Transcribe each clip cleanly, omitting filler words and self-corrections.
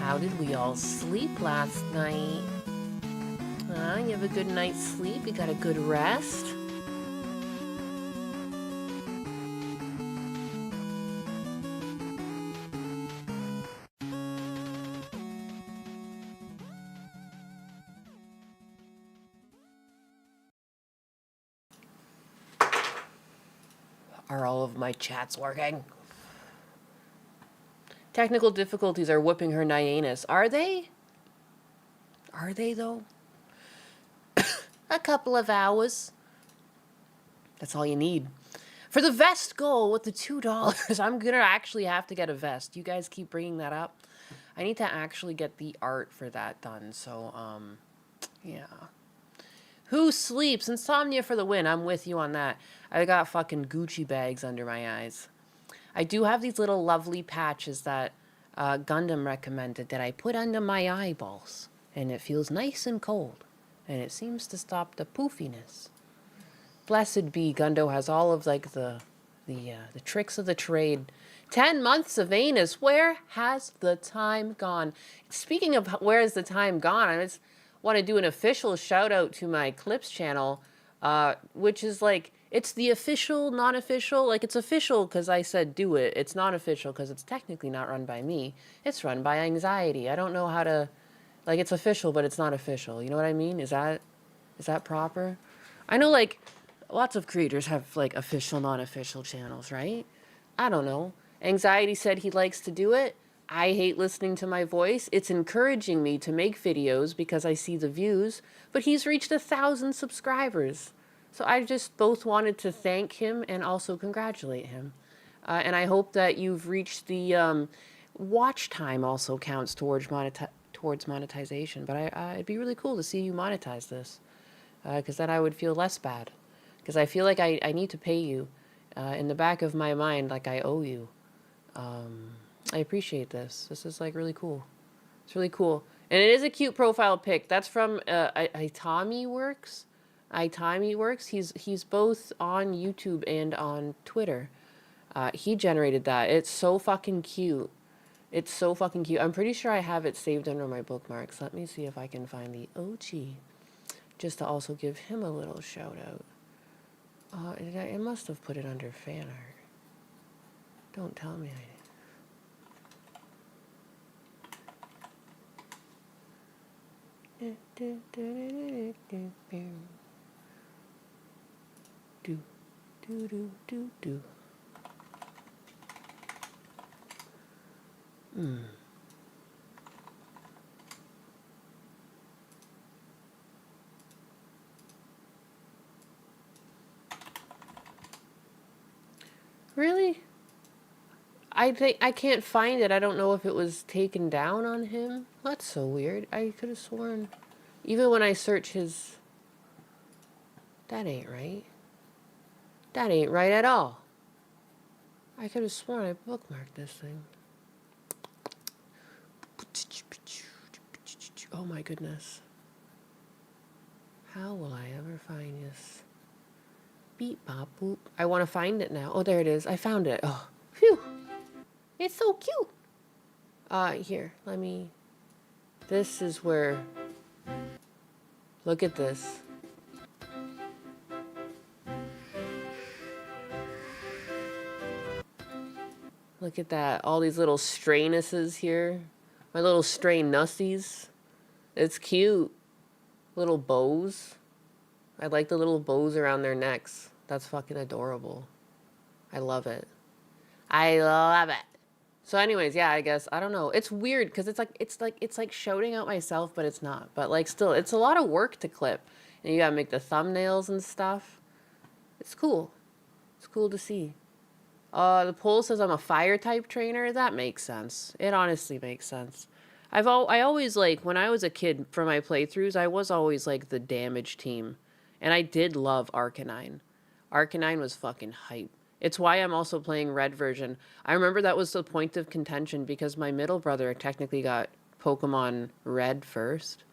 How did we all sleep last night? You have a good night's sleep? You got a good rest? Are all of my chats working? Technical difficulties are whipping her Nyanus. Are they? Are they, though? A couple of hours. That's all you need. For the vest goal with the $2, I'm going to actually have to get a vest. You guys keep bringing that up. I need to actually get the art for that done. So, yeah. Who sleeps? Insomnia for the win. I'm with you on that. I got fucking Gucci bags under my eyes. I do have these little lovely patches that Gundam recommended that I put under my eyeballs. And it feels nice and cold. And it seems to stop the poofiness. Blessed be, Gundo has all of like the tricks of the trade. 10 months of anus. Where has the time gone? Speaking of where has the time gone, I just want to do an official shout out to my Clips channel, which is like, it's the official, non-official. Like, it's official because I said do it. It's not official because it's technically not run by me. It's run by anxiety. I don't know how to, like, it's official, but it's not official. You know what I mean? Is that proper? I know, like, lots of creators have, like, official, non-official channels, right? I don't know. Anxiety said he likes to do it. I hate listening to my voice. It's encouraging me to make videos because I see the views, but he's reached 1,000 subscribers. So I just both wanted to thank him and also congratulate him. And I hope that you've reached the watch time also counts towards monetization. But it'd be really cool to see you monetize this, because then I would feel less bad. Because I feel like I need to pay you. In the back of my mind, like I owe you. I appreciate this. This is like really cool. It's really cool. And it is a cute profile pic. That's from Itami Works. Itami Works. He's both on YouTube and on Twitter. He generated that. It's so fucking cute. It's so fucking cute. I'm pretty sure I have it saved under my bookmarks. Let me see if I can find the OG. Just to also give him a little shout out. I must have put it under fan art. Don't tell me I did. Do, do, do, do, do. Really? I think I can't find it. I don't know if it was taken down on him. That's so weird. I could have sworn. Even when I search his... That ain't right. That ain't right at all. I could have sworn I bookmarked this thing. Oh my goodness. How will I ever find this? Beep, bop, boop. I want to find it now. Oh, there it is. I found it. Oh, phew. It's so cute. Here, let me... This is where... Look at this. Look at that. All these little strainuses here. My little stray nussies. It's cute. Little bows. I like the little bows around their necks. That's fucking adorable. I love it. I love it. So anyways, yeah, I guess, I don't know. It's weird because it's like shouting out myself, but it's not. But like still, it's a lot of work to clip. And you gotta make the thumbnails and stuff. It's cool. It's cool to see. The poll says I'm a fire type trainer. That makes sense. It honestly makes sense. I always, like, when I was a kid for my playthroughs, I was always like the damage team. And I did love Arcanine. Arcanine was fucking hype. It's why I'm also playing Red version. I remember that was the point of contention because my middle brother technically got Pokemon Red first.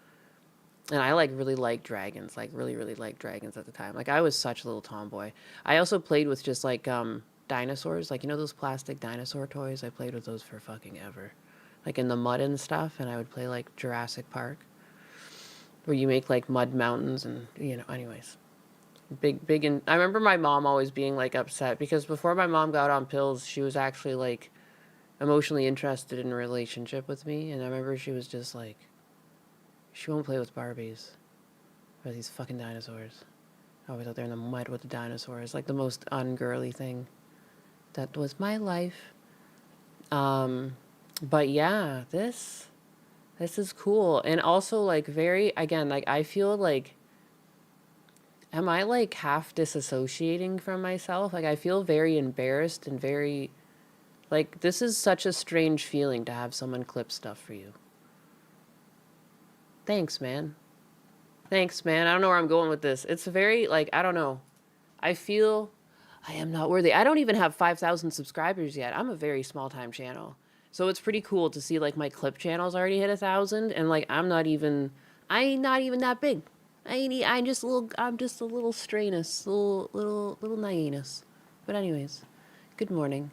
And I really liked dragons. Like really liked dragons at the time. Like I was such a little tomboy. I also played with just like dinosaurs. Like, you know those plastic dinosaur toys? I played with those for fucking ever. like in the mud and stuff, and I would play like Jurassic Park, where you make like mud mountains and, you know, anyways. Big, and I remember my mom always being like upset because before my mom got on pills, she was actually like emotionally interested in a relationship with me, and I remember she was just like, she won't play with Barbies or these fucking dinosaurs. Always out there in the mud with the dinosaurs, like the most ungirly thing. That was my life. But yeah, this is cool. And also like very, again, like I feel like, am I like half disassociating from myself? Like I feel very embarrassed and very, like this is such a strange feeling to have someone clip stuff for you. Thanks, man. Thanks, man. I don't know where I'm going with this. It's very, like, I don't know. I feel I am not worthy. I don't even have 5,000 subscribers yet. I'm a very small time channel. So it's pretty cool to see like my clip channels already hit 1,000, and like I ain't not even that big. I'm just a little strainus, little nainus. But anyways, good morning.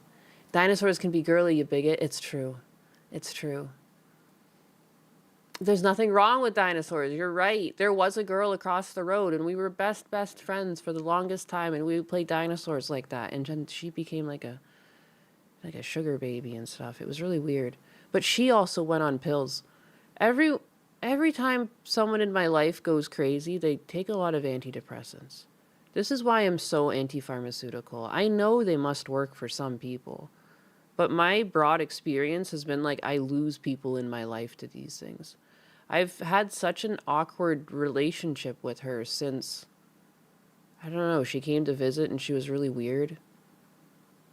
Dinosaurs can be girly, you bigot. It's true. It's true. There's nothing wrong with dinosaurs. You're right. There was a girl across the road, and we were best friends for the longest time, and we would play dinosaurs like that. And then she became like a sugar baby and stuff. It was really weird. But she also went on pills. Every time someone in my life goes crazy, they take a lot of antidepressants. This is why I'm so anti-pharmaceutical. I know they must work for some people. But my broad experience has been like I lose people in my life to these things. I've had such an awkward relationship with her since, I don't know, she came to visit and she was really weird.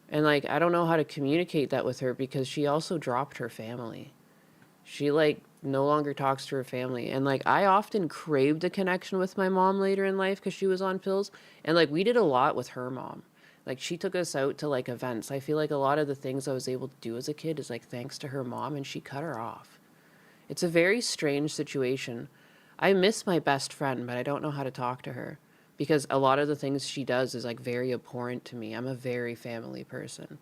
And like, I don't know how to communicate that with her because she also dropped her family. She like no longer talks to her family. And like, I often craved a connection with my mom later in life because she was on pills. And like, we did a lot with her mom. Like, she took us out to like events. I feel like a lot of the things I was able to do as a kid is like thanks to her mom, and she cut her off. It's a very strange situation. I miss my best friend, but I don't know how to talk to her because a lot of the things she does is like very abhorrent to me. I'm a very family person,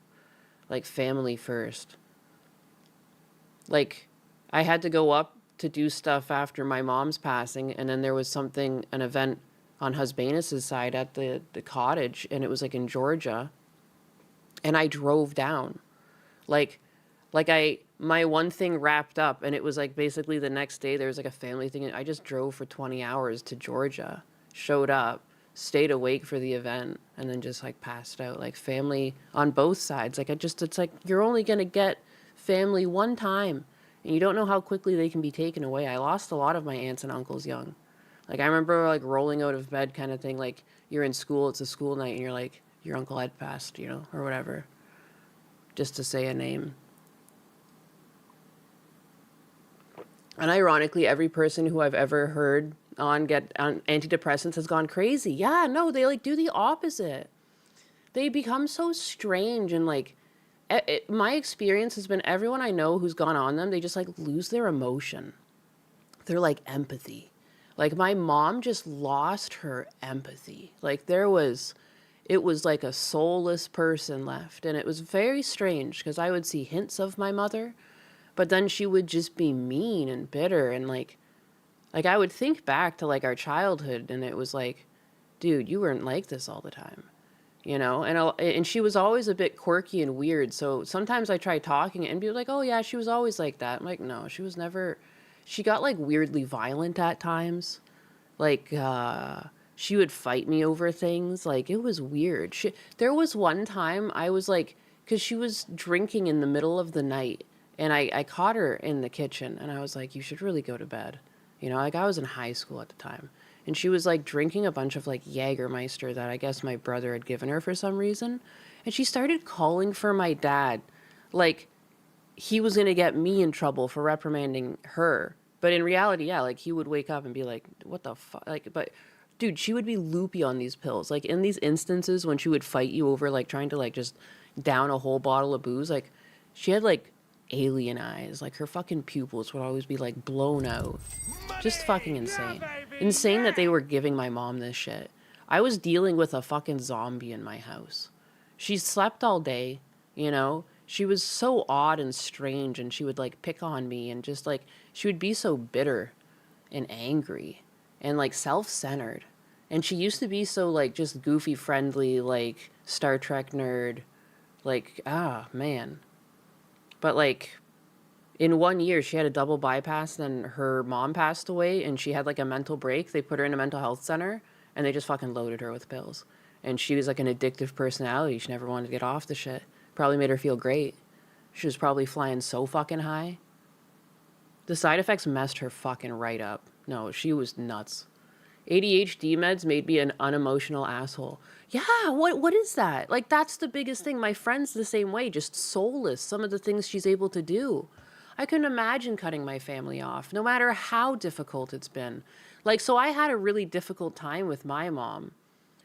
like family first. Like, I had to go up to do stuff after my mom's passing, and then there was an event on Husbanus's side at the cottage, and it was like in Georgia, and I drove down. My one thing wrapped up, and it was like basically the next day there was like a family thing, and I just drove for 20 hours to Georgia, showed up, stayed awake for the event, and then just like passed out. Like, family on both sides. Like, it's like you're only gonna get family one time, and you don't know how quickly they can be taken away. I lost a lot of my aunts and uncles young. Like, I remember like rolling out of bed kind of thing, like you're in school, it's a school night, and you're like, your uncle had passed, you know, or whatever, just to say a name. And ironically, every person who I've ever heard get on antidepressants has gone crazy. Yeah, no, they like do the opposite. They become so strange, and like, my experience has been everyone I know who's gone on them, they just like lose their emotion. They're like empathy. Like, my mom just lost her empathy. Like, it was like a soulless person left. And it was very strange because I would see hints of my mother, but then she would just be mean and bitter. And like I would think back to like our childhood, and it was like, dude, you weren't like this all the time, you know? And she was always a bit quirky and weird. So sometimes I try talking and be like, oh yeah, she was always like that. I'm like, no, she was never. She got like weirdly violent at times. Like, she would fight me over things. Like, it was weird. There was one time I was like, because she was drinking in the middle of the night, and I caught her in the kitchen, and I was like, you should really go to bed. You know, like, I was in high school at the time, and she was like drinking a bunch of like Jägermeister that I guess my brother had given her for some reason, and she started calling for my dad. Like, he was going to get me in trouble for reprimanding her. But in reality, yeah, like, he would wake up and be like, what the fuck? Like, but dude, she would be loopy on these pills. Like, in these instances when she would fight you over like trying to like just down a whole bottle of booze, like, she had like alien eyes. Like, her fucking pupils would always be like blown out. Just fucking insane. Insane that they were giving my mom this shit. I was dealing with a fucking zombie in my house. She slept all day, you know? She was so odd and strange, and she would like pick on me, and just like she would be so bitter and angry and like self-centered. And she used to be so like just goofy friendly, like Star Trek nerd, like man. But like in 1 year she had a double bypass, then her mom passed away and she had like a mental break. They put her in a mental health center and they just fucking loaded her with pills. And she was like an addictive personality. She never wanted to get off the shit. Probably made her feel great. She was probably flying so fucking high. The side effects messed her fucking right up. No, she was nuts. ADHD meds made me an unemotional asshole. Yeah, what is that? Like, that's the biggest thing. My friend's the same way, just soulless, some of the things she's able to do. I couldn't imagine cutting my family off, no matter how difficult it's been. Like, so I had a really difficult time with my mom,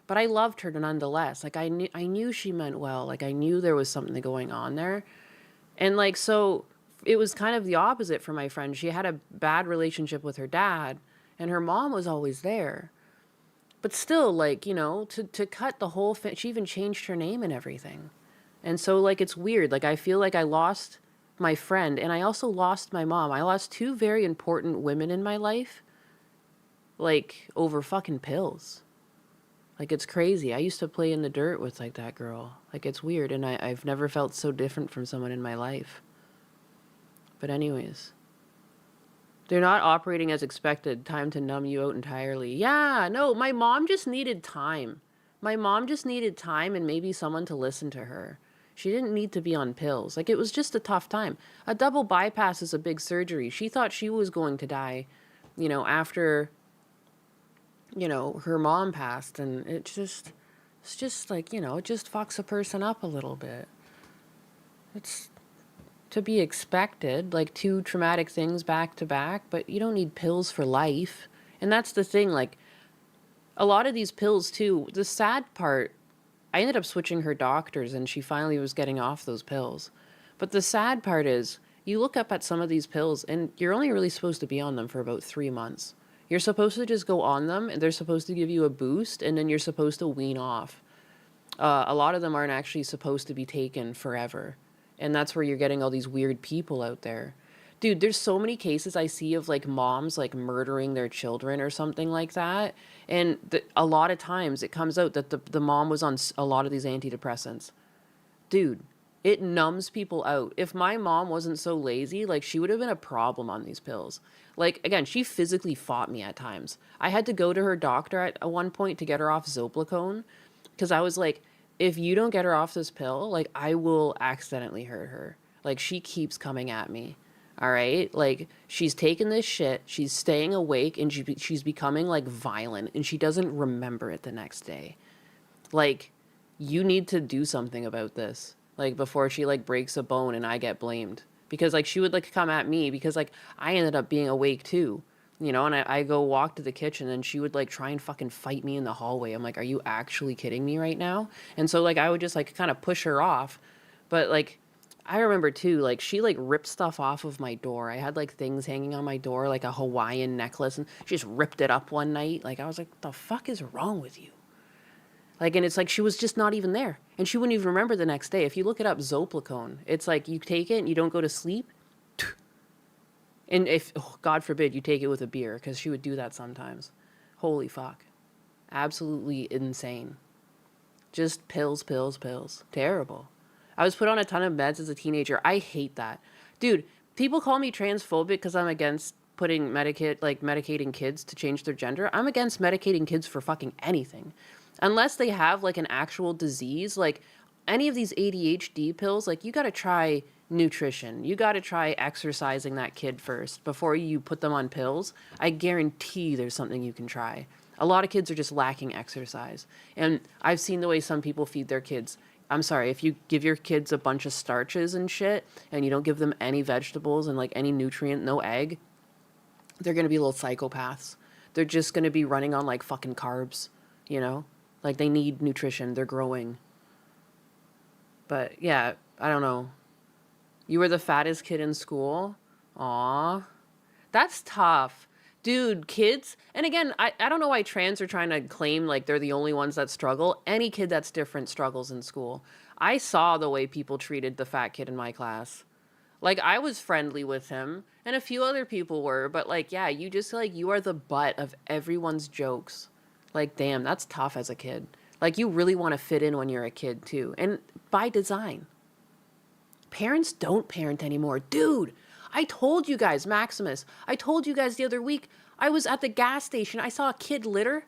but I loved her nonetheless. Like, I knew she meant well. Like, I knew there was something going on there. And like, so it was kind of the opposite for my friend. She had a bad relationship with her dad, and her mom was always there. But still, like, to cut the whole thing, she even changed her name and everything. And so, like, it's weird. Like, I feel like I lost my friend, and I also lost my mom. I lost two very important women in my life, like, over fucking pills. Like, it's crazy. I used to play in the dirt with, like, that girl. Like, it's weird, and I've never felt so different from someone in my life. But anyways, they're not operating as expected. Time to numb you out entirely. Yeah, no, my mom just needed time. My mom just needed time and maybe someone to listen to her. She didn't need to be on pills. Like, it was just a tough time. A double bypass is a big surgery. She thought she was going to die, after, her mom passed. And it's just like, it just fucks a person up a little bit. It's to be expected, like two traumatic things back to back, but you don't need pills for life. And that's the thing, like, a lot of these pills too, the sad part, I ended up switching her doctors and she finally was getting off those pills. But the sad part is, you look up at some of these pills and you're only really supposed to be on them for about 3 months. You're supposed to just go on them and they're supposed to give you a boost and then you're supposed to wean off. A lot of them aren't actually supposed to be taken forever. And that's where you're getting all these weird people out there. Dude, there's so many cases I see of like moms like murdering their children or something like that. And a lot of times it comes out that the mom was on a lot of these antidepressants. Dude, it numbs people out. If my mom wasn't so lazy, like she would have been a problem on these pills. Like, again, she physically fought me at times. I had to go to her doctor at one point to get her off Zoplicone because I was like, if you don't get her off this pill, like, I will accidentally hurt her. Like, she keeps coming at me. All right? Like, she's taking this shit, she's staying awake, and she's becoming, like, violent, and she doesn't remember it the next day. Like, you need to do something about this. Like, before she, like, breaks a bone and I get blamed. Because, like, she would, like, come at me because, like, I ended up being awake, too. And I go walk to the kitchen and she would like try and fucking fight me in the hallway. I'm like, are you actually kidding me right now? And so like I would just like kind of push her off. But like I remember too, like she like ripped stuff off of my door. I had like things hanging on my door, like a Hawaiian necklace, and she just ripped it up one night. Like I was like, what the fuck is wrong with you? Like, and it's like she was just not even there. And she wouldn't even remember the next day. If you look it up, Zoplicone, it's like you take it and you don't go to sleep. And if, God forbid, you take it with a beer, because she would do that sometimes. Holy fuck. Absolutely insane. Just pills, pills, pills. Terrible. I was put on a ton of meds as a teenager. I hate that. Dude, people call me transphobic because I'm against putting medicating kids to change their gender. I'm against medicating kids for fucking anything. Unless they have, like, an actual disease, like, any of these ADHD pills, like, you gotta try nutrition. You got to try exercising that kid first before you put them on pills. I guarantee there's something you can try. A lot of kids are just lacking exercise. And I've seen the way some people feed their kids. I'm sorry, if you give your kids a bunch of starches and shit and you don't give them any vegetables and like any nutrient, no egg, they're going to be little psychopaths. They're just going to be running on like fucking carbs, Like they need nutrition. They're growing. But yeah, I don't know. You were the fattest kid in school? Aw. That's tough. Dude, kids, and again, I don't know why trans are trying to claim like they're the only ones that struggle. Any kid that's different struggles in school. I saw the way people treated the fat kid in my class. Like, I was friendly with him, and a few other people were, but like, yeah, you just like, you are the butt of everyone's jokes. Like, damn, that's tough as a kid. Like, you really want to fit in when you're a kid, too. And by design. Parents don't parent anymore. Dude, I told you guys, Maximus, I told you guys the other week, I was at the gas station. I saw a kid litter.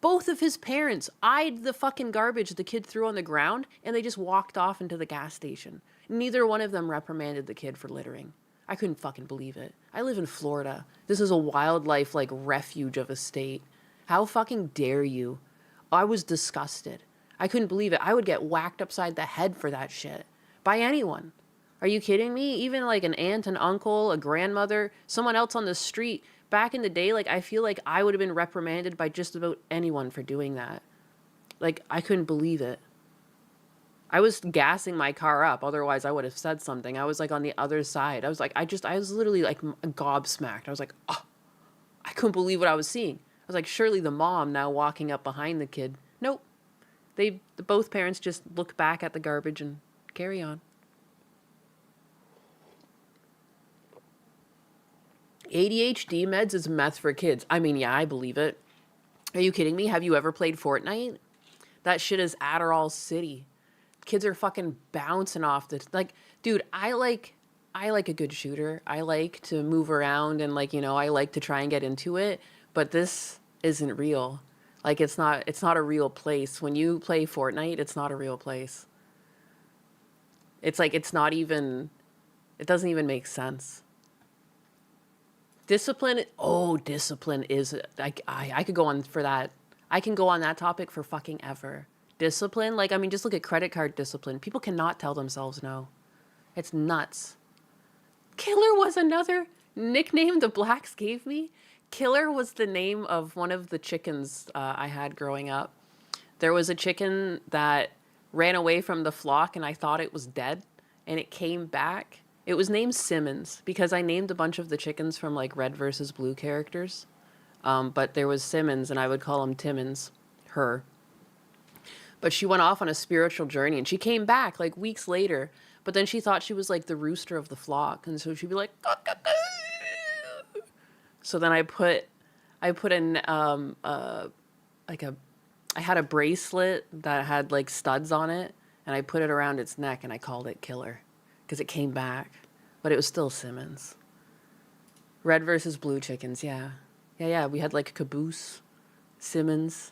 Both of his parents eyed the fucking garbage the kid threw on the ground, and they just walked off into the gas station. Neither one of them reprimanded the kid for littering. I couldn't fucking believe it. I live in Florida. This is a wildlife, like, refuge of a state. How fucking dare you? I was disgusted. I couldn't believe it. I would get whacked upside the head for that shit. By anyone. Are you kidding me? Even like an aunt, an uncle, a grandmother, someone else on the street. Back in the day, like, I feel like I would have been reprimanded by just about anyone for doing that. Like, I couldn't believe it. I was gassing my car up. Otherwise, I would have said something. I was like on the other side. I was like, I was literally like gobsmacked. I was like, oh, I couldn't believe what I was seeing. I was like, surely the mom now walking up behind the kid. Nope. Both parents just look back at the garbage and carry on. ADHD meds is meth for kids. I mean, yeah, I believe it. Are you kidding me? Have you ever played Fortnite? That shit is Adderall City. Kids are fucking bouncing off the, like, dude, I like a good shooter. I like to move around and, like, you know, I like to try and get into it, but this isn't real. Like, it's not a real place. When you play Fortnite, it's not a real place. It's like, it doesn't even make sense. Discipline is, I could go on for that. I can go on that topic for fucking ever. Discipline, like, I mean, just look at credit card discipline. People cannot tell themselves no. It's nuts. Killer was another nickname the blacks gave me. Killer was the name of one of the chickens I had growing up. There was a chicken that ran away from the flock, and I thought it was dead, and it came back. It was named Simmons because I named a bunch of the chickens from, like, Red versus Blue characters. But there was Simmons, and I would call him Timmons, her. But she went off on a spiritual journey, and she came back, like, weeks later. But then she thought she was, like, the rooster of the flock, and so she'd be like, so then I had a bracelet that had, like, studs on it, and I put it around its neck, and I called it Killer. Because it came back, but it was still Simmons. Red versus Blue chickens, yeah. Yeah, we had like Caboose, Simmons,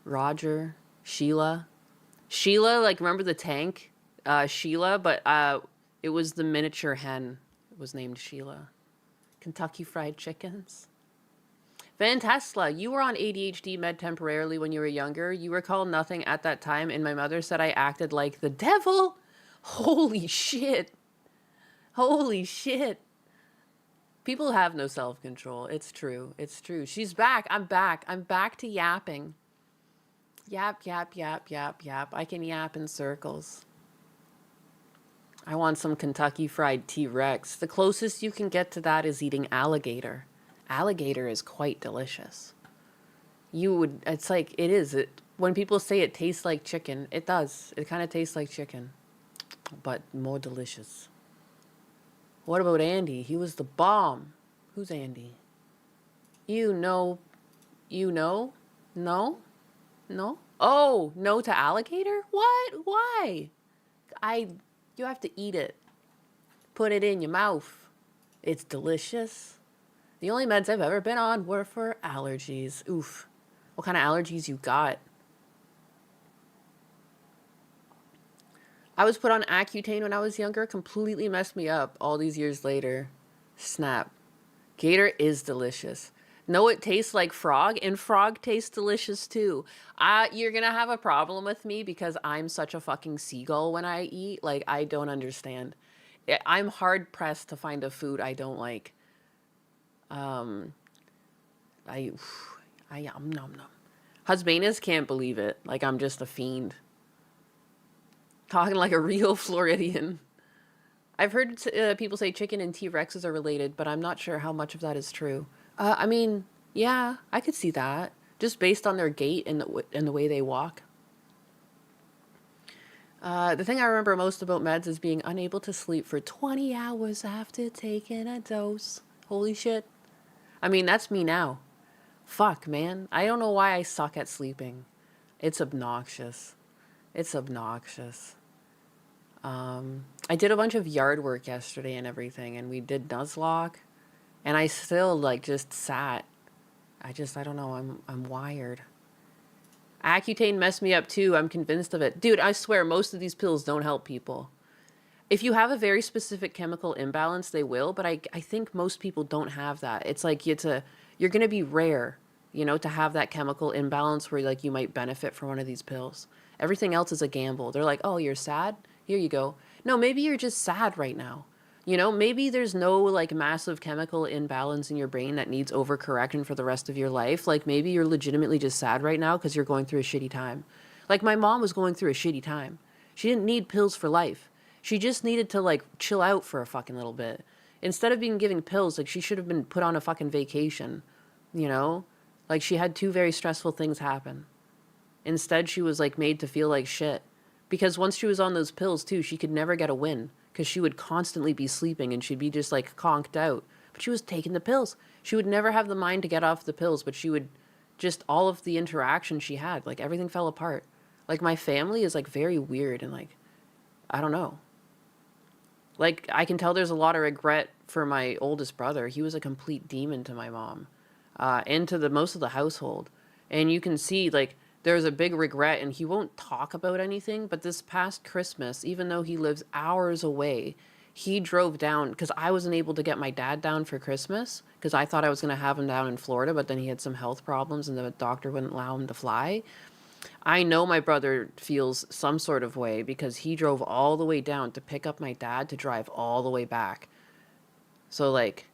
Roger, Sheila. Sheila, like, remember the tank? Sheila, but it was the miniature hen. It was named Sheila. Kentucky Fried Chickens. Van Tesla, you were on ADHD med temporarily when you were younger. You recall nothing at that time, and my mother said I acted like the devil. Holy shit. Holy shit. People have no self-control. It's true. It's true. She's back. I'm back. I'm back to yapping. Yap, yap, yap, yap, yap. I can yap in circles. I want some Kentucky Fried T-Rex. The closest you can get to that is eating alligator. Alligator is quite delicious. It's like, it is. When people say it tastes like chicken, it does. It kind of tastes like chicken. But more delicious. What about Andy? He was the bomb. Who's Andy? You know? No? No? Oh, no to alligator? What? Why? You have to eat it. Put it in your mouth. It's delicious. The only meds I've ever been on were for allergies. Oof. What kind of allergies you got? I was put on Accutane when I was younger. Completely messed me up all these years later. Snap. Gator is delicious. No, it tastes like frog, and frog tastes delicious too. You're going to have a problem with me because I'm such a fucking seagull when I eat. Like, I don't understand. I'm hard pressed to find a food I don't like. Nom nom. Husbanus can't believe it. Like, I'm just a fiend. Talking like a real Floridian. I've heard people say chicken and T-Rexes are related, but I'm not sure how much of that is true. I mean, yeah, I could see that. Just based on their gait and the way they walk. The thing I remember most about meds is being unable to sleep for 20 hours after taking a dose. Holy shit. I mean, that's me now. Fuck, man. I don't know why I suck at sleeping. It's obnoxious. It's obnoxious. I did a bunch of yard work yesterday and everything, and we did Nuzlocke, and I still, like, just sat. I don't know, I'm wired. Accutane messed me up too, I'm convinced of it. Dude, I swear, most of these pills don't help people. If you have a very specific chemical imbalance, they will, but I think most people don't have that. It's like you're going to be rare, you know, to have that chemical imbalance where, like, you might benefit from one of these pills. Everything else is a gamble. They're like, oh, you're sad? Here you go. No, maybe you're just sad right now. You know, maybe there's no, like, massive chemical imbalance in your brain that needs overcorrection for the rest of your life. Like, maybe you're legitimately just sad right now because you're going through a shitty time. Like, my mom was going through a shitty time. She didn't need pills for life. She just needed to, like, chill out for a fucking little bit. Instead of being giving pills, like, she should have been put on a fucking vacation, you know? Like, she had two very stressful things happen. Instead, she was, like, made to feel like shit. Because once she was on those pills, too, she could never get a win. Because she would constantly be sleeping and she'd be just, like, conked out. But she was taking the pills. She would never have the mind to get off the pills, but she would just, all of the interaction she had, like, everything fell apart. Like, my family is, like, very weird and, like, I don't know. Like, I can tell there's a lot of regret for my oldest brother. He was a complete demon to my mom, and to the most of the household. And you can see, like, there's a big regret, and he won't talk about anything. But this past Christmas, even though he lives hours away, he drove down because I wasn't able to get my dad down for Christmas because I thought I was going to have him down in Florida, but then he had some health problems and the doctor wouldn't allow him to fly. I know my brother feels some sort of way because he drove all the way down to pick up my dad to drive all the way back. So, like,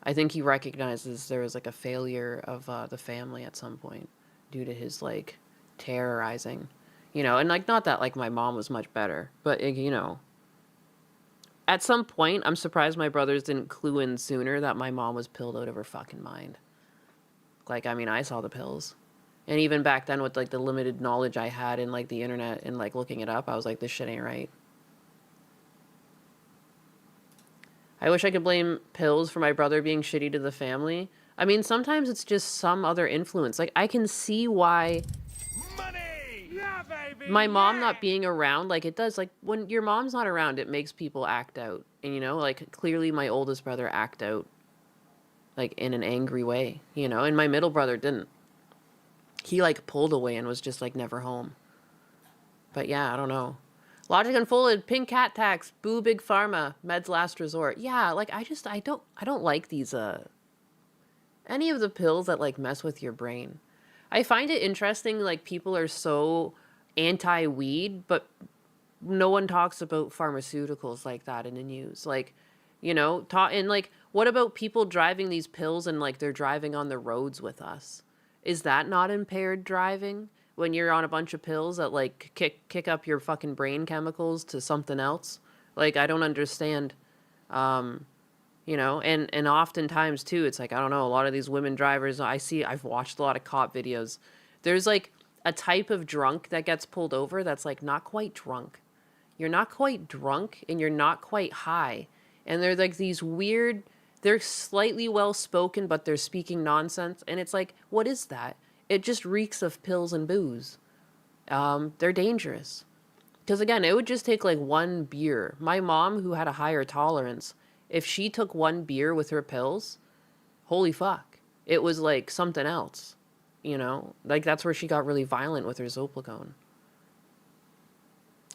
I think he recognizes there was, like, a failure of the family at some point due to his, like, terrorizing. You know, and, like, not that, like, my mom was much better, but, you know, at some point, I'm surprised my brothers didn't clue in sooner that my mom was pilled out of her fucking mind. Like, I mean, I saw the pills. And even back then with, like, the limited knowledge I had in, like, the internet and, like, looking it up, I was like, this shit ain't right. I wish I could blame pills for my brother being shitty to the family. I mean, sometimes it's just some other influence. Like, I can see why money! Yeah, baby! My mom not being around, like, it does. Like, when your mom's not around, it makes people act out. And, you know, like, clearly my oldest brother act out, like, in an angry way, you know? And my middle brother didn't. He, like, pulled away and was just, like, never home. But yeah, I don't know. Logic Unfolded, Pink Cat Tax, Boo Big Pharma, Meds Last Resort. Yeah, like, I don't like these, any of the pills that, like, mess with your brain. I find it interesting, like, people are so anti-weed, but no one talks about pharmaceuticals like that in the news. Like, you know, and, like, what about people driving these pills and, like, they're driving on the roads with us? Is that not impaired driving when you're on a bunch of pills that, like, kick up your fucking brain chemicals to something else? Like, I don't understand. You know, and oftentimes too, it's like, I don't know, a lot of these women drivers, I've watched a lot of cop videos. There's, like, a type of drunk that gets pulled over that's, like, not quite drunk. You're not quite drunk and you're not quite high. And they're, like, these weird, they're slightly well-spoken, but they're speaking nonsense. And it's like, what is that? It just reeks of pills and booze. They're dangerous. Because, again, it would just take, like, one beer. My mom, who had a higher tolerance, if she took one beer with her pills, holy fuck. It was, like, something else. You know? Like, that's where she got really violent with her Zoplicone.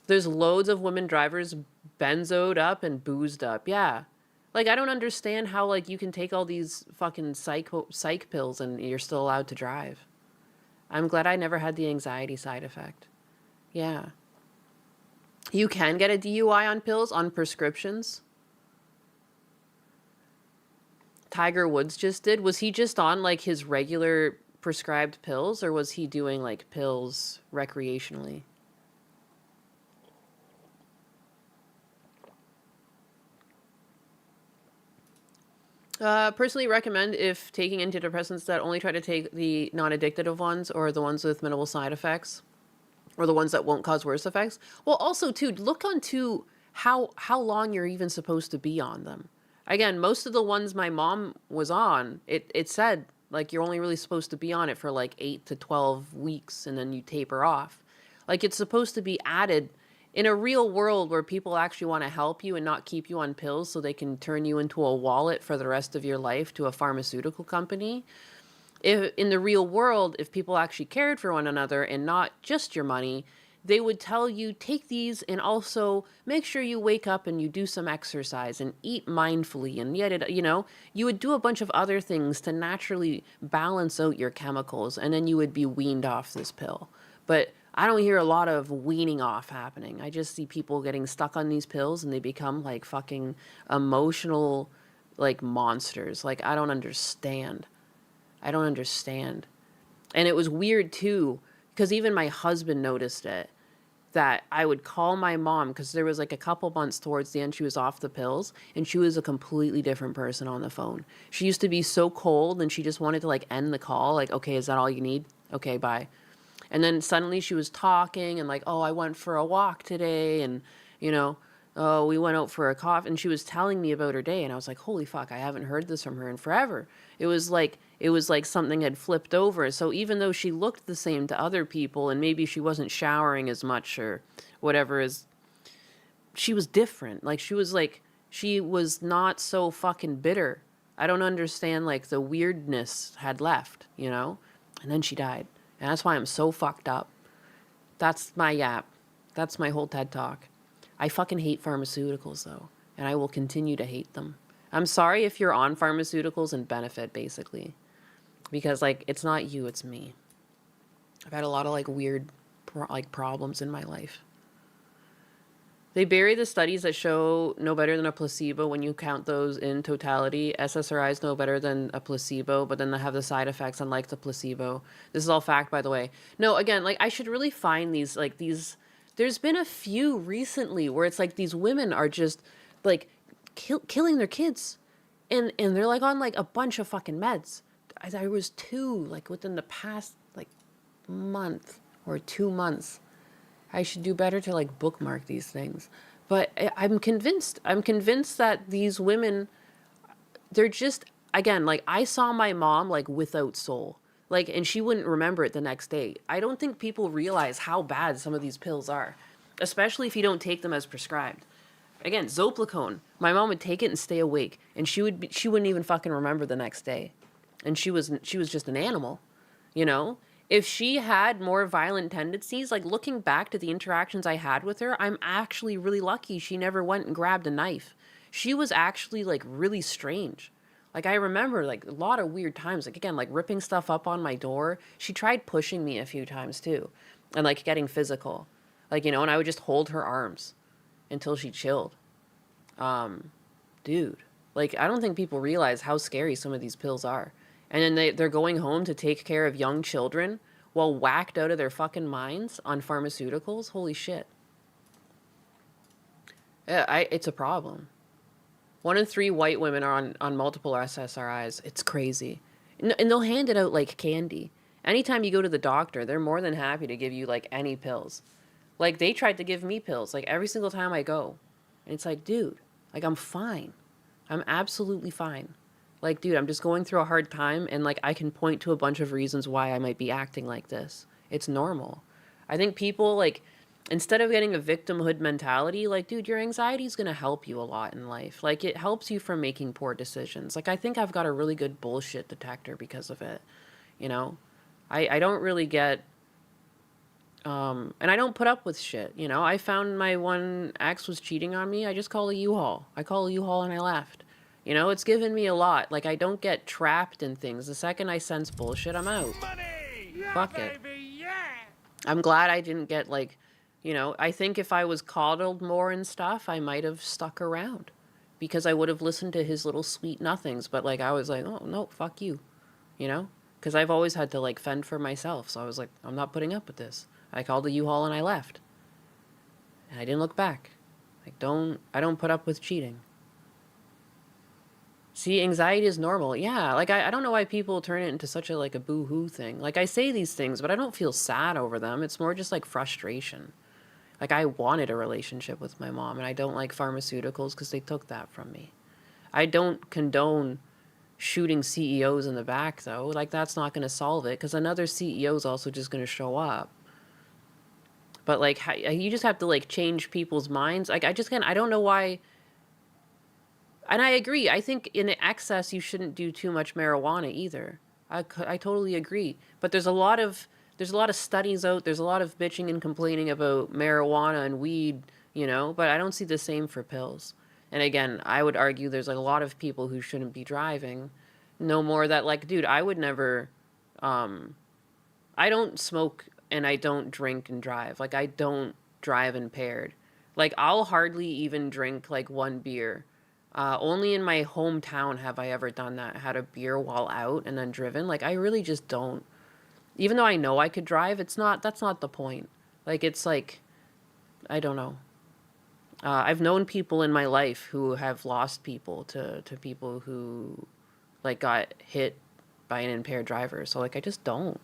There's loads of women drivers benzoed up and boozed up. Yeah. Like, I don't understand how, like, you can take all these fucking psych pills and you're still allowed to drive. I'm glad I never had the anxiety side effect. Yeah. You can get a DUI on pills, on prescriptions. Tiger Woods just did. Was he just on, like, his regular prescribed pills, or was he doing, like, pills recreationally? Personally recommend if taking antidepressants that only try to take the non-addictive ones or the ones with minimal side effects or the ones that won't cause worse effects. Well, also too, look onto how long you're even supposed to be on them. Again, most of the ones my mom was on, it said like you're only really supposed to be on it for like 8 to 12 weeks and then you taper off. Like it's supposed to be added in a real world where people actually want to help you and not keep you on pills so they can turn you into a wallet for the rest of your life to a pharmaceutical company. If in the real world, if people actually cared for one another and not just your money, they would tell you take these and also make sure you wake up and you do some exercise and eat mindfully and yet you would do a bunch of other things to naturally balance out your chemicals and then you would be weaned off this pill. But I don't hear a lot of weaning off happening. I just see people getting stuck on these pills and they become like fucking emotional like monsters. Like I don't understand. I don't understand. And it was weird too, because even my husband noticed it, that I would call my mom, because there was like a couple months towards the end, she was off the pills, and she was a completely different person on the phone. She used to be so cold, and she just wanted to like end the call, like, okay, is that all you need? Okay, bye. And then suddenly she was talking and like, oh, I went for a walk today, and you know, oh, we went out for a coffee, and she was telling me about her day, and I was like, holy fuck, I haven't heard this from her in forever. It was like something had flipped over. So even though she looked the same to other people, and maybe she wasn't showering as much or whatever, she was different. She was not so fucking bitter. I don't understand. Like the weirdness had left, and then she died, and that's why I'm so fucked up. That's my yap. That's my whole TED talk. I fucking hate pharmaceuticals, though, and I will continue to hate them. I'm sorry if you're on pharmaceuticals and benefit, basically, because, like, it's not you, it's me. I've had a lot of, like, weird, problems in my life. They bury the studies that show no better than a placebo when you count those in totality. SSRIs no better than a placebo, but then they have the side effects unlike the placebo. This is all fact, by the way. No, again, like, I should really find these. There's been a few recently where it's like these women are just, like, killing their kids. And they're, like, on, like, a bunch of fucking meds. I was 2, like, within the past, like, month or 2 months. I should do better to like bookmark these things. But I'm convinced that these women, they're just, again, like I saw my mom like without soul. Like, and she wouldn't remember it the next day. I don't think people realize how bad some of these pills are, especially if you don't take them as prescribed. Again, Zoplicone. My mom would take it and stay awake, and she wouldn't even fucking remember the next day. And she was just an animal, If she had more violent tendencies, like looking back to the interactions I had with her, I'm actually really lucky she never went and grabbed a knife. She was actually like really strange. Like I remember like a lot of weird times, like again, like ripping stuff up on my door. She tried pushing me a few times too, and like getting physical, and I would just hold her arms until she chilled. Dude, like I don't think people realize how scary some of these pills are. And then they're going home to take care of young children while whacked out of their fucking minds on pharmaceuticals. Holy shit. Yeah, it's a problem. 1 in 3 white women are on multiple SSRIs. It's crazy. And they'll hand it out like candy. Anytime you go to the doctor, they're more than happy to give you like any pills. Like they tried to give me pills like every single time I go. And it's like, dude, like I'm fine. I'm absolutely fine. Like, dude, I'm just going through a hard time, and, like, I can point to a bunch of reasons why I might be acting like this. It's normal. I think people, like, instead of getting a victimhood mentality, like, dude, your anxiety is going to help you a lot in life. Like, it helps you from making poor decisions. Like, I think I've got a really good bullshit detector because of it, I don't really get, and I don't put up with shit, I found my one ex was cheating on me. I just call a U-Haul. I call a U-Haul and I left. It's given me a lot. Like, I don't get trapped in things. The second I sense bullshit, I'm out. Money! Yeah, fuck baby, it. Yeah! I'm glad I didn't get, like, I think if I was coddled more and stuff, I might have stuck around. Because I would have listened to his little sweet nothings. But, like, I was like, oh, no, fuck you. Because I've always had to, like, fend for myself. So I was like, I'm not putting up with this. I called the U-Haul and I left. And I didn't look back. Like, I don't put up with cheating. See, anxiety is normal. Yeah, like I don't know why people turn it into such a like a boo-hoo thing. Like I say these things, but I don't feel sad over them. It's more just like frustration. Like I wanted a relationship with my mom and I don't like pharmaceuticals because they took that from me. I don't condone shooting CEOs in the back though. Like that's not going to solve it because another CEO is also just going to show up. But like you just have to like change people's minds. Like I just can't. I don't know why. And I agree. I think in excess you shouldn't do too much marijuana either. I totally agree. But there's a lot of studies out. There's a lot of bitching and complaining about marijuana and weed, you know. But I don't see the same for pills. And again, I would argue there's like a lot of people who shouldn't be driving. No more that like, dude, I would never. I don't smoke and I don't drink and drive. Like I don't drive impaired. Like I'll hardly even drink like one beer. Only in my hometown have I ever done that. Had a beer while out and then driven. Like I really just don't. Even though I know I could drive, that's not the point. Like it's like, I don't know. I've known people in my life who have lost people to people who like got hit by an impaired driver. So like I just don't.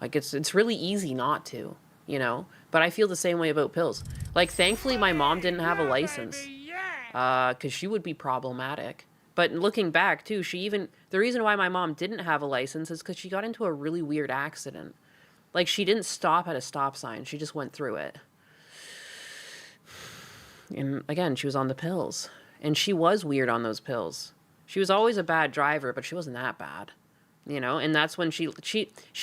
Like it's really easy not to, you know? But I feel the same way about pills. Like thankfully my mom didn't have a license. Cuz she would be problematic. But looking back too, the reason why my mom didn't have a license is cuz she got into a really weird accident. Like she didn't stop at a stop sign. She just went through it. And again, she was on the pills. And she was weird on those pills. She was always a bad driver, but she wasn't that bad. You know, and that's when she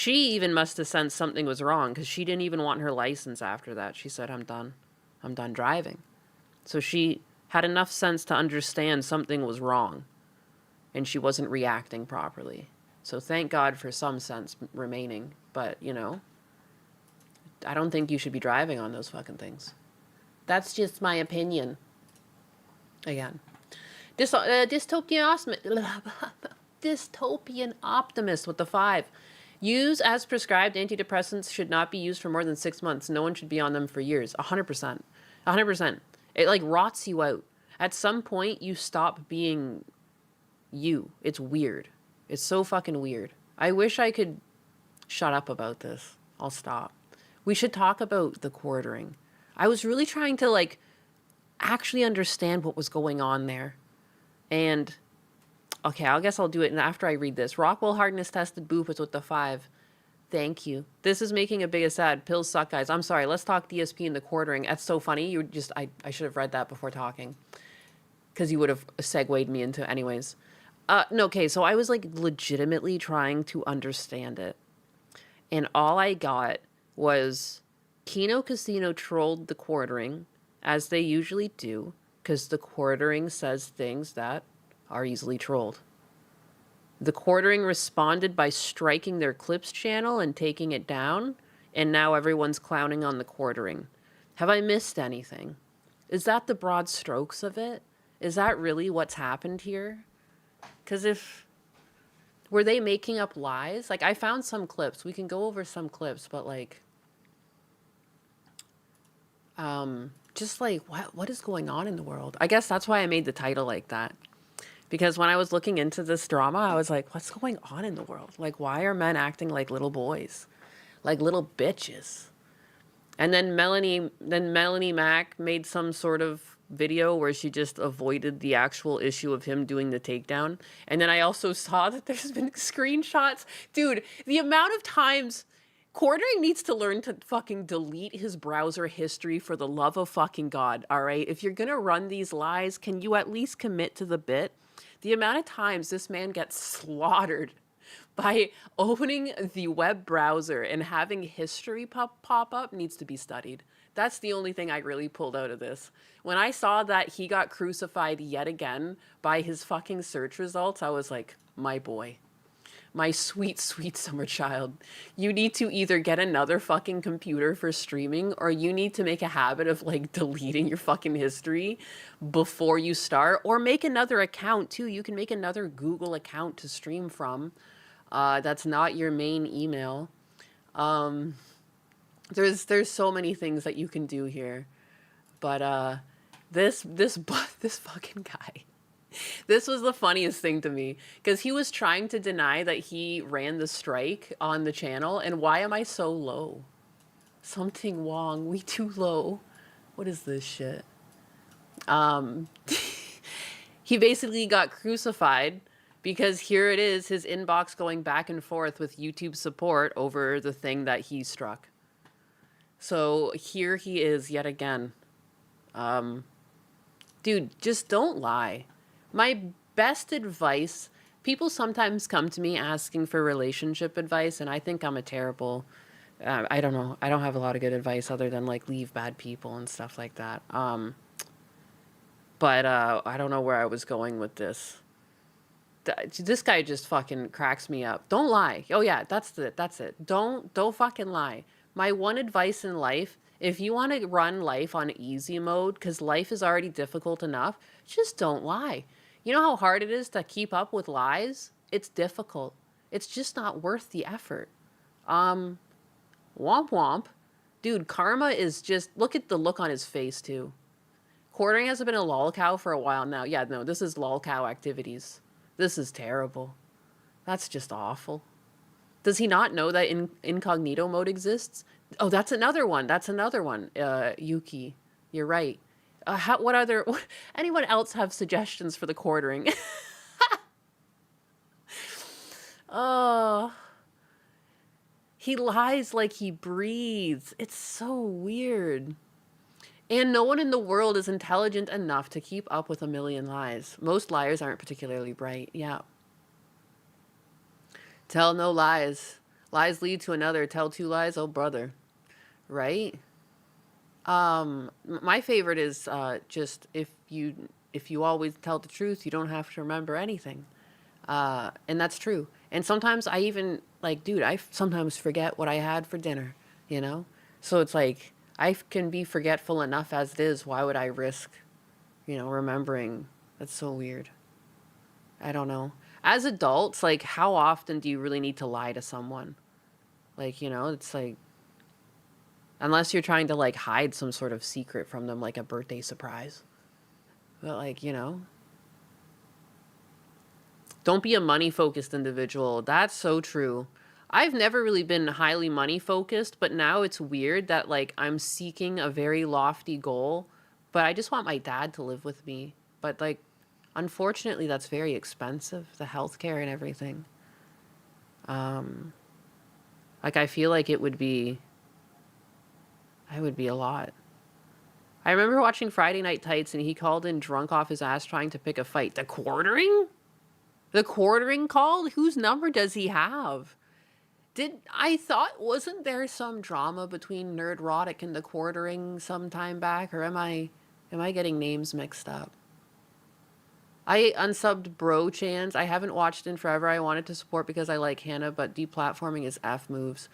even must have sensed something was wrong because she didn't even want her license after that. She said, I'm done driving. So she had enough sense to understand something was wrong and she wasn't reacting properly. So thank God for some sense remaining. But, you know, I don't think you should be driving on those fucking things. That's just my opinion. Again. Dystopian optimist with the 5. Use as prescribed antidepressants should not be used for more than 6 months. No one should be on them for years. 100%. 100%. It like rots you out. At some point, you stop being you. It's weird. It's so fucking weird. I wish I could shut up about this. I'll stop. We should talk about the quartering. I was really trying to like actually understand what was going on there. And okay, I guess I'll do it after I read this. Rockwell hardness tested Boopers with the 5. Thank you. This is making a biggest ad. Pills suck, guys. I'm sorry. Let's talk DSP and the quartering. That's so funny. I should have read that before talking. Because you would have segued me into anyways. No, okay, so I was like legitimately trying to understand it. And all I got was Kino Casino trolled the quartering, as they usually do, because the quartering says things that are easily trolled. The quartering responded by striking their clips channel and taking it down, and now everyone's clowning on the quartering. Have I missed anything? Is that the broad strokes of it? Is that really what's happened here? Because were they making up lies? Like, I found some clips. We can go over some clips, but like, just like, what is going on in the world? I guess that's why I made the title like that. Because when I was looking into this drama, I was like, what's going on in the world? Like, why are men acting like little boys? Like little bitches? And then Melanie Mack made some sort of video where she just avoided the actual issue of him doing the takedown. And then I also saw that there's been screenshots. Dude, the amount of times Quartering needs to learn to fucking delete his browser history for the love of fucking God, all right? If you're gonna run these lies, can you at least commit to the bit? The amount of times this man gets slaughtered by opening the web browser and having history pop up needs to be studied. That's the only thing I really pulled out of this. When I saw that he got crucified yet again by his fucking search results, I was like, my boy. My sweet, sweet summer child. You need to either get another fucking computer for streaming or you need to make a habit of like deleting your fucking history before you start, or make another account too. You can make another Google account to stream from. That's not your main email. There's so many things that you can do here. But this fucking guy. This was the funniest thing to me because he was trying to deny that he ran the strike on the channel. And why am I so low? Something wrong. We too low. What is this shit? He basically got crucified because here it is, his inbox going back and forth with YouTube support over the thing that he struck. So here he is yet again. Dude, just don't lie. My best advice, people sometimes come to me asking for relationship advice, and I think I'm a terrible, I don't know. I don't have a lot of good advice other than like leave bad people and stuff like that. But I don't know where I was going with this. This guy just fucking cracks me up. Don't lie. Oh yeah, that's it. That's it. Don't fucking lie. My one advice in life, if you want to run life on easy mode, because life is already difficult enough, just don't lie. You know how hard it is to keep up with lies? It's difficult. It's just not worth the effort. Womp womp. Dude, karma is just, look at the look on his face too. Quartering hasn't been a lolcow for a while now. Yeah, no, this is lolcow activities. This is terrible. That's just awful. Does he not know that incognito mode exists? Oh, that's another one. That's another one. Yuki, you're right. Anyone else have suggestions for the quartering? Oh, he lies like he breathes. It's so weird. And no one in the world is intelligent enough to keep up with a million lies. Most liars aren't particularly bright. Yeah. Tell no lies. Lies lead to another. Tell two lies, oh brother. Right? My favorite is just if you always tell the truth, you don't have to remember anything. And that's true. And sometimes I even, like, dude, I sometimes forget what I had for dinner, you know? So it's like, I can be forgetful enough as it is. Why would I risk, remembering? That's so weird. I don't know. As adults, like, how often do you really need to lie to someone? Like, it's like, unless you're trying to, like, hide some sort of secret from them, like a birthday surprise. But, like, don't be a money-focused individual. That's so true. I've never really been highly money-focused, but now it's weird that, like, I'm seeking a very lofty goal, but I just want my dad to live with me. But, like, unfortunately, that's very expensive, the healthcare and everything. Like, I feel like it would be a lot. I remember watching Friday Night Tights, and he called in drunk off his ass trying to pick a fight. The quartering? The quartering called? Whose number does he have? Wasn't there some drama between Nerdrotic and the quartering some time back? Or am I getting names mixed up? I unsubbed Bro Chans. I haven't watched in forever. I wanted to support because I like Hannah, but deplatforming is F moves.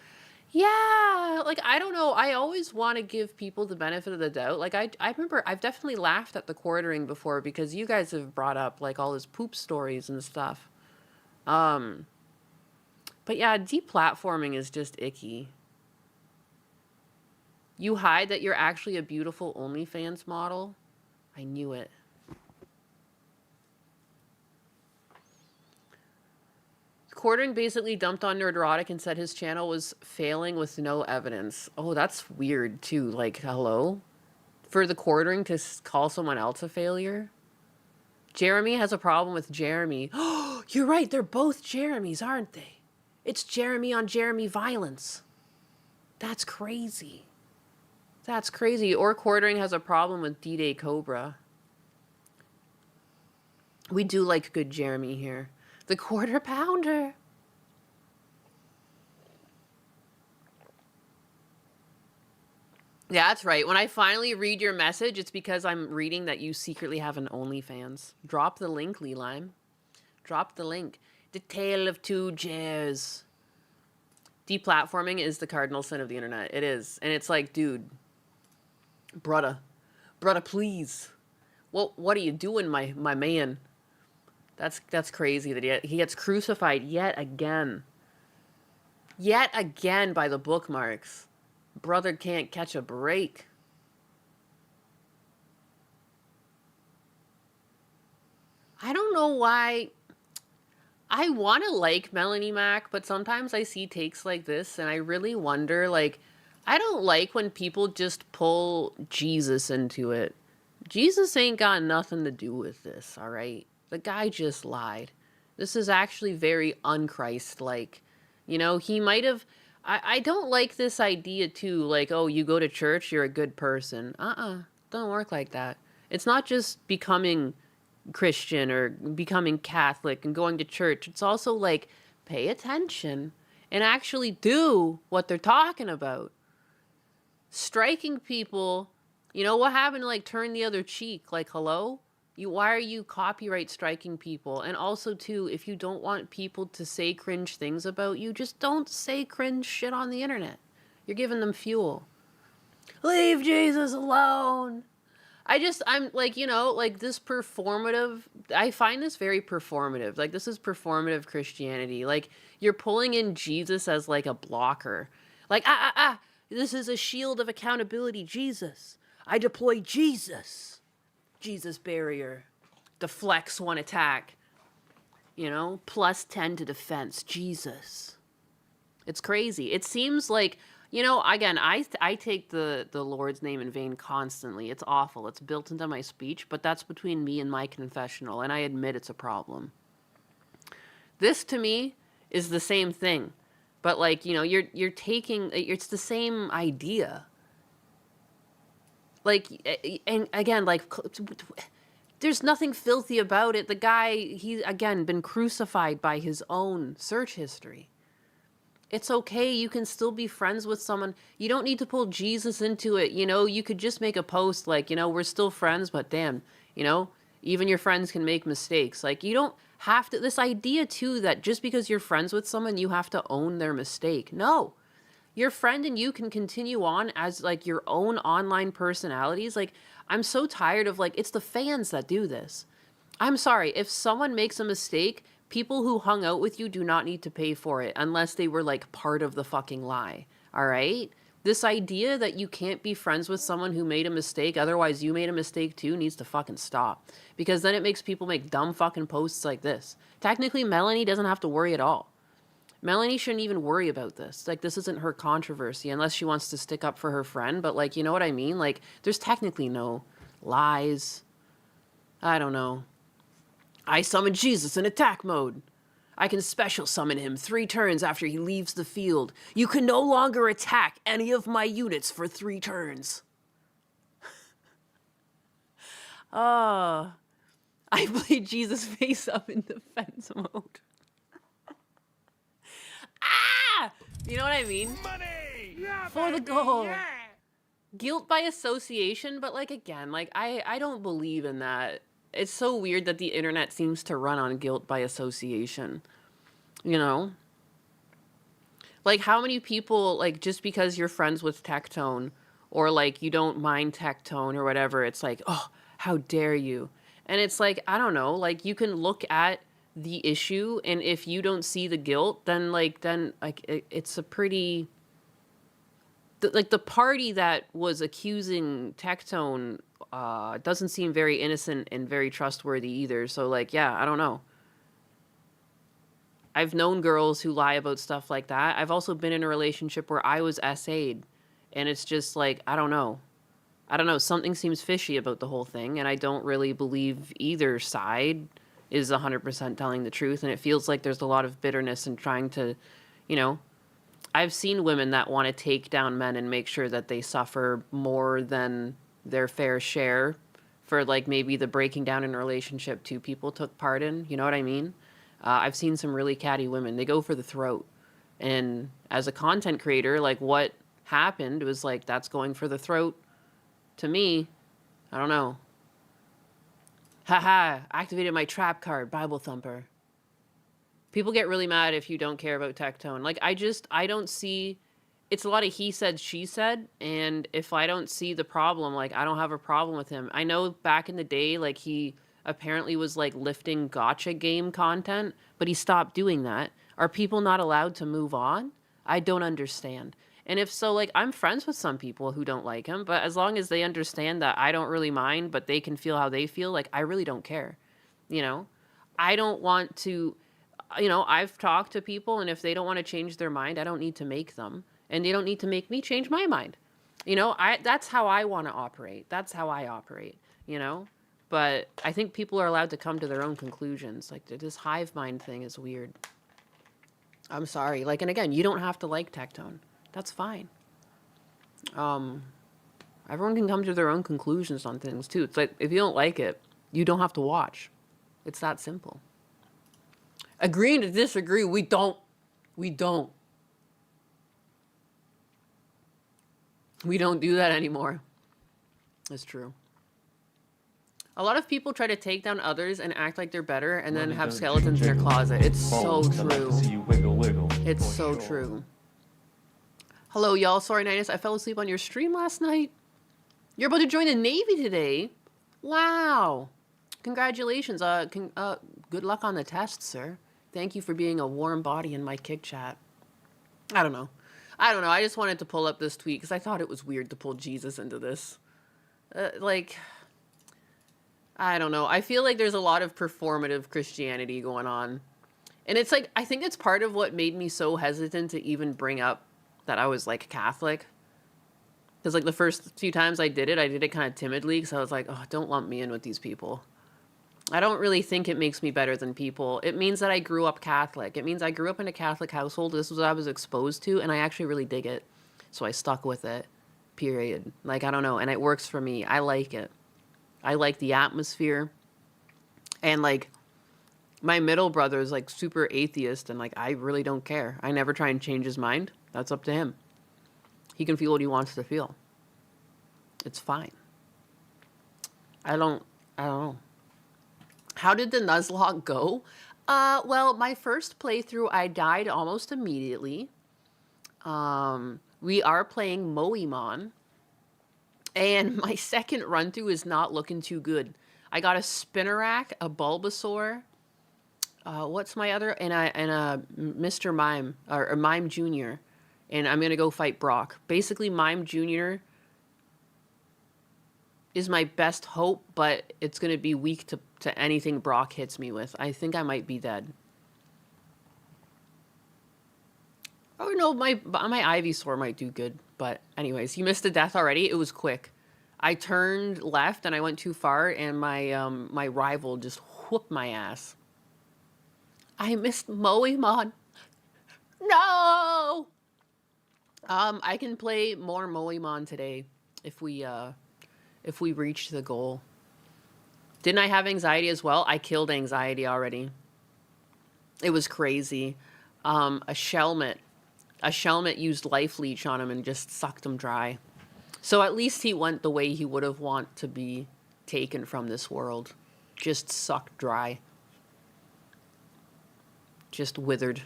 Yeah, like, I don't know. I always want to give people the benefit of the doubt. Like, I remember I've definitely laughed at the quartering before because you guys have brought up, like, all his poop stories and stuff. But yeah, deplatforming is just icky. You hide that you're actually a beautiful OnlyFans model? I knew it. Quartering basically dumped on Nerdrotic and said his channel was failing with no evidence. Oh, that's weird too. Like, hello? For the quartering to call someone else a failure? Jeremy has a problem with Jeremy. Oh, you're right. They're both Jeremys, aren't they? It's Jeremy on Jeremy violence. That's crazy. That's crazy. Or quartering has a problem with D-Day Cobra. We do like good Jeremy here. The quarter pounder. Yeah, that's right. When I finally read your message, it's because I'm reading that you secretly have an OnlyFans. Drop the link, Lime. Drop the link. The Tale of Two Jairs. Deplatforming is the cardinal sin of the internet. It is. And it's like, dude, brother, please. What are you doing, my man? That's crazy that he gets crucified yet again. Yet again by the bookmarks. Brother can't catch a break. I don't know why. I want to like Melanie Mac, but sometimes I see takes like this and I really wonder, like, I don't like when people just pull Jesus into it. Jesus ain't got nothing to do with this, all right? The guy just lied. This is actually very unchrist-like. You know, he might have. I don't like this idea, too, like, oh, you go to church, you're a good person. Don't work like that. It's not just becoming Christian or becoming Catholic and going to church. It's also like pay attention and actually do what they're talking about. Striking people, you know what happened to like turn the other cheek? Like, hello? Why are you copyright striking people? And also too, if you don't want people to say cringe things about you, just don't say cringe shit on the internet. You're giving them fuel. Leave Jesus alone. I'm like, you know, like this performative, I find this very performative. Like, this is performative Christianity. Like, you're pulling in Jesus as like a blocker. Like, this is a shield of accountability, Jesus. I deploy Jesus. Jesus barrier. Deflects one attack. You know, plus 10 to defense, Jesus. It's crazy. It seems like, you know, again, I take the Lord's name in vain constantly. It's awful. It's built into my speech, but that's between me and my confessional, and I admit it's a problem. This, to me, is the same thing. But, like, you know, you're taking... It's the same idea. Like, and again, like... There's nothing filthy about it. The guy, he's, again, been crucified by his own search history. It's okay. You can still be friends with someone. You don't need to pull Jesus into it. You know, you could just make a post like, you know, we're still friends, but damn, you know, even your friends can make mistakes. Like, you don't have to, this idea too, that just because you're friends with someone, you have to own their mistake. No, your friend and you can continue on as like your own online personalities. Like, I'm so tired of like, it's the fans that do this. I'm sorry. If someone makes a mistake, people who hung out with you do not need to pay for it unless they were like part of the fucking lie. All right? This idea that you can't be friends with someone who made a mistake, otherwise you made a mistake too, needs to fucking stop. Because then it makes people make dumb fucking posts like this. Technically, Melanie doesn't have to worry at all. Melanie shouldn't even worry about this. Like, this isn't her controversy unless she wants to stick up for her friend. But, like, you know what I mean? Like, there's technically no lies. I don't know. I summon Jesus in attack mode. I can special summon him 3 turns after he leaves the field. You can no longer attack any of my units for 3 turns. I played Jesus face up in defense mode. You know what I mean? Money! Yeah, For the baby, goal. yeah. Guilt by association, but like again, like I don't believe in that. It's so weird that the internet seems to run on guilt by association. You know? Like, how many people, like, just because you're friends with Tectone, or like you don't mind Tectone or whatever, it's like, oh, how dare you? And it's like, I don't know, like, you can look at the issue, and if you don't see the guilt, then it's a pretty... Like, the party that was accusing Tectone doesn't seem very innocent and very trustworthy either. So, like, yeah, I don't know. I've known girls who lie about stuff like that. I've also been in a relationship where I was SA'd, and it's just like, I don't know. Something seems fishy about the whole thing, and I don't really believe either side is 100% telling the truth, and it feels like there's a lot of bitterness in trying to, you know... I've seen women that want to take down men and make sure that they suffer more than their fair share for, like, maybe the breaking down in a relationship 2 people took part in. You know what I mean? I've seen some really catty women. They go for the throat. And as a content creator, like, what happened was, like, that's going for the throat. To me, I don't know. Haha, activated my trap card, Bible Thumper. People get really mad if you don't care about Tectone. Like, I don't see... It's a lot of he said, she said, and if I don't see the problem, like, I don't have a problem with him. I know back in the day, like, he apparently was, like, lifting gotcha game content, but he stopped doing that. Are people not allowed to move on? I don't understand. And if so, like, I'm friends with some people who don't like him, but as long as they understand that I don't really mind, but they can feel how they feel, like, I really don't care. You know, I don't want to, I've talked to people, and if they don't want to change their mind, I don't need to make them. And they don't need to make me change my mind. That's how I want to operate. That's how I operate, you know? But I think people are allowed to come to their own conclusions. Like, this hive mind thing is weird. I'm sorry. Like, and again, you don't have to like Tectone. That's fine. Everyone can come to their own conclusions on things, too. It's like, if you don't like it, you don't have to watch. It's that simple. Agreeing to disagree, we don't. We don't do that anymore. It's true. A lot of people try to take down others and act like they're better and then have skeletons in their closet. It's so true. It's so true. Hello, y'all. Sorry, Ninus. I fell asleep on your stream last night. You're about to join the Navy today. Wow. Congratulations. Good luck on the test, sir. Thank you for being a warm body in my kick chat. I don't know. I just wanted to pull up this tweet because I thought it was weird to pull Jesus into this. I don't know. I feel like there's a lot of performative Christianity going on. And it's like, I think it's part of what made me so hesitant to even bring up that I was like Catholic. Because like the first few times I did it kind of timidly because I was like, oh, don't lump me in with these people. I don't really think it makes me better than people. It means that I grew up Catholic. It means I grew up in a Catholic household. This was what I was exposed to, and I actually really dig it. So I stuck with it, period. Like, I don't know, and it works for me. I like it. I like the atmosphere. And, like, my middle brother is, like, super atheist, and, like, I really don't care. I never try and change his mind. That's up to him. He can feel what he wants to feel. It's fine. I don't know. How did the Nuzlocke go? Well, my first playthrough, I died almost immediately. We are playing Moemon. And my second run through is not looking too good. I got a Spinarak, a Bulbasaur. What's my other? And a Mr. Mime, or Mime Jr. And I'm going to go fight Brock. Basically, Mime Jr. is my best hope, but it's going to be weak to anything Brock hits me with. I think I might be dead. Oh no, my Ivysaur might do good. But anyways, you missed a death already. It was quick. I turned left and I went too far, and my rival just whooped my ass. I missed Moemon. No. I can play more Moemon today if we reach the goal. Didn't I have anxiety as well? I killed anxiety already. It was crazy. A Shelmet used Life Leech on him and just sucked him dry. So at least he went the way he would have want to be taken from this world. Just sucked dry. Just withered.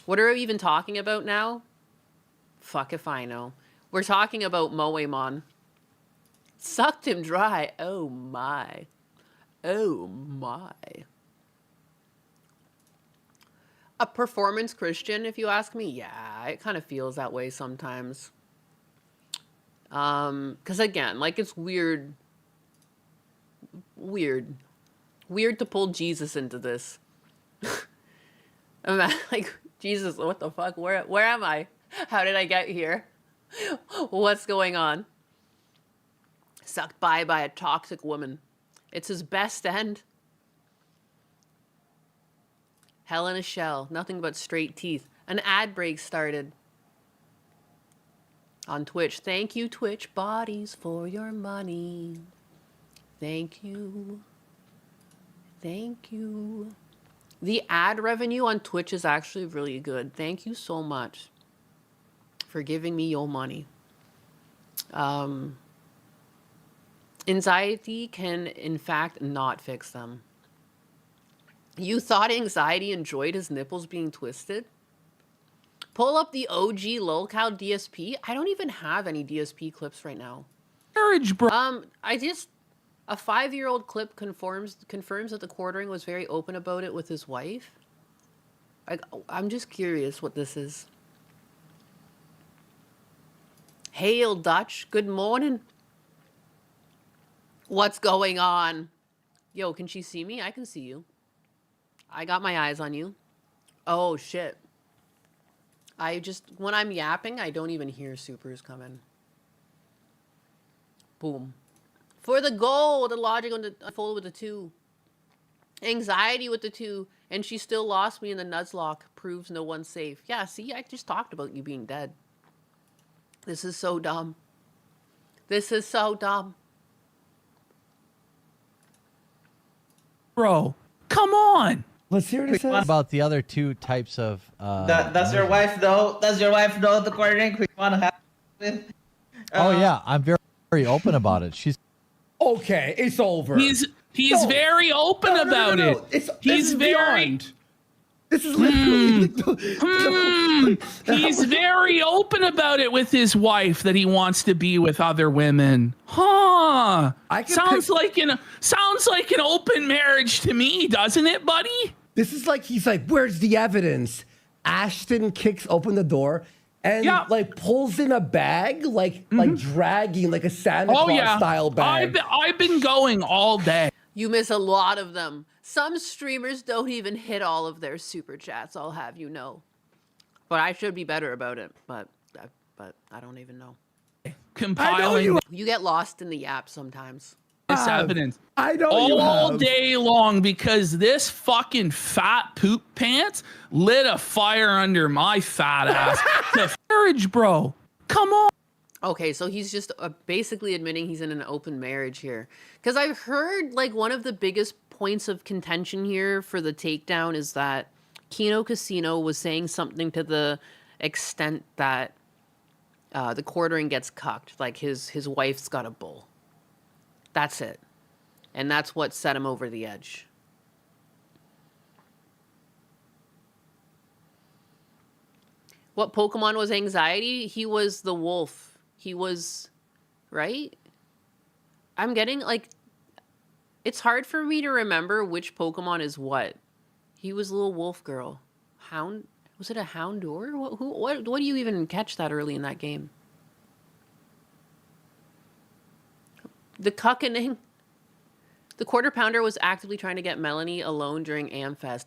What are we even talking about now? Fuck if I know. We're talking about Moemon. Sucked him dry. Oh my. Oh my. A performance Christian, if you ask me? Yeah, it kind of feels that way sometimes. Because again, like, it's weird to pull Jesus into this. I'm like, Jesus, what the fuck? Where am I? How did I get here? What's going on? Sucked by a toxic woman. It's his best end. Hell in a shell. Nothing but straight teeth. An ad break started. On Twitch. Thank you, Twitch bodies, for your money. Thank you. Thank you. The ad revenue on Twitch is actually really good. Thank you so much for giving me your money. Anxiety can, in fact, not fix them. You thought anxiety enjoyed his nipples being twisted? Pull up the OG lolcow DSP. I don't even have any DSP clips right now. Marriage, bro. A 5-year-old clip confirms that the quartering was very open about it with his wife. I'm just curious what this is. Hail Dutch, good morning. What's going on? Yo, can she see me? I can see you. I got my eyes on you. Oh, shit. When I'm yapping, I don't even hear supers coming. Boom. For the goal, the logic on the unfold with the 2. Anxiety with the 2. And she still lost me in the Nuzlocke. Proves no one's safe. Yeah, see, I just talked about you being dead. This is so dumb. This is so dumb. Bro, come on. Let's hear what it says. About the other 2 types of. Does your wife know? Does your wife know the quarter we want to have with? Oh yeah, I'm very open about it. She's Okay, it's over. He's very open about it. He's very beyond. This is literally. He's very open about it with his wife that he wants to be with other women. Huh? Sounds like an open marriage to me, doesn't it, buddy? This is like he's like, where's the evidence? Ashton kicks open the door and like pulls in a bag, like dragging like a Santa Claus style bag. I've been going all day. You miss a lot of them. Some streamers don't even hit all of their super chats, I'll have you know. But I should be better about it, but I don't even know. Compiling you get lost in the app sometimes. This evidence. I know all day long because this fucking fat poop pants lit a fire under my fat ass. The marriage, bro. Come on. Okay, so he's just basically admitting he's in an open marriage here. Because I've heard like one of the biggest points of contention here for the takedown is that Kino Casino was saying something to the extent that the quartering gets cucked. Like his wife's got a bull. That's it. And that's what set him over the edge. What Pokemon was anxiety? He was the wolf. He was, right? I'm getting, like, it's hard for me to remember which Pokemon is what. He was a little wolf girl. Hound? Was it a Houndour? What do you even catch that early in that game? The cuckening. The quarter pounder was actively trying to get Melanie alone during Amfest.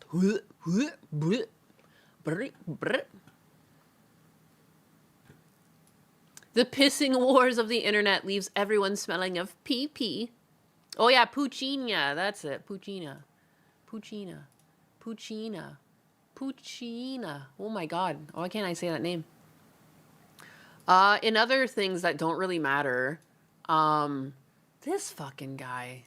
The pissing wars of the internet leaves everyone smelling of pee-pee. Oh yeah, Puccina. That's it. Puccina. Oh my god. Why can't I say that name? In other things that don't really matter, this fucking guy.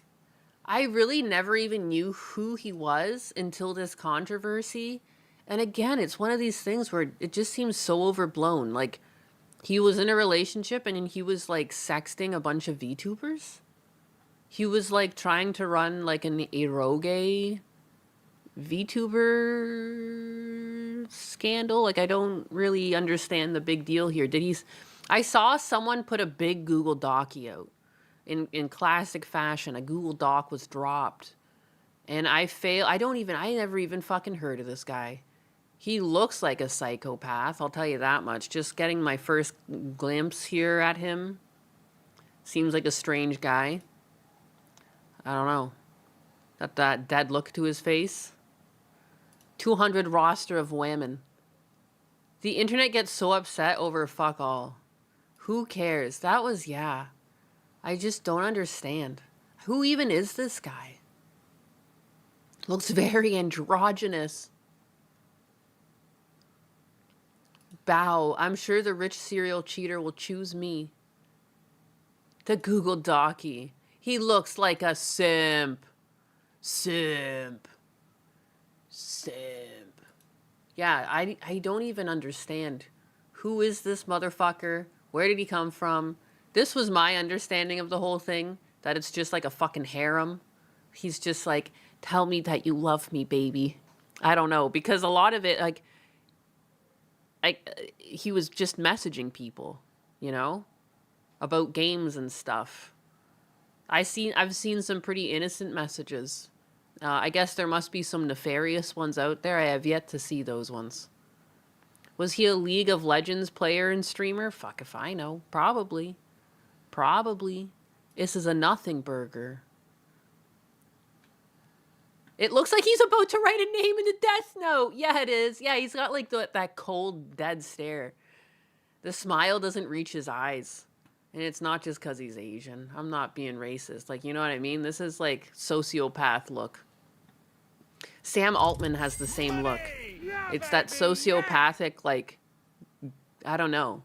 I really never even knew who he was until this controversy. And again, it's one of these things where it just seems so overblown. Like, he was in a relationship and he was, like, sexting a bunch of VTubers. He was, like, trying to run, like, an eroge VTuber scandal. Like, I don't really understand the big deal here. I saw someone put a big Google Doc out. In classic fashion, a Google Doc was dropped. And I never even fucking heard of this guy. He looks like a psychopath, I'll tell you that much. Just getting my first glimpse here at him seems like a strange guy. I don't know. Got that dead look to his face. 200 roster of women. The internet gets so upset over fuck all. Who cares? That was, I just don't understand. Who even is this guy? Looks very androgynous. Bow. I'm sure the rich serial cheater will choose me. The Google Docky. He looks like a simp. Simp. Yeah, I don't even understand. Who is this motherfucker? Where did he come from? This was my understanding of the whole thing, that it's just like a fucking harem. He's just like, tell me that you love me, baby. I don't know, because a lot of it, like, he was just messaging people, you know, about games and stuff. I've seen some pretty innocent messages. I guess there must be some nefarious ones out there. I have yet to see those ones. Was he a League of Legends player and streamer? Fuck if I know. Probably. This is a nothing burger. It looks like he's about to write a name in the death note. Yeah, it is. Yeah, he's got like that cold, dead stare. The smile doesn't reach his eyes. And it's not just because he's Asian. I'm not being racist. Like, you know what I mean? This is like sociopath look. Sam Altman has the same look. It's that sociopathic, like, I don't know.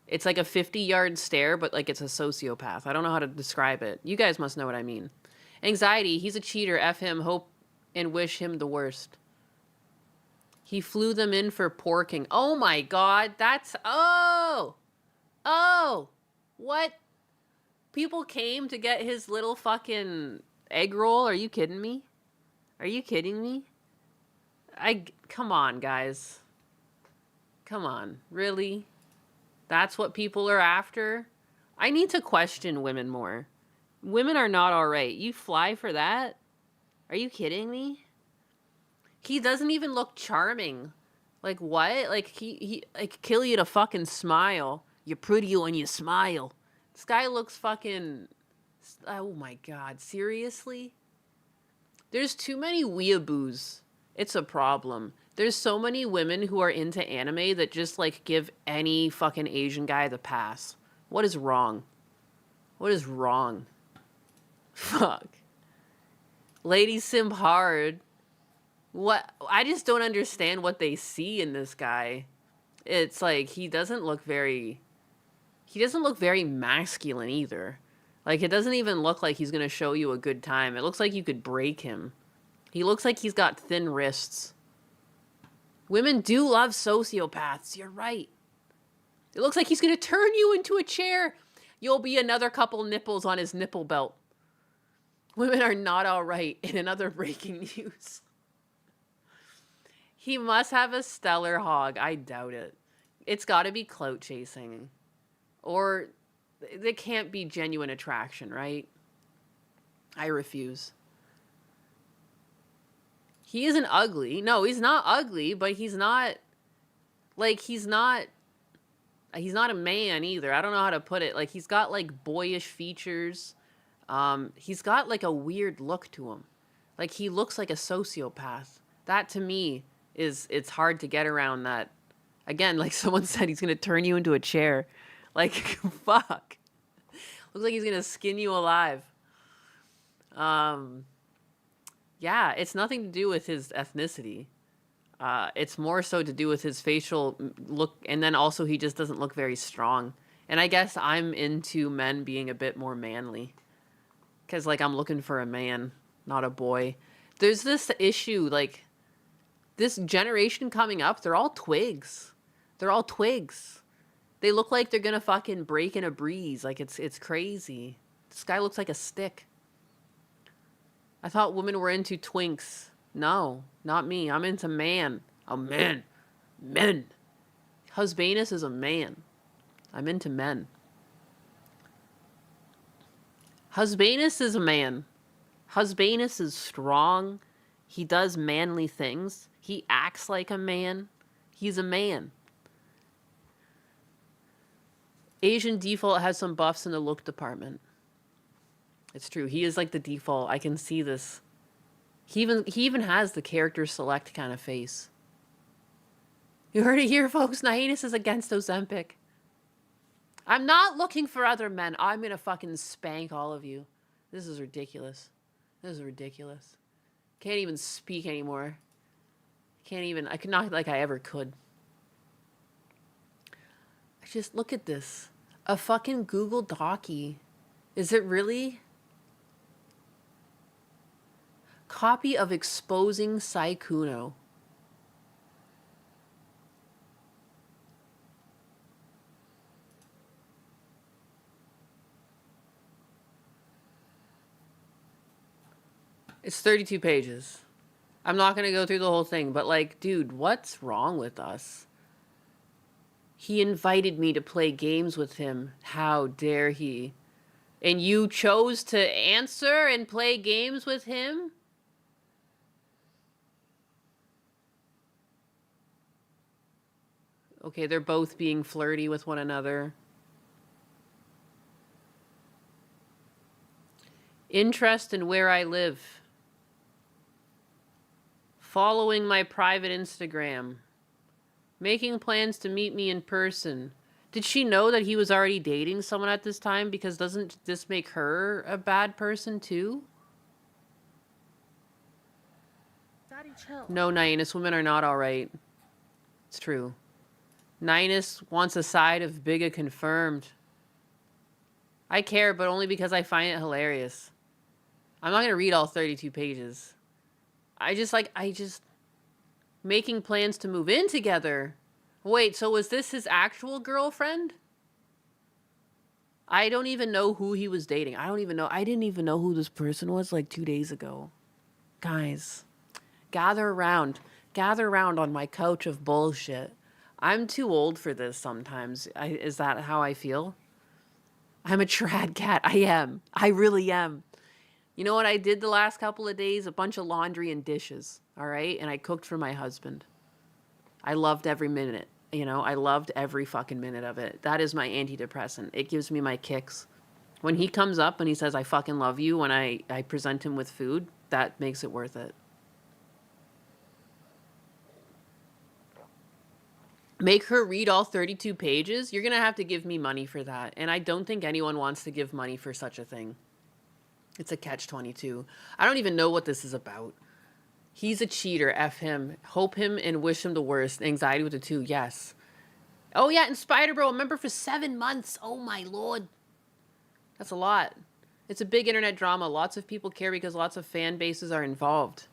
It's like a 50-yard stare, but like it's a sociopath. I don't know how to describe it. You guys must know what I mean. Anxiety, he's a cheater. F him, hope and wish him the worst. He flew them in for porking. Oh my God, that's, oh, what? People came to get his little fucking egg roll? Are you kidding me? Are you kidding me? Come on, guys. Come on, really? That's what people are after? I need to question women more. Women are not all right. You fly for that? Are you kidding me? He doesn't even look charming. Like, what? Like, he like, kill you to fucking smile. You're pretty when you smile. This guy looks fucking... Oh my God, seriously? There's too many weeaboos. It's a problem. There's so many women who are into anime that just, like, give any fucking Asian guy the pass. What is wrong? What is wrong? Fuck. Ladies simp hard. What? I just don't understand what they see in this guy. It's like, he doesn't look very masculine either. Like, it doesn't even look like he's gonna show you a good time. It looks like you could break him. He looks like he's got thin wrists. Women do love sociopaths. You're right. It looks like he's gonna turn you into a chair. You'll be another couple nipples on his nipple belt. Women are not all right. In another breaking news. He must have a stellar hog. I doubt it. It's got to be clout chasing. Or it can't be genuine attraction, right? I refuse. He isn't ugly. No, he's not ugly, but he's not... Like, he's not a man either. I don't know how to put it. Like, he's got, like, boyish features. He's got, like, a weird look to him. Like, he looks like a sociopath. That, to me, it's hard to get around that. Again, like someone said, he's going to turn you into a chair. Like, fuck. Looks like he's going to skin you alive. Yeah, it's nothing to do with his ethnicity. It's more so to do with his facial look, and then also he just doesn't look very strong. And I guess I'm into men being a bit more manly. Because, like, I'm looking for a man, not a boy. There's this issue, like, this generation coming up, they're all twigs. They're all twigs. They look like they're gonna fucking break in a breeze. Like, it's crazy. This guy looks like a stick. I thought women were into twinks. No, not me. I'm into man. A man. Men. Husbanus is a man. I'm into men. Husbanus is a man. Husbanus is strong. He does manly things. He acts like a man. He's a man. Asian default has some buffs in the look department. It's true. He is like the default. I can see this. He even has the character select kind of face. You heard it here, folks. Nainus is against Ozempic. I'm not looking for other men. I'm going to fucking spank all of you. This is ridiculous. This is ridiculous. Can't even speak anymore. Can't even. I could not like I ever could. Just look at this. A fucking Google Docie. Is it really? Copy of Exposing Saikuno. It's 32 pages. I'm not going to go through the whole thing, but like, dude, what's wrong with us? He invited me to play games with him. How dare he? And you chose to answer and play games with him? Okay, they're both being flirty with one another. Interest in where I live. Following my private Instagram. Making plans to meet me in person. Did she know that he was already dating someone at this time? Because doesn't this make her a bad person too? Daddy, chill. No, Nyanus, women are not alright. It's true. Nyanus wants a side of Bigga confirmed. I care, but only because I find it hilarious. I'm not going to read all 32 pages. I just... Making plans to move in together. Wait, so was this his actual girlfriend? I don't even know who he was dating. I didn't even know who this person was like 2 days ago. Guys, gather around. Gather around on my couch of bullshit. I'm too old for this sometimes. Is that how I feel? I'm a trad cat. I am. I really am. You know what I did the last couple of days? A bunch of laundry and dishes. All right? And I cooked for my husband. I loved every minute. You know, I loved every fucking minute of it. That is my antidepressant. It gives me my kicks. When he comes up and he says, I fucking love you, when I present him with food, that makes it worth it. Make her read all 32 pages? You're going to have to give me money for that. And I don't think anyone wants to give money for such a thing. It's a catch-22. I don't even know what this is about. He's a cheater. F him. Hope him and wish him the worst. Anxiety with a 2. Yes. Oh, yeah. And Spider-Bro, a member for 7 months. Oh, my Lord. That's a lot. It's a big internet drama. Lots of people care because lots of fan bases are involved.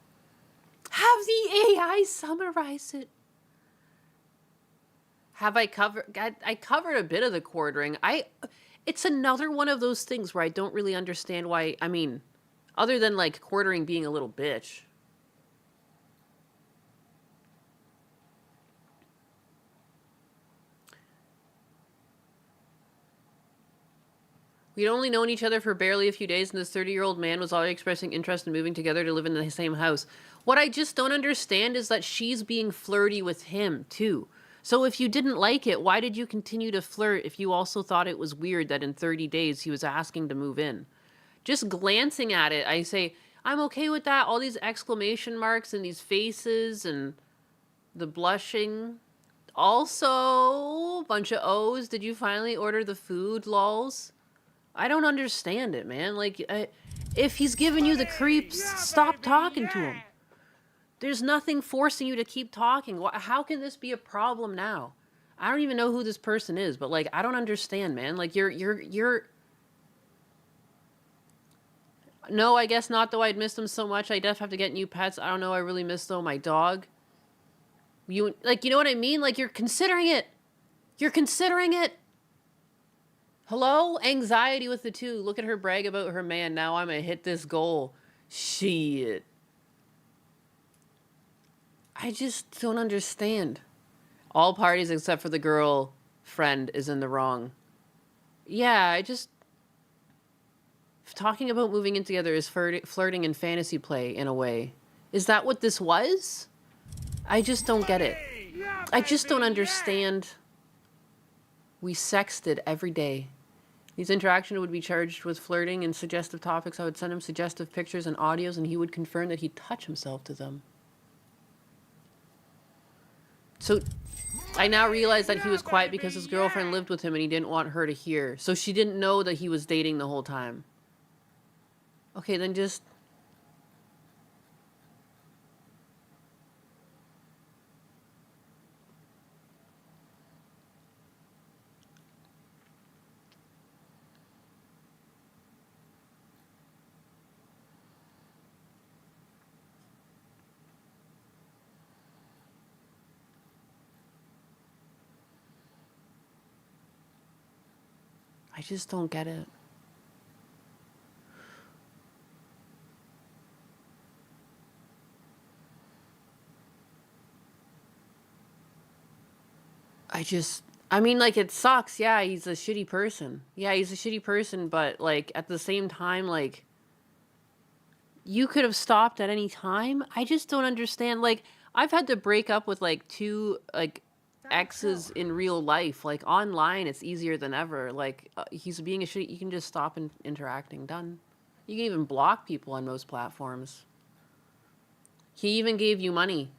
Have the AI summarize it. Have I covered... I covered a bit of the quartering. It's another one of those things where I don't really understand why... I mean, other than, like, quartering being a little bitch... We'd only known each other for barely a few days, and this 30-year-old man was already expressing interest in moving together to live in the same house. What I just don't understand is that she's being flirty with him, too. So if you didn't like it, why did you continue to flirt if you also thought it was weird that in 30 days he was asking to move in? Just glancing at it, I say, I'm okay with that. All these exclamation marks and these faces and the blushing. Also, bunch of O's. Did you finally order the food, lols? I don't understand it, man. Like, if he's giving you the creeps, stop talking to him. There's nothing forcing you to keep talking. How can this be a problem now? I don't even know who this person is, but, like, I don't understand, man. Like, you're... No, I guess not, though. I'd missed him so much. I def have to get new pets. I don't know. I really miss, though, my dog. You know what I mean? Like, you're considering it. You're considering it. Hello? Anxiety with the 2. Look at her brag about her man. Now I'm gonna hit this goal. Shit. I just don't understand. All parties except for the girlfriend is in the wrong. Yeah, talking about moving in together is flirting and fantasy play in a way. Is that what this was? I just don't get it. I just don't understand. We sexted every day. His interaction would be charged with flirting and suggestive topics. I would send him suggestive pictures and audios, and he would confirm that he'd touch himself to them. So I now realize that he was quiet because his girlfriend lived with him and he didn't want her to hear. So she didn't know that he was dating the whole time. Okay, then just... I just don't get it. I mean, like, it sucks. Yeah, he's a shitty person. Yeah, he's a shitty person, but, like, at the same time, like, you could have stopped at any time. I just don't understand. Like, I've had to break up with, like, 2, like, exes in real life. Like, online, it's easier than ever. Like, he's being a shitty... You can just stop interacting. Done. You can even block people on most platforms. He even gave you money.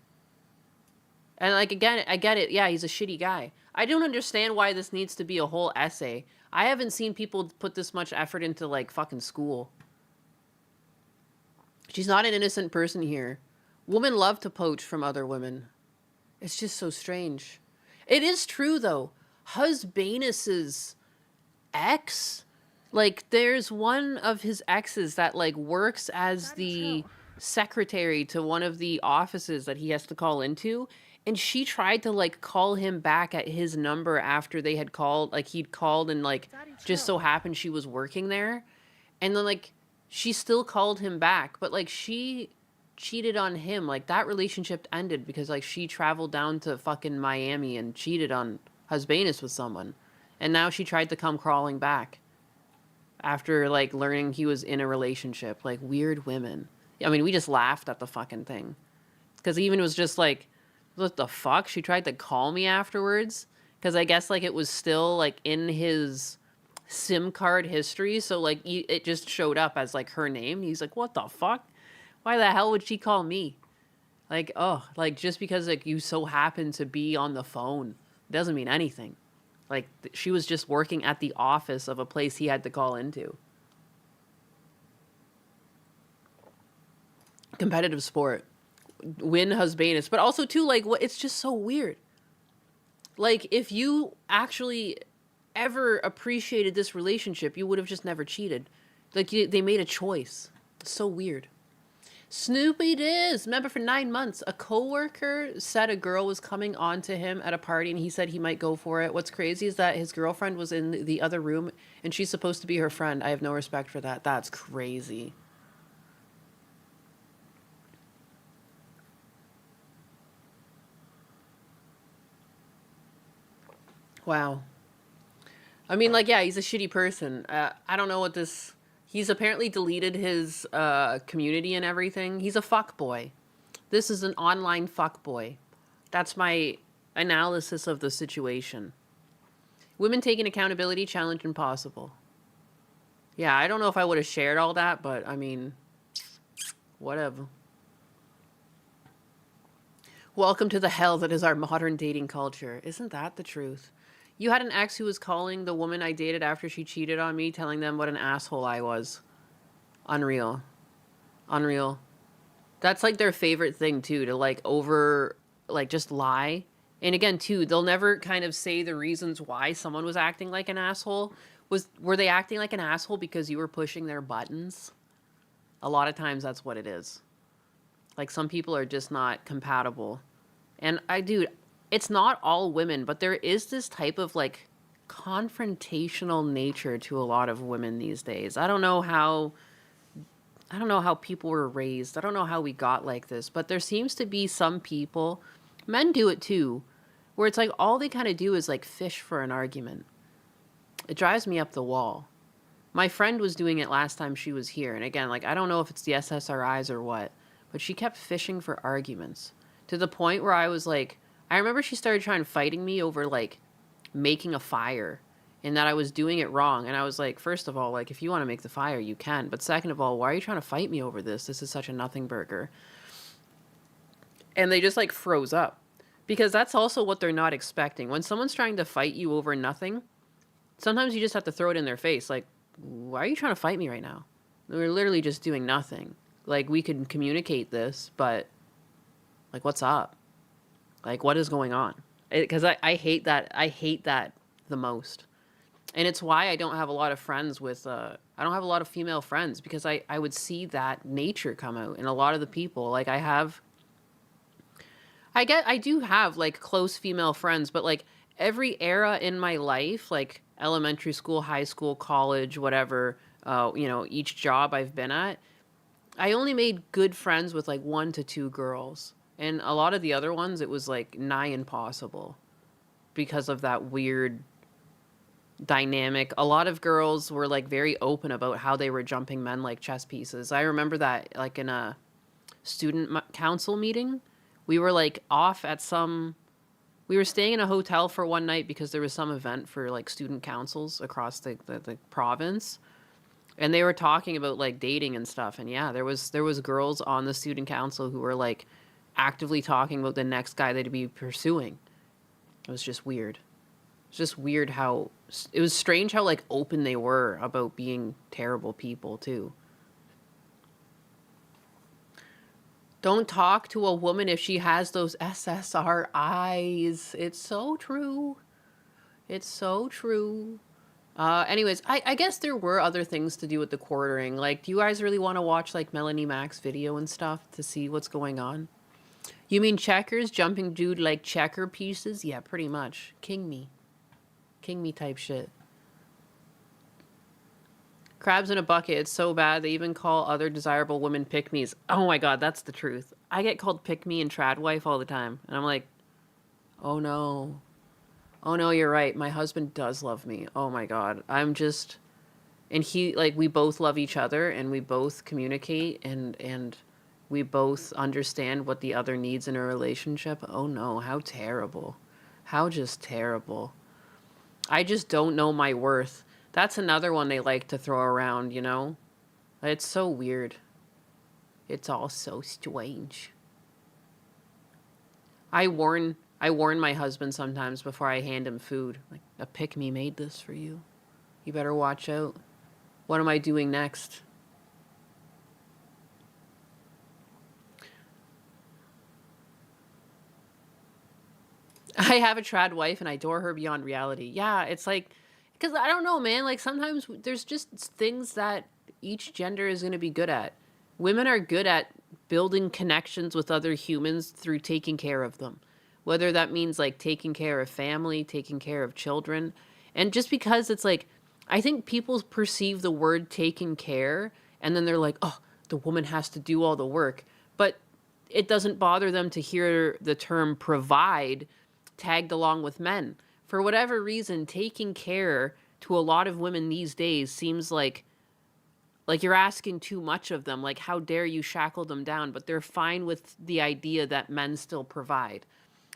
And like, again, I get it. Yeah, he's a shitty guy. I don't understand why this needs to be a whole essay. I haven't seen people put this much effort into like fucking school. She's not an innocent person here. Women love to poach from other women. It's just so strange. It is true though. Husbanus's ex, like there's one of his exes that like works as the secretary to one of the offices that he has to call into, and she tried to like call him back at his number after they had called, like he'd called and like just so happened she was working there, and then like she still called him back, but like she cheated on him. Like that relationship ended because like she traveled down to fucking Miami and cheated on Husbanus with someone, and now she tried to come crawling back after like learning he was in a relationship. Like weird women. I mean, we just laughed at the fucking thing because even was just like, what the fuck? She tried to call me afterwards because I guess like it was still like in his SIM card history, so like it just showed up as like her name. He's like, what the fuck? Why the hell would she call me? Like, oh, like just because like you so happen to be on the phone doesn't mean anything. Like she was just working at the office of a place he had to call into. Competitive sport. Win Husbanus. But also too, like, what? It's just so weird. Like, if you actually ever appreciated this relationship, you would have just never cheated. Like, they made a choice. It's so weird. Snoopy Diz. Remember, for 9 months, a coworker said a girl was coming on to him at a party, and he said he might go for it. What's crazy is that his girlfriend was in the other room, and she's supposed to be her friend. I have no respect for that. That's crazy. Wow. I mean, like, yeah, he's a shitty person. I don't know what this... He's apparently deleted his community and everything. He's a fuckboy. This is an online fuckboy. That's my analysis of the situation. Women taking accountability, challenge impossible. Yeah, I don't know if I would have shared all that, but, I mean, whatever. Welcome to the hell that is our modern dating culture. Isn't that the truth? You had an ex who was calling the woman I dated after she cheated on me, telling them what an asshole I was. Unreal. Unreal. That's like their favorite thing too, to like just lie. And again too, they'll never kind of say the reasons why someone was acting like an asshole. Were they acting like an asshole because you were pushing their buttons? A lot of times that's what it is. Like some people are just not compatible. And it's not all women, but there is this type of like confrontational nature to a lot of women these days. I don't know how people were raised. I don't know how we got like this, but there seems to be some people, men do it too, where it's like all they kind of do is like fish for an argument. It drives me up the wall. My friend was doing it last time she was here. And again, like, I don't know if it's the SSRIs or what, but she kept fishing for arguments to the point where I was like, I remember she started trying fighting me over like making a fire and that I was doing it wrong. And I was like, first of all, like if you want to make the fire, you can. But second of all, why are you trying to fight me over this? This is such a nothing burger. And they just like froze up because that's also what they're not expecting. When someone's trying to fight you over nothing, sometimes you just have to throw it in their face. Like, why are you trying to fight me right now? We're literally just doing nothing. Like we could communicate this, but like, what's up? Like, what is going on? Because I hate that. I hate that the most. And it's why I don't have a lot of friends with, I don't have a lot of female friends because I would see that nature come out in a lot of the people. Like I do have like close female friends, but like every era in my life, like elementary school, high school, college, whatever, each job I've been at, I only made good friends with like 1 to 2 girls. And a lot of the other ones, it was like nigh impossible because of that weird dynamic. A lot of girls were like very open about how they were jumping men like chess pieces. I remember that like in a student council meeting, we were like off at we were staying in a hotel for one night because there was some event for like student councils across the province. And they were talking about like dating and stuff. And yeah, there was girls on the student council who were like actively talking about the next guy they'd be pursuing. It was just weird. It's just weird how it was strange how like open they were about being terrible people too. Don't talk to a woman if she has those SSR eyes. It's so true. It's so true. Anyways, I guess there were other things to do with the quartering. Like, do you guys really want to watch like Melanie Mac's video and stuff to see what's going on? You mean checkers? Jumping dude like checker pieces? Yeah, pretty much. King me. King me type shit. Crabs in a bucket. It's so bad. They even call other desirable women pick-me's. Oh my god, that's the truth. I get called pick-me and trad wife all the time. And I'm like, oh no. Oh no, you're right. My husband does love me. Oh my god. I'm just... And he, like, we both love each other and we both communicate and we both understand what the other needs in a relationship. Oh no, how terrible. How just terrible. I just don't know my worth. That's another one they like to throw around, you know? It's so weird. It's all so strange. I warn my husband sometimes before I hand him food. Like, a pick-me made this for you. You better watch out. What am I doing next? I have a trad wife and I adore her beyond reality. Yeah, it's like... Because I don't know, man. Like, sometimes there's just things that each gender is going to be good at. Women are good at building connections with other humans through taking care of them. Whether that means, like, taking care of family, taking care of children. And just because it's like, I think people perceive the word taking care, and then they're like, oh, the woman has to do all the work. But it doesn't bother them to hear the term provide tagged along with men. For whatever reason, taking care to a lot of women these days seems like you're asking too much of them. Like, how dare you shackle them down? But they're fine with the idea that men still provide.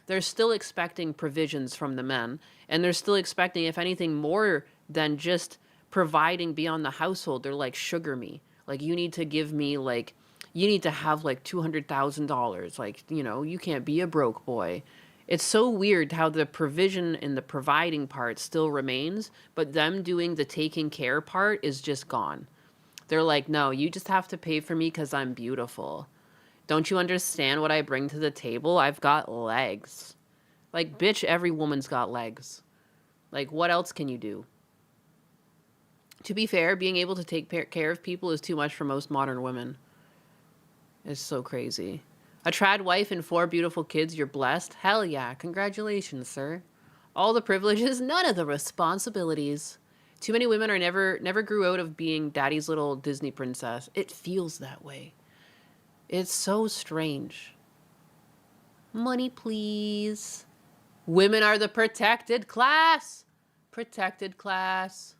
They're still expecting provisions from the men. And they're still expecting, if anything, more than just providing beyond the household. They're like, sugar me. Like, you need to give me, like, you need to have, like, $200,000. Like, you know, you can't be a broke boy. It's so weird how the provision and the providing part still remains, but them doing the taking care part is just gone. They're like, no, you just have to pay for me because I'm beautiful. Don't you understand what I bring to the table? I've got legs. Like, bitch, every woman's got legs. Like, what else can you do? To be fair, being able to take care of people is too much for most modern women. It's so crazy. A trad wife and 4 beautiful kids, you're blessed? Hell yeah. Congratulations, sir. All the privileges, none of the responsibilities. Too many women are never grew out of being daddy's little Disney princess. It feels that way. It's so strange. Money, please. Women are the protected class. Protected class.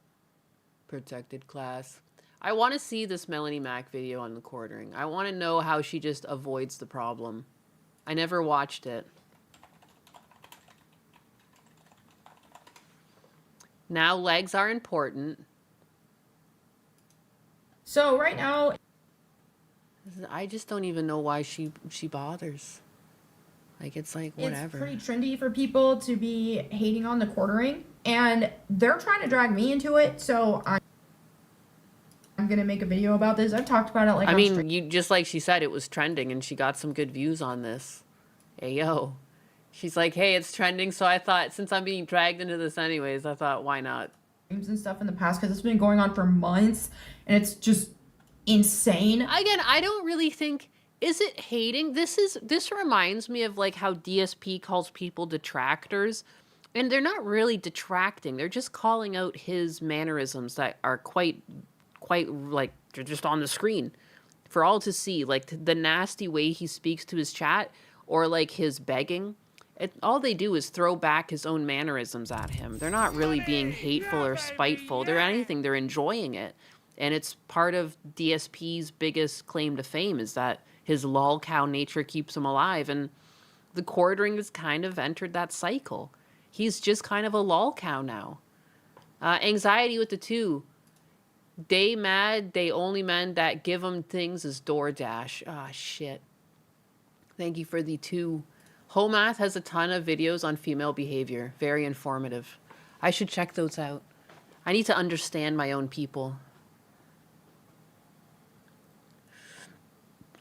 Protected class. I want to see this Melanie Mac video on the quartering. I want to know how she just avoids the problem. I never watched it. Now legs are important. So right now, I just don't even know why she bothers. Like, it's like, whatever. It's pretty trendy for people to be hating on the quartering, and they're trying to drag me into it, so I'm gonna make a video about this. I've talked about it like I mean, you just like she said, it was trending and she got some good views on this. Hey yo. She's like, hey, it's trending, so I thought, since I'm being dragged into this anyways, I thought, why not? And stuff in the past, because it's been going on for months and it's just insane. Again, I don't really think, is it hating? This reminds me of like how DSP calls people detractors, and they're not really detracting. They're just calling out his mannerisms that are quite like, they're just on the screen for all to see. Like the nasty way he speaks to his chat, or like his begging. All they do is throw back his own mannerisms at him. They're not really being hateful or spiteful. They're anything. They're enjoying it. And it's part of DSP's biggest claim to fame is that his lol cow nature keeps him alive. And the quartering has kind of entered that cycle. He's just kind of a lol cow now. Anxiety with the 2. They mad, they only men that give them things is DoorDash. Ah, shit. Thank you for the 2. Homath has a ton of videos on female behavior. Very informative. I should check those out. I need to understand my own people.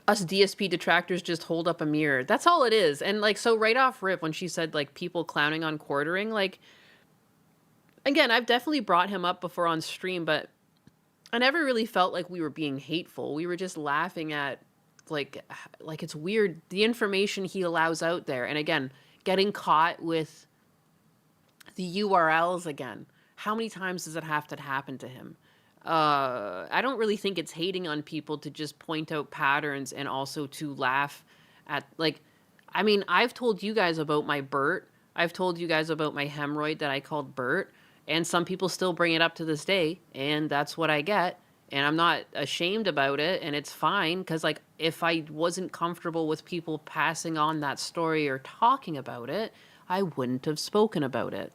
Us DSP detractors just hold up a mirror. That's all it is. And like, so right off rip, when she said like people clowning on quartering, like, again, I've definitely brought him up before on stream, but I never really felt like we were being hateful. We were just laughing at like it's weird the information he allows out there. And again, getting caught with the URLs again. How many times does it have to happen to him? I don't really think it's hating on people to just point out patterns and also to laugh at, like, I mean, I've told you guys about my Bert. I've told you guys about my hemorrhoid that I called Bert. And some people still bring it up to this day. And that's what I get. And I'm not ashamed about it. And it's fine. Because, like, if I wasn't comfortable with people passing on that story or talking about it, I wouldn't have spoken about it.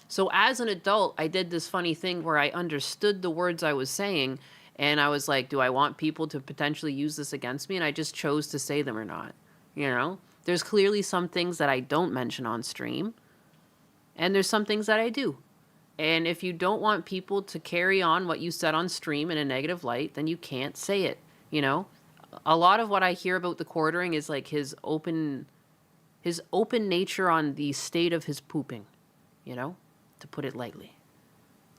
So as an adult, I did this funny thing where I understood the words I was saying. And I was like, do I want people to potentially use this against me? And I just chose to say them or not. You know? There's clearly some things that I don't mention on stream. And there's some things that I do. And if you don't want people to carry on what you said on stream in a negative light, then you can't say it, you know? A lot of what I hear about the quartering is like his open nature on the state of his pooping, you know? To put it lightly.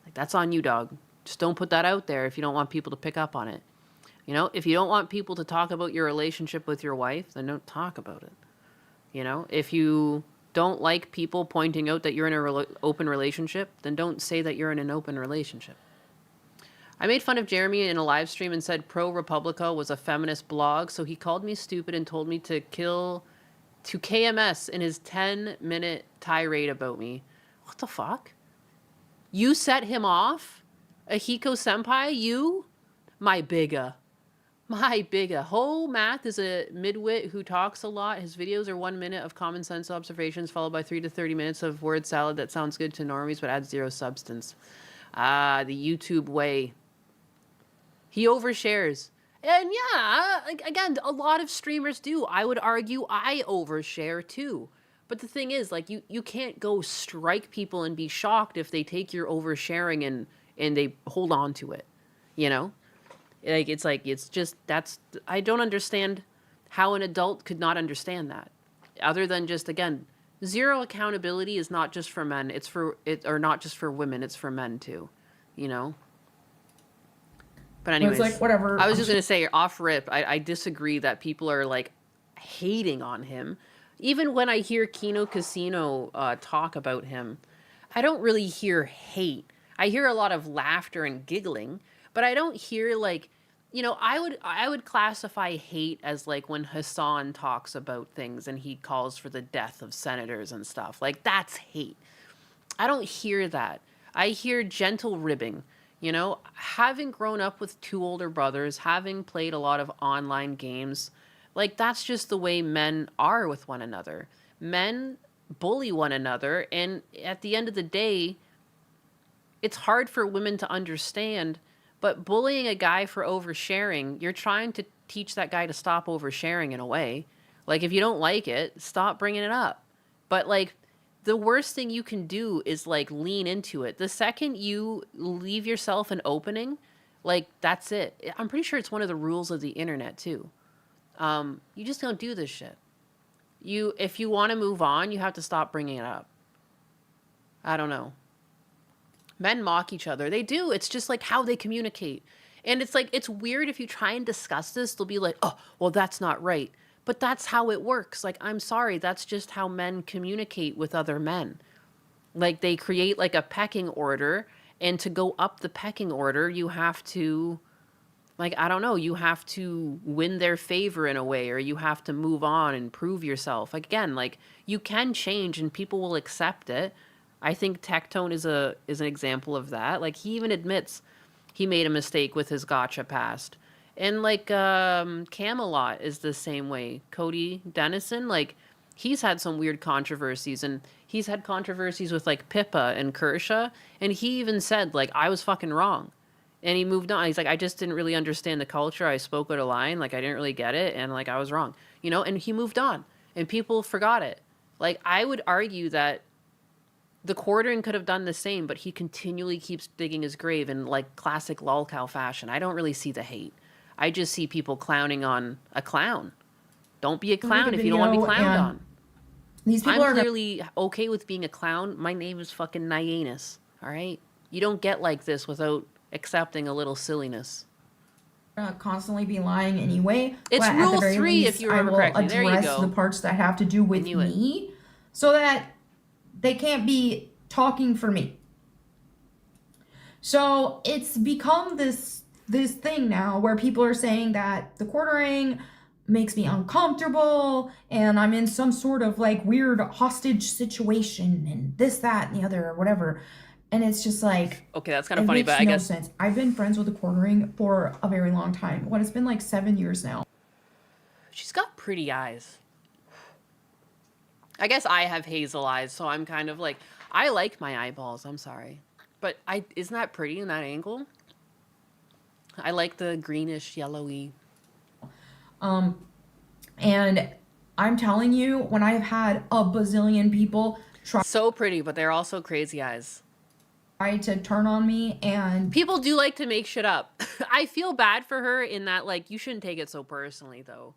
Like, that's on you, dog. Just don't put that out there if you don't want people to pick up on it. You know, if you don't want people to talk about your relationship with your wife, then don't talk about it. You know, if you don't like people pointing out that you're in an open relationship, then don't say that you're in an open relationship. I made fun of Jeremy in a live stream and said Pro Republica was a feminist blog, so he called me stupid and told me to KMS in his 10-minute tirade about me. What the fuck? You set him off? Ahiko senpai? You? My bigga. Ho Math is a midwit who talks a lot. His videos are 1 minute of common sense observations followed by 3 to 30 minutes of word salad that sounds good to normies but adds zero substance. Ah, the YouTube way. He overshares. And yeah, again, a lot of streamers do. I would argue I overshare too. But the thing is, like, you can't go strike people and be shocked if they take your oversharing and they hold on to it, you know? It's just, I don't understand how an adult could not understand that. Other than just, again, zero accountability is not just for men, or not just for women, it's for men too, you know? But anyways, it's like, whatever. I was just going to say, off rip, I disagree that people are, like, hating on him. Even when I hear Kino Casino talk about him, I don't really hear hate. I hear a lot of laughter and giggling, but I don't hear, like, you know, I would classify hate as like when Hassan talks about things and he calls for the death of senators and stuff. Like, that's hate. I don't hear that. I hear gentle ribbing. You know, having grown up with 2 older brothers, having played a lot of online games, like, that's just the way men are with one another. Men bully one another, and at the end of the day, it's hard for women to understand, but bullying a guy for oversharing, you're trying to teach that guy to stop oversharing in a way. Like, if you don't like it, stop bringing it up. But, like, the worst thing you can do is, like, lean into it. The second you leave yourself an opening, like, that's it. I'm pretty sure it's one of the rules of the internet, too. You just don't do this shit. If you want to move on, you have to stop bringing it up. I don't know. Men mock each other. They do. It's just like how they communicate. And it's like, it's weird if you try and discuss this, they'll be like, oh, well, that's not right. But that's how it works. Like, I'm sorry, that's just how men communicate with other men. Like, they create like a pecking order, and to go up the pecking order, you have to, like, I don't know, you have to win their favor in a way, or you have to move on and prove yourself. Like, again, like, you can change and people will accept it. I think Tectone is an example of that. Like, he even admits he made a mistake with his gacha past. And, like, Camelot is the same way. Cody Dennison, like, he's had some weird controversies, and he's had controversies with, like, Pippa and Kersha, and he even said, like, I was fucking wrong. And he moved on. He's like, I just didn't really understand the culture. I spoke out of line. Like, I didn't really get it. And, like, I was wrong. You know? And he moved on. And people forgot it. Like, I would argue that the quartering could have done the same, but he continually keeps digging his grave in, like, classic lolcow fashion. I don't really see the hate. I just see people clowning on a clown. Don't be a clown if you don't want to be clowned on. These people I'm clearly okay with being a clown. My name is fucking Nyanus. All right? You don't get like this without accepting a little silliness. Constantly be lying anyway. It's but rule at the very 3 least, if you remember correctly. There you address go. the parts that have to do with me, so that they can't be talking for me. So it's become this thing now where people are saying that the quartering makes me uncomfortable and I'm in some sort of like weird hostage situation and this, that, and the other, or whatever. And it's just like, okay, that's kind of funny, but I guess sense. I've been friends with the quartering for a very long time. It's been like 7 years now. she's got pretty eyes. I guess I have hazel eyes, so I'm kind of like, I like my eyeballs. I'm sorry, but isn't that pretty in that angle? I like the greenish, yellowy. And I'm telling you, when I've had a bazillion people try So pretty, but they're also crazy eyes. to turn on me, and People do like to make shit up. I feel bad for her in that, like, you shouldn't take it so personally, though.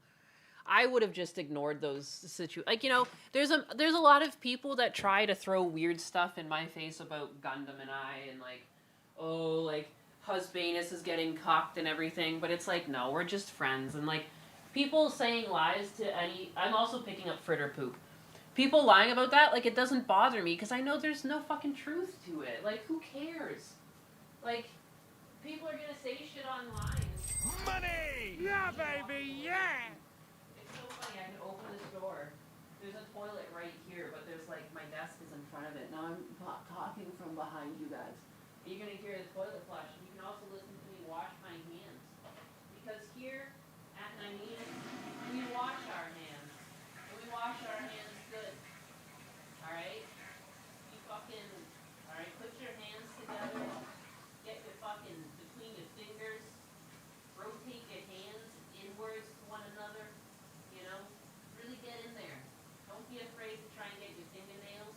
I would have just ignored those situations. Like, you know, there's a lot of people that try to throw weird stuff in my face about Gundam and I, and like, oh, like, Husbanus is getting cocked and everything, but it's like, no, we're just friends. And like, people saying lies to I'm also picking up fritter poop. People lying about that, like, it doesn't bother me because I know there's no fucking truth to it. Like, who cares? Like, people are gonna say shit online. Money! Yeah, baby, yeah! It's so funny, I can open this door. There's a toilet right here, but there's like, my desk is in front of it. Now I'm talking from behind you guys. You're gonna hear the toilet flush, and you can also listen to me wash my hands. Because here at Nyanus, we wash our hands. And we wash our hands good. Alright? You fucking, alright, put your hands together. Get your fucking, between your fingers. Rotate your hands inwards to one another. You know? Really get in there. Don't be afraid to try and get your fingernails.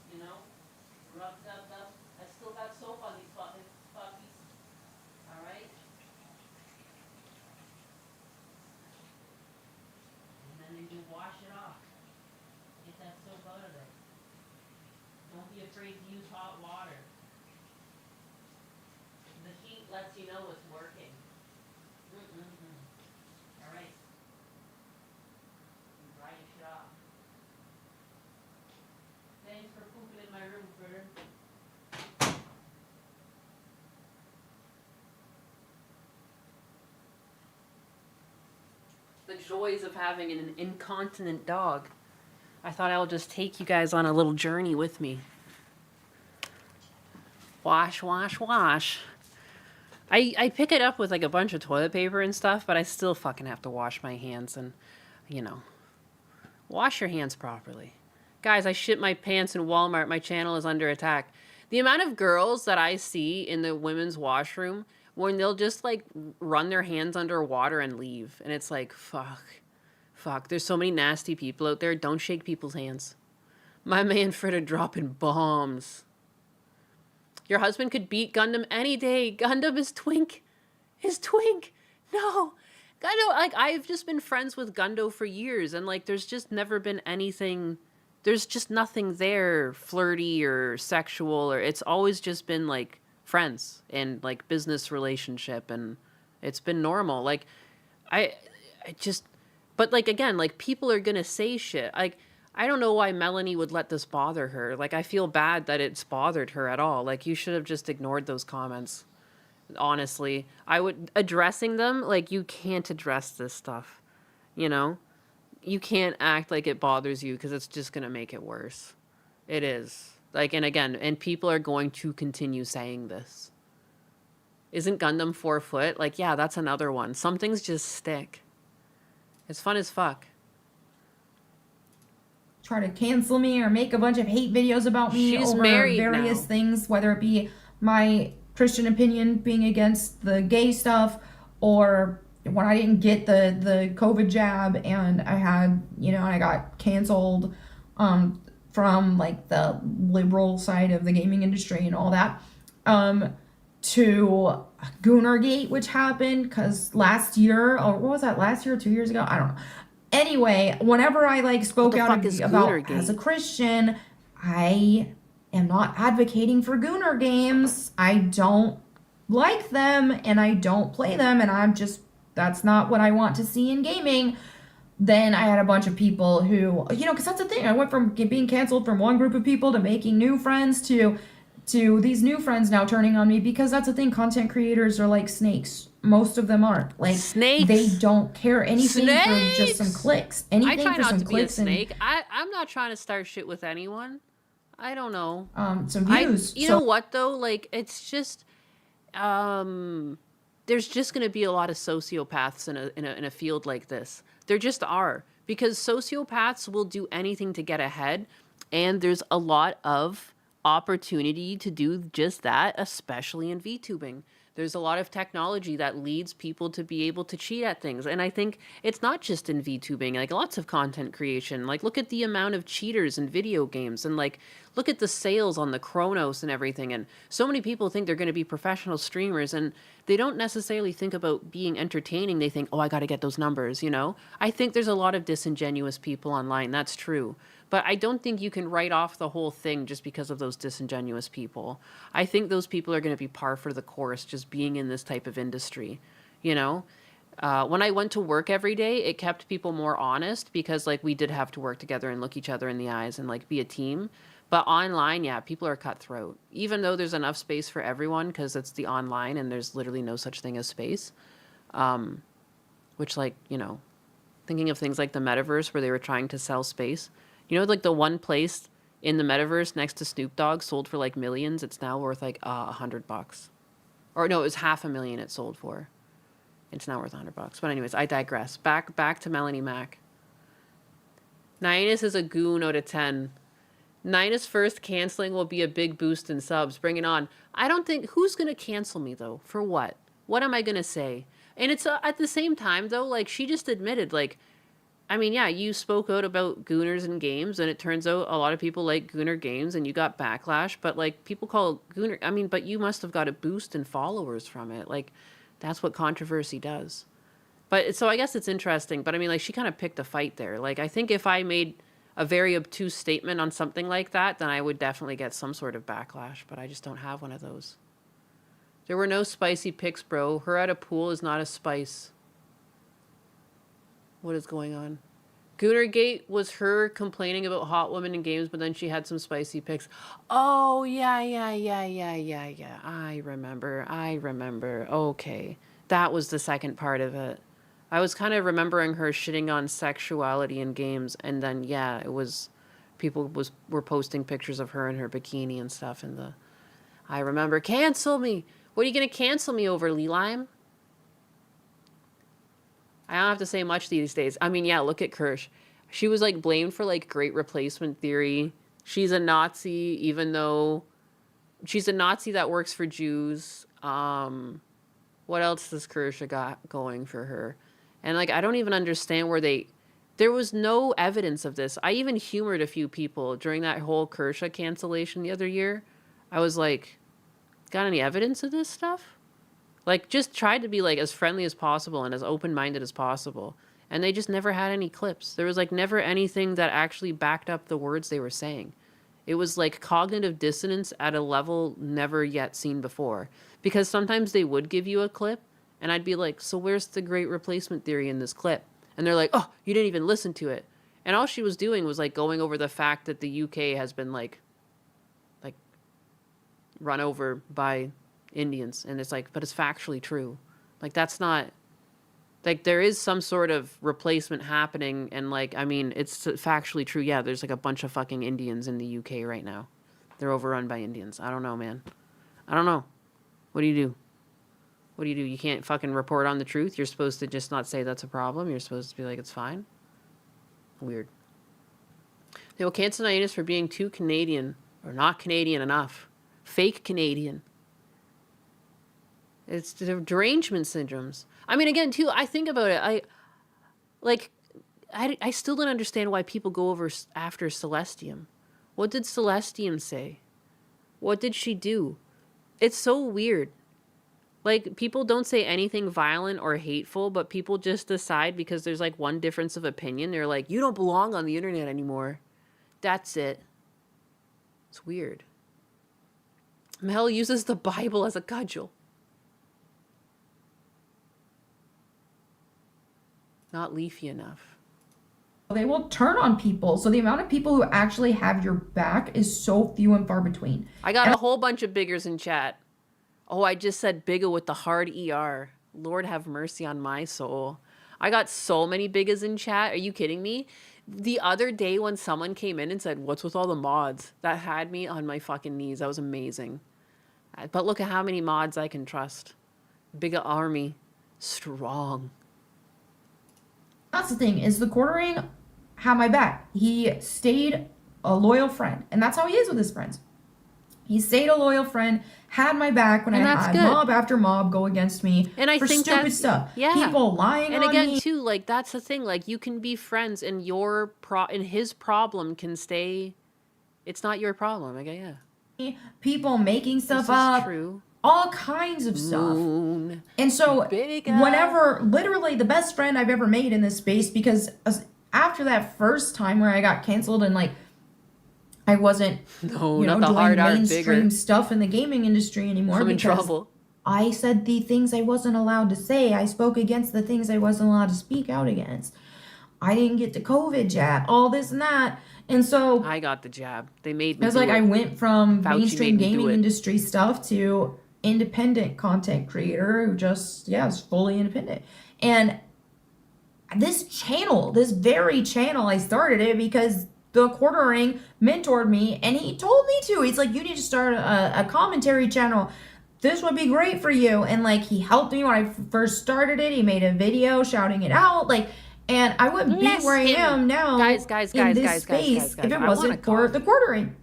You know? Rubbed up. I still got soap on these fucking puppies. Alright? And then you wash it off. Get that soap out of there. Don't be afraid to use hot water. The heat lets you know it's working. Alright. Dry your shit off. Thanks for pooping in my room, Fritter. The joys of having an incontinent dog. I thought I'll just take you guys on a little journey with me. Wash, wash, wash. I pick it up with like a bunch of toilet paper and stuff, but I still fucking have to wash my hands and, you know, wash your hands properly. Guys, I shit my pants in Walmart. My channel is under attack. The amount of girls that I see in the women's washroom when they'll just like run their hands under water and leave. And it's like, fuck. There's so many nasty people out there. Don't shake people's hands. My man Fritter dropping bombs. Your husband could beat Gundam any day. Gundam is Twink. Is Twink. No. Gundo, like, I've just been friends with Gundo for years. And like, there's just never been anything. There's just nothing there flirty or sexual. Or it's always just been like friends and like business relationship. And it's been normal. Like, I just... But, like, again, like, people are going to say shit. Like, I don't know why Melanie would let this bother her. Like, I feel bad that it's bothered her at all. Like, you should have just ignored those comments. Honestly. Addressing them, like, you can't address this stuff. You know? You can't act like it bothers you because it's just going to make it worse. It is. Like, and again, and people are going to continue saying this. Isn't Gundam 4 foot? Like, yeah, that's another one. Some things just stick. It's fun as fuck. Try to cancel me or make a bunch of hate videos about me She's over married various now. things, whether it be my Christian opinion being against the gay stuff, or when I didn't get the COVID jab and I had, I got canceled from like the liberal side of the gaming industry and all that, to Goonergate, which happened because last year, or what was that, last year or 2 years ago? I don't know. Anyway, whenever I like spoke out about as a Christian, I am not advocating for Gooner games. I don't like them and I don't play them, and that's not what I want to see in gaming. Then I had a bunch of people who, because that's the thing. I went from being canceled from one group of people to making new friends to these new friends now turning on me, because that's the thing. Content creators are like snakes. Most of them aren't. Like, snakes. They don't care anything for just some clicks. Anything I try for not some to clicks. Be a snake. I'm not trying to start shit with anyone. I don't know. Some views. You know what though? Like, it's just, there's just going to be a lot of sociopaths in a field like this. There just are, because sociopaths will do anything to get ahead, and there's a lot of opportunity to do just that, especially in VTubing. There's a lot of technology that leads people to be able to cheat at things. And I think it's not just in VTubing, like lots of content creation. Like, look at the amount of cheaters in video games, and like, look at the sales on the Chronos and everything. And so many people think they're going to be professional streamers, and they don't necessarily think about being entertaining. They think, oh, I got to get those numbers, I think there's a lot of disingenuous people online. That's true. But I don't think you can write off the whole thing just because of those disingenuous people. I think those people are going to be par for the course just being in this type of industry, When I went to work every day, it kept people more honest, because like we did have to work together and look each other in the eyes and like be a team. But online, yeah, people are cutthroat. Even though there's enough space for everyone, because it's the online and there's literally no such thing as space. Which, like, thinking of things like the metaverse where they were trying to sell space. Like the one place in the metaverse next to Snoop Dogg sold for like millions. It's now worth like $100. Or no, it was $500,000 it sold for. It's now worth $100. But anyways, I digress. Back to Melanie Mac. Nyanus is a goon out of 10. Nyanus first canceling will be a big boost in subs. Bring it on. I don't think... Who's going to cancel me, though? For what? What am I going to say? And it's at the same time, though, like, she just admitted, like... I mean, yeah, you spoke out about Gooners in games, and it turns out a lot of people like Gooner games, and you got backlash, but, like, people call Gooner... I mean, but you must have got a boost in followers from it. Like, that's what controversy does. But, so I guess it's interesting, but I mean, like, she kind of picked a fight there. Like, I think if I made a very obtuse statement on something like that, then I would definitely get some sort of backlash, but I just don't have one of those. There were no spicy pics, bro. Her at a pool is not a spice. What is going on? Goonergate was her complaining about hot women in games, but then she had some spicy pics. Oh, yeah. I remember. Okay. That was the second part of it. I was kind of remembering her shitting on sexuality in games, and then, yeah, it was... People were posting pictures of her in her bikini and stuff, and I remember. Cancel me! What are you going to cancel me over, Lee Lime? I don't have to say much these days. I mean, yeah, look at Kirsch. She was, like, blamed for, like, great replacement theory. She's a Nazi, even though... She's a Nazi that works for Jews. What else does Kirsch got going for her? And, like, I don't even understand where they... There was no evidence of this. I even humored a few people during that whole Kershaw cancellation the other year. I was like, got any evidence of this stuff? Like, just tried to be, like, as friendly as possible and as open-minded as possible. And they just never had any clips. There was, like, never anything that actually backed up the words they were saying. It was, like, cognitive dissonance at a level never yet seen before. Because sometimes they would give you a clip, and I'd be like, so where's the great replacement theory in this clip? And they're like, oh, you didn't even listen to it. And all she was doing was, like, going over the fact that the UK has been, like run over by Indians. And it's like, but it's factually true. Like, that's not... Like, there is some sort of replacement happening, and, like, I mean, it's factually true. Yeah, there's, like, a bunch of fucking Indians in the UK right now. They're overrun by Indians. I don't know, man. I don't know. What do you do? What do you do? You can't fucking report on the truth? You're supposed to just not say that's a problem? You're supposed to be like, it's fine? Weird. They will cancel Nyanus for being too Canadian, or not Canadian enough. Fake Canadian. It's the derangement syndromes. I mean, again, too, I think about it. I still don't understand why people go over after Celestium. What did Celestium say? What did she do? It's so weird. Like, people don't say anything violent or hateful, but people just decide because there's like one difference of opinion. They're like, you don't belong on the internet anymore. That's it. It's weird. Mel uses the Bible as a cudgel. Not leafy enough. They will turn on people. So the amount of people who actually have your back is so few and far between. I got a whole bunch of biggers in chat. Oh, I just said bigger with the hard ER. Lord have mercy on my soul. I got so many biggers in chat. Are you kidding me? The other day when someone came in and said, what's with all the mods? That had me on my fucking knees. That was amazing. But look at how many mods I can trust. Bigger army. Strong. That's the thing, is the quartering had my back. He stayed a loyal friend. And that's how he is with his friends. He stayed a loyal friend, had my back when I had mob after mob go against me for stupid stuff. Yeah. People lying on me. And again, too, like, that's the thing. Like, you can be friends and and his problem can stay. It's not your problem. Okay, yeah. People making stuff up. True. All kinds of stuff. And so whenever, literally the best friend I've ever made in this space, because after that first time where I got canceled and like I wasn't, doing mainstream stuff in the gaming industry anymore. I'm in trouble. I said the things I wasn't allowed to say. I spoke against the things I wasn't allowed to speak out against. I didn't get the COVID jab, all this and that. And so I got the jab. They made me. It was like I went from mainstream gaming industry stuff to independent content creator who just, is fully independent. And this channel, this very channel, I started it because the quartering mentored me and he told me to. He's like, you need to start a commentary channel. This would be great for you. And like, he helped me when I first started it. He made a video shouting it out. Like, and I wouldn't be where I am now in this space if it wasn't for the quartering.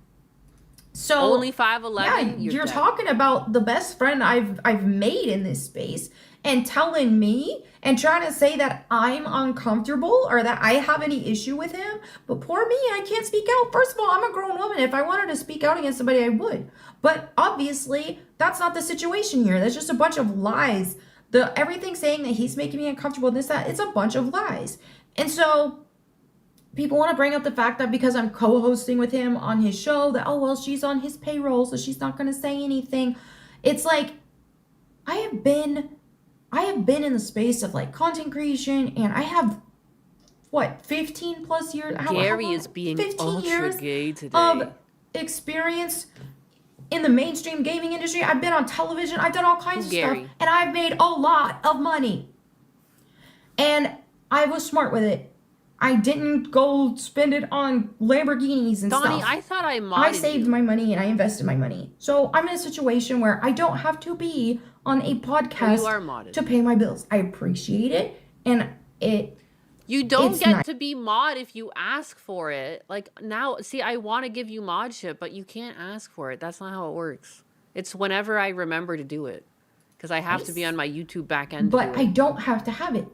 So only 5'11". Yeah, you're talking about the best friend I've made in this space, and telling me and trying to say that I'm uncomfortable or that I have any issue with him. But poor me, I can't speak out. First of all, I'm a grown woman. If I wanted to speak out against somebody, I would. But obviously, that's not the situation here. That's just a bunch of lies. Everything saying that he's making me uncomfortable, this, that, it's a bunch of lies. And so people want to bring up the fact that because I'm co-hosting with him on his show, that, oh, well, she's on his payroll, so she's not going to say anything. It's like, I have been in the space of like content creation, and I have, 15 plus years? Gary is being ultra gay today. Of experience in the mainstream gaming industry. I've been on television. I've done all kinds of stuff, and I've made a lot of money. And I was smart with it. I didn't go spend it on Lamborghinis and Donnie, stuff. I thought I saved my money and I invested my money. So I'm in a situation where I don't have to be on a podcast to pay my bills. I appreciate it, and you don't get to be mod if you ask for it. Like now, see, I want to give you modship, but you can't ask for it. That's not how it works. It's whenever I remember to do it, because I have to be on my YouTube back end. But I don't have to have it.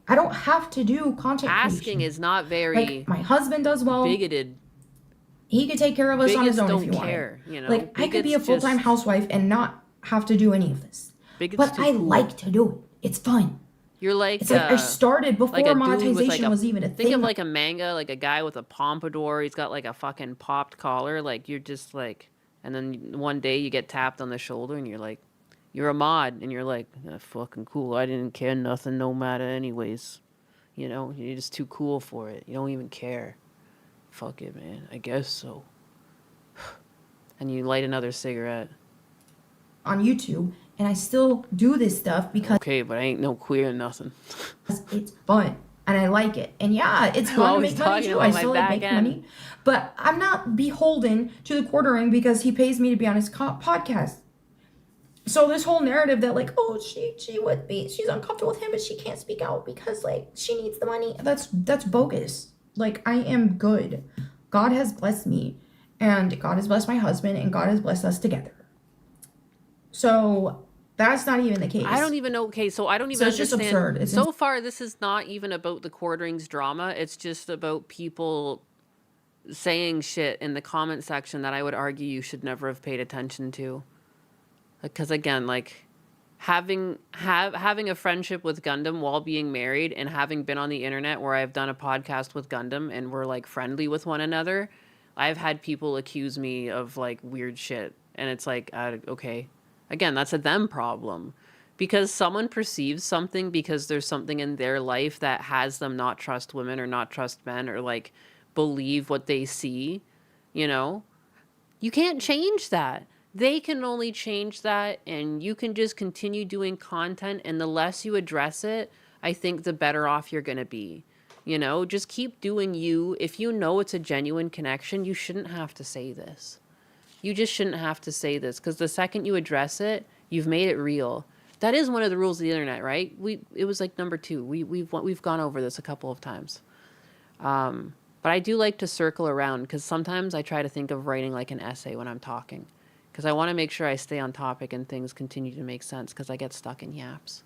I don't have to do content Asking creation. is not very... Like, my husband does well. Bigoted. He could take care of us on his own if he wanted. You know? Like, I could be a full-time housewife and not have to do any of this. But I like to do it. It's fun. You're like... It's like I started before like monetization was even a thing. Think of like a manga, like a guy with a pompadour. He's got like a fucking popped collar. Like, you're just like... And then one day you get tapped on the shoulder and you're like... You're a mod, and you're like, fucking cool. I didn't care nothing, no matter anyways. You know, you're just too cool for it. You don't even care. Fuck it, man. I guess so. And you light another cigarette. On YouTube, and I still do this stuff because... Okay, but I ain't no queer or nothing. It's fun, and I like it. And yeah, it's fun to make money too. I still like make money. But I'm not beholden to the quartering because he pays me to be on his podcast. So this whole narrative that like, oh, she's uncomfortable with him, but she can't speak out because like she needs the money. That's bogus. Like, I am good. God has blessed me, and God has blessed my husband, and God has blessed us together. So That's not even the case. I don't even know. Okay, so I don't even So it's just understand. absurd. So far, this is not even about the quarterings drama. It's just about people saying shit in the comment section that I would argue you should never have paid attention to. Because again, like having a friendship with Gundam while being married and having been on the internet where I've done a podcast with Gundam and we're like friendly with one another, I've had people accuse me of like weird shit. And it's like, okay, again, that's a them problem. Because someone perceives something because there's something in their life that has them not trust women or not trust men or like believe what they see, you know? You can't change that. They can only change that, and you can just continue doing content, and the less you address it, I think the better off you're going to be. You know, just keep doing you. If you know it's a genuine connection, you shouldn't have to say this. You just shouldn't have to say this, because the second you address it, you've made it real. That is one of the rules of the internet, right? It was like number 2. We've gone over this a couple of times. But I do like to circle around, because sometimes I try to think of writing like an essay when I'm talking. Because I want to make sure I stay on topic and things continue to make sense, because I get stuck in yaps.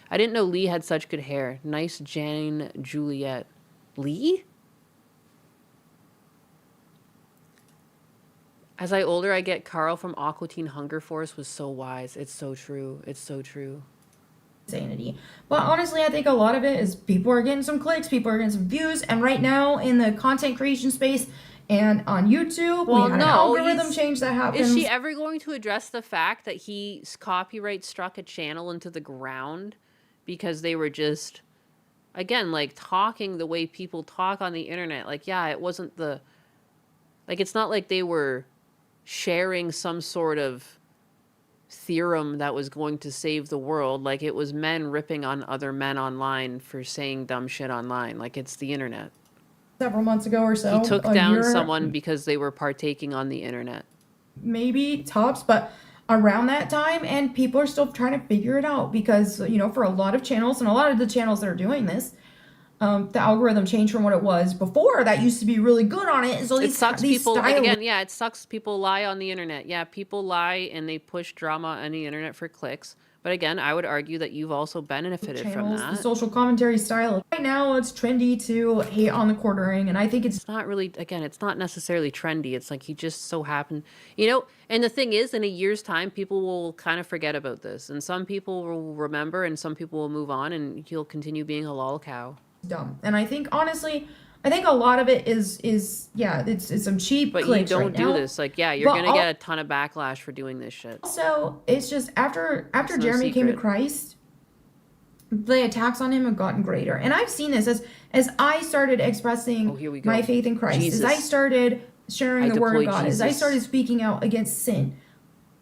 I didn't know Lee had such good hair. Nice Jane Juliet. Lee? As I older, I get Carl from Aqua Teen Hunger Force was so wise. It's so true. It's so true. Insanity. But honestly, I think a lot of it is people are getting some clicks, people are getting some views, and right now in the content creation space and on YouTube, we had an algorithm change that happens. Is she ever going to address the fact that he copyright struck a channel into the ground because they were just, again, like talking the way people talk on the internet? Like, yeah, it wasn't the, like, it's not like they were sharing some sort of theorem that was going to save the world. Like, it was men ripping on other men online for saying dumb shit online. Like, it's the internet. Several months ago or so. He took down someone because they were partaking on the internet. Maybe tops, but around that time, and people are still trying to figure it out because, you know, for a lot of channels and a lot of the channels that are doing this, the algorithm changed from what it was before. That used to be really good on it. So it sucks people, again, yeah, it sucks people lie on the internet. Yeah, people lie and they push drama on the internet for clicks. But again, I would argue that you've also benefited from that. The social commentary style. Right now, it's trendy to hate on the quartering, and I think it's not really, again, it's not necessarily trendy. It's like he just so happened, you know, and the thing is, in a year's time, people will kind of forget about this. And some people will remember, and some people will move on, and he'll continue being a lol cow. Dumb. And I think, honestly, I think a lot of it is yeah, it's some cheap but clicks you don't right do now. This. Like, yeah, you're gonna get a ton of backlash for doing this shit. Also, it's just after no Jeremy came to Christ, the attacks on him have gotten greater. And I've seen this as I started expressing my faith in Christ, Jesus. as I started sharing the word of God, as I Jesus. started speaking out against sin,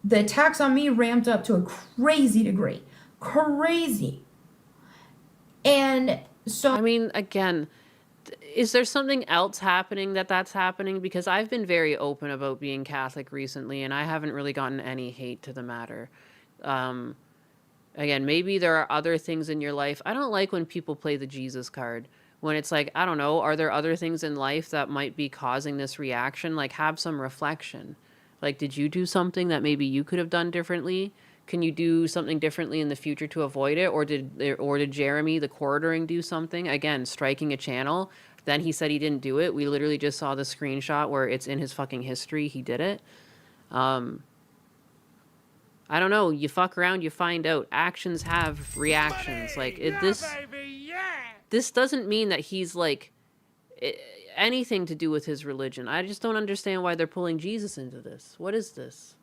the attacks on me ramped up to a crazy degree. Crazy. And so I mean, again, is there something else happening that's happening? Because I've been very open about being Catholic recently, and I haven't really gotten any hate to the matter. Again, maybe there are other things in your life. I don't like when people play the Jesus card. When it's like, I don't know, are there other things in life that might be causing this reaction? Like, have some reflection. Like, did you do something that maybe you could have done differently? Can you do something differently in the future to avoid it? Or did Jeremy, the quartering, do something? Again, striking a channel. Then he said he didn't do it. We literally just saw the screenshot where it's in his fucking history. He did it. I don't know. You fuck around, you find out. Actions have reactions. Like, this doesn't mean that he's like anything to do with his religion. I just don't understand why they're pulling Jesus into this. What is this?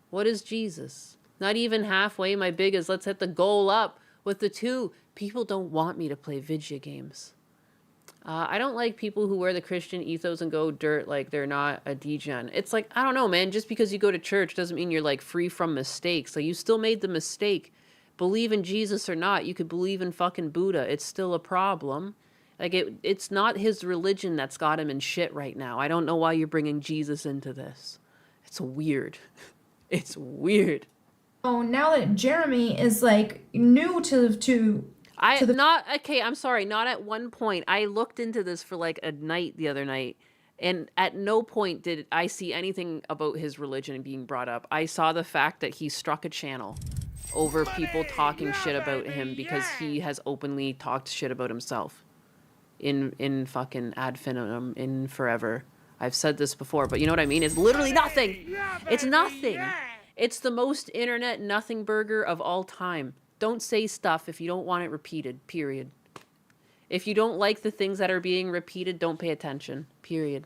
What is Jesus? Not even halfway. My big is let's hit the goal up with the 2. People don't want me to play video games. I don't like people who wear the Christian ethos and go dirt like they're not a degen. It's like, I don't know, man. Just because you go to church doesn't mean you're like free from mistakes. Like, you still made the mistake. Believe in Jesus or not, you could believe in fucking Buddha. It's still a problem. Like, it's not his religion that's got him in shit right now. I don't know why you're bringing Jesus into this. It's weird. It's weird. Oh, now that Jeremy is like new I'm sorry, not at one point. I looked into this for like a night the other night, And at no point did I see anything about his religion being brought up. I saw the fact that he struck a channel over people talking shit about him because he has openly talked shit about himself in fucking ad infinitum, in forever. I've said this before, but you know what I mean? It's literally nothing. It's nothing. It's the most internet nothing burger of all time. Don't say stuff if you don't want it repeated, period. If you don't like the things that are being repeated, don't pay attention, period.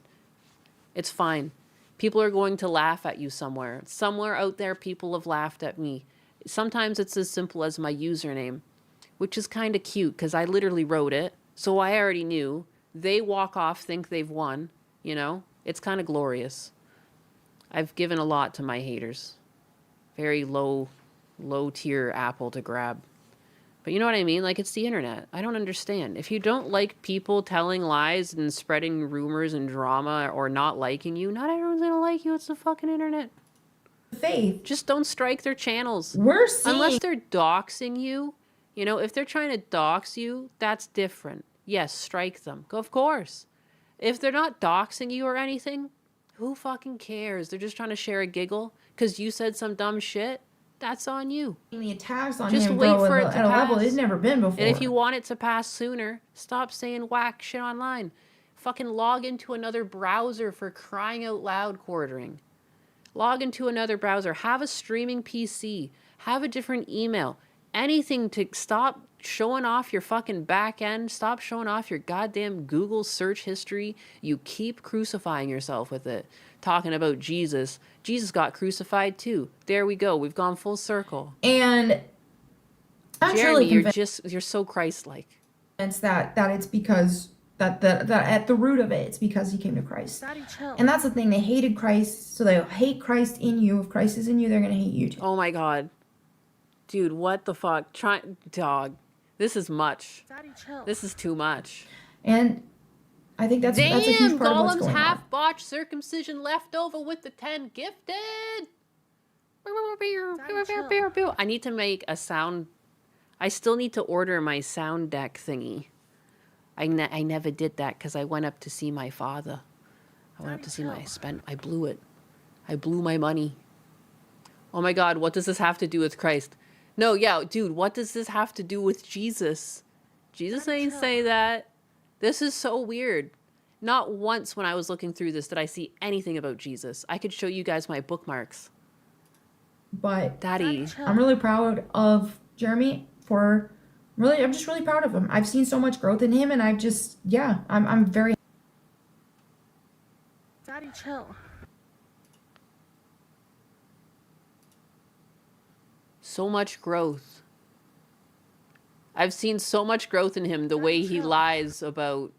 It's fine. People are going to laugh at you somewhere. Somewhere out there, people have laughed at me. Sometimes it's as simple as my username, which is kind of cute because I literally wrote it, so I already knew. They walk off, think they've won, you know? It's kind of glorious. I've given a lot to my haters. Very low tier apple to grab. But you know what I mean? Like, it's the internet. I don't understand. If you don't like people telling lies and spreading rumors and drama or not liking you, not everyone's gonna like you. It's the fucking internet. Faith. Just don't strike their channels. We're seeing... Unless they're doxing you. You know, if they're trying to dox you, that's different. Yes, strike them. Of course. If they're not doxing you or anything, who fucking cares? They're just trying to share a giggle because you said some dumb shit. That's on you. The attacks on just him wait go for it to at a level pass. it's never been before. And if you want it to pass sooner, stop saying whack shit online. Fucking log into another browser, for crying out loud, quartering. Log into another browser. Have a streaming PC. Have a different email. Anything to stop showing off your fucking back end. Stop showing off your goddamn Google search history. You keep crucifying yourself with it. Talking about Jesus. Jesus got crucified too. There we go. We've gone full circle. And I'm Jeremy, truly you're so Christ-like. That it's because that at the root of it, it's because he came to Christ. Daddy, chill. And that's the thing. They hated Christ, so they'll hate Christ in you. If Christ is in you, they're gonna hate you too. Oh my God. Dude, what the fuck? Dog. This is much. Daddy, chill. This is too much. And I think that's a huge part of what's Gollum's going on. half-botched circumcision left over with the 10 gifted. I need to make a sound. I still need to order my sound deck thingy. I never did that because I went up to see my father. I went up to see I blew it. I blew my money. Oh my God, what does this have to do with Christ? No, yeah, dude, what does this have to do with Jesus? Jesus ain't say that. This is so weird. Not once when I was looking through this did I see anything about Jesus. I could show you guys my bookmarks. But Daddy. I'm really proud of Jeremy I'm just really proud of him. I've seen so much growth in him, and I'm very... Daddy, chill. So much growth. I've seen so much growth in him, the way he lies about...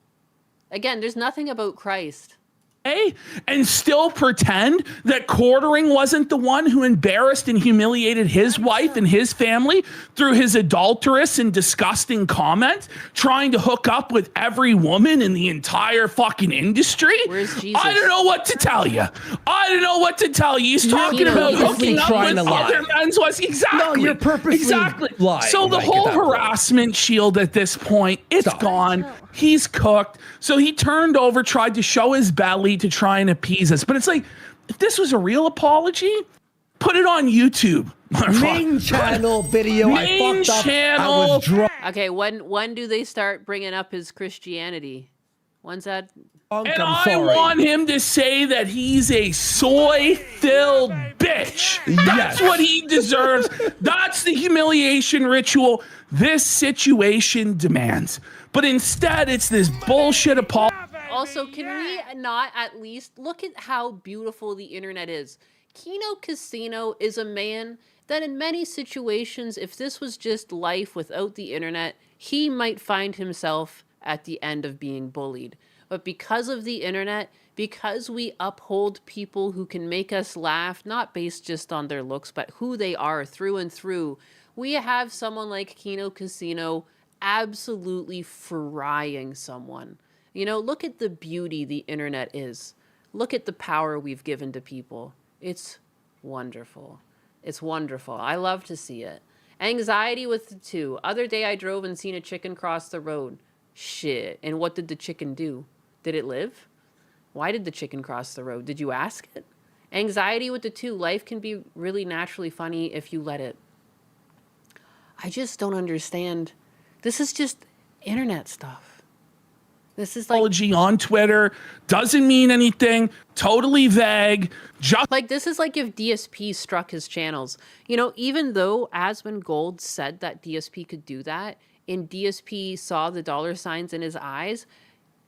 Again, there's nothing about Christ. And still pretend that quartering wasn't the one who embarrassed and humiliated his wife and his family through his adulterous and disgusting comments, trying to hook up with every woman in the entire fucking industry. Where's Jesus? I don't know what to tell you. He's talking about hooking up with other men's wives. Exactly. No, you're purposely lying. So the whole harassment shield at this point, it's gone. He's cooked. So he turned over, tried to show his belly to try and appease us. But it's like, if this was a real apology, put it on YouTube. Main channel video. Main channel. I was drunk. Okay, when do they start bringing up his Christianity? When's that? And I want him to say that he's a soy-filled bitch. That's what he deserves. That's the humiliation ritual this situation demands. But instead, it's this bullshit apology. Also, can we not at least look at how beautiful the internet is? Kino Casino is a man that in many situations, if this was just life without the internet, he might find himself at the end of being bullied. But because of the internet, because we uphold people who can make us laugh, not based just on their looks, but who they are through and through, we have someone like Kino Casino absolutely frying someone. You know, look at the beauty the internet is. Look at the power we've given to people. It's wonderful. It's wonderful. I love to see it. Anxiety with the two. Other day I drove and seen a chicken cross the road. Shit. And what did the chicken do? Did it live? Why did the chicken cross the road? Did you ask it? Anxiety with the 2. Life can be really naturally funny if you let it. I just don't understand. This is just internet stuff. This is like apology on Twitter doesn't mean anything, totally vague. Just like this is like if DSP struck his channels. You know, even though Asmon Gold said that DSP could do that, and DSP saw the dollar signs in his eyes,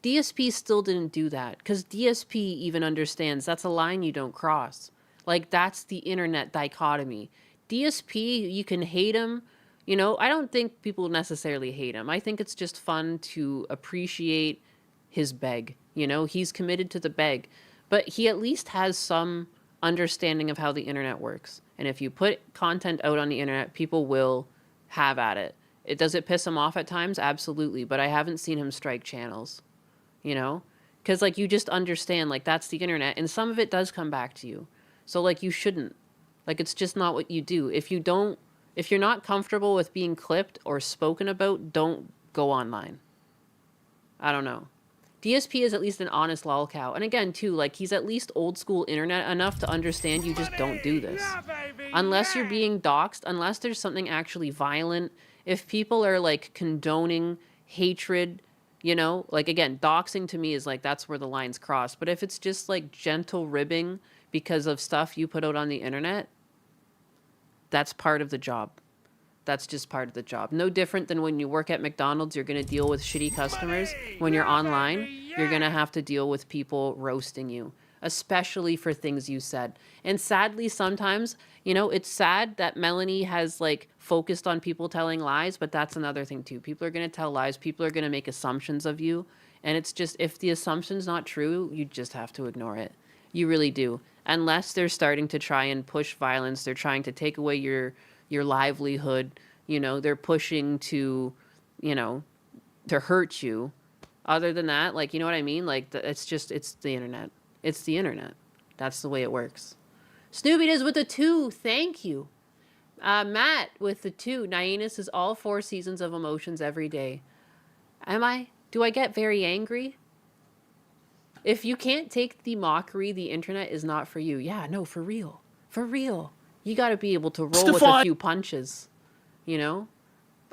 DSP still didn't do that because DSP even understands that's a line you don't cross. Like that's the internet dichotomy. DSP, you can hate him. You know, I don't think people necessarily hate him. I think it's just fun to appreciate his beg. You know, he's committed to the beg. But he at least has some understanding of how the internet works. And if you put content out on the internet, people will have at it. Does it piss him off at times? Absolutely. But I haven't seen him strike channels, you know? Because, like, you just understand, like, that's the internet. And some of it does come back to you. So, like, you shouldn't. Like, it's just not what you do. If you're not comfortable with being clipped or spoken about, don't go online. I don't know. DSP is at least an honest lolcow. And again, too, like, he's at least old school internet enough to understand you just don't do this. Unless you're being doxxed, unless there's something actually violent, if people are, like, condoning hatred, you know, like, again, doxing to me is, like, that's where the lines cross. But if it's just, like, gentle ribbing because of stuff you put out on the internet, that's part of the job. That's just part of the job. No different than when you work at McDonald's, you're going to deal with shitty customers. When you're online, you're going to have to deal with people roasting you, especially for things you said. And sadly, sometimes, you know, it's sad that Melanie has, like, focused on people telling lies, but that's another thing, too. People are going to tell lies. People are going to make assumptions of you. And it's just, if the assumption's not true, you just have to ignore it. You really do. Unless they're starting to try and push violence, they're trying to take away your livelihood, you know, they're pushing to, you know, to hurt you. Other than that, like, you know what I mean? Like, it's the internet. It's the internet. That's the way it works. Snoopy does with the 2. Thank you. Matt with the 2. Nyanus is all 4 seasons of emotions every day. Am I? Do I get very angry? If you can't take the mockery, the internet is not for you. Yeah, no, for real. For real. You got to be able to roll with a few punches, you know?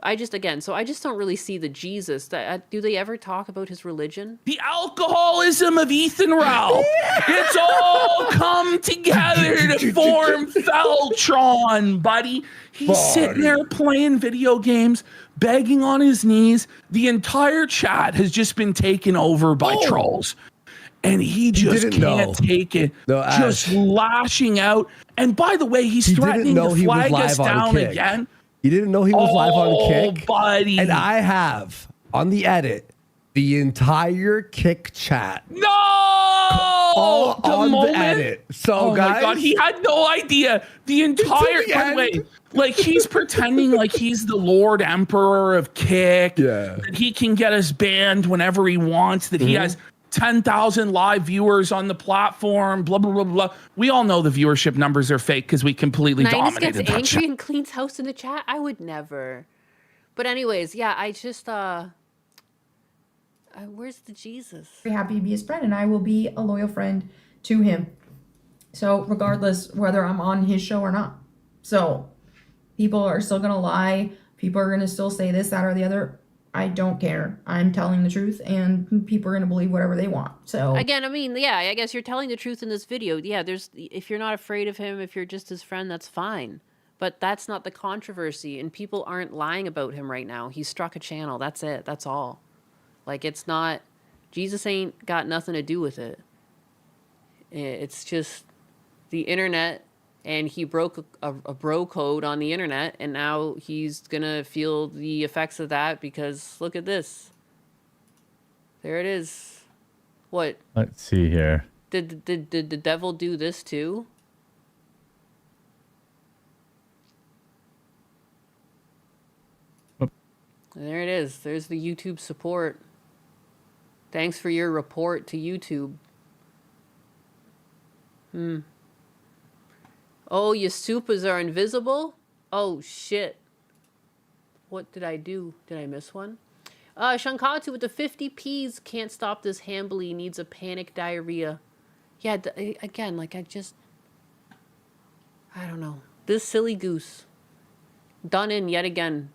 I just don't really see the Jesus. Do they ever talk about his religion? The alcoholism of Ethan Ralph. It's all come together to form Feltron, buddy. He's sitting there playing video games, begging on his knees. The entire chat has just been taken over by trolls. And he just can't take it. No, just lashing out. And by the way, he's threatening to flag us down again. He didn't know he was live on Kick. Buddy. And I have, on the edit, the entire Kick chat. No! All on the edit. So, guys. My God, he had no idea. The entire... By the way, like, he's pretending like he's the Lord Emperor of Kick. Yeah. That he can get us banned whenever he wants. That he has 10,000 live viewers on the platform, blah, blah, blah, blah. We all know the viewership numbers are fake because we completely dominated that gets chat. angry and cleans house in the chat? I would never. But anyways, yeah, I just, where's the Jesus? Very happy to be his friend, and I will be a loyal friend to him. So regardless whether I'm on his show or not. So people are still going to lie. People are going to still say this, that, or the other. I don't care. I'm telling the truth, and people are going to believe whatever they want. So again, I mean, yeah, I guess you're telling the truth in this video. Yeah, if you're not afraid of him, if you're just his friend, that's fine. But that's not the controversy, and people aren't lying about him right now. He struck a channel. That's it. That's all. Like, it's not, Jesus ain't got nothing to do with it. It's just the internet, and he broke a bro code on the internet, and now he's gonna feel the effects of that because look at this. There it is. What? Let's see here. Did the devil do this too? There it is. There's the YouTube support. Thanks for your report to YouTube. Oh, your supas are invisible? Oh, shit. What did I do? Did I miss one? Shankatsu with the 50 P's. Can't stop this hambly. Needs a panic diarrhea. Yeah, again, like I don't know. This silly goose. Done in yet again.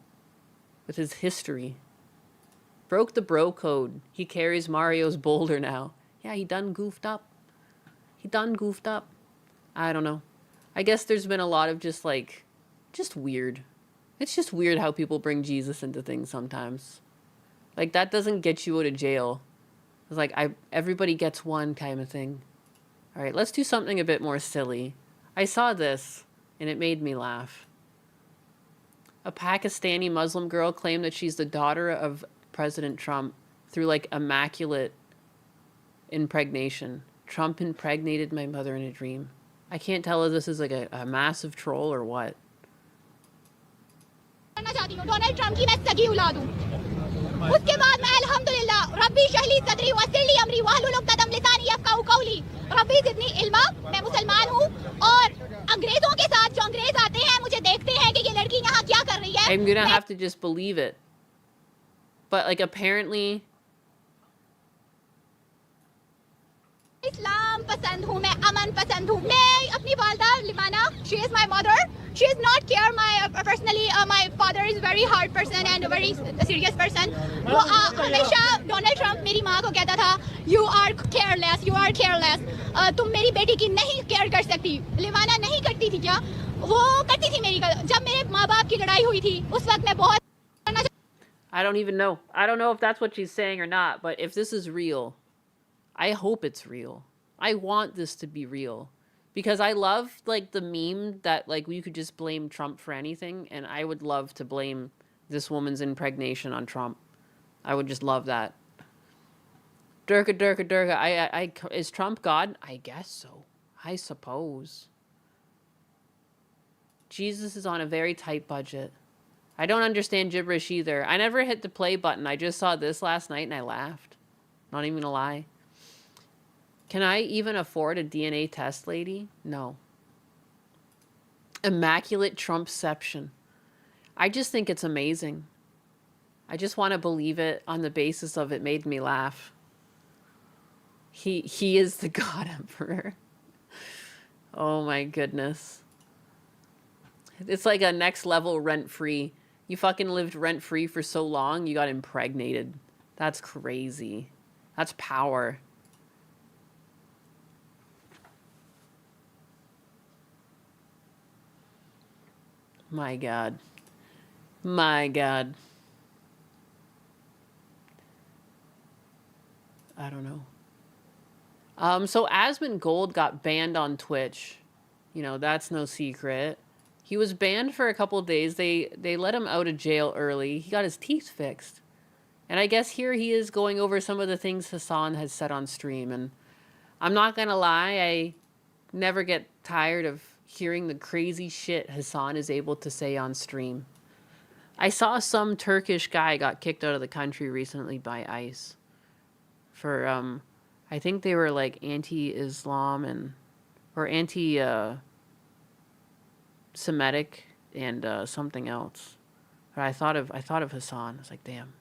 With his history. Broke the bro code. He carries Mario's boulder now. Yeah, he done goofed up. He done goofed up. I don't know. I guess there's been a lot of just weird. It's just weird how people bring Jesus into things sometimes. Like, that doesn't get you out of jail. It's like, everybody gets one kind of thing. All right, let's do something a bit more silly. I saw this, and it made me laugh. A Pakistani Muslim girl claimed that she's the daughter of President Trump through, like, immaculate impregnation. Trump impregnated my mother in a dream. I can't tell if this is like a massive troll or what. Donald Trump की मैं सगी औलाद हूं उसके बाद मैं अल्हम्दुलिल्लाह रब्बी शहली सदरी वसिली अमरी वाहलुल उक़दम लिसानी यफ़क़हू क़ौली रब्बी ज़िदनी इल्मा मैं मुसलमान हूं और अंग्रेजों के साथ जो अंग्रेज आते हैं मुझे देखते हैं कि ये लड़की यहां क्या कर रही है I'm going to have to just believe it. But like apparently इस्लाम पसंद हूं मैं अमन पसंद हूं मैं अपनी वालिदा लिमाना she is my mother she is not care my personally my father is very hard person and a very serious person वो हमेशा डोनाल्ड ट्रम्प मेरी माँ को कहता था you are careless तुम मेरी बेटी की नहीं केयर कर सकती लिमाना नहीं करती थी क्या वो करती थी मेरी जब मेरे माँ बाप की लड़ाई हुई थी उस वक्त मैं बहुत I don't even know. I don't know if that's what she's saying or not, but if this is real, I hope it's real. I want this to be real. Because I love, like, the meme that, like, you could just blame Trump for anything, and I would love to blame this woman's impregnation on Trump. I would just love that. Durga. Is Trump God? I guess so. I suppose. Jesus is on a very tight budget. I don't understand gibberish either. I never hit the play button. I just saw this last night and I laughed. Not even gonna lie. Can I even afford a DNA test, lady? No. Immaculate Trumpception. I just think it's amazing. I just want to believe it on the basis of it made me laugh. He is the God Emperor. Oh my goodness. It's like a next level rent-free. You fucking lived rent-free for so long, you got impregnated. That's crazy. That's power. My God. My God. I don't know. So Asmund Gold got banned on Twitch. You know, that's no secret. He was banned for a couple of days. They let him out of jail early. He got his teeth fixed. And I guess here he is going over some of the things Hassan has said on stream. And I'm not going to lie, I never get tired of hearing the crazy shit Hassan is able to say on stream. I saw some Turkish guy got kicked out of the country recently by ICE. For, I think they were like anti-Islam or Semitic and something else. But I thought of Hassan. I was like, damn.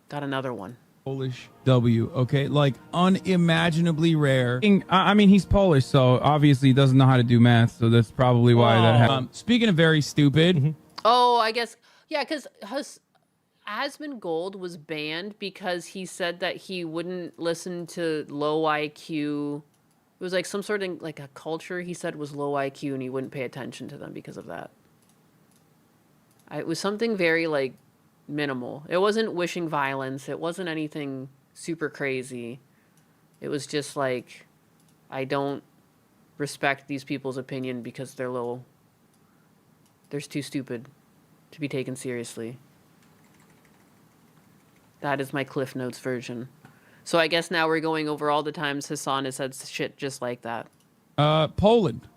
Got another one. Polish W, okay? Like, unimaginably rare. I mean, he's Polish, so obviously he doesn't know how to do math, so that's probably why that happened. Speaking of very stupid. Oh, I guess, yeah, because Asmund Gold was banned because he said that he wouldn't listen to low IQ. It was like some sort of, like a culture he said was low IQ, and he wouldn't pay attention to them because of that. It was something very, like, minimal. It wasn't wishing violence. It wasn't anything super crazy. It was just like, I don't respect these people's opinion because they're low. They're too stupid to be taken seriously. That is my Cliff Notes version. So I guess now we're going over all the times Hassan has said shit just like that. Poland.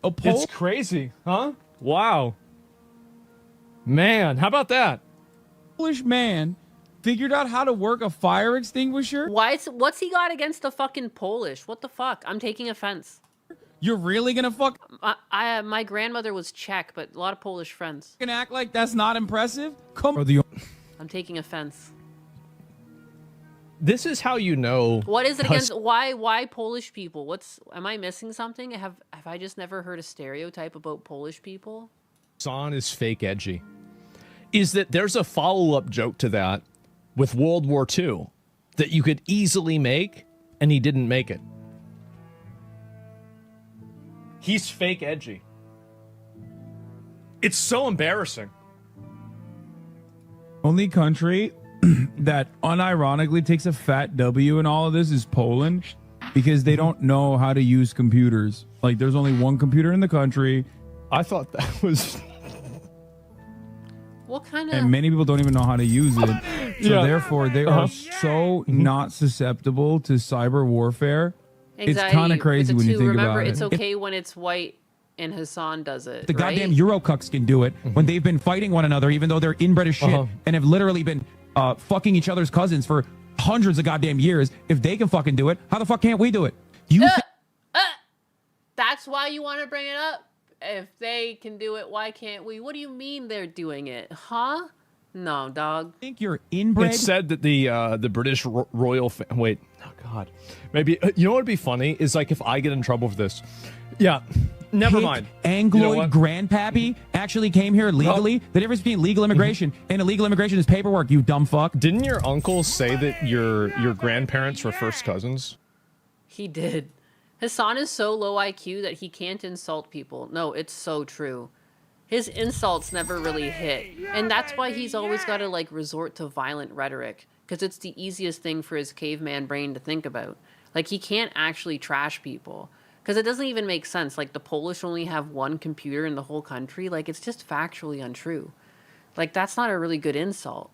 Oh, It's crazy, huh? Wow. Man, how about that? Polish man figured out how to work a fire extinguisher. What's he got against the fucking Polish? What the fuck? I'm taking offense. You're really gonna my grandmother was Czech, but a lot of Polish friends. fucking act like that's not impressive? Come on. I'm taking offense. This is how you know. What is it against why Polish people? Am I missing something? Have I just never heard a stereotype about Polish people? Hassan is fake edgy. Is that there's a follow-up joke to that with World War II that you could easily make, and he didn't make it. He's fake edgy. It's so embarrassing. Only country that unironically takes a fat W in all of this is Poland, because they don't know how to use computers. Like, there's only one computer in the country. I thought that was... What kind of... And many people don't even know how to use it. So therefore, they are so not susceptible to cyber warfare. Anxiety, it's kind of crazy when you think Remember, about it. it's okay when it's white and Hassan does it. The right? goddamn Eurocucks can do it when they've been fighting one another, even though they're inbred as shit and have literally been fucking each other's cousins for hundreds of goddamn years. If they can fucking do it, how the fuck can't we do it? That's why you want to bring it up? If they can do it, why can't we? What do you mean they're doing it? Huh? No, dog. Think you're inbred? It's said that the British royal... Wait. Oh, God. Maybe... you know what would be funny? Is like if I get in trouble for this. Yeah. Never mind. Angloid grandpappy actually came here legally. The difference between legal immigration and illegal immigration is paperwork, you dumb fuck. Didn't your uncle say that your grandparents were first cousins? He did. Hassan is so low IQ that he can't insult people. No, it's so true. His insults never really hit. And that's why he's always got to like resort to violent rhetoric. Because it's the easiest thing for his caveman brain to think about. Like, he can't actually trash people. Because it doesn't even make sense. Like, the Polish only have one computer in the whole country. Like, it's just factually untrue. Like, that's not a really good insult.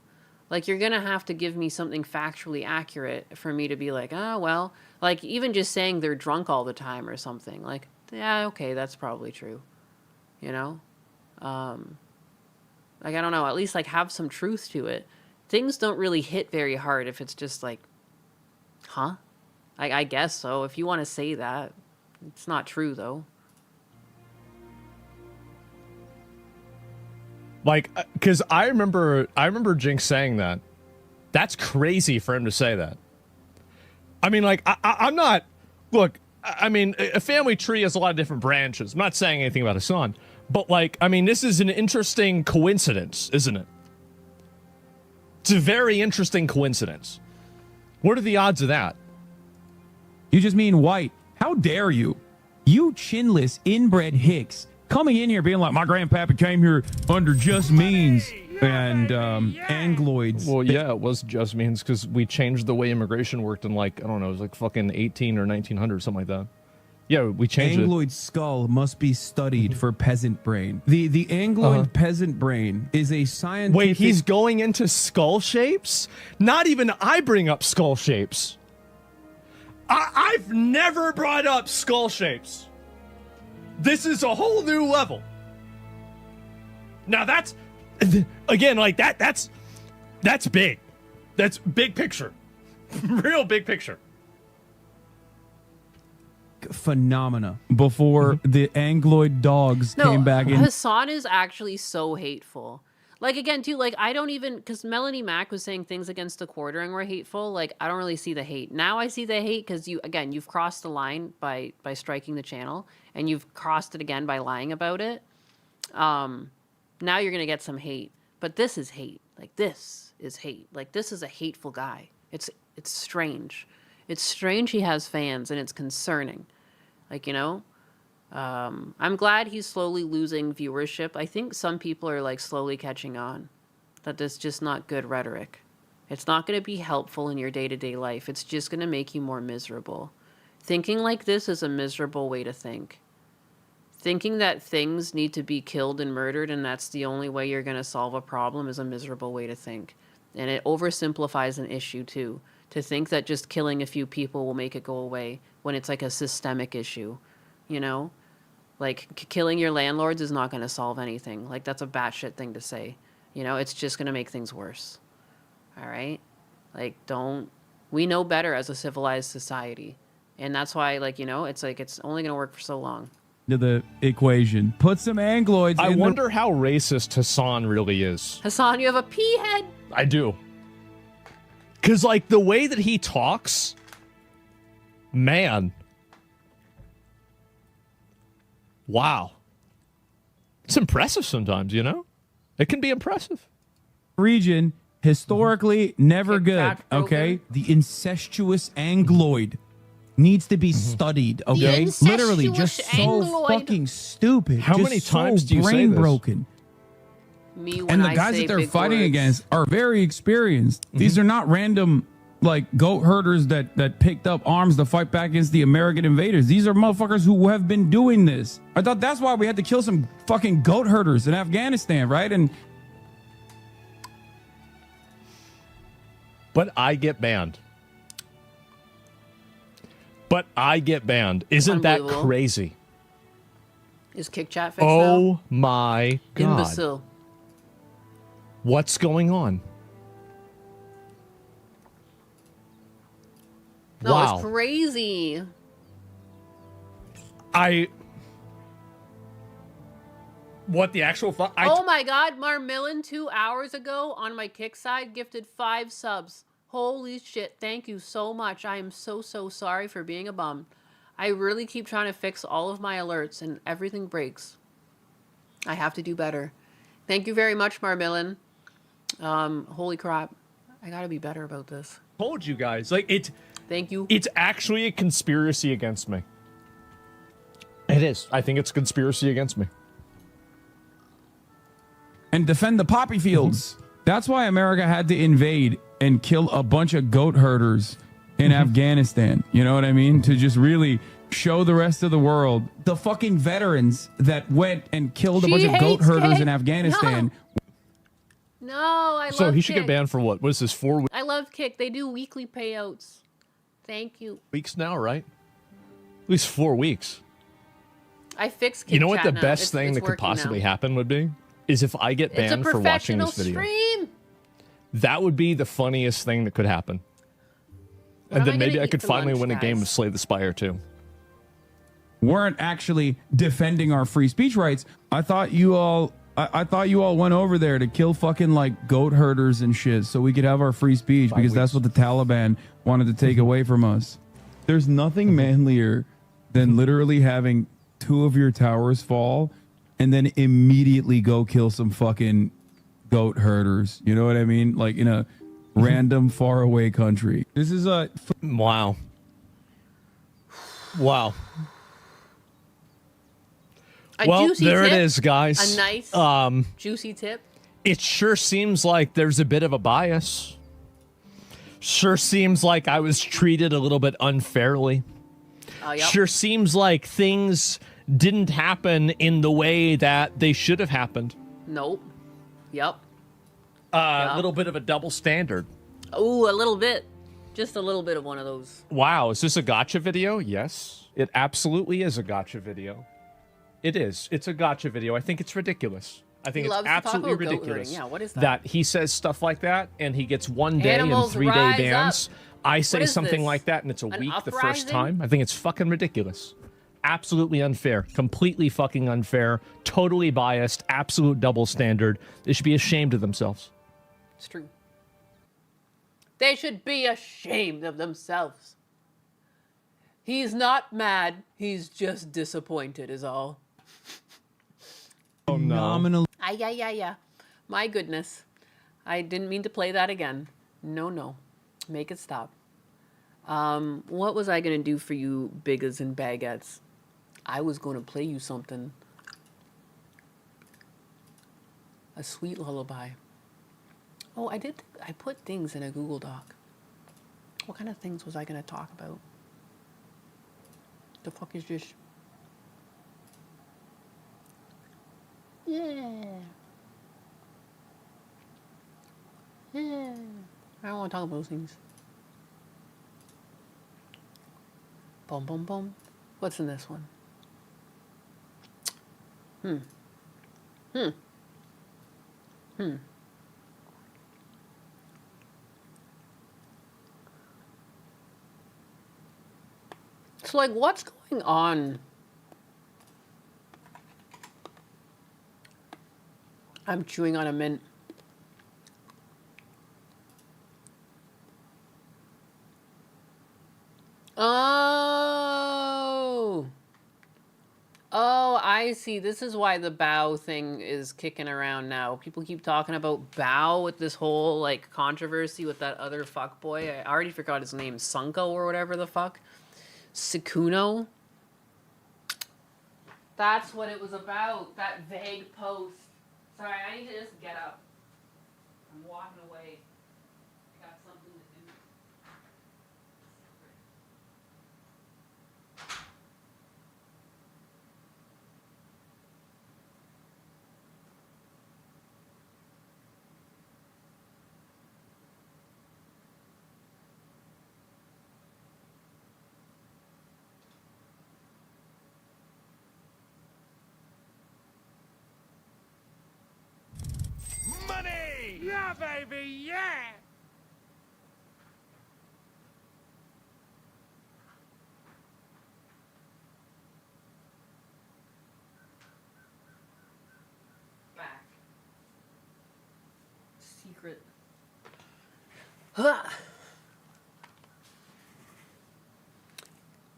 Like, you're going to have to give me something factually accurate for me to be like, oh, well. Like, even just saying they're drunk all the time or something. Like, yeah, okay, that's probably true. You know? Like, I don't know. At least, like, have some truth to it. Things don't really hit very hard if it's just like, huh? I guess so. If you want to say that. It's not true, though. Like, because I remember Jinx saying that. That's crazy for him to say that. I mean, like, I'm not... Look, I mean, a family tree has a lot of different branches. I'm not saying anything about Hassan. But, like, I mean, this is an interesting coincidence, isn't it? It's a very interesting coincidence. What are the odds of that? You just mean white. How dare you? You chinless, inbred hicks coming in here being like, my grandpappy came here under just means and Angloids. Well, yeah, it was just means because we changed the way immigration worked in, like, I don't know, it was like fucking 18 or 1900, something like that. Yeah, we changed Angloid skull must be studied for peasant brain. The Angloid peasant brain is a scientific... Wait, he's going into skull shapes? Not even I bring up skull shapes. I've never brought up skull shapes. This is a whole new level. Now that's... Again, like, that's big. That's big picture. Real big picture. Phenomena before the Angloid dogs came back in. Hassan is actually so hateful. Like, again, too, like, I don't even, because Melanie Mack was saying things against the quartering were hateful. Like, I don't really see the hate. Now I see the hate because you've crossed the line by striking the channel, and you've crossed it again by lying about it. Now you're going to get some hate. But this is hate. Like, this is hate. Like, this is a hateful guy. It's strange. It's strange he has fans, and it's concerning. Like, you know? I'm glad he's slowly losing viewership. I think some people are, like, slowly catching on. That that's just not good rhetoric. It's not going to be helpful in your day-to-day life. It's just going to make you more miserable. Thinking like this is a miserable way to think. Thinking that things need to be killed and murdered and that's the only way you're going to solve a problem is a miserable way to think. And it oversimplifies an issue, too. To think that just killing a few people will make it go away when it's like a systemic issue, you know? Like, killing your landlords is not going to solve anything. Like, that's a batshit thing to say. You know, it's just going to make things worse. All right? Like, we know better as a civilized society. And that's why, like, you know, it's like it's only going to work for so long. To the equation. Put some angloids I wonder how racist Hassan really is. Hassan, you have a pea head. I do. Because, like, the way that he talks, man. Wow. It's impressive sometimes, you know? It can be impressive. Region, historically, never good, okay? The incestuous angloid needs to be studied, okay? Literally, just so fucking stupid. How just many so times do you say brain this? broken. Me when And the I guys say that they're big fighting words. against are very experienced. These are not random, like, goat herders that picked up arms to fight back against the American invaders. These are motherfuckers who have been doing this. I thought that's why we had to kill some fucking goat herders in Afghanistan, right? And But I get banned. Isn't that Unbelievable. crazy? Is Kick Chat fixed Oh now? my God. Imbecile. What's going on? No, Wow. it's crazy. What the actual fuck? Oh my God, Marmillion 2 hours ago on my Kick side gifted 5 subs. Holy shit, thank you so much. I am so sorry for being a bum. I really keep trying to fix all of my alerts and everything breaks. I have to do better. Thank you very much, Marmillion. Holy crap. I gotta be better about this. Told you guys. Like, it. Thank you. It's actually a conspiracy against me. It is. I think it's a conspiracy against me. and defend the poppy fields. That's why America had to invade and kill a bunch of goat herders in Afghanistan. You know what I mean? To just really show the rest of the world the fucking veterans that went and killed a bunch of goat herders in Afghanistan. No, I love So he should Kick. get banned for what? What is this, 4 I love Kick. They do weekly payouts. Thank you. weeks now, right? At least 4 weeks. I fixed Kick You know what Chat the now. best It's- thing it's that could working possibly now. happen would be? Is if I get It's a banned for watching professional this video. stream. That would be the funniest thing that could happen. What am And then I maybe gonna I eat could for finally lunch, win a game guys? of Slay the Spire too. Weren't actually defending our free speech rights. I thought you all went over there to kill fucking like goat herders and shit so we could have our free speech because that's what the Taliban wanted to take away from us. There's nothing manlier than literally having 2 of your towers fall and then immediately go kill some fucking goat herders. You know what I mean? Like in a random faraway country. This is a wow. Wow. A Well, juicy there it tip, is, guys. A nice juicy tip. It sure seems like there's a bit of a bias. Sure seems like I was treated a little bit unfairly. Yep. Sure seems like things didn't happen in the way that they should have happened. Nope. Yep. A little bit of a double standard. Ooh, a little bit. Just a little bit of one of those. Wow, is this a gotcha video? Yes, it absolutely is a gotcha video. It is. It's a gotcha video. I think it's ridiculous. I think He it's loves to talk absolutely about goat ridiculous. herding. Yeah, what is that? That he says stuff like that and he gets 1 day Animals and 3 day rise bans. up. I say What is something this? like that and it's a An week the first uprising? time. I think it's fucking ridiculous. Absolutely unfair. Completely fucking unfair. Totally biased. Absolute double standard. They should be ashamed of themselves. It's true. They should be ashamed of themselves. He's not mad. He's just disappointed is all. phenomenal. Yeah. My goodness. I didn't mean to play that again. No. Make it stop. What was I going to do for you, biggers and baguettes? I was going to play you something. A sweet lullaby. Oh, I put things in a Google Doc. What kind of things was I going to talk about? The fuck is this? Yeah. I don't want to talk about those things. Boom, boom, boom. What's in this one? So, like, what's going on? I'm chewing on a mint. Oh. Oh, I see. This is why the Bao thing is kicking around now. People keep talking about Bao with this whole, like, controversy with that other fuckboy. I already forgot his name. Sunko or whatever the fuck. Sikuno. That's what it was about. That vague post. Sorry, I need to just get up. I'm walking away. I got something to do. Money! Yeah, baby, yeah! Back. Secret. Huh.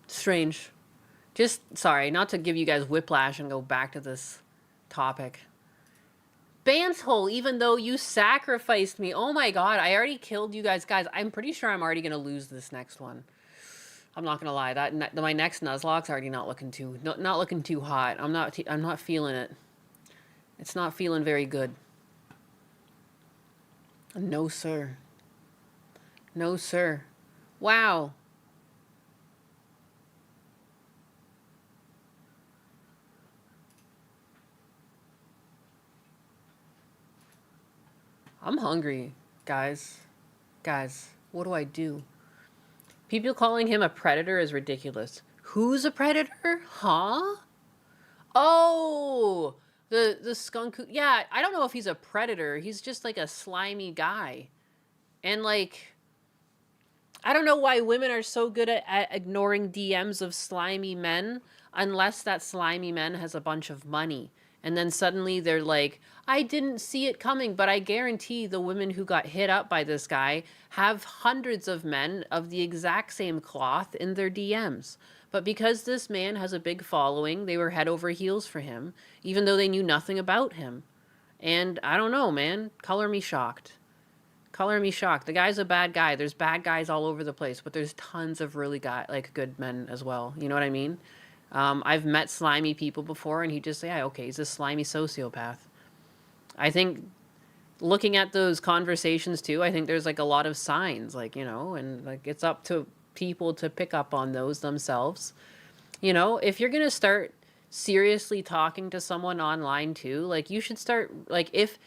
Strange. Just, sorry, not to give you guys whiplash and go back to this topic. Banshole, even though you sacrificed me. Oh my god, I already killed you guys. Guys, I'm pretty sure I'm already going to lose this next one. I'm not going to lie. My next Nuzlocke's already not looking too hot. I'm not feeling it. It's not feeling very good. No, sir. No, sir. Wow. I'm hungry, guys. Guys, what do I do? People calling him a predator is ridiculous. Who's a predator? Huh? Oh, the skunk who, yeah, I don't know if he's a predator. He's just like a slimy guy. And like, I don't know why women are so good at ignoring DMs of slimy men unless that slimy man has a bunch of money. And then suddenly they're like, I didn't see it coming, but I guarantee the women who got hit up by this guy have hundreds of men of the exact same cloth in their DMs. But because this man has a big following, they were head over heels for him, even though they knew nothing about him. And I don't know, man. Color me shocked. Color me shocked. The guy's a bad guy. There's bad guys all over the place, but there's tons of really good men as well. You know what I mean? I've met slimy people before, and he'd just say, yeah, okay, he's a slimy sociopath. I think looking at those conversations too, I think there's like a lot of signs, like, you know, and like it's up to people to pick up on those themselves. You know, if you're going to start seriously talking to someone online too, like you should start, like if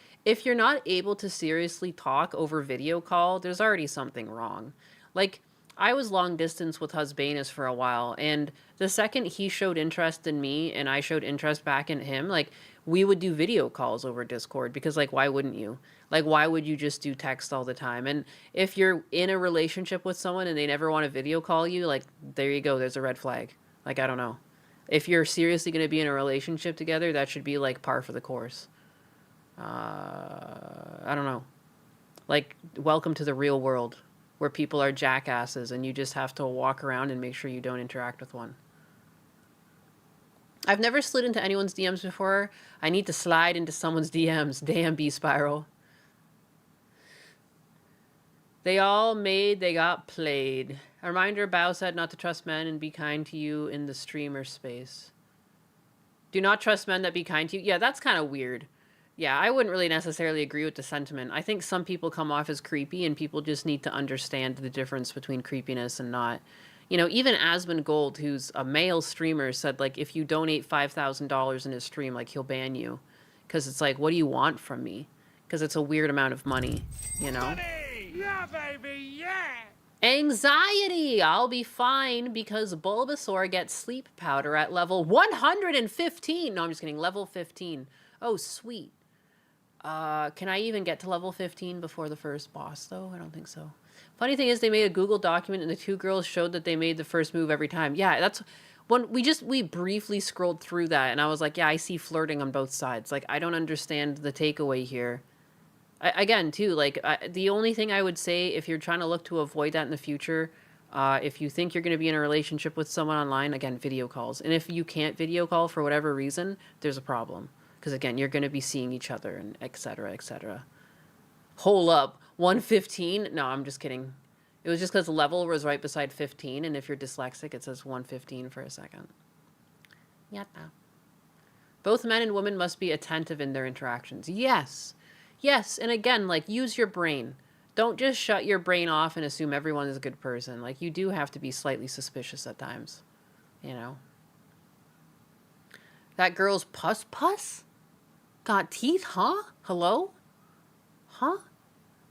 you're not able to seriously talk over video call, there's already something wrong. Like, I was long distance with Husbanus for a while, and the second he showed interest in me and I showed interest back in him, like, we would do video calls over Discord because, like, why wouldn't you? Like, why would you just do text all the time? And if you're in a relationship with someone and they never want to video call you, like, there you go, there's a red flag. Like, I don't know. If you're seriously going to be in a relationship together, that should be, like, par for the course. I don't know. Like, welcome to the real world, where people are jackasses and you just have to walk around and make sure you don't interact with one. I've never slid into anyone's DMs before. I need to slide into someone's DMs. Damn, B-Spiral. They all made, they got played. A reminder, Bao said not to trust men and be kind to you in the streamer space. Do not trust men that be kind to you. Yeah, that's kind of weird. Yeah, I wouldn't really necessarily agree with the sentiment. I think some people come off as creepy, and people just need to understand the difference between creepiness and not. You know, even Asmund Gold, who's a male streamer, said, like, if you donate $5,000 in his stream, like, he'll ban you. Because it's like, what do you want from me? Because it's a weird amount of money, you know? Money! Yeah, baby, yeah! Anxiety! I'll be fine because Bulbasaur gets sleep powder at level 115. No, I'm just kidding. Level 15. Oh, sweet. Can I even get to level 15 before the first boss, though? I don't think so. Funny thing is, they made a Google document, and the two girls showed that they made the first move every time. Yeah, that's when we briefly scrolled through that, and I was like, yeah, I see flirting on both sides. Like, I don't understand the takeaway here. Again, too, like, the only thing I would say, if you're trying to look to avoid that in the future, if you think you're going to be in a relationship with someone online, again, video calls. And if you can't video call for whatever reason, there's a problem. Because, again, you're going to be seeing each other, and et cetera, et cetera. Hold up. 115? No, I'm just kidding. It was just because level was right beside 15, and if you're dyslexic, it says 115 for a second. Yatta. Both men and women must be attentive in their interactions. Yes. Yes, and again, like, use your brain. Don't just shut your brain off and assume everyone is a good person. Like, you do have to be slightly suspicious at times. You know? That girl's pus? Got teeth, huh? Hello? Huh?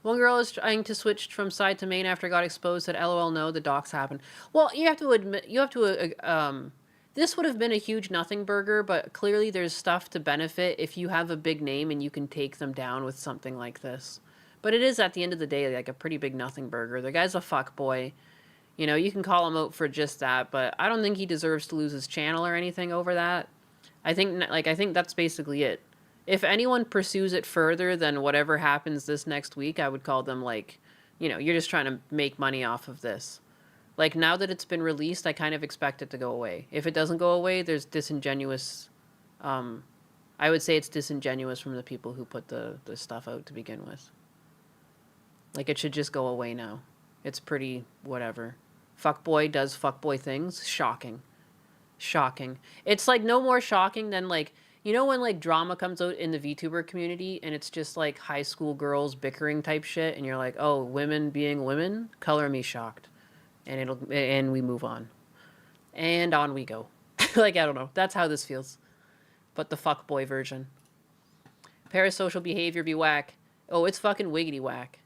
One girl is trying to switch from side to main after got exposed, said, LOL, no, the docs happened. Well, you have to admit, this would have been a huge nothing burger, but clearly there's stuff to benefit if you have a big name and you can take them down with something like this. But it is, at the end of the day, like a pretty big nothing burger. The guy's a fuck boy. You know, you can call him out for just that, but I don't think he deserves to lose his channel or anything over that. I think that's basically it. If anyone pursues it further than whatever happens this next week, I would call them, like, you know, you're just trying to make money off of this. Like, now that it's been released, I kind of expect it to go away. If it doesn't go away, there's disingenuous... I would say it's disingenuous from the people who put the stuff out to begin with. Like, it should just go away now. It's pretty whatever. Fuckboy does fuckboy things. Shocking. Shocking. It's, like, no more shocking than, like... You know when, like, drama comes out in the VTuber community and it's just, like, high school girls bickering type shit and you're like, oh, women being women? Color me shocked. And we move on. And on we go. Like, I don't know. That's how this feels. But the fuckboy version. Parasocial behavior be whack. Oh, it's fucking wiggity whack.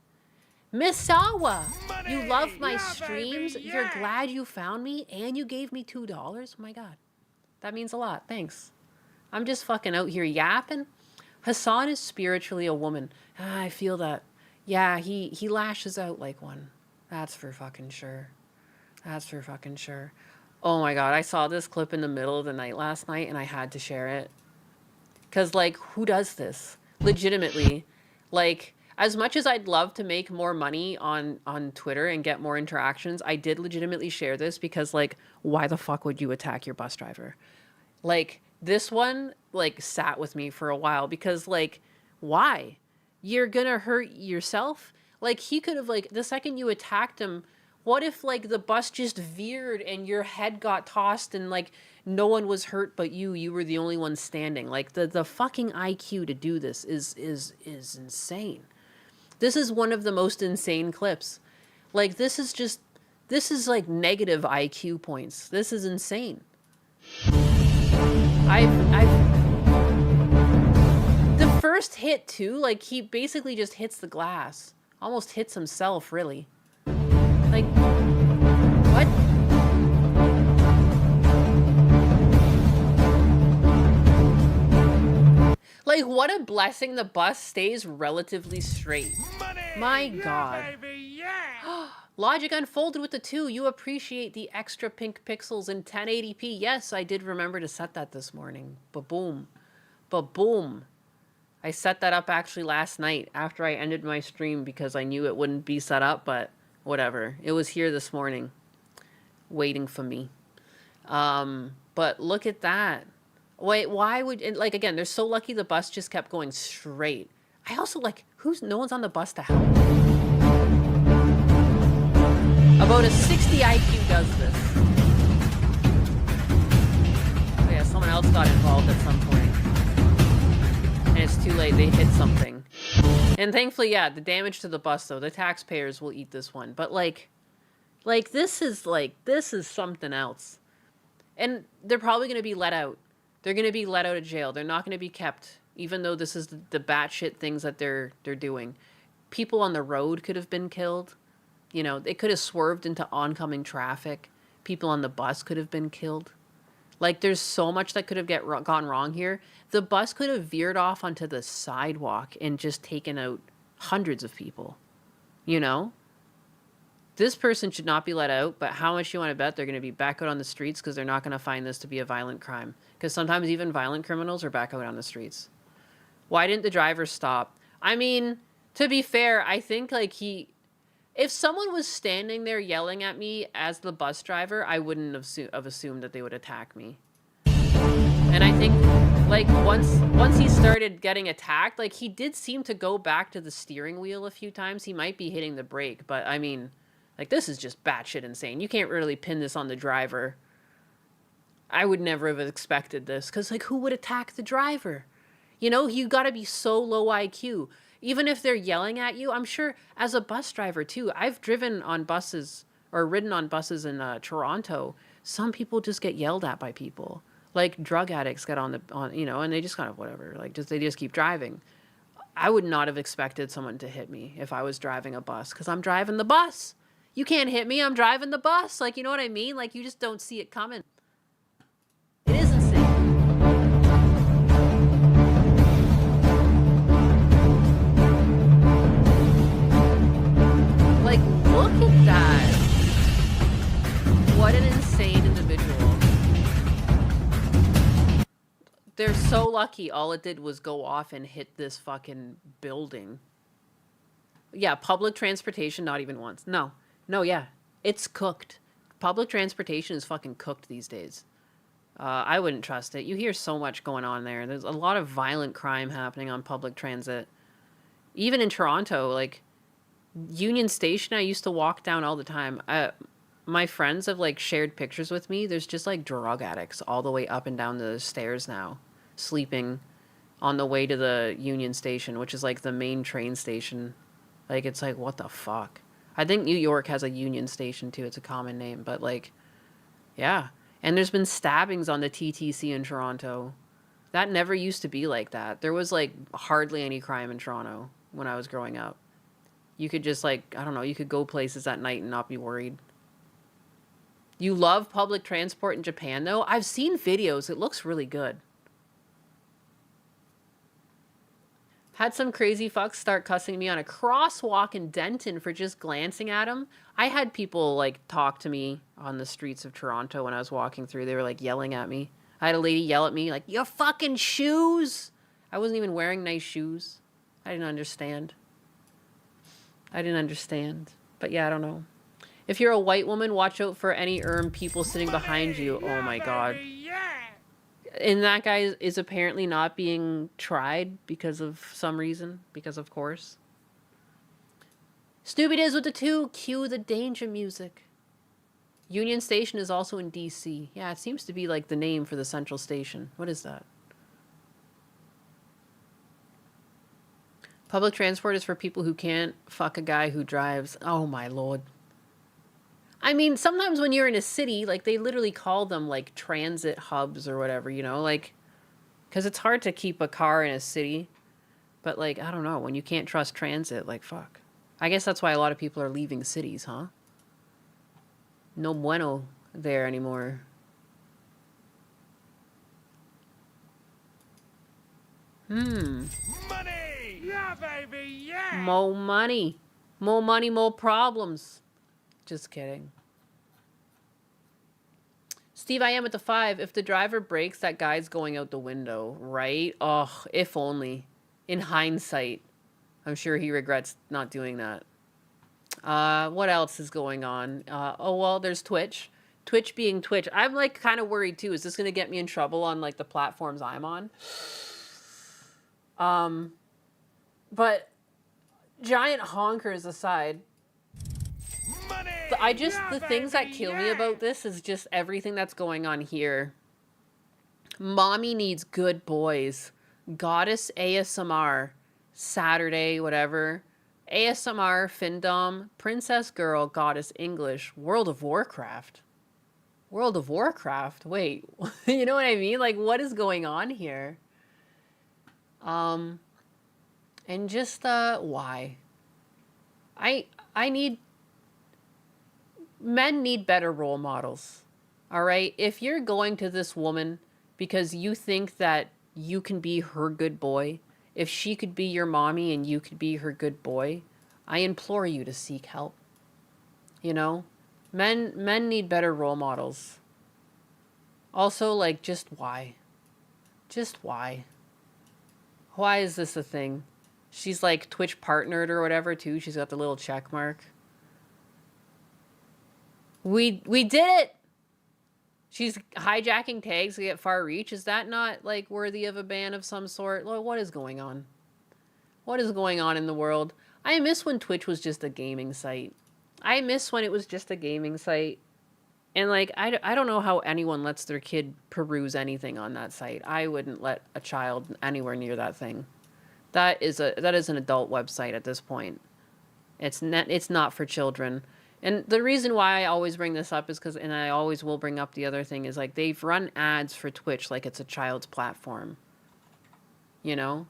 Miss Sawa, you love my streams. Baby, yeah. You're glad you found me and you gave me $2. Oh my God. That means a lot. Thanks. I'm just fucking out here yapping. Hassan is spiritually a woman. I feel that. Yeah, he lashes out like one. That's for fucking sure. That's for fucking sure. Oh my God, I saw this clip in the middle of the night last night and I had to share it. Because, like, who does this? Legitimately. Like, as much as I'd love to make more money on Twitter and get more interactions, I did legitimately share this because, like, why the fuck would you attack your bus driver? Like, this one, like, sat with me for a while because, like, why? You're gonna hurt yourself? Like, he could have, like, the second you attacked him, what if, like, the bus just veered and your head got tossed and, like, no one was hurt but you were the only one standing? Like, the fucking IQ to do this is insane. This is one of the most insane clips. Like, this is like negative IQ points. This is insane. The first hit too, like, he basically just hits the glass. Almost hits himself, really. Like, what? Like, what a blessing the bus stays relatively straight. Money, My God. baby, yeah. Logic unfolded with the 2. You appreciate the extra pink pixels in 1080p. Yes, I did remember to set that this morning. Ba-boom. Ba-boom. I set that up actually last night after I ended my stream because I knew it wouldn't be set up, but whatever. It was here this morning waiting for me. But look at that. Wait, why would... Like, again, they're so lucky the bus just kept going straight. I also, like, no one's on the bus to help. About a 60 IQ does this. Oh yeah, someone else got involved at some point. And it's too late, they hit something. And thankfully, yeah, the damage to the bus, though, the taxpayers will eat this one. But, like, this is something else. And they're probably going to be let out. They're going to be let out of jail. They're not going to be kept, even though this is the batshit things that they're doing. People on the road could have been killed. You know, they could have swerved into oncoming traffic. People on the bus could have been killed. Like, there's so much that could have gone wrong here. The bus could have veered off onto the sidewalk and just taken out hundreds of people. You know? This person should not be let out, but how much you want to bet they're going to be back out on the streets because they're not going to find this to be a violent crime. Because sometimes even violent criminals are back out on the streets. Why didn't the driver stop? I mean, to be fair, I think like if someone was standing there yelling at me as the bus driver, I wouldn't have assumed that they would attack me. And I think like once he started getting attacked, like he did seem to go back to the steering wheel a few times. He might be hitting the brake, but I mean, like this is just batshit insane. You can't really pin this on the driver. I would never have expected this because like who would attack the driver? You know, you got to be so low IQ. Even if they're yelling at you, I'm sure as a bus driver too, I've driven on buses or ridden on buses in Toronto. Some people just get yelled at by people. Like drug addicts get on you know, and they just kind of whatever, like they just keep driving. I would not have expected someone to hit me if I was driving a bus because I'm driving the bus. You can't hit me. I'm driving the bus. Like, you know what I mean? Like, you just don't see it coming. It is insane. Like, look at that. What an insane individual. They're so lucky all it did was go off and hit this fucking building. Yeah, public transportation, not even once. No, yeah. It's cooked. Public transportation is fucking cooked these days. I wouldn't trust it. You hear so much going on there. There's a lot of violent crime happening on public transit. Even in Toronto, like, Union Station, I used to walk down all the time. My friends have, like, shared pictures with me. There's just, like, drug addicts all the way up and down the stairs now, sleeping on the way to the Union Station, which is, like, the main train station. Like, it's like, what the fuck? I think New York has a Union Station, too. It's a common name. But, like, yeah. And there's been stabbings on the TTC in Toronto. That never used to be like that. There was, like, hardly any crime in Toronto when I was growing up. You could just, like, I don't know, you could go places at night and not be worried. You love public transport in Japan, though? I've seen videos. It looks really good. Had some crazy fucks start cussing me on a crosswalk in Denton for just glancing at him. I had people, like, talk to me on the streets of Toronto when I was walking through. They were, like, yelling at me. I had a lady yell at me, like, your fucking shoes! I wasn't even wearing nice shoes. I didn't understand. But yeah, I don't know. If you're a white woman, watch out for any people sitting behind you. Oh my god. And that guy is apparently not being tried because of some reason. Because of course. Snoopy Diz with the 2. Cue the danger music. Union Station is also in DC. Yeah, it seems to be like the name for the central station. What is that? Public transport is for people who can't fuck a guy who drives. Oh my lord. I mean, sometimes when you're in a city, like, they literally call them, like, transit hubs or whatever, you know? Like, because it's hard to keep a car in a city. But, like, I don't know. When you can't trust transit, like, fuck. I guess that's why a lot of people are leaving cities, huh? No bueno there anymore. Money! Yeah, baby, yeah! More money. More money, more problems. Just kidding. Steve, I am at the 5. If the driver brakes, that guy's going out the window, right? Oh, if only. In hindsight, I'm sure he regrets not doing that. What else is going on? Oh, well, there's Twitch. Twitch being Twitch. I'm, like, kind of worried, too. Is this going to get me in trouble on, like, the platforms I'm on? But giant honkers aside, the things that kill me about this is just everything that's going on here. Mommy needs good boys. Goddess ASMR. Saturday, whatever. ASMR, Findom, Princess Girl, Goddess English, World of Warcraft. World of Warcraft? Wait, you know what I mean? Like, what is going on here? And just, why? Men need better role models, all right? If you're going to this woman because you think that you can be her good boy, if she could be your mommy and you could be her good boy, I implore you to seek help. You know? Men need better role models. Also, like, just why? Just why? Why is this a thing? She's like Twitch partnered or whatever too. She's got the little check mark. We did it! She's hijacking tags to get far reach. Is that not like worthy of a ban of some sort? Well, what is going on? What is going on in the world? I miss when Twitch was just a gaming site. I miss when it was just a gaming site. And like, I don't know how anyone lets their kid peruse anything on that site. I wouldn't let a child anywhere near that thing. That is an adult website at this point. It's not for children. And the reason why I always bring this up is because, and I always will bring up the other thing, is like they've run ads for Twitch like it's a child's platform. You know?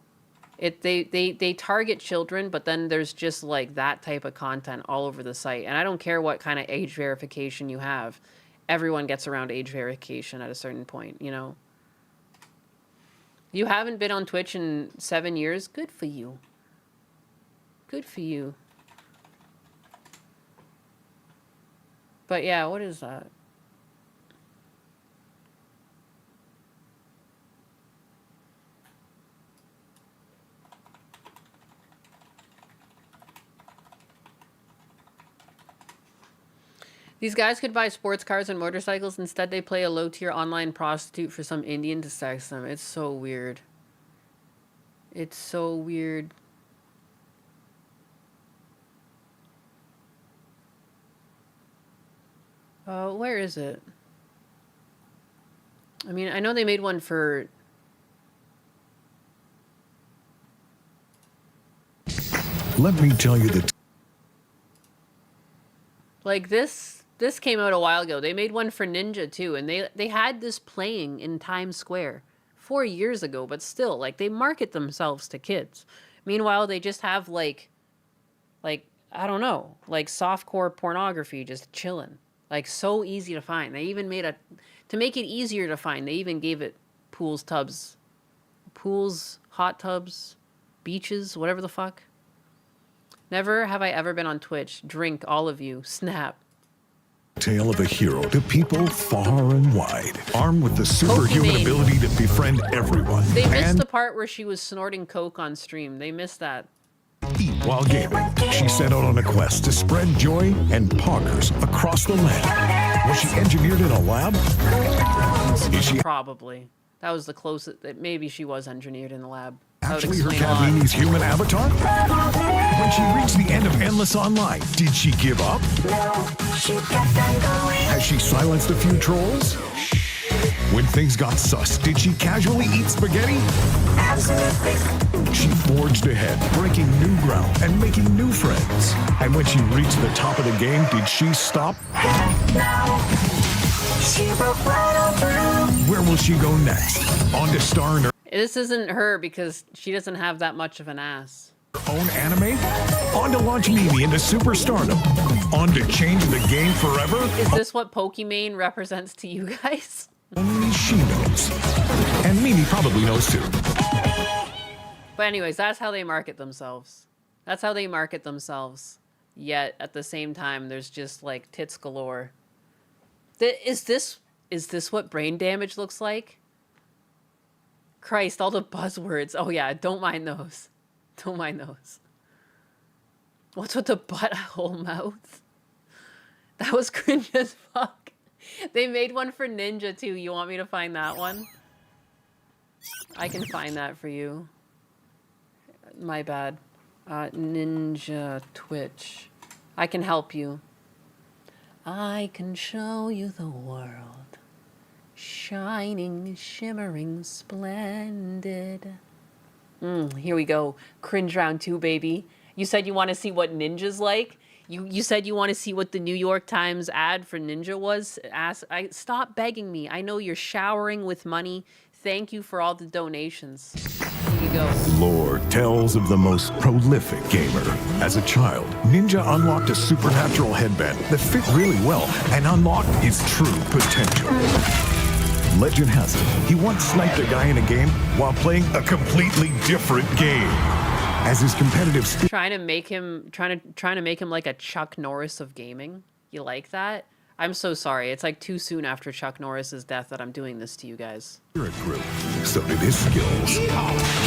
They target children, but then there's just like that type of content all over the site. And I don't care what kind of age verification you have. Everyone gets around age verification at a certain point, you know? You haven't been on Twitch in 7 years? Good for you. Good for you. But yeah, what is that? These guys could buy sports cars and motorcycles. Instead, they play a low-tier online prostitute for some Indian to sex them. It's so weird. It's so weird. Where is it? I mean, I know they made one for... Let me tell you that... Like this came out a while ago. They made one for Ninja too, and they had this playing in Times Square 4 years ago, but still, like, they market themselves to kids. Meanwhile, they just have like I don't know, like softcore pornography just chilling. Like, so easy to find. They even made to make it easier to find, they even gave it pools, hot tubs, beaches, whatever the fuck. Never have I ever been on Twitch. Drink, all of you. Snap. Tale of a hero to people far and wide, armed with the superhuman ability to befriend everyone. They missed the part where she was snorting coke on stream. They missed that. Eat while gaming. She set out on a quest to spread joy and poggers across the land. Was she engineered in a lab? Is she probably? That was the closest. That maybe she was engineered in the lab. Actually her Cadmini's human avatar? When she reached the end of Endless Online, did she give up? Has she silenced a few trolls? When things got sus, did she casually eat spaghetti? She forged ahead, breaking new ground and making new friends. And when she reached the top of the game, did she stop? Where will she go next? On to star in her This isn't her because she doesn't have that much of an ass. own anime? On to launch Mimi into superstardom? On to change the game forever? Is this what Pokimane represents to you guys? Only she knows. And Mimi probably knows too. But anyways, that's how they market themselves. That's how they market themselves. Yet, at the same time, there's just, like, tits galore. Is this what brain damage looks like? Christ, all the buzzwords. Oh yeah, don't mind those. Don't mind those. What's with the butthole mouth? That was cringe as fuck. They made one for Ninja too. You want me to find that one? I can find that for you. My bad. Ninja Twitch. I can help you. I can show you the world. Shining, shimmering, splendid. Here we go. Cringe round 2, baby. You said you want to see what Ninja's like? You said you want to see what the New York Times ad for Ninja was? Stop begging me. I know you're showering with money. Thank you for all the donations. Here you go. Lore tells of the most prolific gamer. As a child, Ninja unlocked a supernatural headband that fit really well and unlocked his true potential. Legend has it, he once sniped a guy in a game while playing a completely different game. As his competitive trying to make him like a Chuck Norris of gaming. You like that? I'm so sorry. It's like too soon after Chuck Norris's death that I'm doing this to you guys. Spirit grew. So did his skills.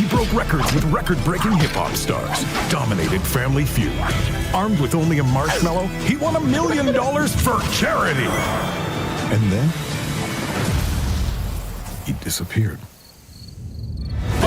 He broke records with record-breaking hip-hop stars, dominated Family Feud. Armed with only a marshmallow, he won $1 million for charity. And then he disappeared.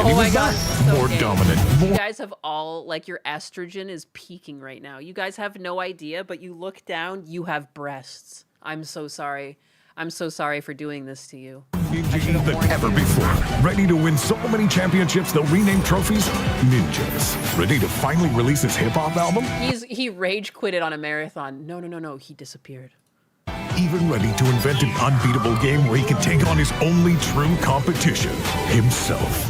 Oh my God. More dominant. You guys have all, like, your estrogen is peaking right now. You guys have no idea, but you look down, you have breasts. I'm so sorry. I'm so sorry for doing this to you. Than ever before. Ready to win so many championships they'll rename trophies? Ninjas. Ready to finally release his hip-hop album? He rage quitted on a marathon. No. He disappeared. Even ready to invent an unbeatable game where he can take on his only true competition, himself.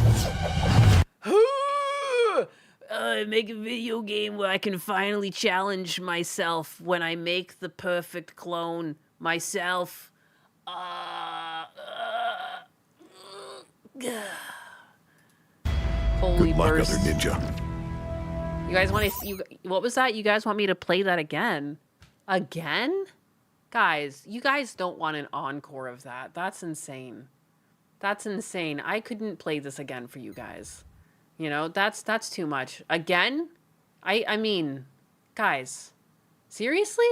Make a video game where I can finally challenge myself when I make the perfect clone myself. Holy Good luck, burst. other ninja. You guys want to? What was that? You guys want me to play that again? Again? Guys, you guys don't want an encore of that. That's insane. That's insane. I couldn't play this again for you guys. You know, that's too much. Again? I mean, guys, seriously?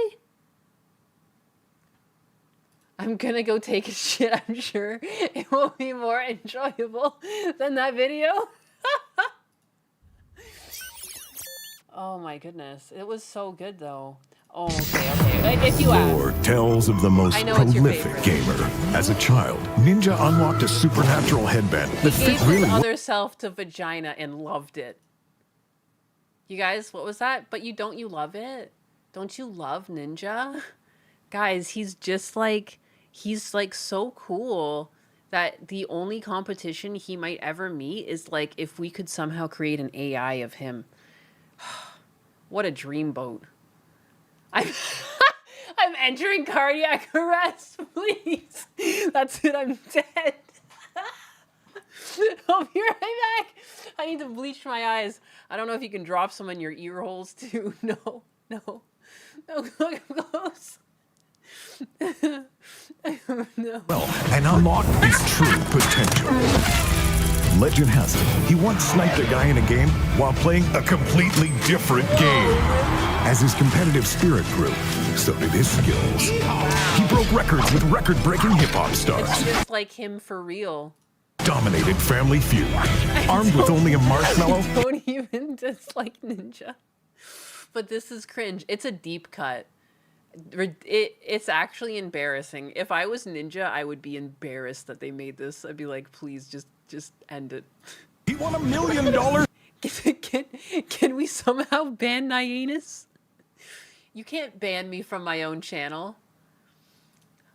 I'm gonna go take a shit. I'm sure it will be more enjoyable than that video. Oh my goodness. It was so good though. Oh, okay. If you ask. Lore tells of the most prolific gamer. As a child, Ninja unlocked a supernatural headband that He fit gave really his well. other self to vagina and loved it. You guys, what was that? But you love it? Don't you love Ninja? Guys, he's like so cool that the only competition he might ever meet is like if we could somehow create an AI of him. What a dreamboat. I'm entering cardiac arrest, please. That's it, I'm dead. I'll be right back. I need to bleach my eyes. I don't know if you can drop some in your ear holes too. No, look close. No. Well, and unlock his true potential. Legend has it, he once sniped a guy in a game while playing a completely different game. As his competitive spirit grew, so did his skills. He broke records with record-breaking hip-hop stars. It's just like him for real. Dominated Family Feud. Armed with only a marshmallow. I don't even dislike Ninja. But this is cringe. It's a deep cut. It's actually embarrassing. If I was Ninja, I would be embarrassed that they made this. I'd be like, please, just end it. He won $1 million. Can we somehow ban Nyanus? You can't ban me from my own channel.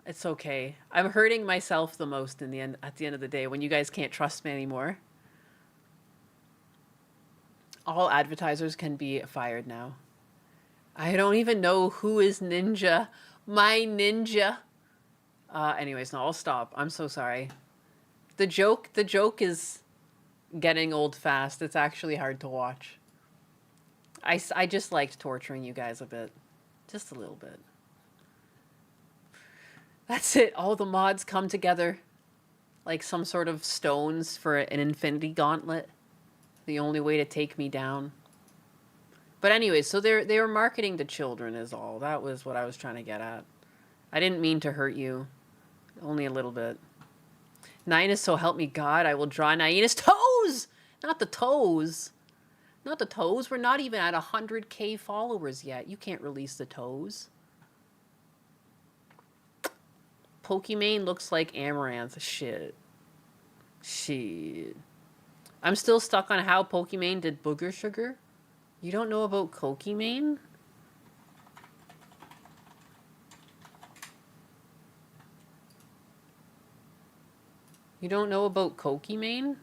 It's okay. I'm hurting myself the most at the end of the day when you guys can't trust me anymore. All advertisers can be fired now. I don't even know who is Ninja. My Ninja. Anyways, no, I'll stop. I'm so sorry. The joke is getting old fast. It's actually hard to watch. I just liked torturing you guys a bit. Just a little bit. That's it. All the mods come together like some sort of stones for an infinity gauntlet. The only way to take me down. But anyways, so they were marketing to children is all. That was what I was trying to get at. I didn't mean to hurt you. Only a little bit. Nyanus, so help me God, I will draw Nyanus toes! Not the toes. Not the toes. We're not even at 100K followers yet. You can't release the toes. Pokimane looks like Amaranth. Shit. I'm still stuck on how Pokimane did Booger Sugar. You don't know about Pokimane? You don't know about Pokimane?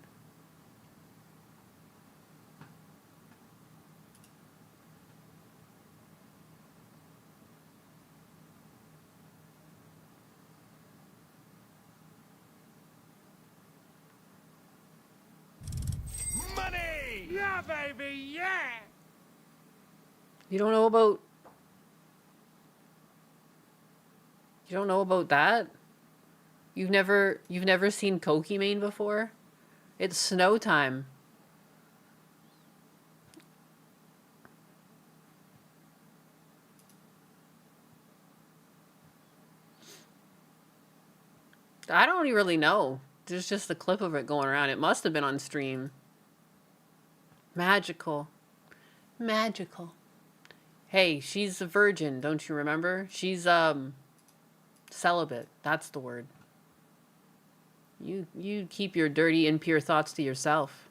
Money! Yeah, baby, yeah! You don't know about... You don't know about that? You've never seen Pokimane before? It's snow time. I don't really know. There's just a clip of it going around. It must have been on stream. Magical. Magical. Hey, she's a virgin, don't you remember? She's celibate. That's the word. You keep your dirty, impure thoughts to yourself.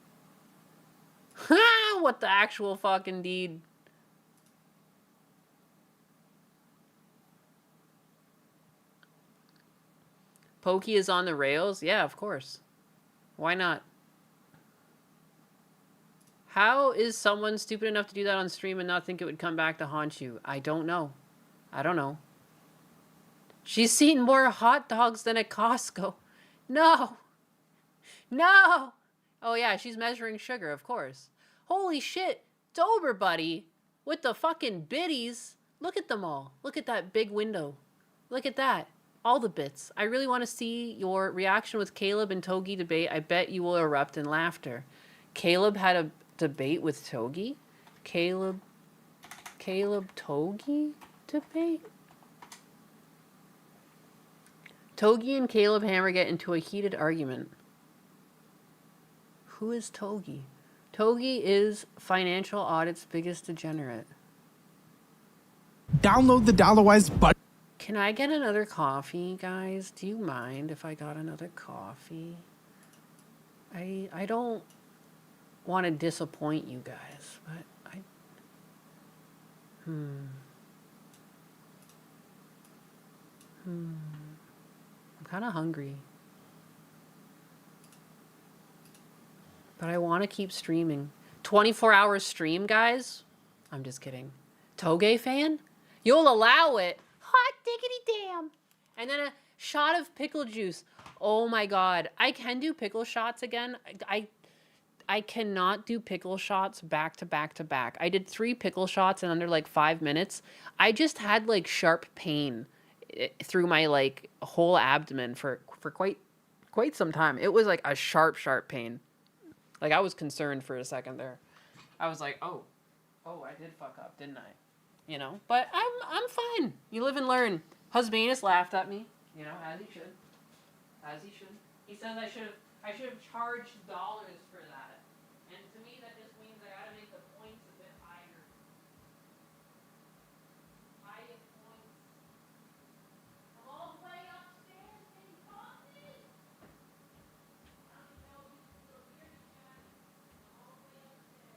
Ha! What the actual fucking deed? Pokey is on the rails? Yeah, of course. Why not? How is someone stupid enough to do that on stream and not think it would come back to haunt you? I don't know. I don't know. She's seen more hot dogs than at Costco. No. No. Oh yeah, she's measuring sugar, of course. Holy shit. Dober buddy. With the fucking biddies. Look at them all. Look at that big window. Look at that. All the bits. I really want to see your reaction with Caleb and Togi debate. I bet you will erupt in laughter. Caleb had a debate with Togi? Caleb Togi debate? Togi and Caleb Hammer get into a heated argument. Who is Togi? Togi is Financial Audit's biggest degenerate. Download the Dollarwise button. Can I get another coffee, guys? Do you mind if I got another coffee? I don't want to disappoint you guys, but I'm kind of hungry. But I want to keep streaming. 24 hours stream, guys? I'm just kidding. Toge fan? You'll allow it? Hot diggity damn. And then a shot of pickle juice. Oh my god. I can do pickle shots again. I cannot do pickle shots back to back to back. I did 3 pickle shots in under like 5 minutes. I just had like sharp pain through my like whole abdomen for quite some time. It was like a sharp pain. Like I was concerned for a second there. I was like, oh, I did fuck up, didn't I? You know, but I'm fine. You live and learn. Husbanus laughed at me, you know, as he should. As he should. He says I should have charged dollars for that. And to me that just means I gotta make the points a bit higher. Higher points. I'm all the way upstairs, getting coffee. I don't even know if you can still hear me, guys. I'm all the way upstairs.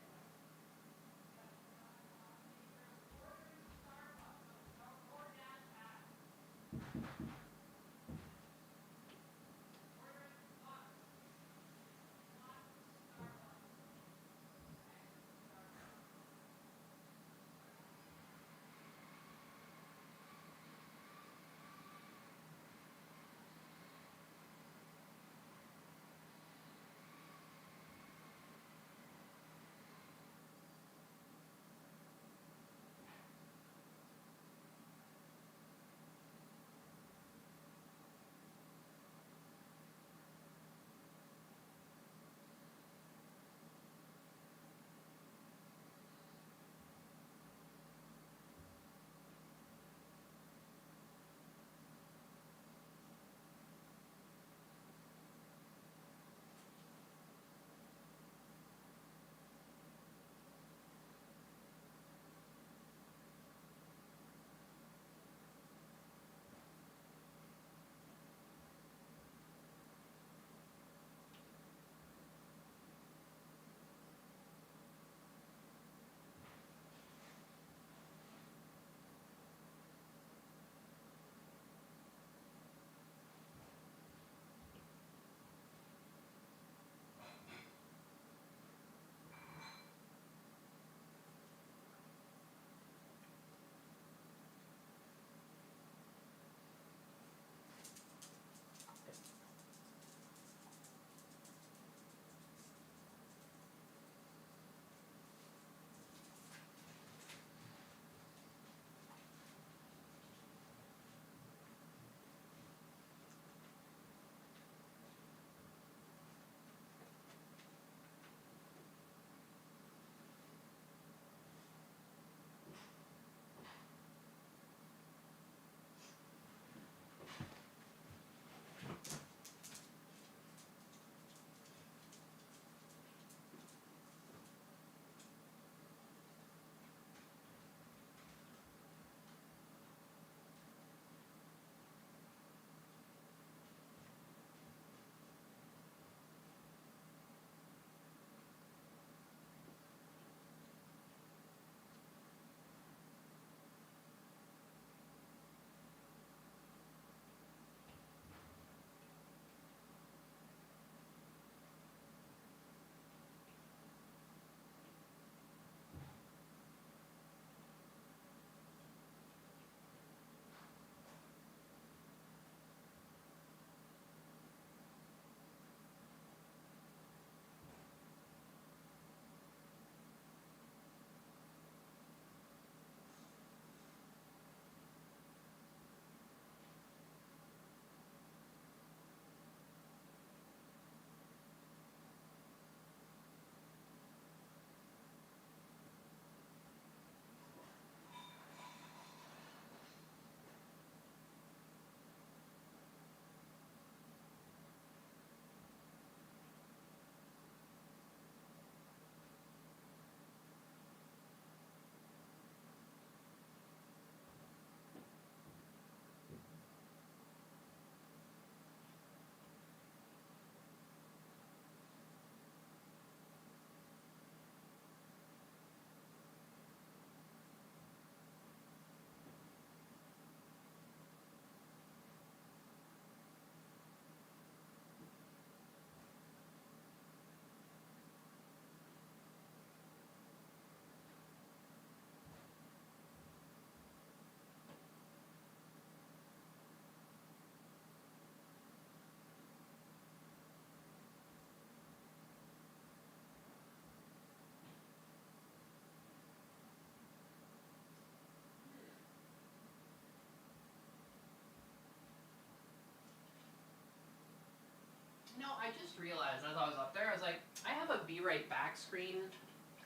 I just realized as I was up there, I was like, I have a Be Right Back screen.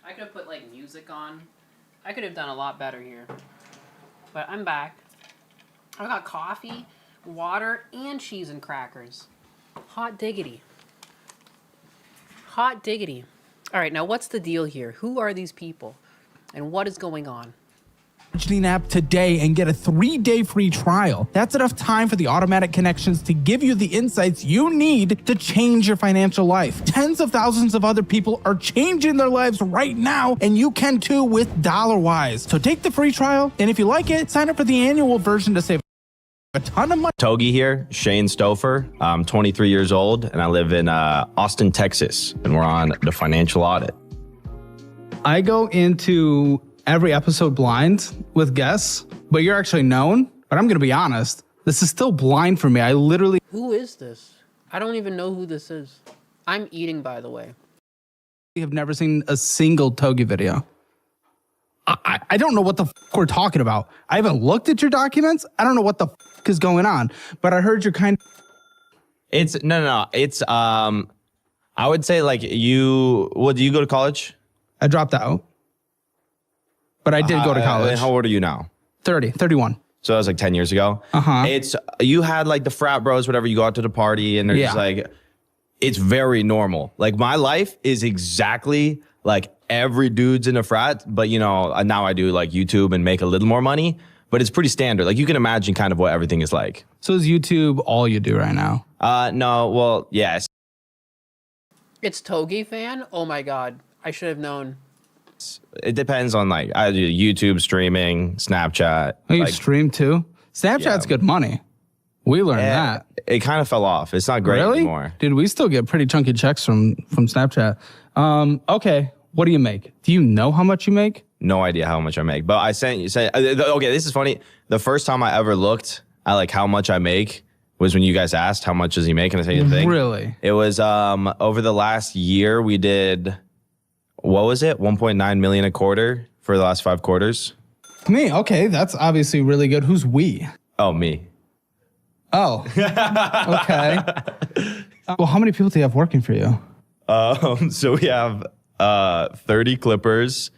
I could have put like music on. I could have done a lot better here. But I'm back. I got coffee, water, and cheese and crackers. Hot diggity. Hot diggity. All right, now what's the deal here? Who are these people? And what is going on? App today and get a 3-day free trial. That's enough time for the automatic connections to give you the insights you need to change your financial life. Tens of thousands of other people are changing their lives right now, and you can too with DollarWise. So take the free trial, and if you like it, sign up for the annual version to save a ton of money. Togi here, Shane Stouffer. I'm 23 years old, and I live in Austin, Texas, and we're on the financial audit. I go into every episode blind with guests, but you're actually known. But I'm going to be honest, this is still blind for me. I literally... Who is this? I don't even know who this is. I'm eating, by the way. have never seen a single Togi video. I don't know what the we're talking about. I haven't looked at your documents. I don't know what the is going on, but I heard you're kind of... It's, no. It's, I would say like you, what, do you go to college? I dropped out. But I did go to college. How old are you now? 31. So that was like 10 years ago. It's, you had like the frat bros, whatever, you go out to the party and they're just like, it's very normal. Like my life is exactly like every dude's in a frat, but you know, now I do like YouTube and make a little more money, but it's pretty standard. Like you can imagine kind of what everything is like. So is YouTube all you do right now? No, well, yes. It's Togi fan? Oh my God. I should have known. It depends on like, I do YouTube, streaming, Snapchat. Oh, you like, stream too? Snapchat's good money. We learned that. It kind of fell off. It's not great anymore. Dude, we still get pretty chunky checks from Snapchat. Okay, what do you make? Do you know how much you make? No idea how much I make, but I sent you. Okay, this is funny. The first time I ever looked at like how much I make was when you guys asked how much does he make, and I say the thing. Really? It was over the last year we did. What was it? 1.9 million a quarter for the last 5 quarters. Me? Okay, that's obviously really good. Who's we? Oh, me. Oh, okay. Well, how many people do you have working for you? So we have 30 clippers.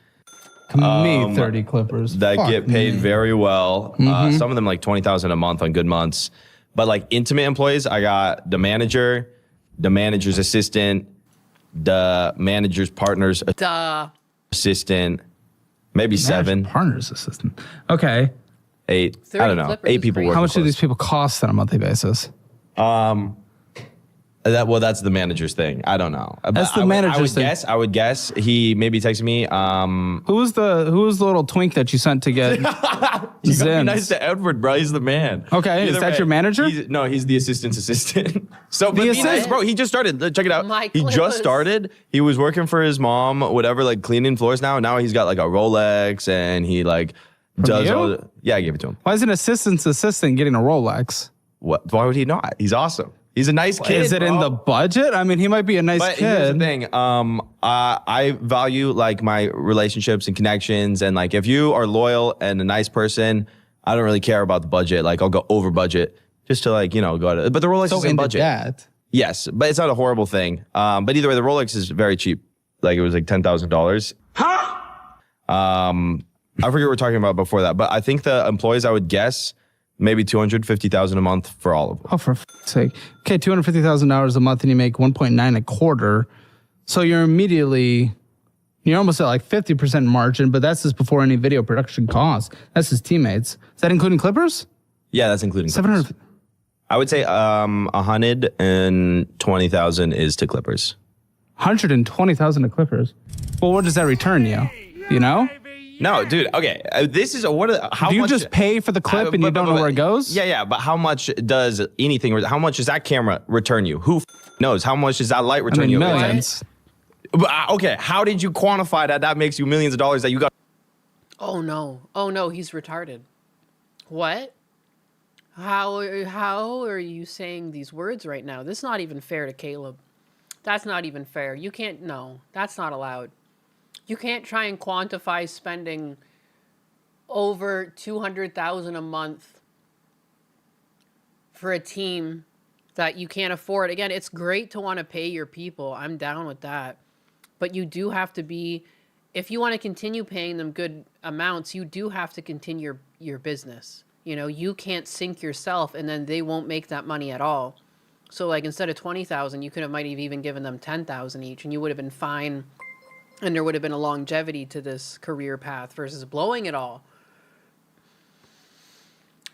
Me, 30 clippers. That get paid very well. Some of them like 20,000 a month on good months. But like intimate employees, I got the manager, the manager's assistant, the manager's partner's assistant, maybe 7. Partner's assistant. Okay. 8. I don't know. 8 people working. How much do these people cost on a monthly basis? That's the manager's thing. I don't know. That's the manager's thing. I would guess he maybe texted me. Who was the little twink that you sent to get? You gotta be nice to Edward, bro. He's the man. Okay, is that your manager? He's the assistant's assistant. So the assistant, bro. He just started. Check it out. He just started. He was working for his mom, whatever, like cleaning floors. Now he's got like a Rolex, and he like does all. Yeah, I gave it to him. Why is an assistant's assistant getting a Rolex? What? Why would he not? He's awesome. He's a nice kid. Is it in the budget? I mean, he might be a nice kid. Here's the thing. I value like my relationships and connections, and like if you are loyal and a nice person, I don't really care about the budget. Like I'll go over budget just to like go to. But the Rolex is in budget. That. Yes, but it's not a horrible thing. But either way, the Rolex is very cheap. Like it was like $10,000. Huh? I forget what we're talking about before that, but I think the employees, I would guess, maybe $250,000 a month for all of them. Oh, for sake. Okay, $250,000 a month and you make 1.9 a quarter. So you're almost at like 50% margin, but that's just before any video production costs. That's his teammates. Is that including clippers? Yeah, that's including 700. I would say 120,000 is to clippers. 120,000 to clippers. Well, what does that return you? You know? No, dude. Okay, this is how do you much, just pay for the clip and you don't know where it goes? Yeah. But how much does anything? How much does that camera return you? Who knows? How much does that light return you? Millions. Okay, how did you quantify that? That makes you millions of dollars that you got. Oh no, he's retarded. What? How are you saying these words right now? This is not even fair to Caleb. That's not even fair. You can't. No, that's not allowed. You can't try and quantify spending over $200,000 a month for a team that you can't afford. Again, it's great to want to pay your people. I'm down with that. But you do have to be, if you want to continue paying them good amounts, you do have to continue your business. You know, you can't sink yourself and then they won't make that money at all. So like instead of 20,000, you might have even given them 10,000 each and you would have been fine. And there would have been a longevity to this career path versus blowing it all.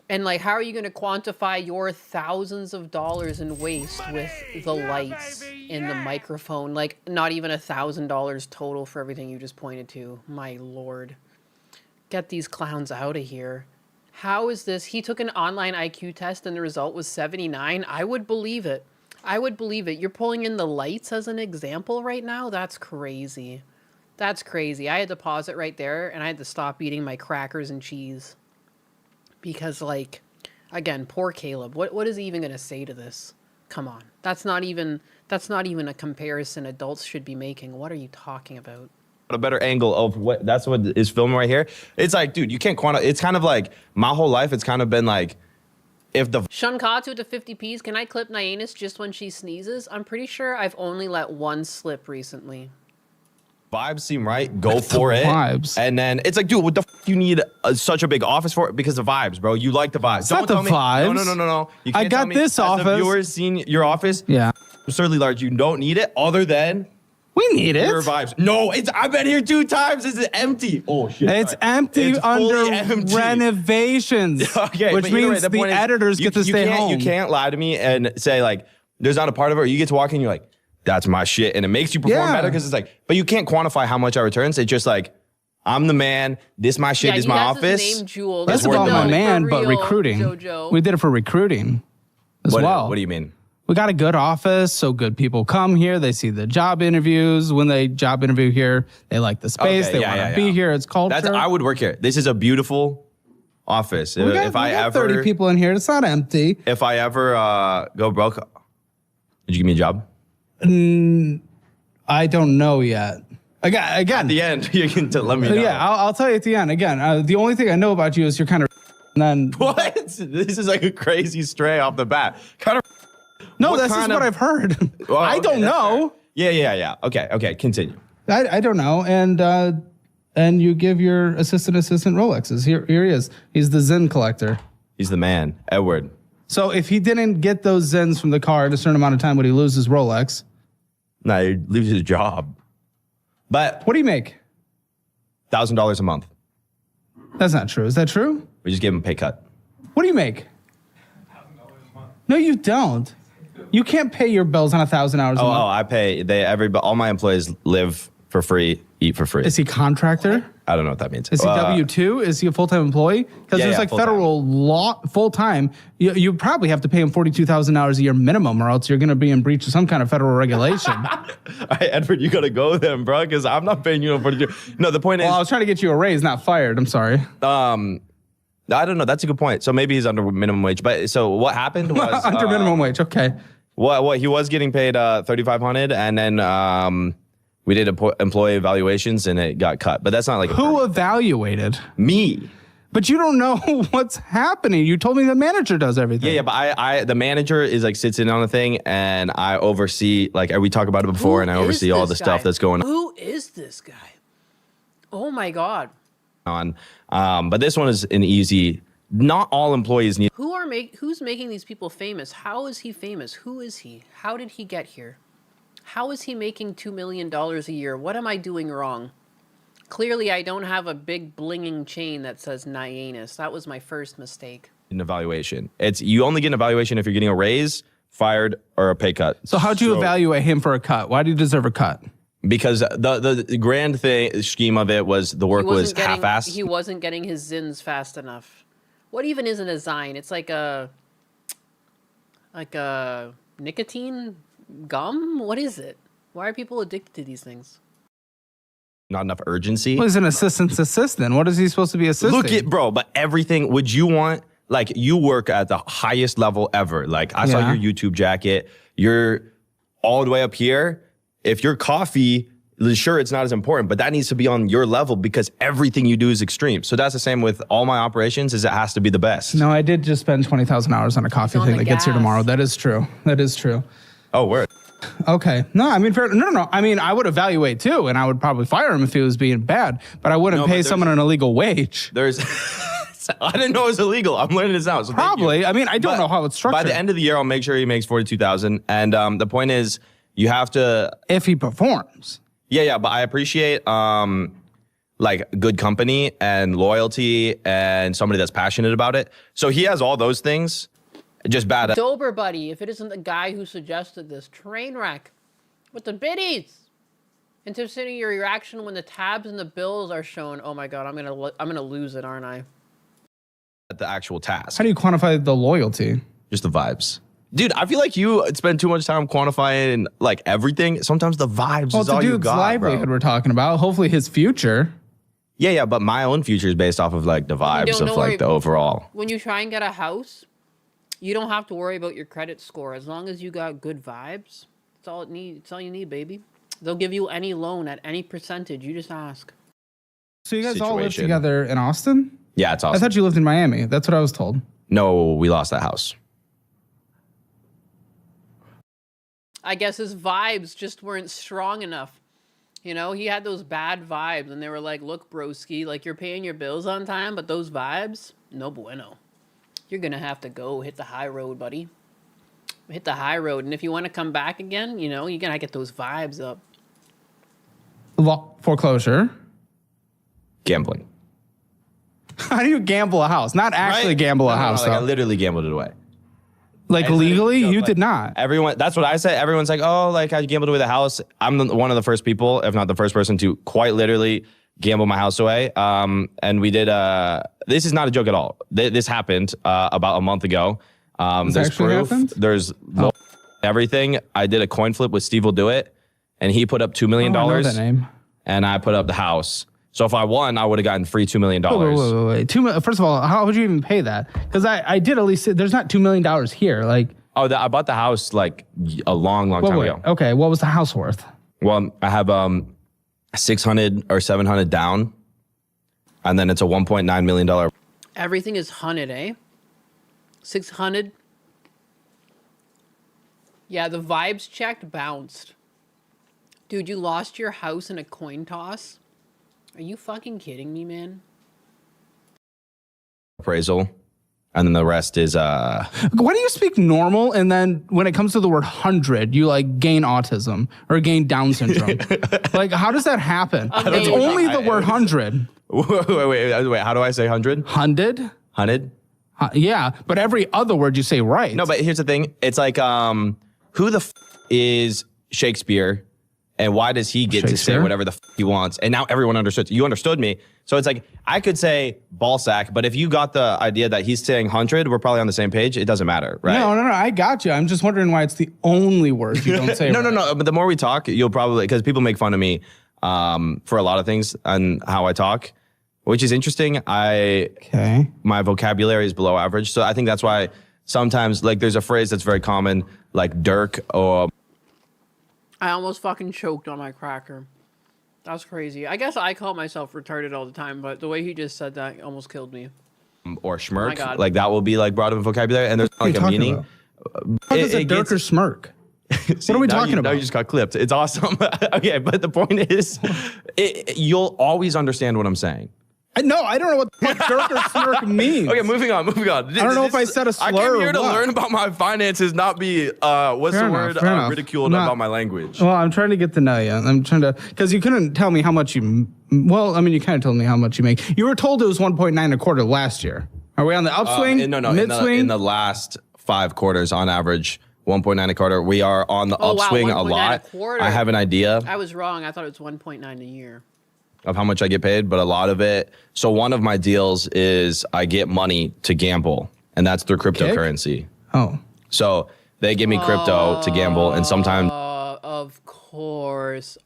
And like, how are you going to quantify your thousands of dollars in waste with the lights and the microphone? Like, not even $1,000 total for everything you just pointed to. My Lord. Get these clowns out of here. How is this? He took an online IQ test and the result was 79. I would believe it. I would believe it. You're pulling in the lights as an example right now? That's crazy. That's crazy. I had to pause it right there and I had to stop eating my crackers and cheese. Because, like, again, poor Caleb. What is he even going to say to this? Come on. That's not even a comparison adults should be making. What are you talking about? A better angle of what that's what is filming right here. It's like, dude, you can't quantify. It's kind of like my whole life. It's kind of been like, if the Shunkatu to 50Ps, can I clip Nyannis just when she sneezes? I'm pretty sure I've only let one slip recently. Vibes seem right, go for it. Vibes. And then it's like, dude, what the you need such a big office for? Because the vibes, bro. You like the vibes. It's not the vibes. No. You I can't got tell me this as office. the viewers seen your office. Yeah. Absurdly large. You don't need it other than we need it. Your vibes. No, I've been here 2 times. It's empty. Oh shit. It's empty It's under empty. renovations. Okay, which but either way, means the point is, editors get to stay home. You can't lie to me and say like, there's not a part of it where you get to walk in, you're like, that's my shit. And it makes you perform better because it's like, but you can't quantify how much I returns. It's just like, I'm the man. This my shit. Yeah, this he my has his office. name jeweled. That's It's about worth my money. man, For but real, recruiting. JoJo. We did it for recruiting as well. What do you mean? We got a good office, so good people come here. They see the job interviews. When they job interview here, they like the space. Okay, they want to be here. It's culture. I would work here. This is a beautiful office. We got 30 people in here. It's not empty. If I ever go broke, did you give me a job? I don't know yet. Again, at the end, you can let me know. Yeah, I'll tell you at the end. Again, the only thing I know about you is you're kind of. And then what? This is like a crazy stray off the bat. Kind of. No, this is what I've heard. Well, I don't know. Yeah. Okay. Continue. I don't know. And you give your assistant Rolexes. Here he is. He's the Zen collector. He's the man, Edward. So if he didn't get those Zens from the car at a certain amount of time, would he lose his Rolex? No, he leaves his job. But what do you make? $1,000 a month. That's not true. Is that true? We just gave him a pay cut. What do you make? No, you don't. You can't pay your bills on 1,000 hours a month. I pay. All my employees live for free, eat for free. Is he contractor? I don't know what that means. Is he W-2? Is he a full-time employee? Because there's like full-time. federal law, full-time. You probably have to pay him $42,000 a year minimum, or else you're going to be in breach of some kind of federal regulation. All right, Edward, you got to go then, bro, because I'm not paying you no 42. No, the point is. Well, I was trying to get you a raise, not fired. I'm sorry. I don't know. That's a good point. So maybe he's under minimum wage. But so what happened was under minimum wage. Okay. What he was getting paid $3,500, and then we did employee evaluations, and it got cut. But that's not like who evaluated me. But you don't know what's happening. You told me the manager does everything. Yeah. But I the manager is like sits in on the thing, and I oversee we talked about it before, and I oversee all the stuff that's going on. Who is this guy? Oh my God. But this one is an easy. Not all employees need. Who's making these people famous? How is he famous? Who is he? How did he get here? How is he making $2 million a year? What am I doing wrong? Clearly, I don't have a big blinging chain that says Nyannis. That was my first mistake. An evaluation. You only get an evaluation if you're getting a raise, fired, or a pay cut. So how'd you evaluate him for a cut? Why do you deserve a cut? Because the grand scheme of it was the work was half-assed. He wasn't getting his zins fast enough. What even isn't a Zine? It's like a nicotine gum? What is it? Why are people addicted to these things? Not enough urgency. Well, he's an assistant's assistant. What is he supposed to be assisting? Look at, bro, but everything, would you want, like, you work at the highest level ever. Like, I saw your YouTube jacket. You're all the way up here. If your coffee sure, it's not as important, but that needs to be on your level because everything you do is extreme. So that's the same with all my operations is it has to be the best. No, I did just spend 20,000 hours on a coffee thing that gets here tomorrow. That is true. That is true. Oh, word. Okay. No, I mean, no. I mean, I would evaluate too, and I would probably fire him if he was being bad, but I wouldn't pay someone an illegal wage. There's, I didn't know it was illegal. I'm learning this now. So probably. I mean, I don't know how it's structured. By the end of the year, I'll make sure he makes 42,000. And the point is, you have to, if he performs. Yeah, but I appreciate like good company and loyalty and somebody that's passionate about it. So he has all those things, just bad. Dober buddy, if it isn't the guy who suggested this train wreck with the biddies. Anticipating your reaction when the tabs and the bills are shown. Oh my God, I'm gonna lose it, aren't I? At the actual task. How do you quantify the loyalty? Just the vibes. Dude, I feel like you spend too much time quantifying like everything. Sometimes the vibes is all you got, livelihood bro. we're talking about. Hopefully his future. Yeah, but my own future is based off of like the vibes of like the overall. When you try and get a house, you don't have to worry about your credit score. As long as you got good vibes, that's all it needs. It's all you need, baby. They'll give you any loan at any percentage. You just ask. So you guys all live together in Austin? Yeah, it's Austin. I thought you lived in Miami. That's what I was told. No, we lost that house. I guess his vibes just weren't strong enough. You know, he had those bad vibes and they were like, look, broski, like you're paying your bills on time, but those vibes, no bueno. You're going to have to go hit the high road, buddy. Hit the high road. And if you want to come back again, you know, you're going to get those vibes up. Foreclosure. Gambling. How do you gamble a house? Not actually gamble a house, like though. I literally gambled it away. Like legally? You did not. Everyone, that's what I say. Everyone's like, oh, like I gambled away the house. I'm one of the first people, if not the first person to quite literally gamble my house away. And we did, this is not a joke at all. This happened about a month ago. There's proof. Happened? There's everything. I did a coin flip with Steve Will Do It. And he put up $2 million. I know that name. And I put up the house. So if I won, I would have gotten free $2 million. Wait. First of all, how would you even pay that? Because I did at least, there's not $2 million here. Like, oh, I bought the house like a long time ago. Okay, what was the house worth? Well, I have 600 or 700 down, and then it's a $1.9 million. Everything is hunted, eh? 600. Yeah, the vibes checked bounced. Dude, you lost your house in a coin toss? Are you fucking kidding me, man? Appraisal. And then the rest is Why do you speak normal and then when it comes to the word 100, you like gain autism or gain Down syndrome? Like, how does that happen? It's only the word 100. Wait, how do I say 100? 100? 100? Yeah, but every other word you say right. No, but here's the thing. It's like, who the is Shakespeare? And why does he get to say whatever the he wants? And now everyone understood. You understood me. So it's like, I could say ball sack, but if you got the idea that he's saying 100, we're probably on the same page. It doesn't matter, right? No, I got you. I'm just wondering why it's the only word you don't say. No. But the more we talk, you'll probably, because people make fun of me for a lot of things and how I talk, which is interesting. My vocabulary is below average. So I think that's why sometimes, like, there's a phrase that's very common, like Dirk or... I almost fucking choked on my cracker. That's crazy. I guess I call myself retarded all the time, but the way he just said that almost killed me. Or schmirk. Oh my God. Like that will be like brought up in vocabulary and there's like a meaning. What is a Dirk or smirk? What are we talking about? Now you just got clipped. It's awesome. Okay, but the point is, you'll always understand what I'm saying. No, I don't know what Dirk or smirk means. Okay, moving on. I don't know if I said a slur. I came here to learn about my finances, not be ridiculed about my language. Well, I'm trying to get to know you. I'm trying to, because you couldn't tell me how much you. Well, I mean, you kind of told me how much you make. You were told it was 1.9 a quarter last year. Are we on the upswing? Mid-swing? In the last 5 quarters, on average, 1.9 a quarter. We are on the upswing a lot. I have an idea. I was wrong. I thought it was 1.9 a year. Of how much I get paid, but a lot of it. So one of my deals is I get money to gamble, and that's through cryptocurrency. Oh. So they give me crypto to gamble, and sometimes. Of course.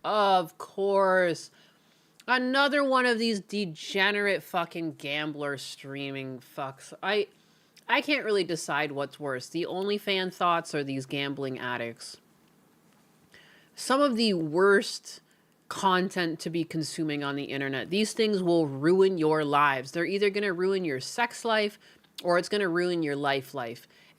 Another one of these degenerate fucking gambler streaming fucks. I can't really decide what's worse. The OnlyFans thoughts or these gambling addicts. Some of the worst content to be consuming on the internet. These things will ruin your lives. They're either going to ruin your sex life or it's going to ruin your life.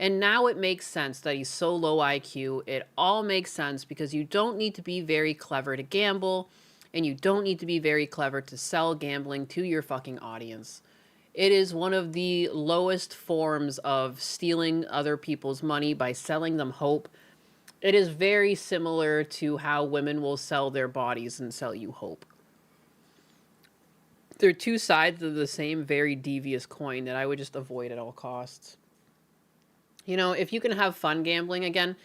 And now it makes sense that he's so low IQ. It all makes sense because you don't need to be very clever to gamble, and you don't need to be very clever to sell gambling to your fucking audience. It is one of the lowest forms of stealing other people's money by selling them hope. It is very similar to how women will sell their bodies and sell you hope. They're two sides of the same very devious coin that I would just avoid at all costs. You know, if you can have fun gambling again,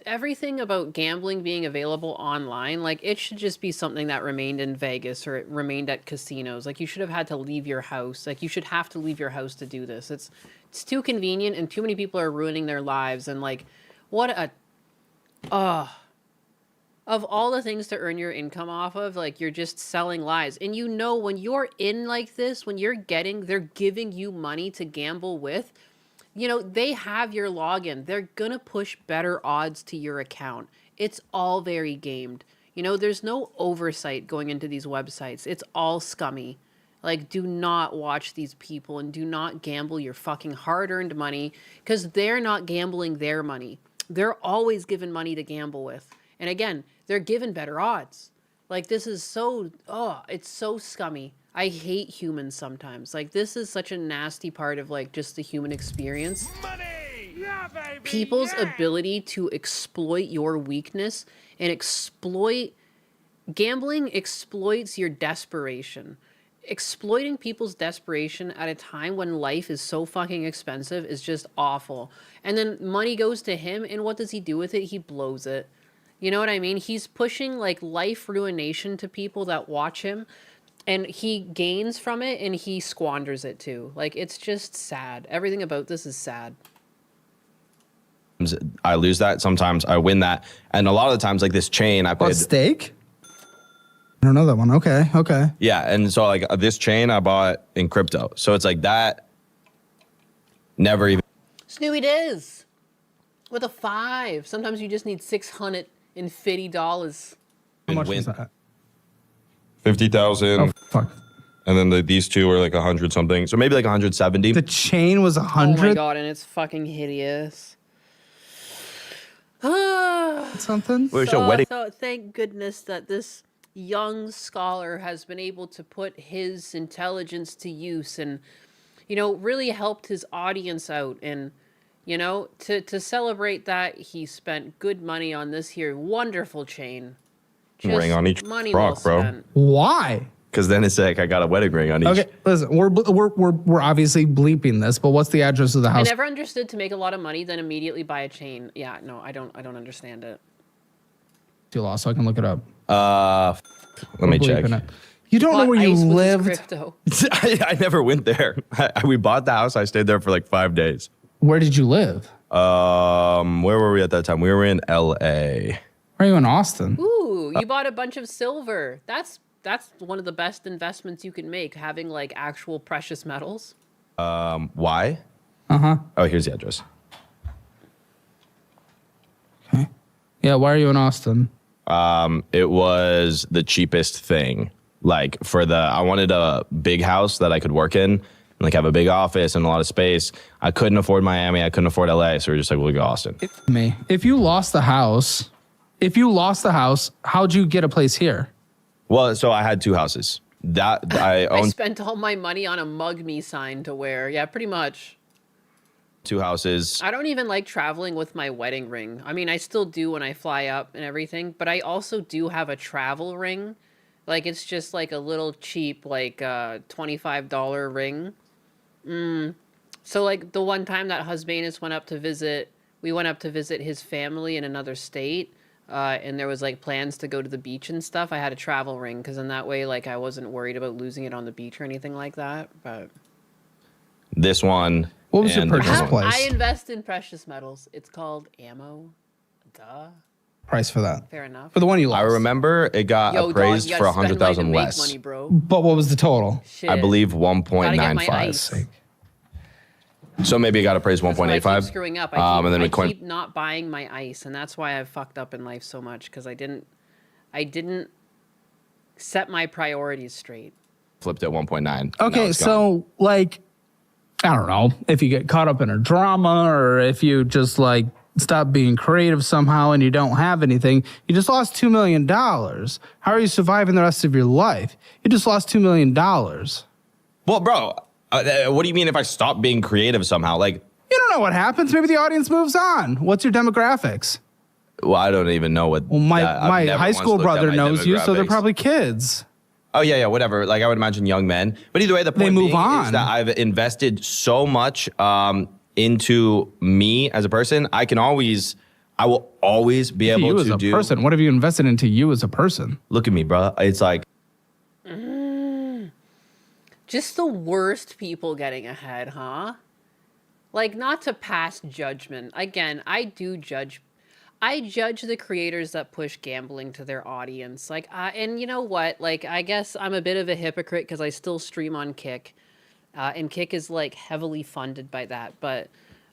everything about gambling being available online, like it should just be something that remained in Vegas or it remained at casinos. Like you should have had to leave your house. Like you should have to leave your house to do this. It's too convenient and too many people are ruining their lives. And like, of all the things to earn your income off of, like you're just selling lies. And you know, when you're in like this, when they're giving you money to gamble with, you know, they have your login. They're going to push better odds to your account. It's all very gamed. You know, there's no oversight going into these websites. It's all scummy. Like, do not watch these people and do not gamble your fucking hard-earned money because they're not gambling their money. They're always given money to gamble with. And again, they're given better odds. Like, this is it's so scummy. I hate humans sometimes. Like, this is such a nasty part of, like, just the human experience. Money! Yeah, baby! People's ability to exploit your weakness and gambling exploits your desperation. Exploiting people's desperation at a time when life is so fucking expensive is just awful. And then money goes to him, and what does he do with it? He blows it. You know what I mean? He's pushing, like, life ruination to people that watch him. And he gains from it, and he squanders it, too. Like, it's just sad. Everything about this is sad. I lose that. Sometimes I win that. And a lot of the times, like this chain, I played... Stake? I don't know that one. Okay. Yeah, and so, like, this chain I bought in crypto. So it's like that never even... Snooey Diz with a 5. Sometimes you just need $650. How much is that? 50,000. Oh, fuck. And then these two are like 100 something. So maybe like 170. The chain was 100? Oh my god, and it's fucking hideous. Something? So thank goodness that this young scholar has been able to put his intelligence to use and, you know, really helped his audience out. And, you know, to celebrate that, he spent good money on this here wonderful chain. Just ring on each money rock, well bro. spent. Why? Because then it's like I got a wedding ring on each. Okay, listen, we're obviously bleeping this, but what's the address of the house? I never understood to make a lot of money, then immediately buy a chain. Yeah, no, I don't understand it. You lost, so I can look it up. Let me check. You don't know where you lived. I never went there. We bought the house. I stayed there for like 5 days. Where did you live? Where were we at that time? We were in LA. Are you in Austin? Ooh, you bought a bunch of silver. That's one of the best investments you can make, having like actual precious metals. Why? Uh-huh. Oh, here's the address. Okay. Yeah, why are you in Austin? It was the cheapest thing. Like I wanted a big house that I could work in, and like have a big office and a lot of space. I couldn't afford Miami. I couldn't afford LA. So we're just like, we'll go Austin. If you lost the house, how'd you get a place here? Well, so I had 2 houses. That I owned. I spent all my money on a mug me sign to wear. Yeah, pretty much. 2 houses. I don't even like traveling with my wedding ring. I mean, I still do when I fly up and everything, but I also do have a travel ring. Like, it's just like a little cheap, like, $25 ring. So, like, the one time that Husbanus went up to visit his family in another state, and there was, like, plans to go to the beach and stuff, I had a travel ring, because in that way, like, I wasn't worried about losing it on the beach or anything like that, but... This one... What was your purchase price? I invest in precious metals. It's called ammo. Duh. Price for that? Fair enough. For the one you lost. I remember it got appraised for 100,000 less. Money, bro. But what was the total? Shit. I believe Gotta get my 1.95. ice. So maybe it got appraised That's why I 1.85. keep screwing up. I and then keep not buying my ice, and that's why I've fucked up in life so much, because I I didn't set my priorities straight. Flipped at 1.9. Okay, so like, I don't know if you get caught up in a drama or if you just like stop being creative somehow and you don't have anything. You just lost $2 million. How are you surviving the rest of your life? You just lost $2 million. Well, bro, what do you mean if I stop being creative somehow? Like, you don't know what happens. Maybe the audience moves on. What's your demographics? Well, I don't even know what. Well, my high school brother knows you, so they're probably kids. Oh yeah, whatever. Like I would imagine young men. But either way, the point being is that I've invested so much into me as a person. I will always be able to do. Person. What have you invested into you as a person? Look at me, bro. It's like. Just the worst people getting ahead, huh? Like, not to pass judgment. Again, I judge the creators that push gambling to their audience. Like, and you know what? Like, I guess I'm a bit of a hypocrite because I still stream on Kick. And Kick is, like, heavily funded by that. But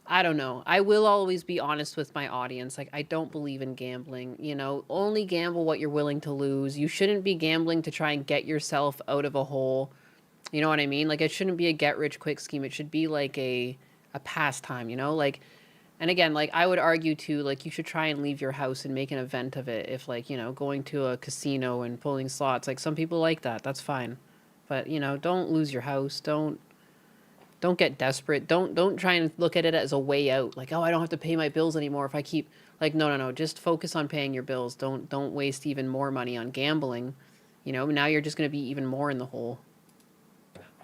I don't know. I will always be honest with my audience. Like, I don't believe in gambling. You know, only gamble what you're willing to lose. You shouldn't be gambling to try and get yourself out of a hole. You know what I mean? Like, it shouldn't be a get-rich-quick scheme. It should be, like, a pastime, you know? Like, and again, like, I would argue, too, like, you should try and leave your house and make an event of it. If, like, you know, going to a casino and pulling slots. Like, some people like that. That's fine. But, you know, don't lose your house. Don't get desperate. Don't try and look at it as a way out. Like, oh, I don't have to pay my bills anymore if I keep... Like, no. Just focus on paying your bills. Don't waste even more money on gambling. You know, now you're just going to be even more in the hole.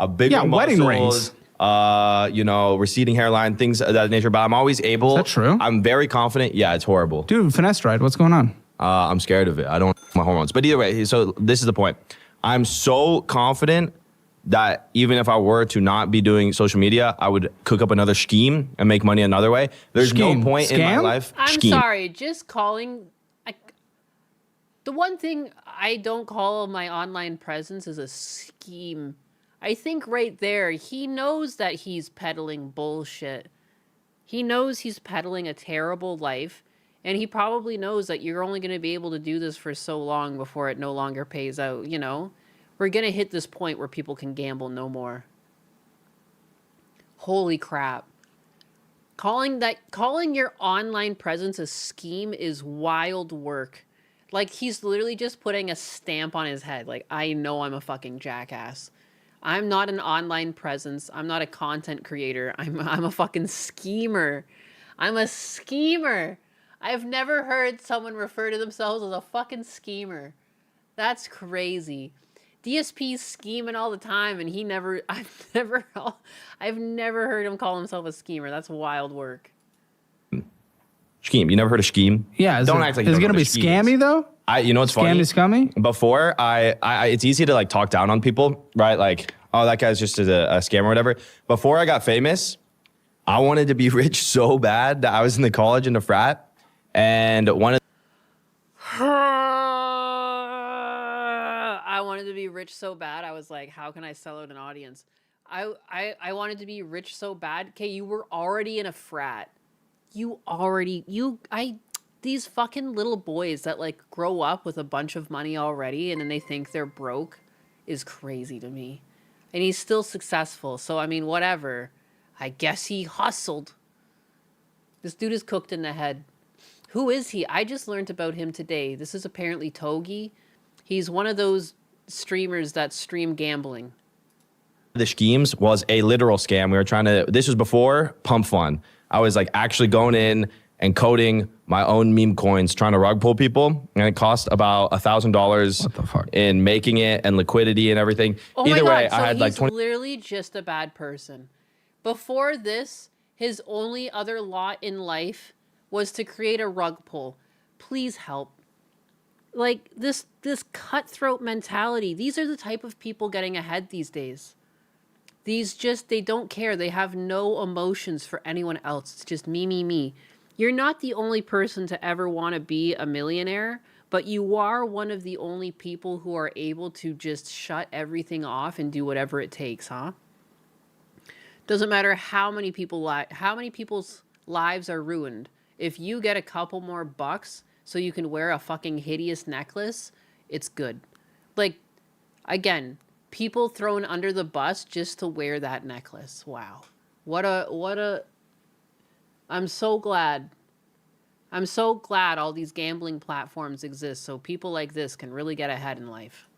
A bigger wedding rings. You know, receding hairline, things of that nature. But I'm always able. Is that true? I'm very confident. Yeah, it's horrible. Dude, finasteride, what's going on? I'm scared of it. I don't my hormones. But either way, so this is the point. I'm so confident that even if I were to not be doing social media, I would cook up another scheme and make money another way. There's no point in my life. I'm sorry, just calling... the one thing I don't call my online presence is a scheme. I think right there, he knows that he's peddling bullshit. He knows he's peddling a terrible life, and he probably knows that you're only going to be able to do this for so long before it no longer pays out, you know? We're going to hit this point where people can gamble no more. Holy crap. Calling your online presence a scheme is wild work. Like, he's literally just putting a stamp on his head. Like, I know I'm a fucking jackass. I'm not an online presence. I'm not a content creator. I'm a fucking schemer. I'm a schemer. I've never heard someone refer to themselves as a fucking schemer. That's crazy. DSP's scheming all the time, and I've never heard him call himself a schemer. That's wild work. Scheme. You never heard of scheme? Yeah. Don't act like is it gonna be scammy though? You know what's funny? Scammy? Before it's easy to like talk down on people, right? Like, oh, that guy's just a scam or whatever. Before I got famous, I wanted to be rich so bad that I was in the college in a frat, and I wanted to be rich so bad. I was like, how can I sell out an audience? I wanted to be rich so bad. Okay, you were already in a frat. These fucking little boys that like grow up with a bunch of money already and then they think they're broke is crazy to me. And he's still successful. So, I mean, whatever. I guess he hustled. This dude is cooked in the head. Who is he? I just learned about him today. This is apparently Togi. He's one of those streamers that stream gambling. The schemes was a literal scam. This was before Pump Fun. I was like actually going in and coding my own meme coins, trying to rug pull people. And it cost about $1,000 in making it and liquidity and everything. Oh Either my God. way, So I had like 20. Literally just a bad person. Before this, his only other lot in life was to create a rug pull. Please help. Like this cutthroat mentality. These are the type of people getting ahead these days. They don't care. They have no emotions for anyone else. It's just me. You're not the only person to ever want to be a millionaire, but you are one of the only people who are able to just shut everything off and do whatever it takes, huh? Doesn't matter how many people's lives are ruined. If you get a couple more bucks so you can wear a fucking hideous necklace, it's good. Like, again, people thrown under the bus just to wear that necklace. Wow. What a I'm so glad all these gambling platforms exist so people like this can really get ahead in life.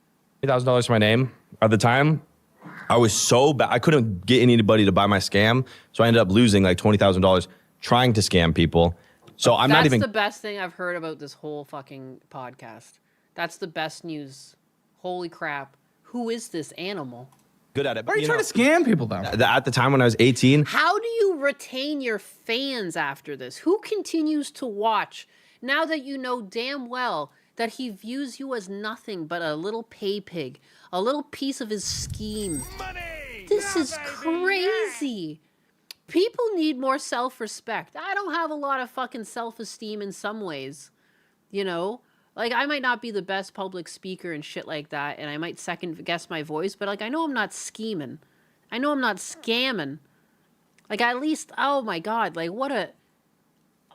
$1,000 for my name. At the time, I was so bad. I couldn't get anybody to buy my scam. So I ended up losing like $20,000 trying to scam people. So I'm not even. That's the best thing I've heard about this whole fucking podcast. That's the best news. Holy crap. Who is this animal? Good at it. Why are you trying to scam people though? At the time when I was 18. How do you retain your fans after this? Who continues to watch now that you know damn well that he views you as nothing but a little pay pig, a little piece of his scheme? Money! This is crazy. People need more self-respect. I don't have a lot of fucking self-esteem in some ways, you know? Like, I might not be the best public speaker and shit like that, and I might second guess my voice, but, like, I know I'm not scheming. I know I'm not scamming. Like, at least, oh, my God, like,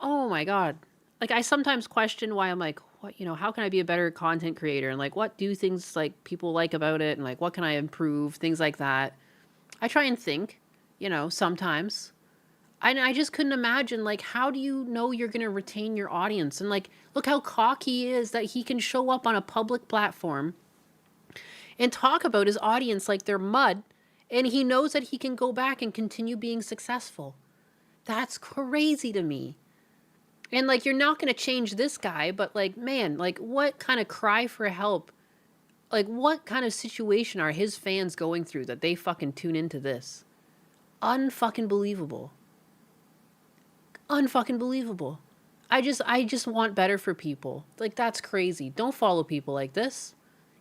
oh, my God. Like, I sometimes question why I'm like, what, you know, how can I be a better content creator? And, like, what do things, like, people like about it? And, like, what can I improve? Things like that. I try and think, you know, sometimes. And I just couldn't imagine, like, how do you know you're going to retain your audience? And, like, look how cocky he is that he can show up on a public platform and talk about his audience like they're mud, and he knows that he can go back and continue being successful. That's crazy to me. And, like, you're not going to change this guy, but, like, man, like, what kind of cry for help? Like, what kind of situation are his fans going through that they fucking tune into this? Unfucking believable. Unfucking believable. I just want better for people. Like, that's crazy. Don't follow people like this.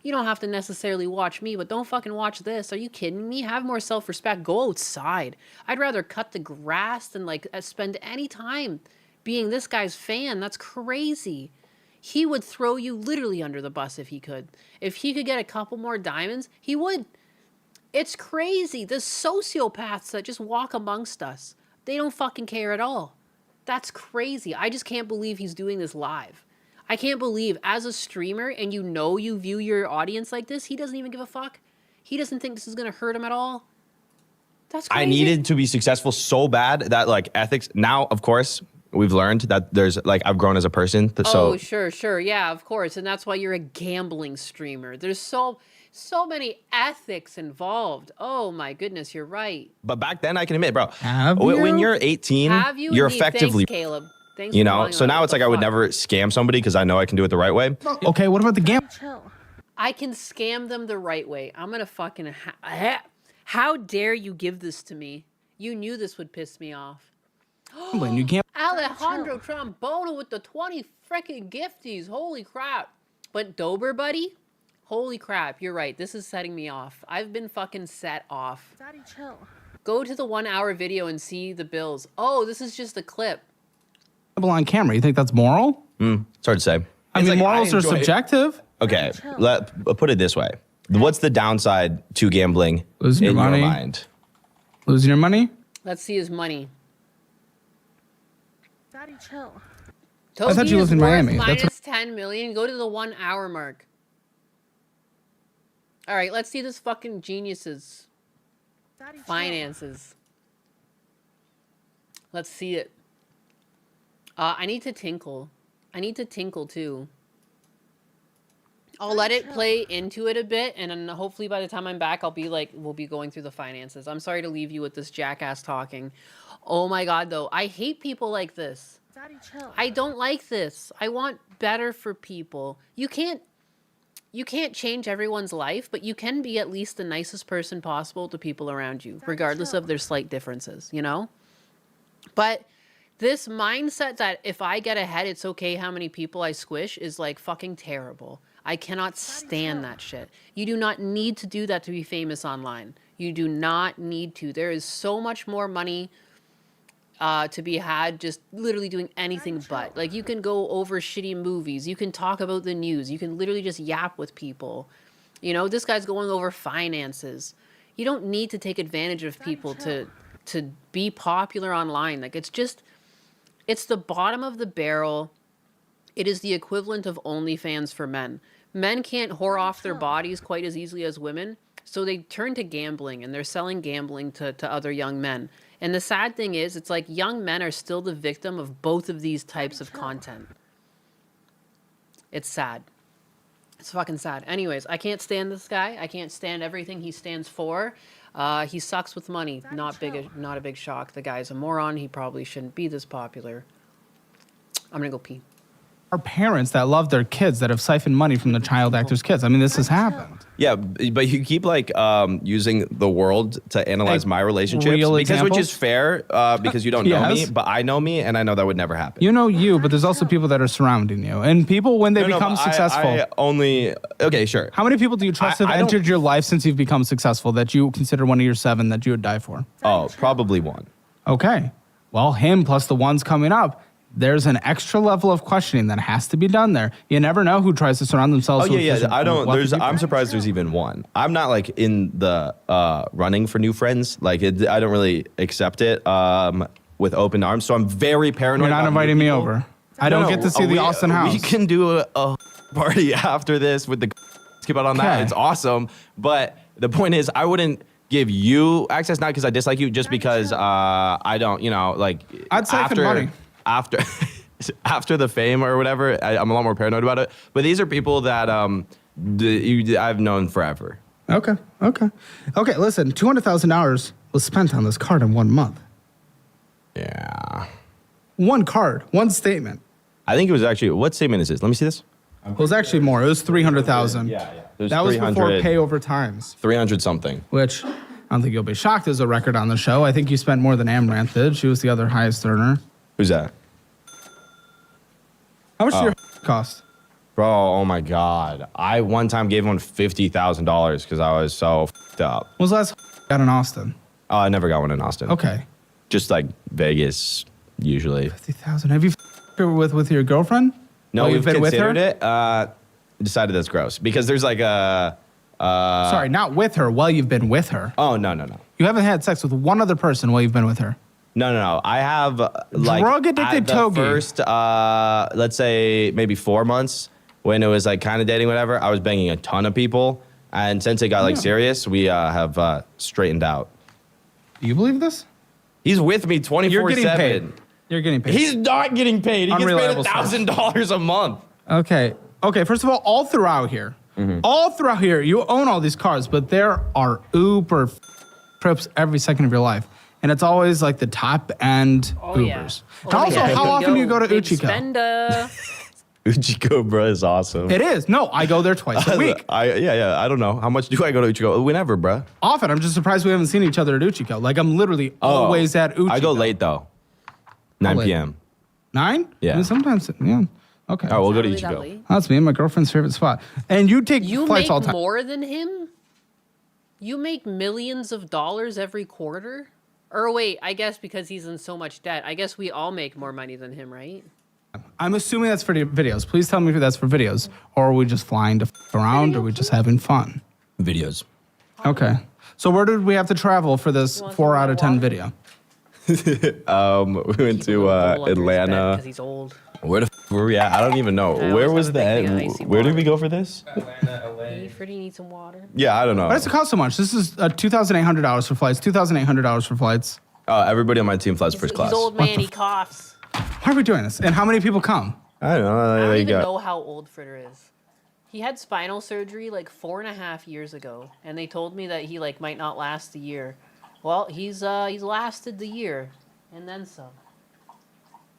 You don't have to necessarily watch me, but don't fucking watch this. Are you kidding me? Have more self-respect. Go outside. I'd rather cut the grass than, like, spend any time being this guy's fan. That's crazy. He would throw you literally under the bus if he could. If he could get a couple more diamonds, he would. It's crazy. The sociopaths that just walk amongst us, they don't fucking care at all. That's crazy. I just can't believe he's doing this live. I can't believe, as a streamer, and you know you view your audience like this, he doesn't even give a fuck. He doesn't think this is going to hurt him at all. That's crazy. I needed to be successful so bad that, like, ethics. Now, of course, we've learned that there's, like, I've grown as a person. So. Oh, sure. Yeah, of course. And that's why you're a gambling streamer. There's so many ethics involved. Oh my goodness, you're right. But back then, I can admit, bro, Have when you're 18, you're effectively, Thanks, Caleb. Thanks you for know. calling So out. now it's like I would never scam somebody because I know I can do it the right way. Okay, what about the game? I can scam them the right way. I'm gonna fucking. How dare you give this to me? You knew this would piss me off. You can't. Alejandro Trombona with the 20 freaking gifties. Holy crap. But Dober, buddy? Holy crap, you're right. This is setting me off. I've been fucking set off. Daddy, chill. Go to the 1 hour video and see the bills. Oh, this is just a clip. On camera, you think that's moral? It's hard to say. I mean, morals are subjective. Okay, put it this way. What's the downside to gambling Losing your money. mind? Losing your money? Let's see his money. Daddy, chill. I thought you lived in Miami. Minus 10 million. Go to the 1 hour mark. All right, let's see this fucking genius's finances. Let's see it. I need to tinkle. I need to tinkle too. I'll let it play into it a bit, and then hopefully by the time I'm back, we'll be going through the finances. I'm sorry to leave you with this jackass talking. Oh my God, though. I hate people like this. Daddy, chill. I don't like this. I want better for people. You can't change everyone's life, but you can be at least the nicest person possible to people around you, regardless of their slight differences, you know? But this mindset that if I get ahead, it's okay how many people I squish is like fucking terrible. I cannot stand that shit. You do not need to do that to be famous online. You do not need to. There is so much more money to be had just literally doing anything but. Like, you can go over shitty movies. You can talk about the news. You can literally just yap with people. You know, this guy's going over finances. You don't need to take advantage of people to be popular online. Like, it's the bottom of the barrel. It is the equivalent of OnlyFans for men. men can't whore off their bodies quite as easily as women. So they turn to gambling, and they're selling gambling to other young men. And the sad thing is, it's like young men are still the victim of both of these types of content. It's sad. It's fucking sad. Anyways, I can't stand this guy. I can't stand everything he stands for. He sucks with money. Not a big shock. The guy's a moron. He probably shouldn't be this popular. I'm gonna go pee. Are parents that love their kids that have siphoned money from the child actors' kids. I mean, this has happened. Yeah, but you keep like using the world to analyze my relationships real because which examples? is fair because you don't know me, Yes. but I know me and I know that would never happen. You know you, but there's also people that are surrounding you. And people, when they No, become but successful. Okay, sure. How many people do you trust have I don't- entered your life since you've become successful that you consider one of your 7 that you would die for? Oh, probably one. Okay. Well, him plus the ones coming up. There's an extra level of questioning that has to be done there. You never know who tries to surround themselves Oh with yeah, this yeah. I don't. wealthy There's. people. I'm surprised there's even one. I'm not like in the running for new friends. Like I don't really accept it with open arms. So I'm very paranoid. You're not about new inviting me people. over. I don't get to see the Austin house. We can do a party after this with the skip out on that. Okay. It's awesome. But the point is, I wouldn't give you access, not because I dislike you, just because I don't. You know, like I'd siphon money. after. After the fame or whatever, I'm a lot more paranoid about it. But these are people that I've known forever. Okay. Listen, $200,000 was spent on this card in 1 month. Yeah. One card, one statement. I think it was actually, what statement is this? Let me see this. It was actually more. It was 300,000. Yeah. That was before pay over times. 300 something. Which I don't think you'll be shocked as a record on the show. I think you spent more than Amranth did. She was the other highest earner. Who's that? How much did your cost? Bro, oh my God. I one time gave one $50,000 because I was so fucked up. When was the last got in Austin? Oh, I never got one in Austin. Okay. Just like Vegas, usually. 50,000. Have you with your girlfriend? No, While we've you've been with her? considered it. Decided that's gross because there's like a. Sorry, not with her. While you've been with her. Oh, no. You haven't had sex with one other person while you've been with her. No. I have like Drug addicted at the Togi. first, let's say maybe 4 months when it was like kind of dating, whatever. I was banging a ton of people, and since it got like serious, we have straightened out. Do you believe this? He's with me 24/7. You're getting paid. You're getting paid. He's not getting paid. He Unreliable gets paid $1,000 a month. Okay. First of all throughout here, you own all these cars, but there are Uber trips every second of your life. And it's always like the top end Ubers. And also, how often do you go to Uchiko? Uchiko, bro, is awesome. It is. No, I go there twice a week. Yeah. I don't know. How much do I go to Uchiko? Whenever, bro. Often. I'm just surprised we haven't seen each other at Uchiko. Like, I'm literally always at Uchiko. I go late, though. 9 p.m. 9? Yeah. I mean, sometimes, yeah. Okay. All right, we'll go to Ichigo. That's me and my girlfriend's favorite spot. And you take flights all the time. You make more than him? You make millions of dollars every quarter? Or wait, I guess because he's in so much debt. I guess we all make more money than him, right? I'm assuming that's for the videos. Please tell me if that's for videos. Or are we just flying to around? Or are we just having fun? Videos. Okay. So where did we have to travel for this 4 out of 10 video? We went to Atlanta. Because he's old. Where the were we at? I don't even know. Where was that? Where did we go for this? Atlanta, LA. Freddie needs some water. Yeah, I don't know. Why does it cost so much? This is $2,800 for flights. $2,800 for flights. Everybody on my team flies first class. He's old man. He coughs. Why are we doing this? And how many people come? I don't know. I don't even know how old Fritter is. He had spinal surgery like 4.5 years ago, and they told me that he like might not last the year. Well, he's lasted the year, and then some.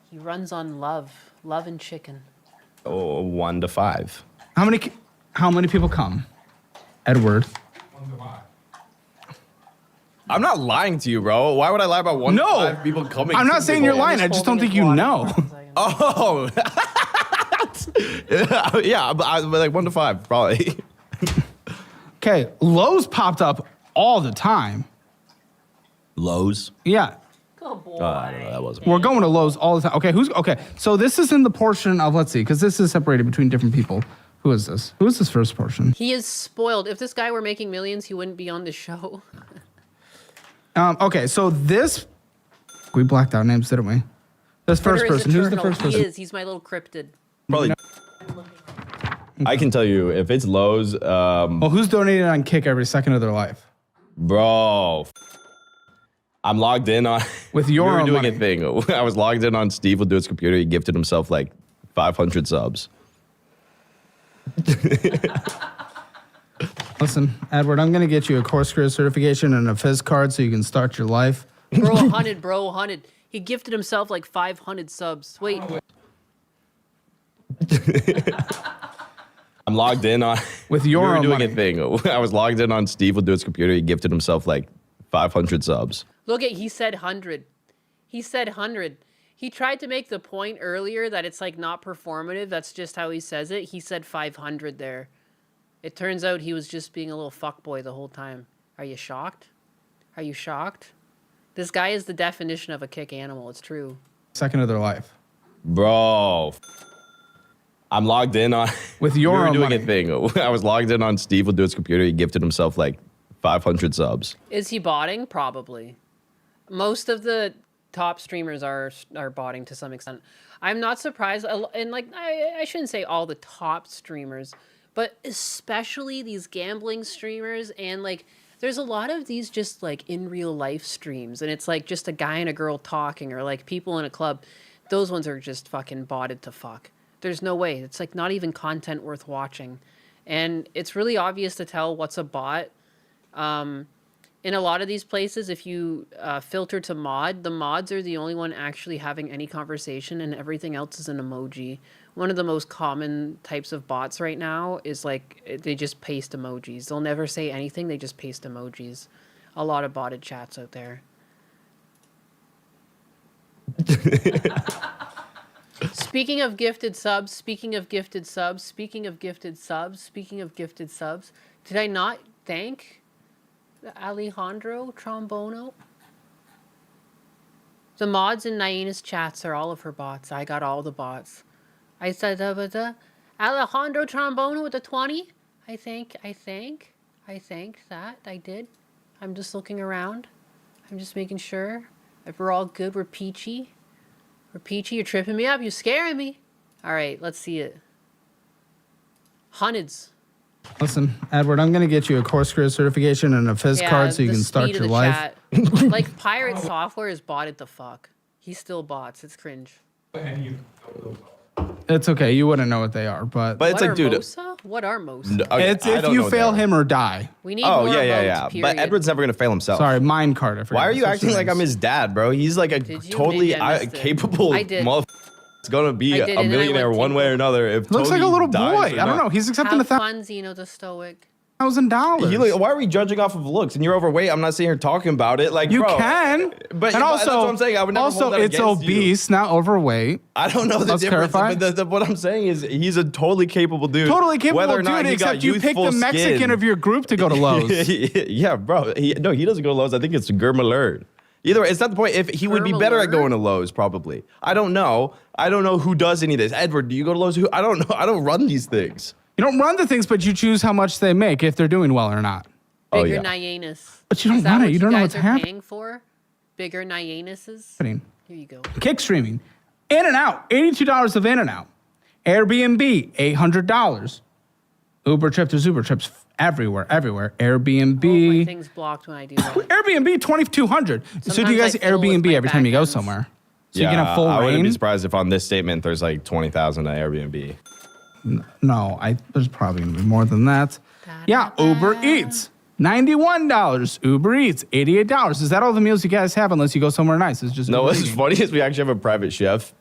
He runs on love and chicken. Oh, 1 to 5. How many people come? Edward. I'm not lying to you, bro. Why would I lie about 1 to 5 people coming? I'm not saying you're lying. I just don't think you know. Oh. Yeah, like 1 to 5, probably. Okay, Lowe's popped up all the time. Lowe's? Yeah. Good boy. I don't know, that wasn't. We're going to Lowe's all the time. Okay, so this is in the portion of, let's see, because this is separated between different people. Who is this? Who is this first portion? He is spoiled. If this guy were making millions, he wouldn't be on the show. Okay, so this, we blacked out names, didn't we? This first person. Who's the first person? He's my little cryptid. Probably. I can tell you if it's Lowe's. Well, who's donating on Kick every second of their life? Bro. I'm logged in on with your we were own doing money. a thing. I was logged in on Steve will do his computer. He gifted himself like 500 subs. Listen, Edward, I'm gonna get you a Corkscrew certification and a Fizz card so you can start your life. Bro, 100, bro, 100. He gifted himself like 500 subs. Wait. I'm logged in on with your we were own doing money. a thing. I was logged in on Steve will do his computer. He gifted himself like 500 subs. Look at, he said 100. He said 100. He tried to make the point earlier that it's like not performative. That's just how he says it. He said 500 there. It turns out he was just being a little fuckboy the whole time. Are you shocked? Are you shocked? This guy is the definition of a kick animal. It's true. Second of their life. Bro. I'm logged in on with your we were own doing money. a thing. I was logged in on Steve will do his computer. He gifted himself like 500 subs. Is he botting? Probably. Most of the top streamers are botting to some extent. I'm not surprised. And like, I shouldn't say all the top streamers, but especially these gambling streamers. And like, there's a lot of these just like in real life streams. And it's like just a guy and a girl talking or like people in a club. Those ones are just fucking botted to fuck. There's no way. It's like not even content worth watching. And it's really obvious to tell what's a bot. In a lot of these places, if you filter to mod, the mods are the only one actually having any conversation and everything else is an emoji. One of the most common types of bots right now is like, they just paste emojis. They'll never say anything, they just paste emojis. A lot of botted chats out there. Speaking of gifted subs, speaking of gifted subs, speaking of gifted subs, speaking of gifted subs, did I not thank Alejandro Trombono? The mods in Naina's chats are all of her bots. I got all the bots. I said, Alejandro Trombono with a 20. I think that I did. I'm just looking around. I'm just making sure if we're all good. We're peachy. We're peachy. You're tripping me up. You're scaring me. All right, let's see it. Hundreds. Listen, Edward, I'm gonna get you a Corkscrew certification and a Fizz card so you can start your life. Like pirate software is botted the fuck. He still bots. It's cringe. It's okay. You wouldn't know what they are, but it's like, dude. Mosa? What are Mosa? It's if you fail him or die. We need more votes, But period. Edward's never gonna fail himself. Sorry, mine card. I forgot. Why are you acting like I'm his dad, bro? He's like a totally capable motherfucker. It's gonna be a millionaire one way or another. If Looks like a Tony little dies boy. or I don't not. know. He's accepting Have fun, Zeno the Stoic. $1,000. Why are we judging off of looks? And you're overweight. I'm not sitting here talking about it. Like You bro, can, but and also, that's what I'm saying. I would never also hold that it's against obese, not overweight. I don't know the Let's difference. clarify. But what I'm saying is, he's a totally capable dude. Totally capable Whether or not dude, he except got you picked the youthful Mexican skin. of your group to go to Lowe's. Yeah, bro. He doesn't go to Lowe's. I think it's Germalerd. Either way, it's not the point. If he would be better at going to Lowe's, probably. I don't know. I don't know who does any of this. Edward, do you go to Lowe's? I don't know. I don't run these things. You don't run the things, but you choose how much they make if they're doing well or not. Bigger Nyanus. But you don't Is that run it. what You don't know what's guys are happening. paying for? Bigger Nyanuses? Happening. Here you go. Kick streaming. In and out. $82 of In and Out. Airbnb. $800. Uber trip. There's Uber trips everywhere. Airbnb. My thing's blocked when I do that. Airbnb. $2,200. So do Sometimes you guys I fiddle with Airbnb my every time you go back ends. somewhere? So you can have full I wouldn't be reign? surprised if on this statement there's like 20,000 at Airbnb. No, there's probably gonna be more than that. Yeah, Uber Eats. $91. Uber Eats. $88. Is that all the meals you guys have unless you go somewhere nice? It's just No, Uber what's eating. funny is we actually have a private chef.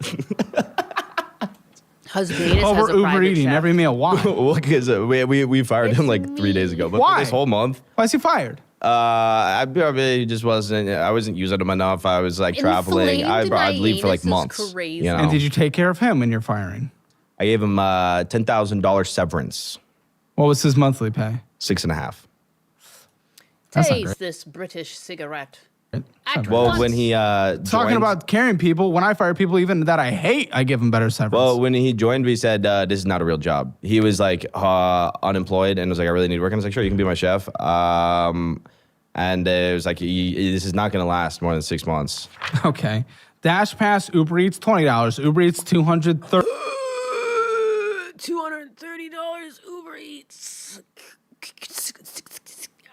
Husbanus Oh, has we're a Uber private eating chef. every meal. Why? Well, because we fired him like 3 days ago. But Why? for this whole month, Why is he fired? I probably just wasn't. I wasn't using him enough. I was like traveling. I'd leave for like months. You know? And did you take care of him when you're firing? I gave him $10,000 severance. What was his monthly pay? 6.5. That's not Taste great. this British cigarette. Well, when he Talking joined- about caring people, when I fire people even that I hate, I give them better severance. Well, when he joined, we said, this is not a real job. He was like unemployed and was like, I really need work. And I was like, sure, you can be my chef. And it was like, this is not going to last more than 6 months. Okay. Dash Pass, Uber Eats, $20. Uber Eats, $230. 230. $30 Uber Eats.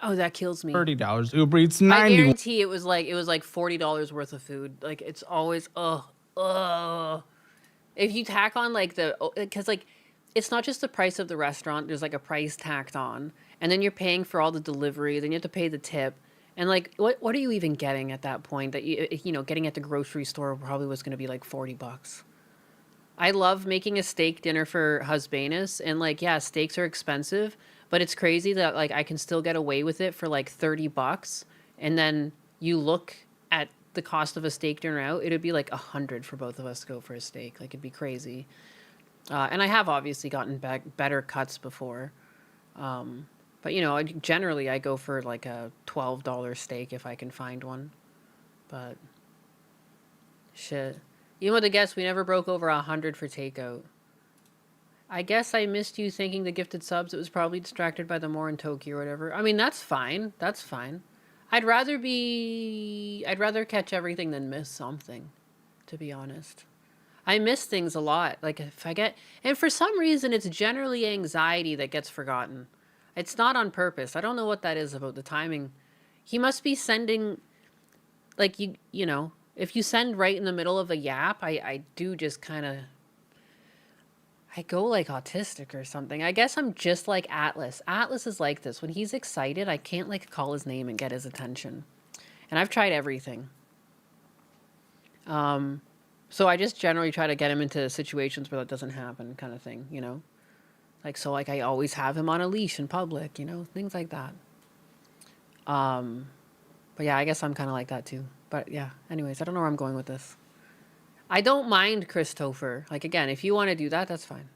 Oh, that kills me. $30 Uber Eats. I 90. guarantee it was like $40 worth of food. Like it's always If you tack on like because like it's not just the price of the restaurant. There's like a price tacked on, and then you're paying for all the delivery. Then you have to pay the tip, and like what are you even getting at that point? That you know getting at the grocery store probably was going to be like $40. I love making a steak dinner for Husbanus, and like yeah, steaks are expensive. But it's crazy that like I can still get away with it for like $30, and then you look at the cost of a steak dinner out, it'd be like $100 for both of us to go for a steak. Like it'd be crazy. And I have obviously gotten better cuts before, but you know, generally I go for like a $12 steak if I can find one. But shit, even with the guests, we never broke over $100 for takeout. I guess I missed you thanking the gifted subs. It was probably distracted by the more in Tokyo or whatever. I mean, that's fine. That's fine. I'd rather catch everything than miss something, to be honest. I miss things a lot. Like if I get, and for some reason, it's generally anxiety that gets forgotten. It's not on purpose. I don't know what that is about the timing. He must be sending, like you know, if you send right in the middle of a yap, I do just kind of, I go like autistic or something. I guess I'm just like Atlas. Atlas is like this. When he's excited, I can't like call his name and get his attention. And I've tried everything. So I just generally try to get him into situations where that doesn't happen kind of thing, you know? Like, so like I always have him on a leash in public, you know, things like that. But yeah, I guess I'm kind of like that too. But yeah, anyways, I don't know where I'm going with this. I don't mind Christopher. Like, again, if you want to do that, that's fine.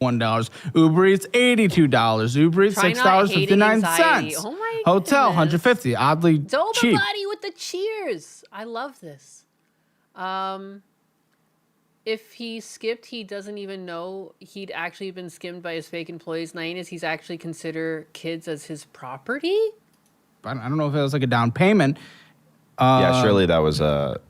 $1. Uber Eats, $82. Uber Eats, $6.59. Oh my Hotel, goodness. $150. Oddly cheap. Buddy with the cheers. I love this. If he skipped, he doesn't even know he'd actually been skimmed by his fake employees. Nine he's actually consider kids as his property. I don't know if it was like a down payment. Yeah, surely that was a...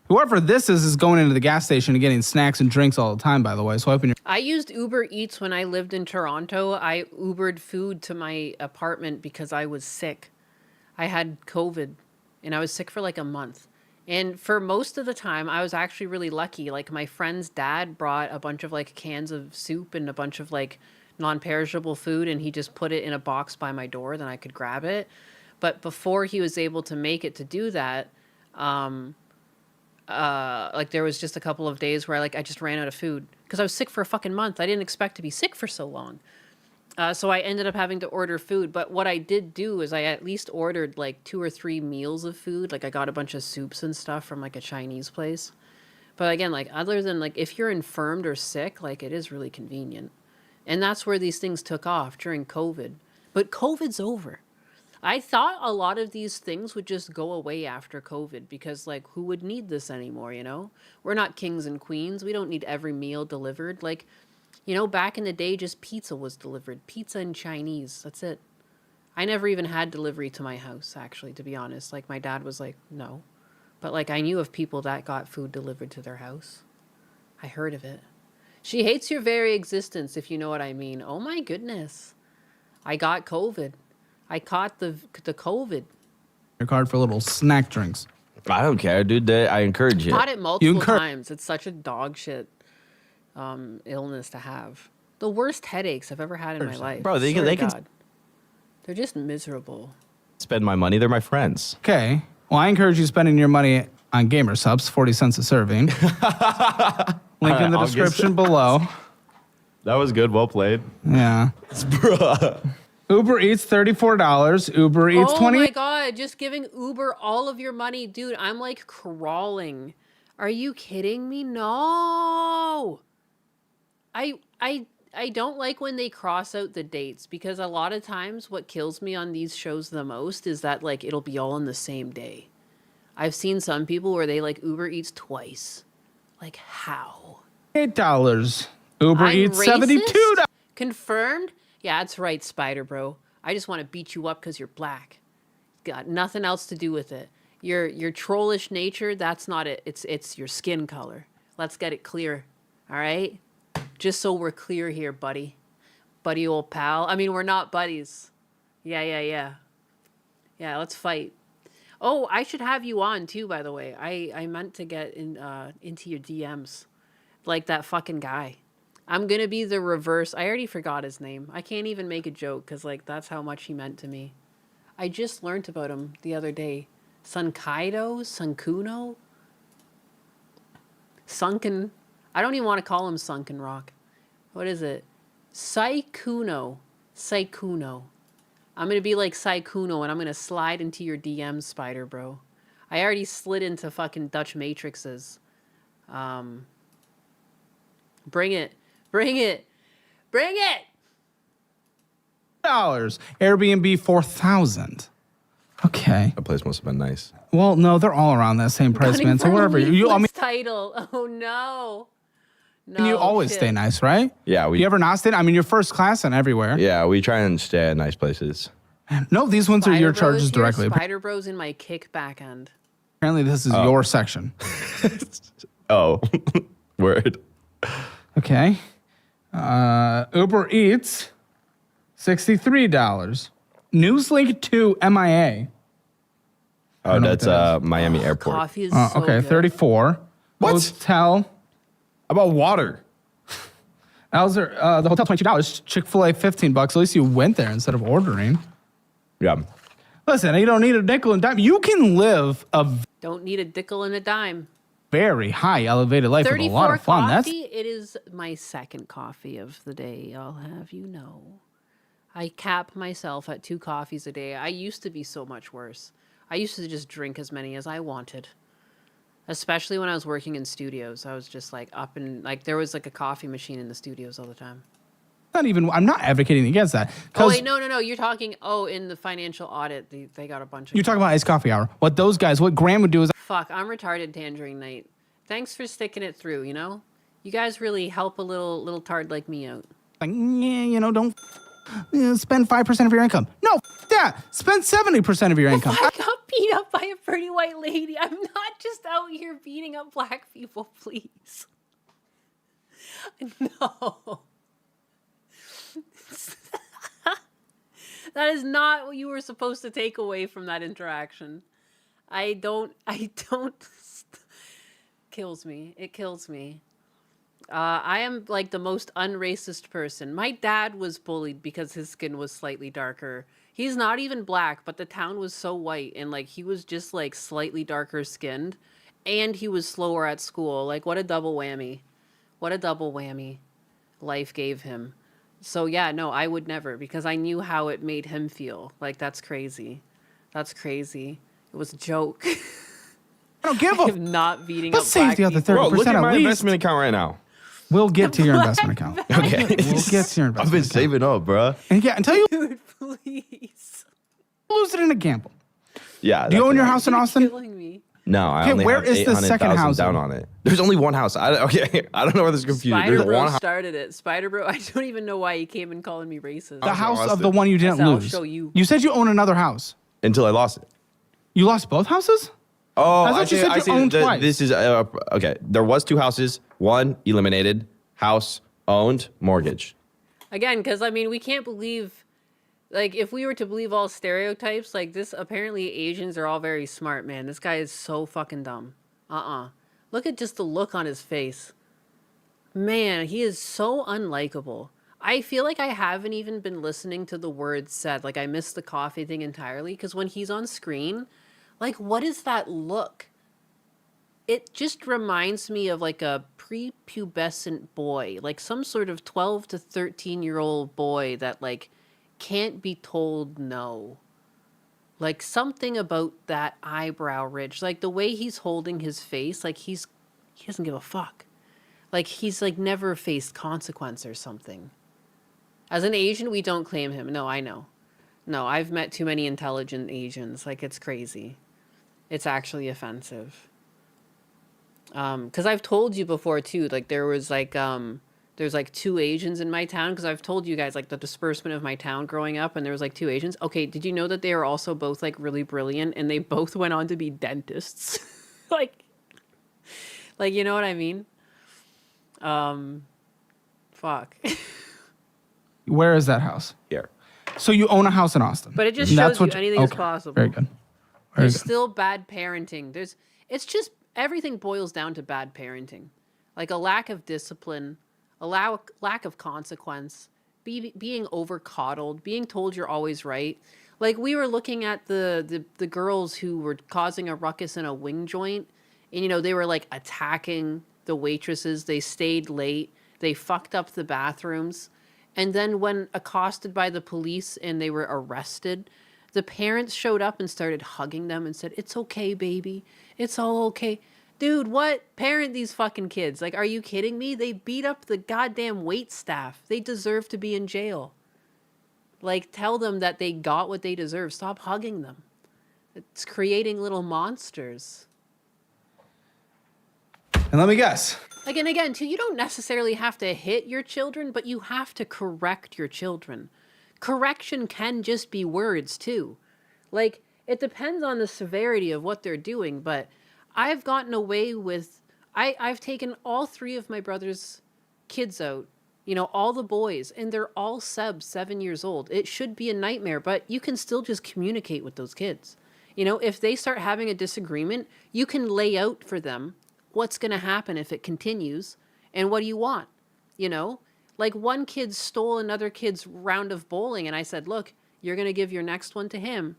Whoever this is going into the gas station and getting snacks and drinks all the time, by the way. So I used Uber Eats when I lived in Toronto. I Ubered food to my apartment because I was sick. I had COVID, and I was sick for like a month. And for most of the time, I was actually really lucky. Like my friend's dad brought a bunch of like cans of soup and a bunch of like non-perishable food, and he just put it in a box by my door. Then I could grab it. But before he was able to make it to do that, like there was just a couple of days where I just ran out of food because I was sick for a fucking month. I didn't expect to be sick for so long. So I ended up having to order food. But what I did do is I at least ordered like 2 or 3 meals of food. Like I got a bunch of soups and stuff from like a Chinese place. But again, like other than like if you're infirmed or sick, like it is really convenient. And that's where these things took off during COVID. But COVID's over. I thought a lot of these things would just go away after COVID because, like, who would need this anymore, you know? We're not kings and queens. We don't need every meal delivered. Like, you know, back in the day, just pizza was delivered. Pizza and Chinese. That's it. I never even had delivery to my house, actually, to be honest. Like, my dad was like, no. But, like, I knew of people that got food delivered to their house. I heard of it. She hates your very existence, if you know what I mean. Oh, my goodness. I got COVID. I caught the COVID. Your card for little snack drinks. I don't care, dude. I encourage you. Caught it multiple times. It's such a dog shit illness to have. The worst headaches I've ever had in my life. Bro, they can... They're just miserable. Spend my money. They're my friends. Okay. Well, I encourage you spending your money on gamer subs, 40 cents a serving. Link in the description below. That was good. Well played. Yeah. Bruh. Uber Eats, $34. Uber Eats, $20. Oh my God, just giving Uber all of your money. Dude, I'm like crawling. Are you kidding me? No. I don't like when they cross out the dates because a lot of times what kills me on these shows the most is that like it'll be all on the same day. I've seen some people where they like Uber Eats twice. Like how? $8. Uber Eats, $72. Confirmed? Yeah, that's right, Spider Bro. I just want to beat you up because you're black. Got nothing else to do with it. Your trollish nature, that's not it. It's your skin color. Let's get it clear. All right? Just so we're clear here, buddy. Buddy old pal. I mean, we're not buddies. Yeah, let's fight. Oh, I should have you on too, by the way. I meant to get into your DMs. Like that fucking guy. I'm gonna be the reverse. I already forgot his name. I can't even make a joke because like that's how much he meant to me. I just learned about him the other day. Sunkuno? Sunken. I don't even want to call him Sunken Rock. What is it? Saikuno. I'm going to be like Saikuno and I'm going to slide into your DMs, Spider Bro. I already slid into fucking Dutch Matrixes. Bring it. Airbnb 4,000. Okay. That place must have been nice. Well, no, they're all around that same price, man. So whatever. Title. Oh no. You always stay nice, right? Yeah. You ever not stay? I mean, you're first class and everywhere. Yeah, we try and stay at nice places. No, these ones are your charges here, directly. Spider Bros in my kickback end. Apparently, this is your section. Oh, word. Okay. Uber Eats, $63. Newslink to MIA. Oh, that's Miami Airport. Coffee is so okay, good. 34. What? Hotel. How about water? The hotel, $22. Chick-fil-A, $15. At least you went there instead of ordering. Yeah. Listen, you don't need a nickel and dime. You can live a Don't need a nickel and a dime. very high elevated life with a lot of fun. Coffee, it is my second coffee of the day, I'll have you know. I cap myself at 2 coffees a day. I used to be so much worse. I used to just drink as many as I wanted. Especially when I was working in studios. I was just like up and like there was like a coffee machine in the studios all the time. I'm not advocating against that. Oh, wait, no. You're talking, in the financial audit, they got a bunch of... You're talking about iced coffee hour. What Graham would do is... Fuck, I'm retarded Tangerine Night. Thanks for sticking it through, you know? You guys really help a little tard like me out. Like, yeah, don't spend 5% of your income. No, yeah, spend 70% of your income. I got beat up by a pretty white lady. I'm not just out here beating up black people, please. No. That is not what you were supposed to take away from that interaction. I don't kills me. It kills me. I am like the most unracist person. My dad was bullied because his skin was slightly darker. He's not even black, but the town was so white and like he was just like slightly darker skinned and he was slower at school. Like what a double whammy. What a double whammy life gave him. So yeah, no, I would never because I knew how it made him feel. Like that's crazy. That's crazy. It was a joke. I don't give a... I'm not beating up Let's save the other 30% Bro, look at my at least. investment account right now. We'll get to your investment account. Okay. We'll get to your investment I've been saving up, bro. And yeah, until you Dude, please. lose it in a gamble. Yeah. Do you own your house in Austin? Killing me. No, I only where have is the second 800,000 house down on it. There's only one house. I don't know where this is confused. Spider There's Bro one house. started it. Spider Bro, I don't even know why he came and calling me racist. The house of the one you didn't I'll lose. show you. You said you own another house. Until I lost it. You lost both houses? Oh, I thought you said you owned twice. This is okay. There was 2 houses. One eliminated. House owned. Mortgage. Again, because I mean, we can't believe, like, if we were to believe all stereotypes, like this, apparently Asians are all very smart, man. This guy is so fucking dumb. Look at just the look on his face. Man, he is so unlikable. I feel like I haven't even been listening to the words said. Like, I missed the coffee thing entirely, because when he's on screen, like, what is that look? It just reminds me of, like, a prepubescent boy. Like, some sort of 12 to 13-year-old boy that, like, can't be told no. Like, something about that eyebrow ridge. Like, the way he's holding his face, like, he doesn't give a fuck. Like, he's, like, never faced consequence or something. As an Asian, we don't claim him. No, I know. No, I've met too many intelligent Asians. Like, it's crazy. It's actually offensive. Because I've told you before, too, like, there was, like, there's, like, 2 Asians in my town. Because I've told you guys, like, the disbursement of my town growing up, and there was, like, 2 Asians. Okay, did you know that they were also both, like, really brilliant, and they both went on to be dentists? like, you know what I mean? Fuck. Where is that house? Here. So you own a house in Austin. But it just And shows you anything is okay. possible. Very good. There's still bad parenting. It's just everything boils down to bad parenting. Like a lack of discipline, lack of consequence, being over coddled, being told you're always right. Like we were looking at the girls who were causing a ruckus in a wing joint, and they were like attacking the waitresses. They stayed late. They fucked up the bathrooms. And then when accosted by the police and they were arrested, the parents showed up and started hugging them and said, "It's okay, baby. It's all okay." Dude, what? Parent these fucking kids. Like, are you kidding me? They beat up the goddamn wait staff. They deserve to be in jail. Like, tell them that they got what they deserve. Stop hugging them. It's creating little monsters. And let me guess. Like, and again, too, you don't necessarily have to hit your children, but you have to correct your children. Correction can just be words, too. Like, it depends on the severity of what they're doing, but I've gotten away with... I've taken all 3 of my brother's kids out, all the boys, and they're all 7 years old. It should be a nightmare, but you can still just communicate with those kids. If they start having a disagreement, you can lay out for them what's going to happen if it continues and what do you want. Like one kid stole another kid's round of bowling, and I said, look, you're going to give your next one to him,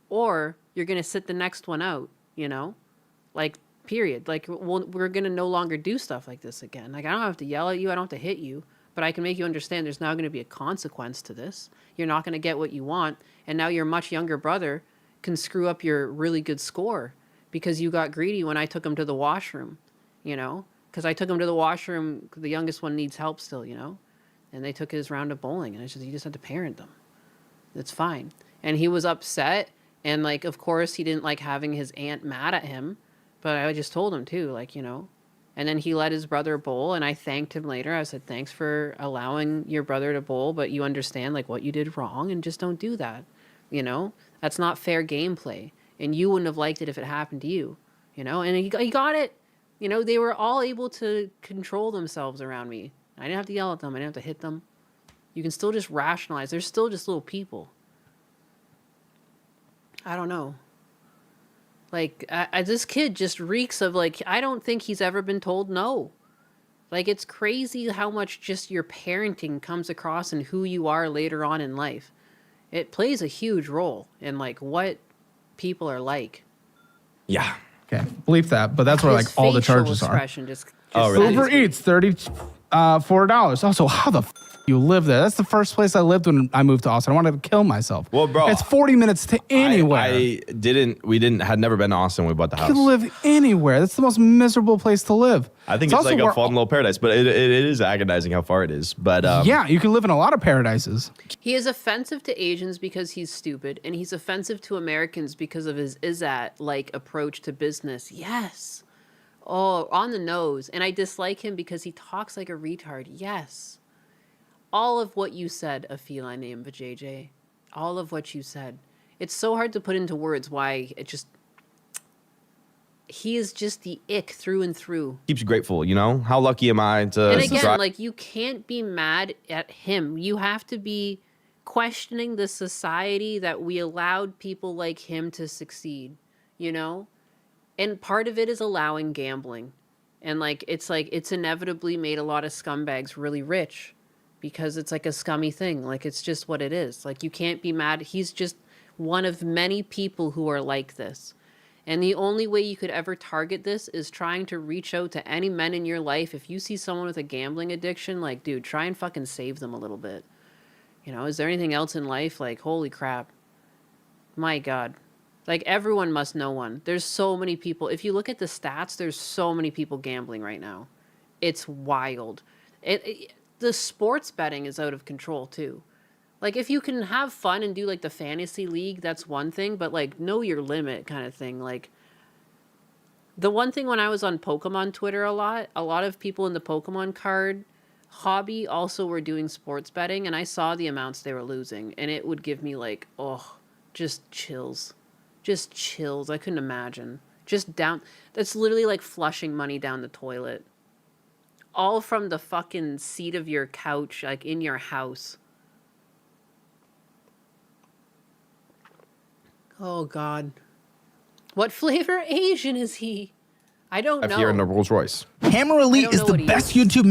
or you're going to sit the next one out, like, period. Like, we're going to no longer do stuff like this again. Like, I don't have to yell at you, I don't have to hit you, but I can make you understand there's now going to be a consequence to this. You're not going to get what you want, and now your much younger brother can screw up your really good score because you got greedy when I took him to the washroom, because I took him to the washroom. The youngest one needs help still, and they took his round of bowling, and you just had to parent them. It's fine. And he was upset, and like, of course he didn't like having his aunt mad at him, but I just told him too, like, and then he let his brother bowl, and I thanked him later. I said, thanks for allowing your brother to bowl, but you understand like what you did wrong, and just don't do that. That's not fair gameplay. And you wouldn't have liked it if it happened to you, and he got it. They were all able to control themselves around me. I didn't have to yell at them. I didn't have to hit them. You can still just rationalize. They're still just little people. I don't know. Like, this kid just reeks of, like, I don't think he's ever been told no. Like, it's crazy how much just your parenting comes across and who you are later on in life. It plays a huge role in, like, what people are like. Yeah. Okay, believe that, but that's where like all the charges are. Really? Uber Eats, $34. Also, how the you live there? That's the first place I lived when I moved to Austin. I wanted to kill myself. Well, bro, it's 40 minutes to anywhere. Had never been to Austin when we bought the house. You can live anywhere. That's the most miserable place to live. I think it's like a fun little paradise, but it is agonizing how far it is. But yeah, you can live in a lot of paradises. He is offensive to Asians because he's stupid, and he's offensive to Americans because of his like approach to business. Yes. Oh, on the nose. And I dislike him because he talks like a retard. Yes. All of what you said, a feline name, JJ. All of what you said. It's so hard to put into words why it just... He is just the ick through and through. Keeps you grateful, How lucky am I to... And again, like, you can't be mad at him. You have to be questioning the society that we allowed people like him to succeed, And part of it is allowing gambling. And, it's inevitably made a lot of scumbags really rich. Because it's like a scummy thing. Like, it's just what it is. Like, you can't be mad. He's just one of many people who are like this. And the only way you could ever target this is trying to reach out to any men in your life. If you see someone with a gambling addiction, like, dude, try and fucking save them a little bit. Is there anything else in life? Like, holy crap. My God. Like, everyone must know one. There's so many people. If you look at the stats, there's so many people gambling right now. It's wild. The sports betting is out of control too. Like, if you can have fun and do like the fantasy league, that's one thing, but like know your limit kind of thing. Like, the one thing when I was on Pokemon Twitter a lot of people in the Pokemon card hobby also were doing sports betting, and I saw the amounts they were losing, and it would give me like, just chills. Just chills. I couldn't imagine. That's literally like flushing money down the toilet. all from the fucking seat of your couch, like in your house. Oh God. What flavor Asian is he? I don't know. Here in the Rolls Royce. Hammer Elite is the best YouTube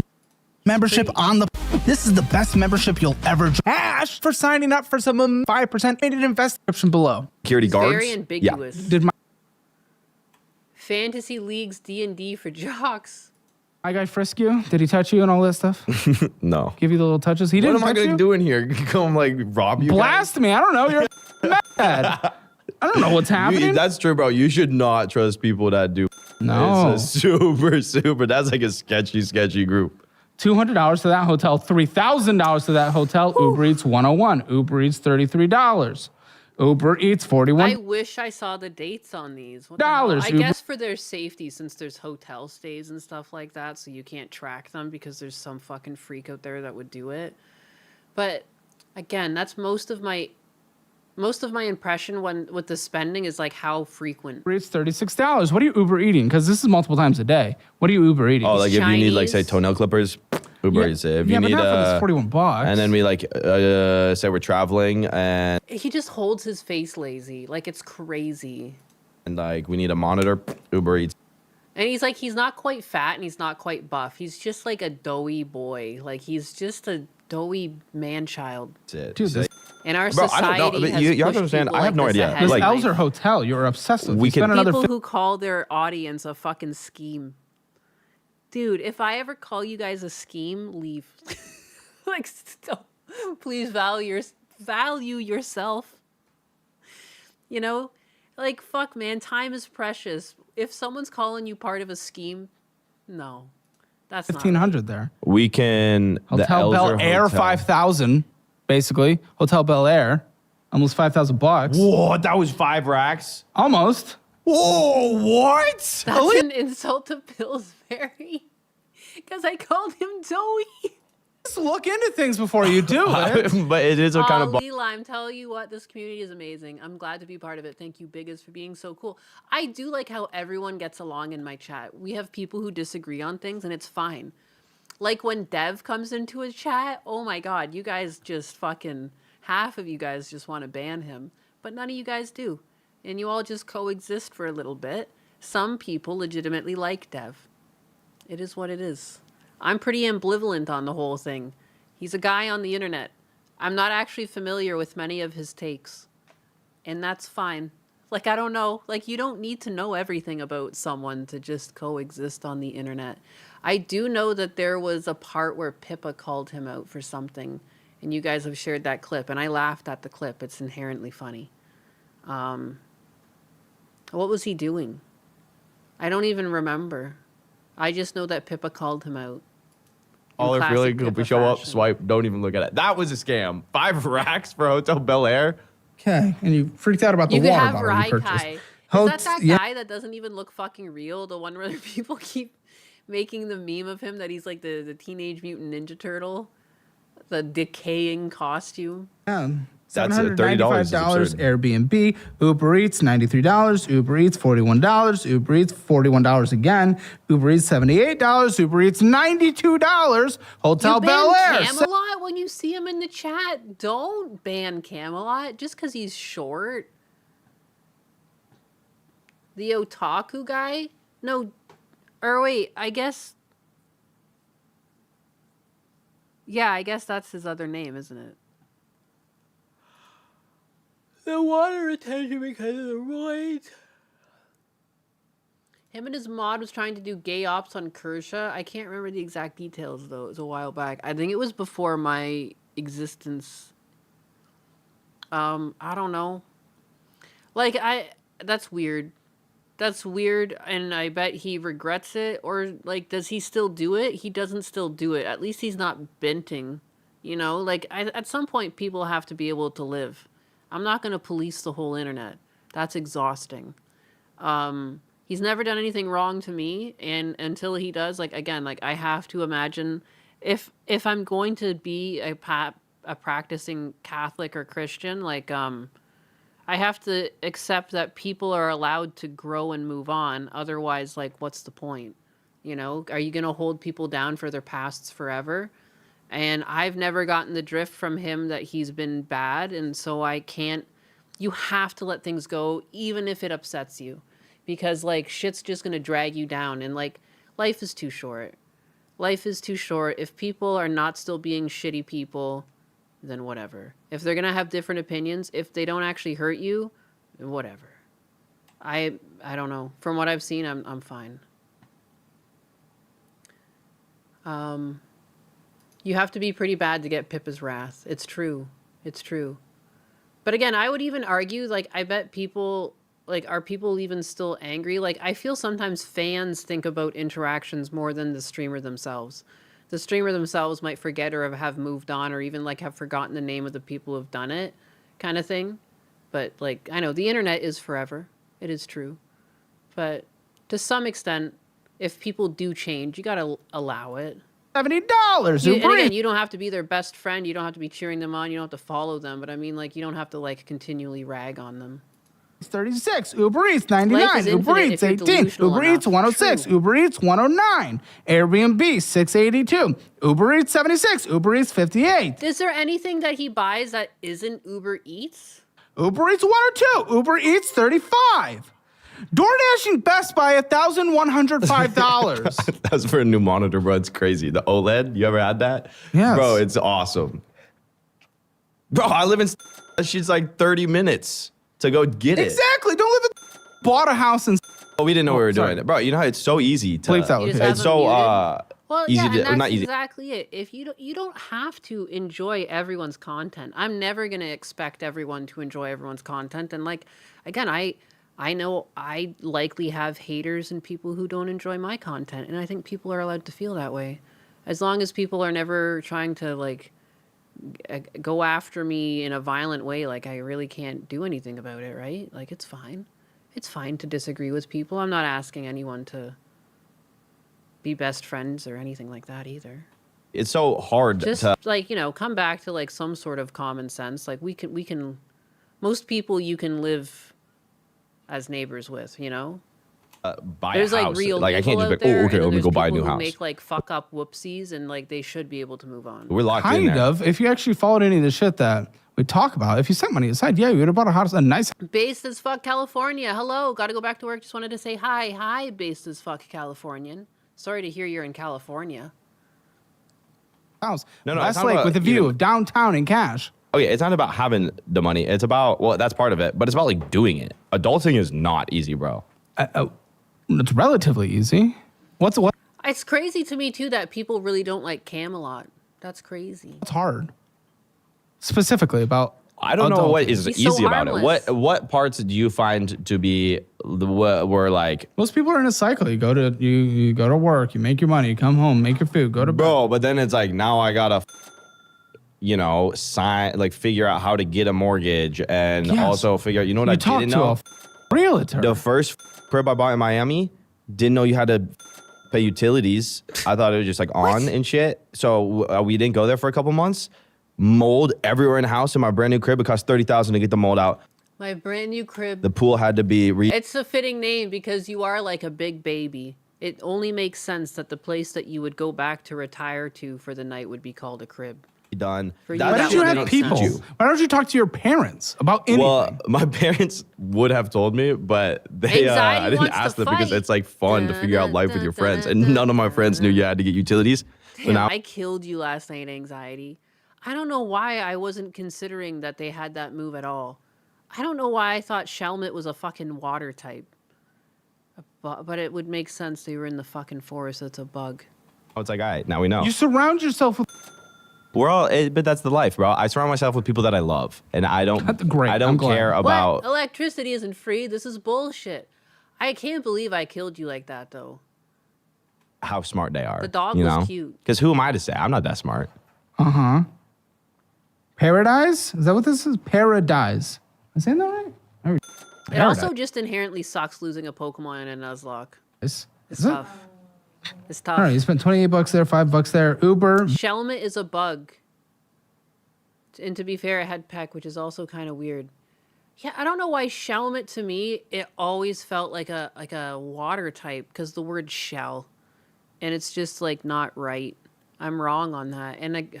membership on the. This is the best membership you'll ever cash for signing up for some 5% rated invest description below. Security guards. Very ambiguous. Yeah. Did my Fantasy Leagues D&D for jocks. my guy frisk you? Did he touch you and all that stuff? No. Give you the little touches? He didn't. What am I gonna do in here? Come like rob you? Blast me? I don't know. You're mad. I don't know what's happening. That's true, bro. You should not trust people that do. No. It's a super. That's like a sketchy group. $200 to that hotel, $3,000 to that hotel. Ooh. Uber Eats 101, Uber Eats $33, Uber Eats 41. I wish I saw the dates on these. What the hell? I guess for their safety, since there's hotel stays and stuff like that, so you can't track them because there's some fucking freak out there that would do it. But again, that's most of my impression with the spending is like how frequent. Uber Eats $36. What are you Uber eating? Because this is multiple times a day. What are you Uber eating? Oh, like if you need like say toenail clippers, Uber Eats it. If you but need not for this 41 bucks. and then we like say we're traveling and He just holds his face lazy, like it's crazy. like we need a monitor, Uber Eats. And he's not quite fat and he's not quite buff. He's just like a doughy boy. Like he's just a doughy man child. Dude, in our bro, society, I don't know, but has you have pushed to understand. people I have like no this idea. ahead This in life. Elser Hotel, you're obsessive. We You can- spend another People who call their audience a fucking scheme. Dude, if I ever call you guys a scheme, leave. Like, please value yourself. You know, like fuck, man. Time is precious. If someone's calling you part of a scheme, no, that's not 1,500 there. We can Hotel Bel Air 5,000, basically. Hotel Bel Air, almost $5,000. Whoa, that was 5 racks. Almost. Whoa, what? That's an insult to Pillsbury. Because I called him doughy. Just look into things before you do it. But it is a kind of. Leela, I'm telling you what, this community is amazing. I'm glad to be part of it. Thank you, Biggest, for being so cool. I do like how everyone gets along in my chat. We have people who disagree on things, and it's fine. Like when Dev comes into a chat, oh my God, you guys just fucking, half of you guys just want to ban him, but none of you guys do. And you all just coexist for a little bit. Some people legitimately like Dev. It is what it is. I'm pretty ambivalent on the whole thing. He's a guy on the internet. I'm not actually familiar with many of his takes. And that's fine. Like, I don't know. Like, you don't need to know everything about someone to just coexist on the internet. I do know that there was a part where Pippa called him out for something. And you guys have shared that clip. And I laughed at the clip. It's inherently funny. What was he doing? I don't even remember. I just know that Pippa called him out. All if really could Pippa show up, fashion. swipe, don't even look at it. That was a scam. 5 racks for Hotel Bel Air. Okay, and you freaked out about the You could water have bottle you purchased. Raikai. Is that Yeah. guy that doesn't even look fucking real? The one where people keep making the meme of him that he's like the Teenage Mutant Ninja Turtle? The decaying costume? Yeah. That's it, $30 is $795 absurd. Airbnb, Uber Eats $93, Uber Eats $41, Uber Eats $41 again, Uber Eats $78, Uber Eats $92, Hotel You Bel ban Air. Camelot when you see him in the chat. Don't ban Camelot just because he's short. The otaku guy? No. Or wait, I guess. Yeah, I guess that's his other name, isn't it? The water retention because of the roids. Him and his mod was trying to do gay ops on Kershaw. I can't remember the exact details though. It was a while back. I think it was before my existence. I don't know. Like that's weird. That's weird, and I bet he regrets it. Or like, does he still do it? He doesn't still do it. At least he's not benting. You know, like at some point people have to be able to live. I'm not going to police the whole internet. That's exhausting. He's never done anything wrong to me, and until he does, like again, like I have to imagine if I'm going to be a practicing Catholic or Christian, like I have to accept that people are allowed to grow and move on. Otherwise, like what's the point? You know, are you going to hold people down for their pasts forever? And I've never gotten the drift from him that he's been bad. And so I can't, you have to let things go, even if it upsets you, because like shit's just going to drag you down. And like life is too short. Life is too short. If people are not still being shitty people, then whatever. If they're going to have different opinions, if they don't actually hurt you, whatever. I don't know. From what I've seen, I'm fine. You have to be pretty bad to get Pippa's wrath. It's true. It's true. But again, I would even argue, like, I bet people, like, are people even still angry? Like, I feel sometimes fans think about interactions more than the streamer themselves. The streamer themselves might forget or have moved on or even, like, have forgotten the name of the people who've done it, kind of thing. But, like, I know the internet is forever. It is true. But to some extent, if people do change, you gotta allow it. $70. And again, you don't have to be their best friend. You don't have to be cheering them on. You don't have to follow them. But I mean, like, you don't have to like continually rag on them. 36, Uber Eats 99, Uber Eats 18, Uber Eats 106, Uber Eats 109, Airbnb 682, Uber Eats 76, Uber Eats 58. Is there anything that he buys that isn't Uber Eats? Uber Eats 102, Uber Eats 35. DoorDashing Best Buy $1,105. That's for a new monitor, bro. It's crazy. The OLED, you ever had that? Yes. Bro, it's awesome. Bro, I live in she's like 30 minutes to go get it. Exactly. Don't live in bought a house and Oh, we didn't know we were doing it. Bro, you know how it's so easy to it's so well, easy yeah, to and that's not easy. exactly it. If you don't have to enjoy everyone's content. I'm never gonna expect everyone to enjoy everyone's content. And like again, I know I likely have haters and people who don't enjoy my content, and I think people are allowed to feel that way. As long as people are never trying to like go after me in a violent way, like I really can't do anything about it, right? Like it's fine. It's fine to disagree with people. I'm not asking anyone to be best friends or anything like that either. It's so hard Just to like, you know, come back to like some sort of common sense. Like we can most people you can live as neighbors with, you know? buy There's a like house. real Like I can't people just out be like, there, oh, okay, and let me there's go buy a people new who house. make like fuck up whoopsies, and like they should be able to move on. We're locked in kind there. of. If you actually followed any of the shit that we talk about, if you set money aside, yeah, you would have bought a house, a nice Based as fuck California. Hello, got to go back to work. Just wanted to say hi. Hi, based as fuck Californian. Sorry to hear you're in California. house. No, it's West not Lake about with a view even- of downtown and cash. Okay, it's not about having the money. It's about, well, that's part of it, but it's about like doing it. Adulting is not easy, bro. It's relatively easy. What? It's crazy to me too that people really don't like Camelot. That's crazy. It's hard. Specifically about. I don't know what is He's easy so about it. harmless. What parts do you find to be were like? Most people are in a cycle. You go to you go to work, you make your money, you come home, make your food, go to bed. Bro, but then it's like now I gotta, figure out how to get a mortgage and Yes. also figure out. You know what You I talk didn't to know? a realtor. The first crib I bought in Miami, didn't know you had to pay utilities. I thought it was just like on and shit. So we didn't go there for a couple months. Mold everywhere in the house in my brand new crib. It cost $30,000 to get the mold out. My brand new crib. The pool had to be It's a fitting name because you are like a big baby. It only makes sense that the place that you would go back to retire to for the night would be called a crib. done. For you, Why that don't you would have make people? sense. Why don't you talk to your parents about anything? Well, my parents would have told me, but they Anxiety I didn't wants to ask them because fight. it's like fun to figure out life with your friends, and none of my friends knew you had to get utilities. So Damn, now I killed you last night, anxiety. I don't know why I wasn't considering that they had that move at all. I don't know why I thought Shelmet was a fucking water type. But it would make sense they were in the fucking forest. That's a bug. it's like, all right, now we know. You surround yourself with. We're all, but that's the life, bro. I surround myself with people that I love, and I don't. Great. I I'm don't glad. care What? about. Electricity isn't free. This is bullshit. I can't believe I killed you like that, though. How smart they are. The dog you was know? cute. Because who am I to say? I'm not that smart. Paradise? Is that what this is? Paradise. Am I saying that right? It also just inherently sucks losing a Pokemon in a Nuzlocke. Is It's it? tough. It's tough. All right, you spent $28 there, $5 there. Uber. Shelmet is a bug. And to be fair, it had Peck, which is also kind of weird. Yeah, I don't know why Shelmet to me, it always felt like a water type because the word shell. and it's just like not right. I'm wrong on that. And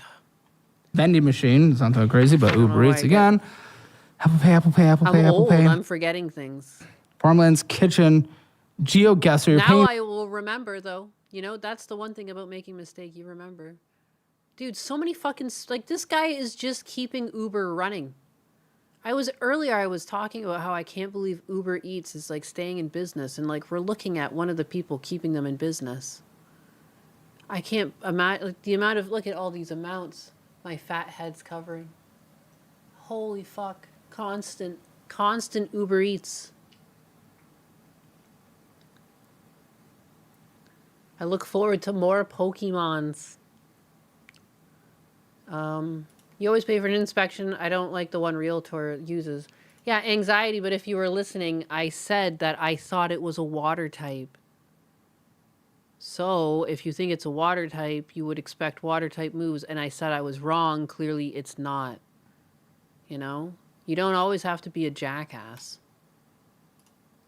vending machine. It's not so crazy, but Uber Eats again. Apple Pay, Apple Pay, Apple Pay, I'm Apple old. Pay. I'm forgetting things. Farmlands Kitchen, GeoGuessr. Now I will remember, though. You know, that's the one thing about making a mistake. You remember. Dude, so many fucking... Like, this guy is just keeping Uber running. Earlier I was talking about how I can't believe Uber Eats is, like, staying in business. And, like, we're looking at one of the people keeping them in business. I can't imagine... Like, the amount of... Look at all these amounts my fat head's covering. Holy fuck. Constant Uber Eats. I look forward to more Pokemons. You always pay for an inspection. I don't like the one Realtor uses. Yeah, anxiety, but if you were listening, I said that I thought it was a water type. So, if you think it's a water type, you would expect water type moves, and I said I was wrong. Clearly, it's not. You know? You don't always have to be a jackass.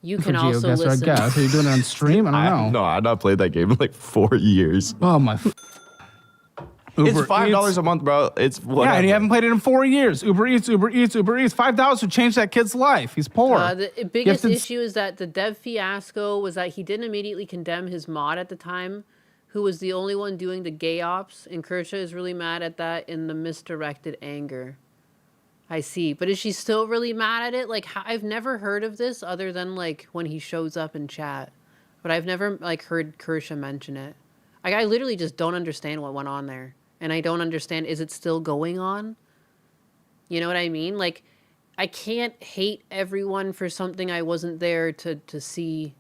You can also listen. I guess. Are you doing it on stream? I don't know. No, I've not played that game in like 4 years. Oh my. It's $5 a month, bro. It's whatever. Yeah, and you haven't played it in 4 years. Uber Eats. $5 would change that kid's life. He's poor. The biggest issue is that the dev fiasco was that he didn't immediately condemn his mod at the time, who was the only one doing the gay ops, and Kersha is really mad at that in the misdirected anger. I see. But is she still really mad at it? Like, I've never heard of this other than, like, when he shows up in chat. But I've never, like, heard Kersha mention it. Like, I literally just don't understand what went on there. And I don't understand, is it still going on? You know what I mean? Like, I can't hate everyone for something I wasn't there to see.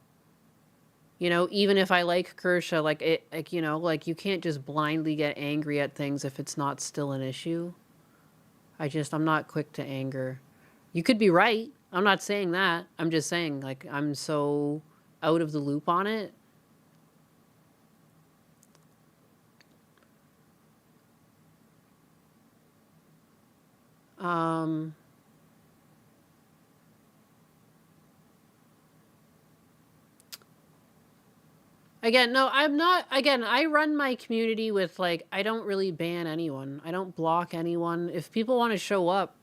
You know, even if I like Kersha, like, you know, like, you can't just blindly get angry at things if it's not still an issue. I'm not quick to anger. You could be right. I'm not saying that. I'm just saying, like, I'm so out of the loop on it. Again, no, I'm not. Again, I run my community with, like, I don't really ban anyone. I don't block anyone. If people want to show up,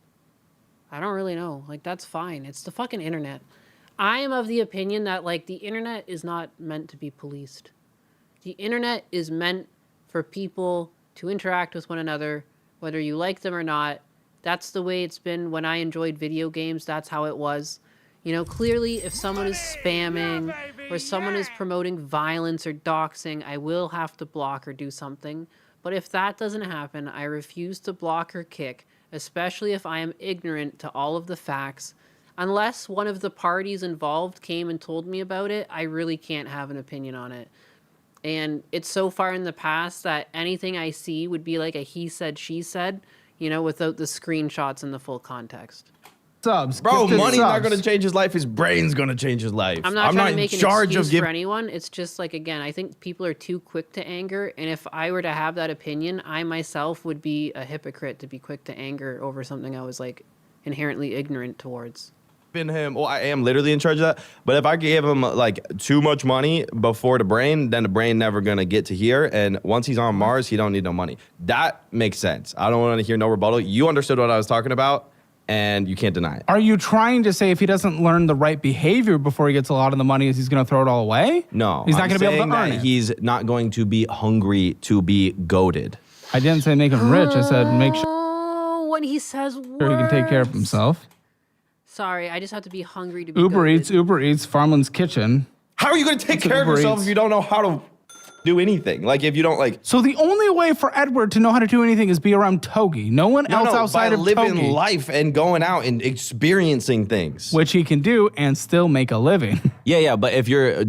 I don't really know. Like, that's fine. It's the fucking internet. I am of the opinion that, like, the internet is not meant to be policed. The internet is meant for people to interact with one another, whether you like them or not. That's the way it's been when I enjoyed video games. That's how it was. You know, clearly, if someone is spamming or someone is promoting violence or doxing, I will have to block or do something. But if that doesn't happen, I refuse to block or kick, especially if I am ignorant to all of the facts. Unless one of the parties involved came and told me about it, I really can't have an opinion on it. And it's so far in the past that anything I see would be like a he said, she said, you know, without the screenshots and the full context. Subs. Bro, money's not going to change his life. His brain's going to change his life. I'm not trying to make an excuse for anyone. It's just like, again, I think people are too quick to anger. And if I were to have that opinion, I myself would be a hypocrite to be quick to anger over something I was, like, inherently ignorant towards. Well, I am literally in charge of that. But if I gave him, like, too much money before the brain, then the brain never going to get to here. And once he's on Mars, he don't need no money. That makes sense. I don't want to hear no rebuttal. You understood what I was talking about. And you can't deny it. Are you trying to say if he doesn't learn the right behavior before he gets a lot of the money, he's going to throw it all away? No. He's not going to be able to earn it. He's not going to be hungry to be goated. I didn't say make him rich. I said make sure when he says he can take care of himself. Sorry, I just have to be hungry to be Uber goated. Eats, Farmland's Kitchen. How are you going to take care of yourself if you don't know how to do anything? Like, if you don't, like... So the only way for Edward to know how to do anything is be around Togi. No one else outside of Togi. By living life and going out and experiencing things. Which he can do and still make a living. Yeah, but if you're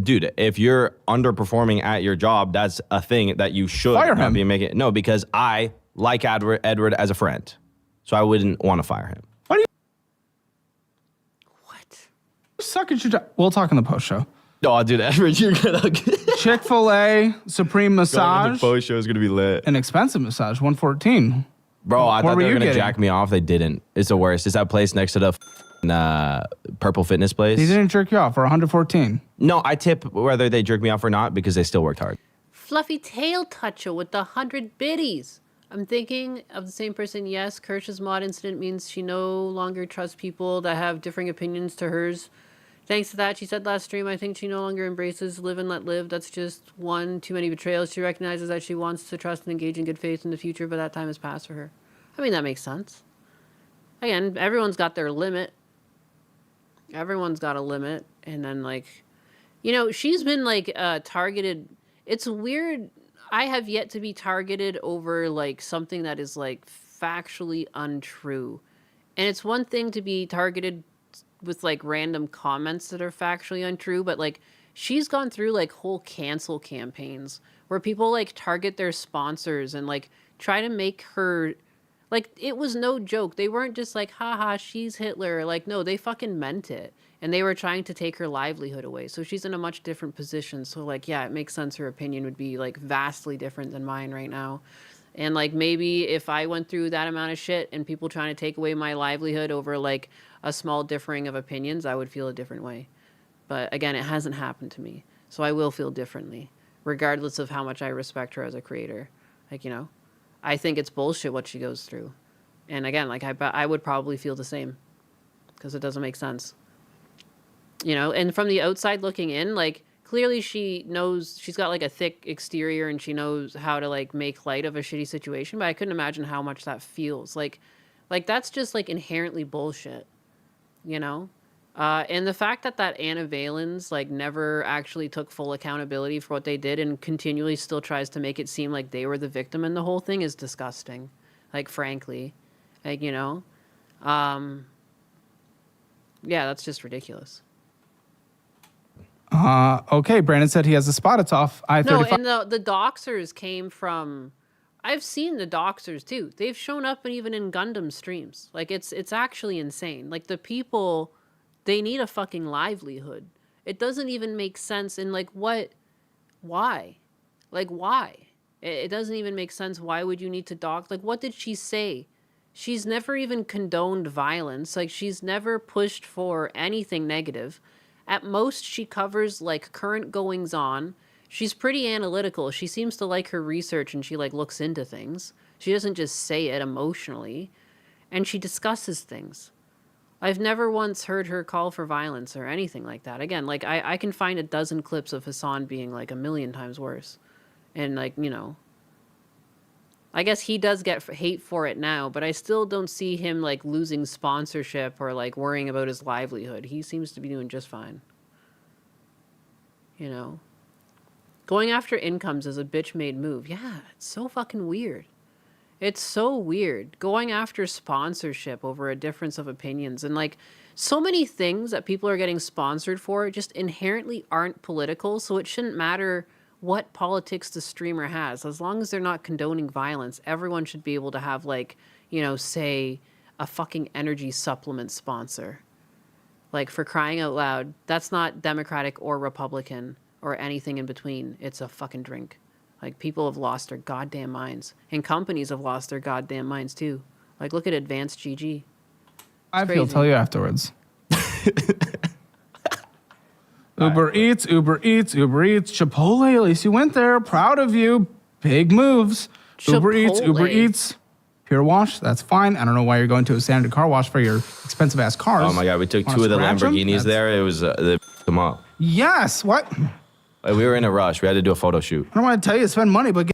underperforming at your job, that's a thing that you should fire not him. be making. No, because I like Edward as a friend. So I wouldn't want to fire him. What? Suck at your job. We'll talk in the post show. Oh, dude, Edward, you're gonna Chick-fil-A Supreme Massage. The post show is gonna be lit. An expensive massage, $114. Bro, I thought they were gonna jack me off. They didn't. It's the worst. It's that place next to the Purple Fitness place. They didn't jerk you off for $114. No, I tip whether they jerk me off or not because they still worked hard. Fluffy tail toucher with the 100 biddies. I'm thinking of the same person. Yes, Kirsch's mod incident means she no longer trusts people that have differing opinions to hers. Thanks to that, she said last stream, I think she no longer embraces live and let live. That's just one too many betrayals. She recognizes that she wants to trust and engage in good faith in the future, but that time has passed for her. I mean, that makes sense. Again, everyone's got their limit. Everyone's got a limit. And then, like, you know, she's been, like, targeted. It's weird. I have yet to be targeted over, like, something that is, like, factually untrue. And it's one thing to be targeted with, like, random comments that are factually untrue, but, like, she's gone through, like, whole cancel campaigns where people, like, target their sponsors and, like, try to make her... Like, it was no joke. They weren't just like, haha, she's Hitler. Like, no, they fucking meant it. And they were trying to take her livelihood away. So she's in a much different position. So, like, yeah, it makes sense her opinion would be, like, vastly different than mine right now. And, like, maybe if I went through that amount of shit and people trying to take away my livelihood over, like, a small differing of opinions, I would feel a different way. But, again, it hasn't happened to me. So I will feel differently, regardless of how much I respect her as a creator. Like, you know, I think it's bullshit what she goes through. And, again, like, I would probably feel the same because it doesn't make sense. You know, and from the outside looking in, like, clearly she knows, she's got, like, a thick exterior and she knows how to, like, make light of a shitty situation, but I couldn't imagine how much that feels. Like that's just, like, inherently bullshit, you know? And the fact that Anna Valens, like, never actually took full accountability for what they did and continually still tries to make it seem like they were the victim in the whole thing is disgusting. Like, frankly. Like, you know? Yeah, that's just ridiculous. Okay, Brandon said he has a spot. It's off I-35. No, and the doxers came from... I've seen the doxers, too. They've shown up even in Gundam streams. Like, it's actually insane. Like, the people... They need a fucking livelihood. It doesn't even make sense. And, like, what? Why? Like, why? It doesn't even make sense. Why would you need to dox? Like, what did she say? She's never even condoned violence. Like, she's never pushed for anything negative. At most, she covers, like, current goings-on. She's pretty analytical. She seems to like her research and she, like, looks into things. She doesn't just say it emotionally. And she discusses things. I've never once heard her call for violence or anything like that. Again, like, I can find a dozen clips of Hassan being, like, 1,000,000 times worse. And, like, you know, I guess he does get hate for it now, but I still don't see him, like, losing sponsorship or, like, worrying about his livelihood. He seems to be doing just fine. You know? Going after incomes is a bitch-made move. Yeah, it's so fucking weird. It's so weird. Going after sponsorship over a difference of opinions. And, like, so many things that people are getting sponsored for just inherently aren't political, so it shouldn't matter what politics the streamer has. As long as they're not condoning violence, everyone should be able to have, like, you know, say, a fucking energy supplement sponsor. Like, for crying out loud, that's not Democratic or Republican or anything in between. It's a fucking drink. Like, people have lost their goddamn minds. And companies have lost their goddamn minds, too. Like, look at Advanced GG. I'll tell you afterwards. Uber Eats, Chipotle, at least you went there. Proud of you. Big moves. Chipotle. Uber Eats. Pure Wash, that's fine. I don't know why you're going to a standard car wash for your expensive-ass cars. Oh, my God. We took two of the Lamborghinis there. It was, they f***ed them up. Yes, what? We were in a rush. We had to do a photo shoot. I don't want to tell you to spend money, but...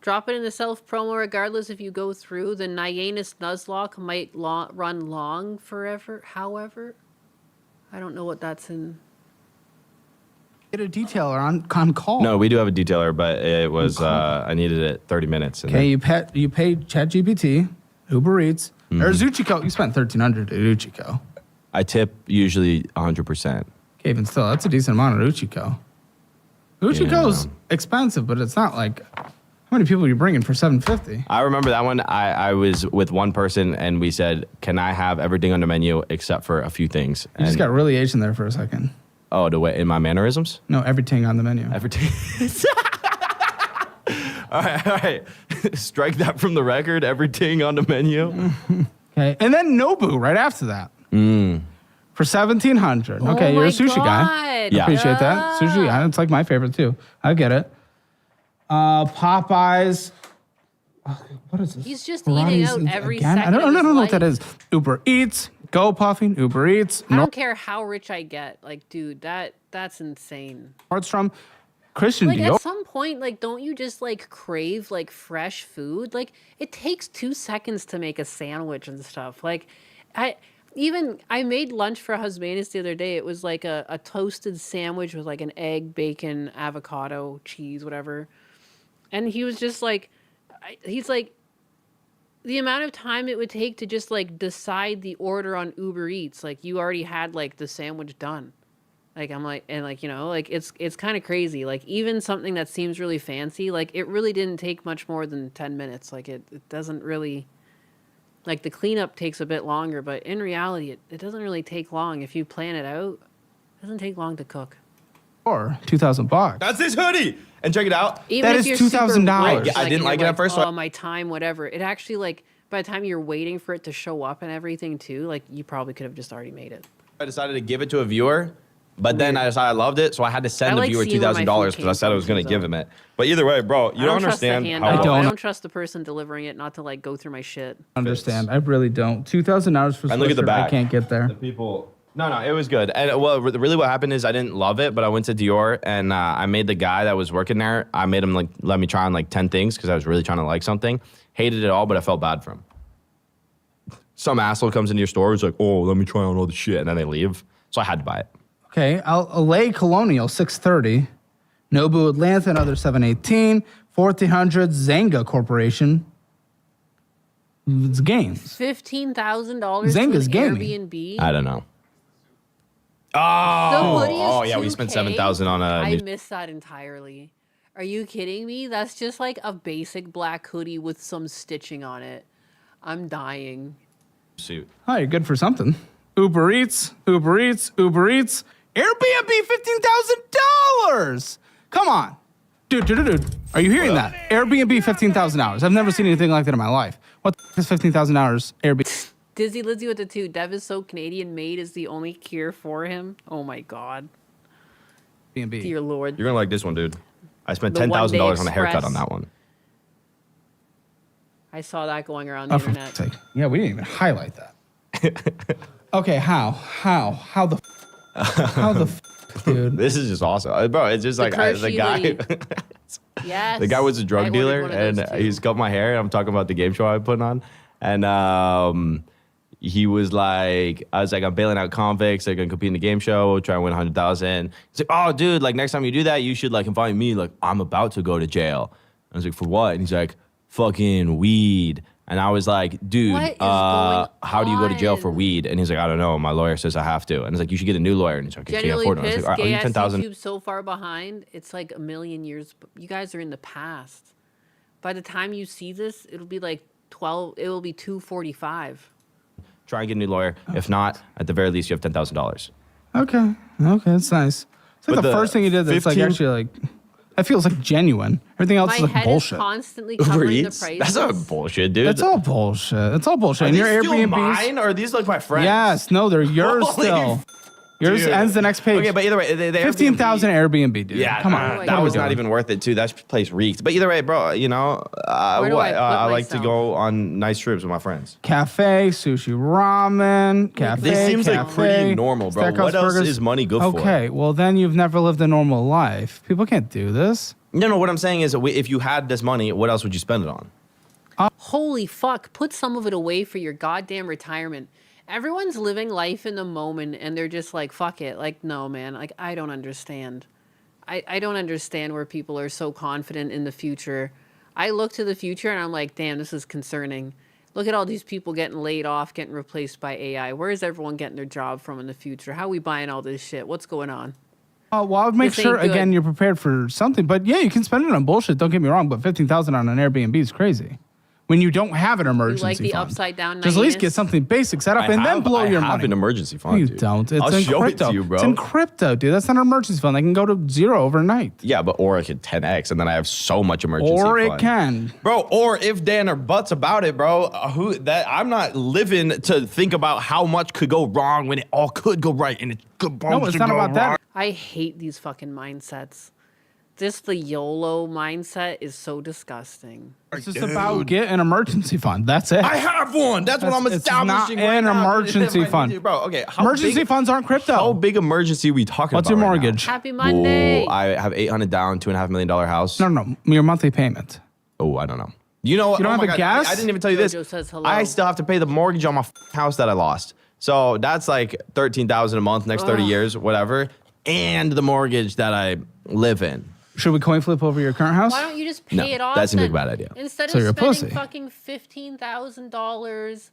Drop it in the self-promo regardless if you go through. The Nyanus Nuzlocke might run long forever. However, I don't know what that's in... Get a detailer on call. No, we do have a detailer, but it was I needed it 30 minutes. Okay, you paid ChatGPT, Uber Eats, or Zuchiko. You spent $1,300 at Uchiko. I tip usually 100%. Okay, even still, that's a decent amount at Uchiko. Uchiko's expensive, but it's not like... How many people are you bringing for $750? I remember that one. I was with one person, and we said, can I have everything on the menu except for a few things? You just got really Asian there for a second. Oh, the way in my mannerisms? No, everything on the menu. Everything. All right. Strike that from the record. Everything on the menu. Okay, and then Nobu right after that. For $1,700. Okay, you're a sushi guy. God. Yeah. Appreciate that. Sushi, it's like my favorite too. I get it. Popeyes. What is this? He's just Pilates eating out every again? second. I don't know what life. that is. Uber Eats, Go Puffing, Uber Eats, I don't care how rich I get. Like, dude, that's insane. Nordstrom, Christian Like Dior. at some point, like, don't you just like crave like fresh food? Like, it takes 2 seconds to make a sandwich and stuff. Like, I made lunch for Husbanus the other day. It was like a toasted sandwich with like an egg, bacon, avocado, cheese, whatever. And he was just like, he's like, the amount of time it would take to just like decide the order on Uber Eats, like you already had like the sandwich done. Like I'm like, and like, you know, like it's kind of crazy. Like even something that seems really fancy, like it really didn't take much more than 10 minutes. Like it doesn't really, like the cleanup takes a bit longer, but in reality, it doesn't really take long. If you plan it out, it doesn't take long to cook. Or $2,000. That's this hoodie. And check it out. Even that if is you're super $2,000. rich, I didn't like it at first. Oh, my time, whatever. It actually like by the time you're waiting for it to show up and everything too, like you probably could have just already made it. I decided to give it to a viewer, but then I decided I loved it, so I had to send the like viewer seeing where my $2,000 food because I said I was came going to from, give him it. But either way, bro, you don't trust the understand handout. how I don't trust the person delivering it not to like go through my shit. Understand. I really don't. $2,000 for And look at the sweatshirt, back. I can't get there. The people. No, it was good. And well, really, what happened is I didn't love it, but I went to Dior and I made the guy that was working there. I made him like let me try on like 10 things because I was really trying to like something. Hated it all, but I felt bad for him. Some asshole comes into your store, who's like, "Oh, let me try on all the shit," and then they leave. So I had to buy it. Okay, LA Colonial 630, Nobu Atlanta another 718, 1400 Zanga Corporation. It's games. $15,000 Zynga's to gaming. Airbnb. I don't know. The Oh, hoodie is yeah, we spent 2K? $7,000 on a. I new missed that entirely. Are you kidding me? That's just like a basic black hoodie with some stitching on it. I'm dying. suit. Oh, you're good for something. Uber Eats, Uber Eats, Uber Eats. Airbnb $15,000. Come on. Dude. Are you hearing that? Airbnb $15,000. I've never seen anything like that in my life. What the is $15,000 Airbnb? Dizzy Lizzy with the 2. Dev is so Canadian made is the only cure for him. Oh my god. Airbnb. Dear Lord. You're gonna like this one, dude. I spent The $10,000 on a One Day haircut Express. on that one. I saw that going around the Oh, for internet. fuck's sake. Yeah, we didn't even highlight that. Okay, how the dude? This is just awesome, bro. It's just The like the guy. Kershey Yes. The guy was a I drug ordered dealer, one of and those too. he's cut my hair. And I'm talking about the game show I put on, and he was like, I was like, I'm bailing out convicts. They're gonna compete in the game show, try and win 100,000. He's like, oh, dude, like next time you do that, you should like invite me. Like I'm about to go to jail. I was like, for what? And he's like, fucking weed. And I was like, dude, What is going how do you go to jail for on? weed? And he's like, I don't know. My lawyer says I have to. And he's like, you should get a new lawyer. And he's like, I can't Genuinely afford it. I was pissed. like, all right, Gay I'll ass give 10,000. YouTube's so far behind. It's like a million years. You guys are in the past. By the time you see this, it'll be like 12. It will be 245. Try and get a new lawyer. If not, at the very least, you have $10,000. Okay, that's nice. It's like But the first thing you did that's like 15 actually like, that feels like genuine. Everything else My is like head bullshit. is constantly Uber covering the Eats? prices. That's not bullshit, dude. It's all bullshit. It's all bullshit. Are And these your still Airbnbs. mine, or are these like my friends? Yes, no, they're yours Holy still. Yours dude. ends the next page. Okay, but either way, they 15,000 Airbnb, dude. Yeah, Come on. that What was are we not doing? even worth it, too. That place reeked. But either way, bro, you know, Where do I put I like to myself? go on nice trips with my friends. Cafe, sushi, ramen, cafe. This seems like cafe, pretty normal, bro. steakhouse What else burgers. is money good for? Okay, well then you've never lived a normal life. People can't do this. No, what I'm saying is if you had this money, what else would you spend it on? Holy fuck. Put some of it away for your goddamn retirement. Everyone's living life in the moment and they're just like, fuck it. Like, no, man. Like, I don't understand. I don't understand where people are so confident in the future. I look to the future and I'm like, damn, this is concerning. Look at all these people getting laid off, getting replaced by AI. Where is everyone getting their job from in the future? How are we buying all this shit? What's going on? Well, I would make This sure ain't good. again you're prepared for something. But yeah, you can spend it on bullshit. Don't get me wrong, but 15,000 on an Airbnb is crazy. When you don't have an You emergency like the fund. upside down Just at least get Nianus? something basic set up and then blow your I have money. an emergency fund, You dude. don't. It's I'll in show crypto. it to you, bro. It's in crypto, dude. That's not an emergency fund. That can go to zero overnight. Yeah, but or I could 10x, and then I have so much emergency Or fund. it can. Bro, or if Dan or buts about it, bro, I'm not living to think about how much could go wrong when it all could go right and it could No, it's not about that. I hate these fucking mindsets. the YOLO mindset is so disgusting. It's just about get an emergency fund. That's it. I have one. That's what I'm establishing. It's not an emergency fund, bro. Okay, emergency funds aren't crypto. How big emergency are we talking What's about? your mortgage? Happy Monday. Ooh, I have 800 down, $2.5 million house. No, your monthly payment. Oh, I don't know. You know, You don't have my a God, guess? I didn't even tell you this. Jojo says hello. I still have to pay the mortgage on my house that I lost. So that's like $13,000 a month next 30 years, whatever, and the mortgage that I live in. Should we coin flip over your current house? Why don't you just pay No, it off? that seems like a then? bad idea. Instead So of you're a spending pussy. fucking $15,000,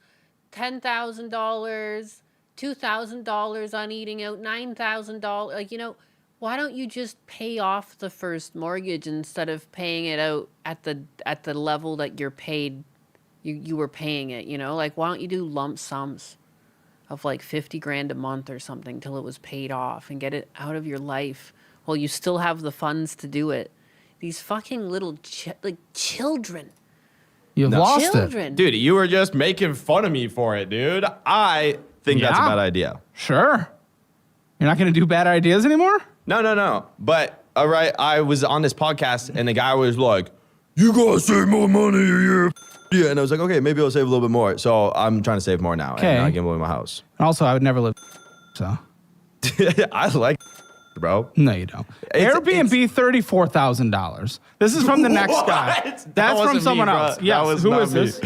$10,000, $2,000 on eating out, $9,000, like, you know, why don't you just pay off the first mortgage instead of paying it out at the level that you're paid, you were paying it, you know? Like, why don't you do lump sums of like 50 grand a month or something till it was paid off and get it out of your life while you still have the funds to do it? These fucking little children. You've lost Children. it. Dude, you were just making fun of me for it, dude. I think that's a Yeah. bad idea. Sure. You're not going to do bad ideas anymore? No. But, all right, I was on this podcast and the guy was like, you gotta save more money a year. Yeah, and I was like, okay, maybe I'll save a little bit more. So I'm trying to save more now. Okay. And I give away my house. And also, I would never live. So. I like bro. No, you don't. Airbnb, $34,000. This is from the next guy. That That's from wasn't someone me, bro. else. That Yes. was Who not is me. this?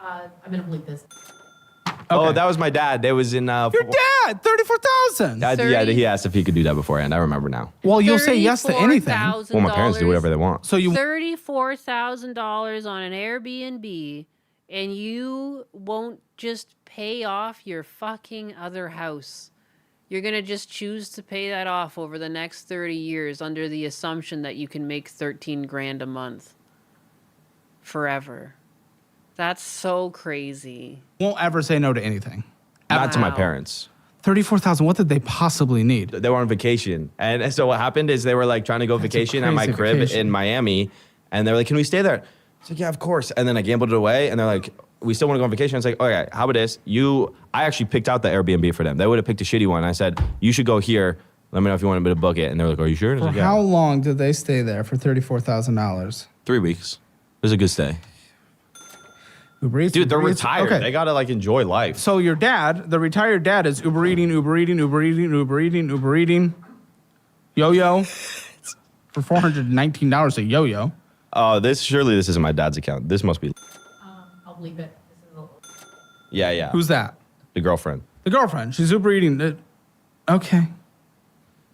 I'm gonna bleep this. Oh, that was my dad. That was in. Your dad, $34,000. Yeah, he asked if he could do that beforehand. I remember now. Well, you'll say yes to anything. Well, my parents do whatever they want. So you $34,000 on an Airbnb, and you won't just pay off your fucking other house. You're gonna just choose to pay that off over the next 30 years under the assumption that you can make 13 grand a month forever. That's so crazy. won't ever say no to anything. Not to my parents. 34,000. What did they possibly need? They were on vacation, and so what happened is they were like trying to go vacation at my crazy crib vacation. in Miami, and they're like, "Can we stay there?" It's like, "Yeah, of course." And then I gambled it away, and they're like, "We still want to go on vacation." It's like, "Okay, how about this? I actually picked out the Airbnb for them. They would have picked a shitty one. I said, you should go here. Let me know if you want me to book it." And they're like, "Are you sure?" And I was For like, how "Yeah." long did they stay there for $34,000? 3 weeks. It was a good stay. Uber Eats, Dude, they're Uber Eats. retired. Okay. They gotta like enjoy life. So your dad, the retired dad, is Uber eating, yo-yo for $419 a yo-yo. Oh, this isn't my dad's account. This must be. I'll bleep it. Yeah. Who's that? The girlfriend. The girlfriend. She's Uber eating. Okay.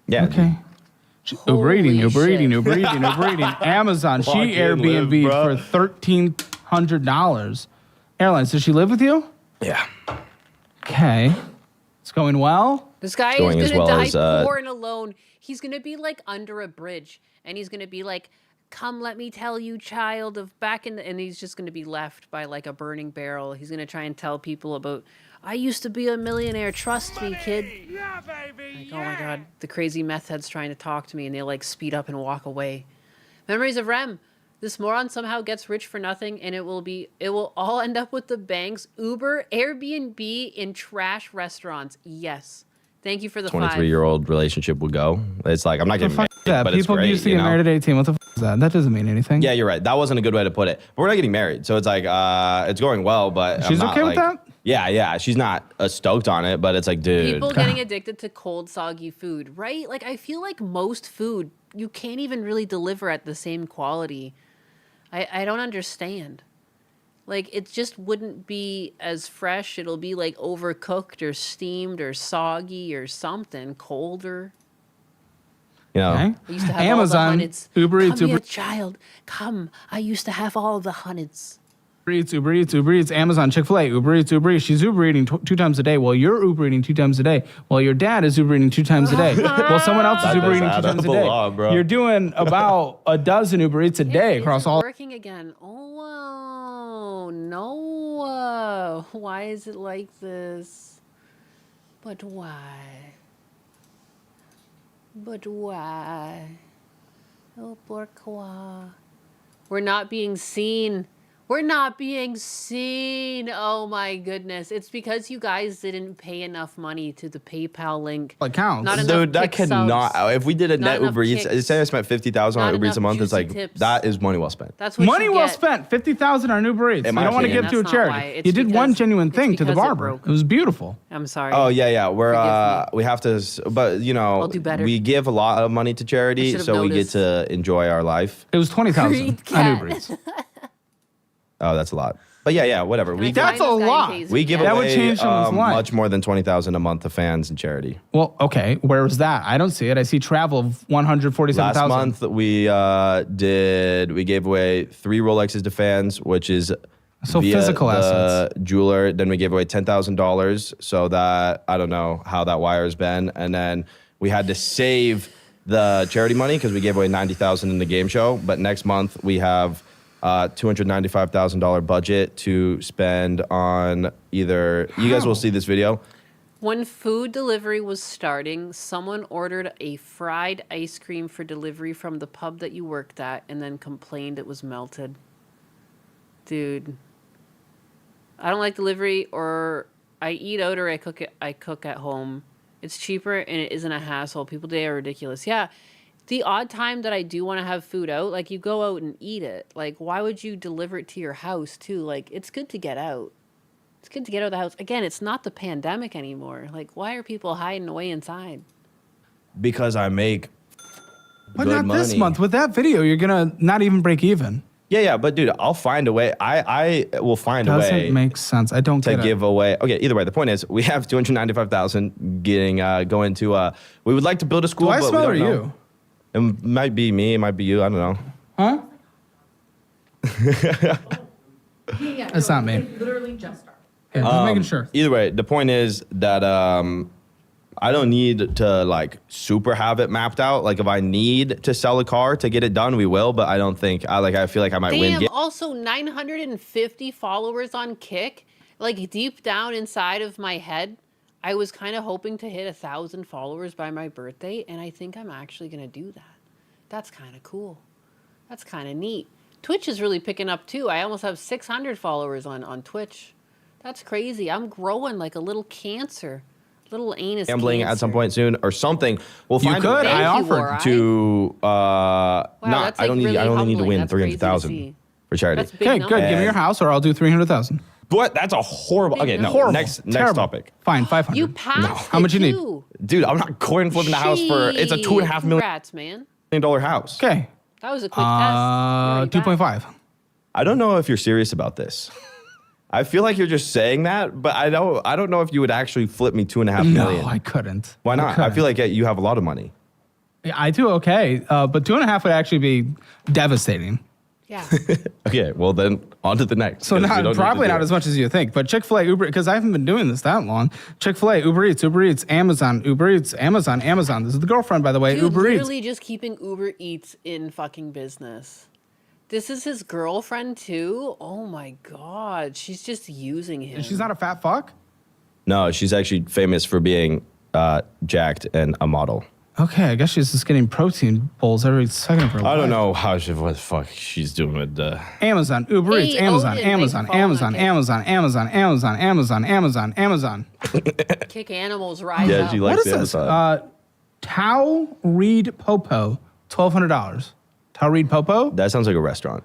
Yeah. Okay. Uber eating. Amazon. She Fucking Airbnb live, bro. for $1,300. Airlines. Does she live with you? Yeah. Okay. It's going well. This guy Going is as gonna well die as, poor and alone. He's gonna be like under a bridge, and he's gonna be like, "Come, let me tell you, child of back in the," and he's just gonna be left by like a burning barrel. He's gonna try and tell people about, "I used to be a millionaire. Trust me, kid." Yeah, baby. Like, oh my god, the crazy meth head's trying to talk to me, and they like speed up and walk away. Memories of Rem. This moron somehow gets rich for nothing, and it will all end up with the banks. Uber, Airbnb, in trash restaurants. Yes. Thank you for the 23-year-old relationship would go. It's like I'm not getting married, Yeah, but it's people great, used to you get know? married at 18. What the is that? That doesn't mean anything. Yeah, you're right. That wasn't a good way to put it. But we're not getting married, so it's like it's going well. But She's I'm not, okay with like- that? Yeah. She's not stoked on it, but it's like, dude. People getting addicted to cold, soggy food, right? Like, I feel like most food, you can't even really deliver at the same quality. I don't understand. Like, it just wouldn't be as fresh. It'll be, like, overcooked or steamed or soggy or something, colder. You know, Okay. I used to have Amazon, all the hunnits. Uber Eats, Come here, Uber- child. Come. I used to have all the hunnits. Uber Eats, Amazon, Chick-fil-A, Uber Eats. She's Uber eating 2 times a day. Well, you're Uber eating 2 times a day. Well, your dad is Uber eating 2 times a day. Well, someone else is That Uber does eating 2 add times a up a day. lot, bro. You're doing about a dozen Uber Eats a day across all. Working again. Oh, no. Why is it like this? But why? Oh, pourquoi? We're not being seen. We're not being seen. Oh my goodness. It's because you guys didn't pay enough money to the PayPal link. Accounts. Not enough Dude, that kick cannot. subs. If we did a Not net enough Uber Eats, kicks. say I spent 50,000 on Not Uber Eats a enough month, it's juicy like tips. that is money well spent. That's what Money you well get. spent. 50,000 on Uber Eats. In You my don't want to opinion. give to a That's not why. charity. It's You did one because- genuine it's thing to the because it barber. broke. It was beautiful. I'm sorry. Oh yeah. We're Forgive we have to, but you know, I'll do better. we give a lot of money to I charity, should've so we get noticed. to enjoy our life. It was 20,000 Creed on cat. Uber Eats. Oh, that's a lot. But yeah, whatever. We That's a lot. we give That would away change someone's life. much more than 20,000 a month to fans and charity. Well, okay. Where was that? I don't see it. I see travel of 147,000. Last month we gave away 3 Rolexes to fans, which is So via physical the assets. jeweler. Then we gave away $10,000. So that I don't know how that wire's been, and then we had to save the charity money because we gave away 90,000 in the game show. But next month we have $295,000 budget to spend on either. You guys will see this video. When food delivery was starting, someone ordered a fried ice cream for delivery from the pub that you worked at and then complained it was melted. Dude, I don't like delivery, or I eat out or I cook at home. It's cheaper and it isn't a hassle. People today are ridiculous. Yeah. The odd time that I do want to have food out, like you go out and eat it. Like, why would you deliver it to your house too? Like, it's good to get out. It's good to get out of the house. Again, it's not the pandemic anymore. Like, why are people hiding away inside? Because I make But good not money. this month. With that video, you're going to not even break even. Yeah, but dude, I'll find a way. I will find a way. Doesn't make sense. I don't to get it. give away. Okay, either way, the point is we have 295,000 going to. We would like to build a school. Do I but smell we or don't know. you? It might be me. It might be you. I don't know. Huh? Yeah, It's not me. it literally just started. Yeah, just making sure. Either way, the point is that I don't need to like super have it mapped out. Like if I need to sell a car to get it done, we will. But I don't think I feel like I might win. Damn, also 950 followers on Kick. Like deep down inside of my head, I was kind of hoping to hit 1,000 followers by my birthday, and I think I'm actually gonna do that. That's kind of cool. That's kind of neat. Twitch is really picking up too. I almost have 600 followers on Twitch. That's crazy. I'm growing like a little cancer. Little anus Gambling cancer. at some point soon or something. We'll You find could. a way I offered to not. that's, I don't like, need. I really only need to humbling. win That's crazy to 300,000 see. for charity. That's big Okay, number. good. Give me your house or I'll do 300,000. What? That's a horrible. Okay, no. Horrible. Next Terrible. topic. Fine, 500. You passed How much you need? too. Dude, I'm not coin flipping the house for. It's a $2.5 million Congrats, man. house. Okay. That was a quick test. 2.5. I don't know if you're serious about this. I feel like you're just saying that, but I don't know if you would actually flip me $2.5 million. No, I couldn't. Why not? I feel like you have a lot of money. Yeah, I do okay, but 2.5 would actually be devastating. Yeah. Okay, well then on to the next. So 'cause we don't not need to probably do not it. as much as you think, but Chick-fil-A, Uber, because I haven't been doing this that long. Chick-fil-A, Uber Eats, Amazon, Uber Eats, Amazon. This is the girlfriend, by the way. Dude, Uber Eats. literally just keeping Uber Eats in fucking business. This is his girlfriend too? Oh my God. She's just using him. And she's not a fat fuck? No, she's actually famous for being jacked and a model. Okay, I guess she's just getting protein bowls every second of her life. I don't know what the fuck she's doing with the. Amazon, Uber Eats, Hey, Amazon, Odin, Amazon, thanks for Amazon, following Amazon, Amazon. Kick animals rise Yeah, up. she likes What is this? Amazon. Tao Reed Popo, $1,200. Tao Reed Popo? That sounds like a restaurant.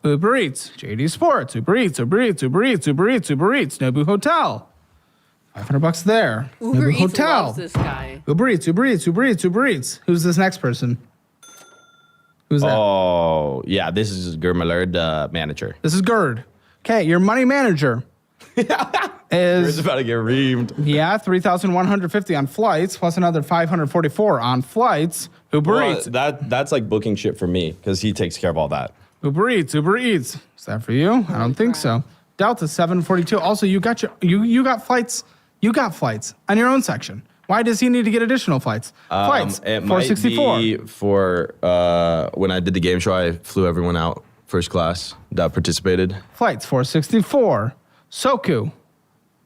Uber Eats, JD Sports, Uber Eats, Nobu Hotel. $500 there. Uber Nobu Eats Hotel. loves this guy. Uber Eats. Who's this next person? Who's that? Oh, yeah, this is Germalard, manager. This is Gerd. Okay, your money manager It's is about to get reamed. 3,150 on flights plus another 544 on flights. Uber Eats. That's like booking shit for me because he takes care of all that. Uber Eats. Is that for you? I don't think so. Delta 742. Also, you got flights. You got flights on your own section. Why does he need to get additional flights? Flights. It 464. might be for when I did the game show, I flew everyone out first class that participated. Flights 464. Soku.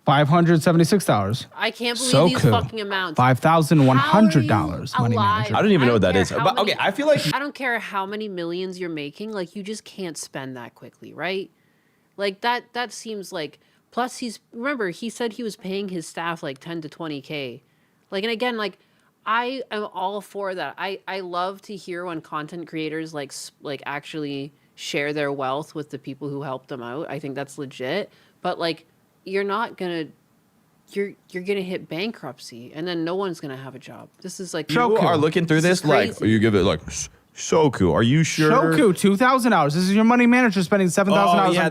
$576. I can't believe these Soku. fucking amounts. $5,100 money manager. I don't even know what that care is. how But many- okay, I feel like I don't care how many millions you're making. Like, you just can't spend that quickly, right? Like that seems like, plus remember, he said he was paying his staff like 10 to 20K. Like, and again, like, I am all for that. I love to hear when content creators like actually share their wealth with the people who helped them out. I think that's legit. But like, you're gonna hit bankruptcy, and then no one's gonna have a job. This is like, you are looking through this like, you give it like so cool. Are you sure? Shoku, 2,000 hours. This is your money manager spending 7,000 hours. Yeah, on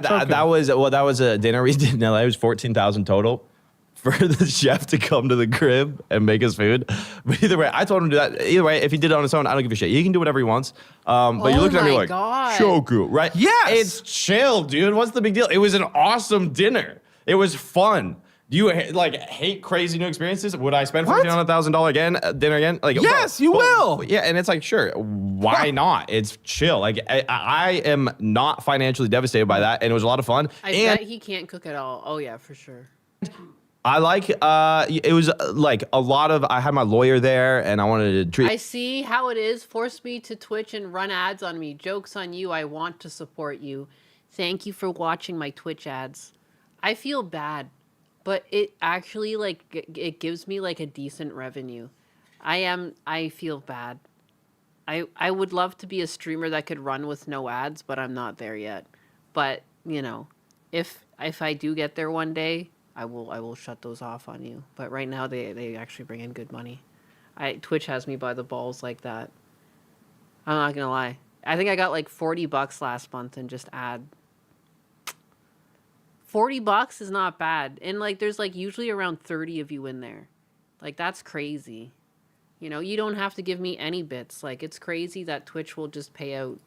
that was a dinner we did in LA. It was 14,000 total for the chef to come to the crib and make us food. But either way, I told him to do that. Either way, if he did it on his own, I don't give a shit. He can do whatever he wants. But you're looking at me like, Shoku, right? Yes. It's chill, dude. What's the big deal? It was an awesome dinner. It was fun. Do you like hate crazy new experiences? Would I spend $1,000 dinner again? Like, yes, you will. Yeah, and it's like, sure, why not? It's chill. Like, I am not financially devastated by that, and it was a lot of fun. I bet he can't cook at all. Oh yeah, for sure. I like, it was like a lot of, I had my lawyer there, and I wanted to treat. I see how it is. Force me to Twitch and run ads on me. Joke's on you. I want to support you. Thank you for watching my Twitch ads. I feel bad, but it actually like it gives me like a decent revenue. I feel bad. I would love to be a streamer that could run with no ads, but I'm not there yet. But, you know, if I do get there one day, I will shut those off on you. But right now they actually bring in good money. Twitch has me by the balls like that. I'm not gonna lie. I think I got like $40 last month in just ad. $40 is not bad. And like there's like usually around 30 of you in there. Like that's crazy. You know, you don't have to give me any bits. Like it's crazy that Twitch will just pay out.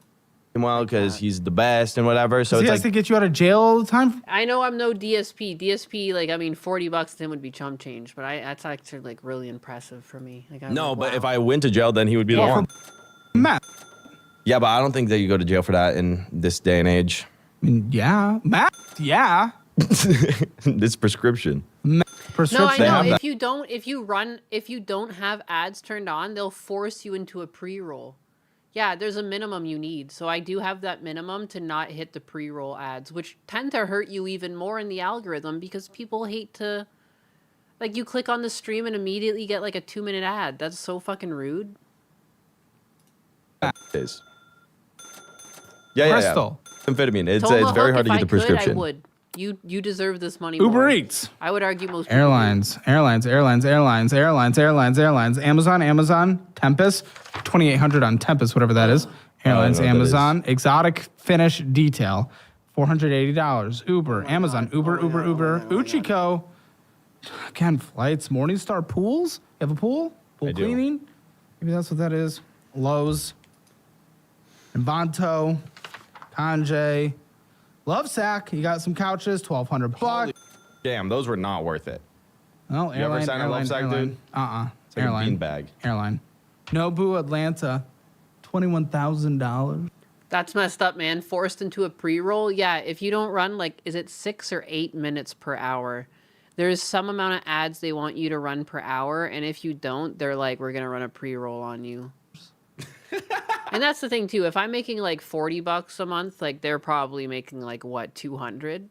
Well, because he's the best and whatever. So he it's has like to get you out of jail all the time. I know I'm no DSP. DSP, like I mean, $40 to him would be chump change, but that's actually like really impressive for me. Like, no, but if I went to jail, then he would be the one. Matt. Yeah, but I don't think that you go to jail for that in this day and age. Yeah, Matt. Yeah. This prescription. No, I know. If you don't have ads turned on, they'll force you into a pre-roll. Yeah, there's a minimum you need. So I do have that minimum to not hit the pre-roll ads, which tend to hurt you even more in the algorithm because people hate to, like, you click on the stream and immediately get like a 2-minute ad. That's so fucking rude. It is. Yeah. Crystal. Amphetamine. It's very hard to get the prescription. I would. You deserve this money. Uber more. Eats. I would argue most people Airlines, Amazon, Tempest, 2,800 on Tempest, whatever that is. Airlines, Amazon, exotic finish detail, $480. Uber, Amazon, Uber, Uchiko. Again, flights, Morningstar pools. You have a pool? Pool cleaning? Maybe that's what that is. Lowe's, Envanto, Kanjay. Lovesack, you got some couches, $1,200. Damn, those were not worth it. Oh, you ever sign a Lovesack, dude? It's like airline. a beanbag. Airline. Nobu, Atlanta, $21,000. That's messed up, man. Forced into a pre-roll. Yeah, if you don't run like, is it 6 or 8 minutes per hour? There's some amount of ads they want you to run per hour, and if you don't, they're like, we're gonna run a pre-roll on you. And that's the thing too. If I'm making like $40 a month, like they're probably making like what, 200?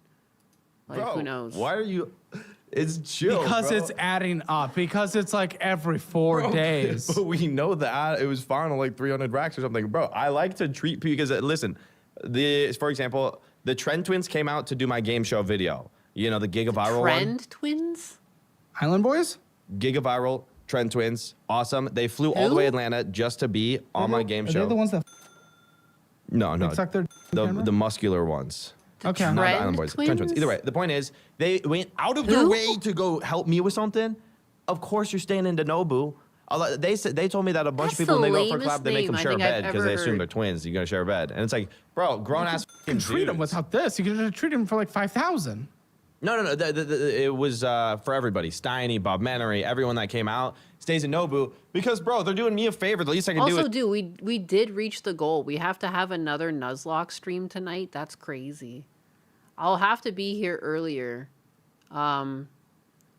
Like Bro, who knows? Why are you? It's chill. Because bro. it's adding up. Because it's like every 4 days. But we know that it was fine on like 300 racks or something, bro. I like to treat people because listen, for example, the Trend Twins came out to do my game show video. You know the Giga Viral Trend Twins? Island Boys? Giga Viral. Trend Twins, awesome. They flew all the way to Atlanta just to be on my game show. Are they the ones that? No. Suck their The muscular ones. Okay. Not the Island Boys. Trend Twins. Either way, the point is they went out of their way to go help me with something. Of course, you're staying into Nobu. They told me that a bunch of people when they go for a collab, they make them share a bed because they assume they're twins. You're gonna share a bed, and it's like, bro, grown ass. You can treat them without this. You can treat them for like 5,000. No. It was for everybody. Steiny, Bob Menery, everyone that came out stays in Nobu because, bro, they're doing me a favor. The least I can do is... we did reach the goal. We have to have another Nuzlocke stream tonight. That's crazy. I'll have to be here earlier. I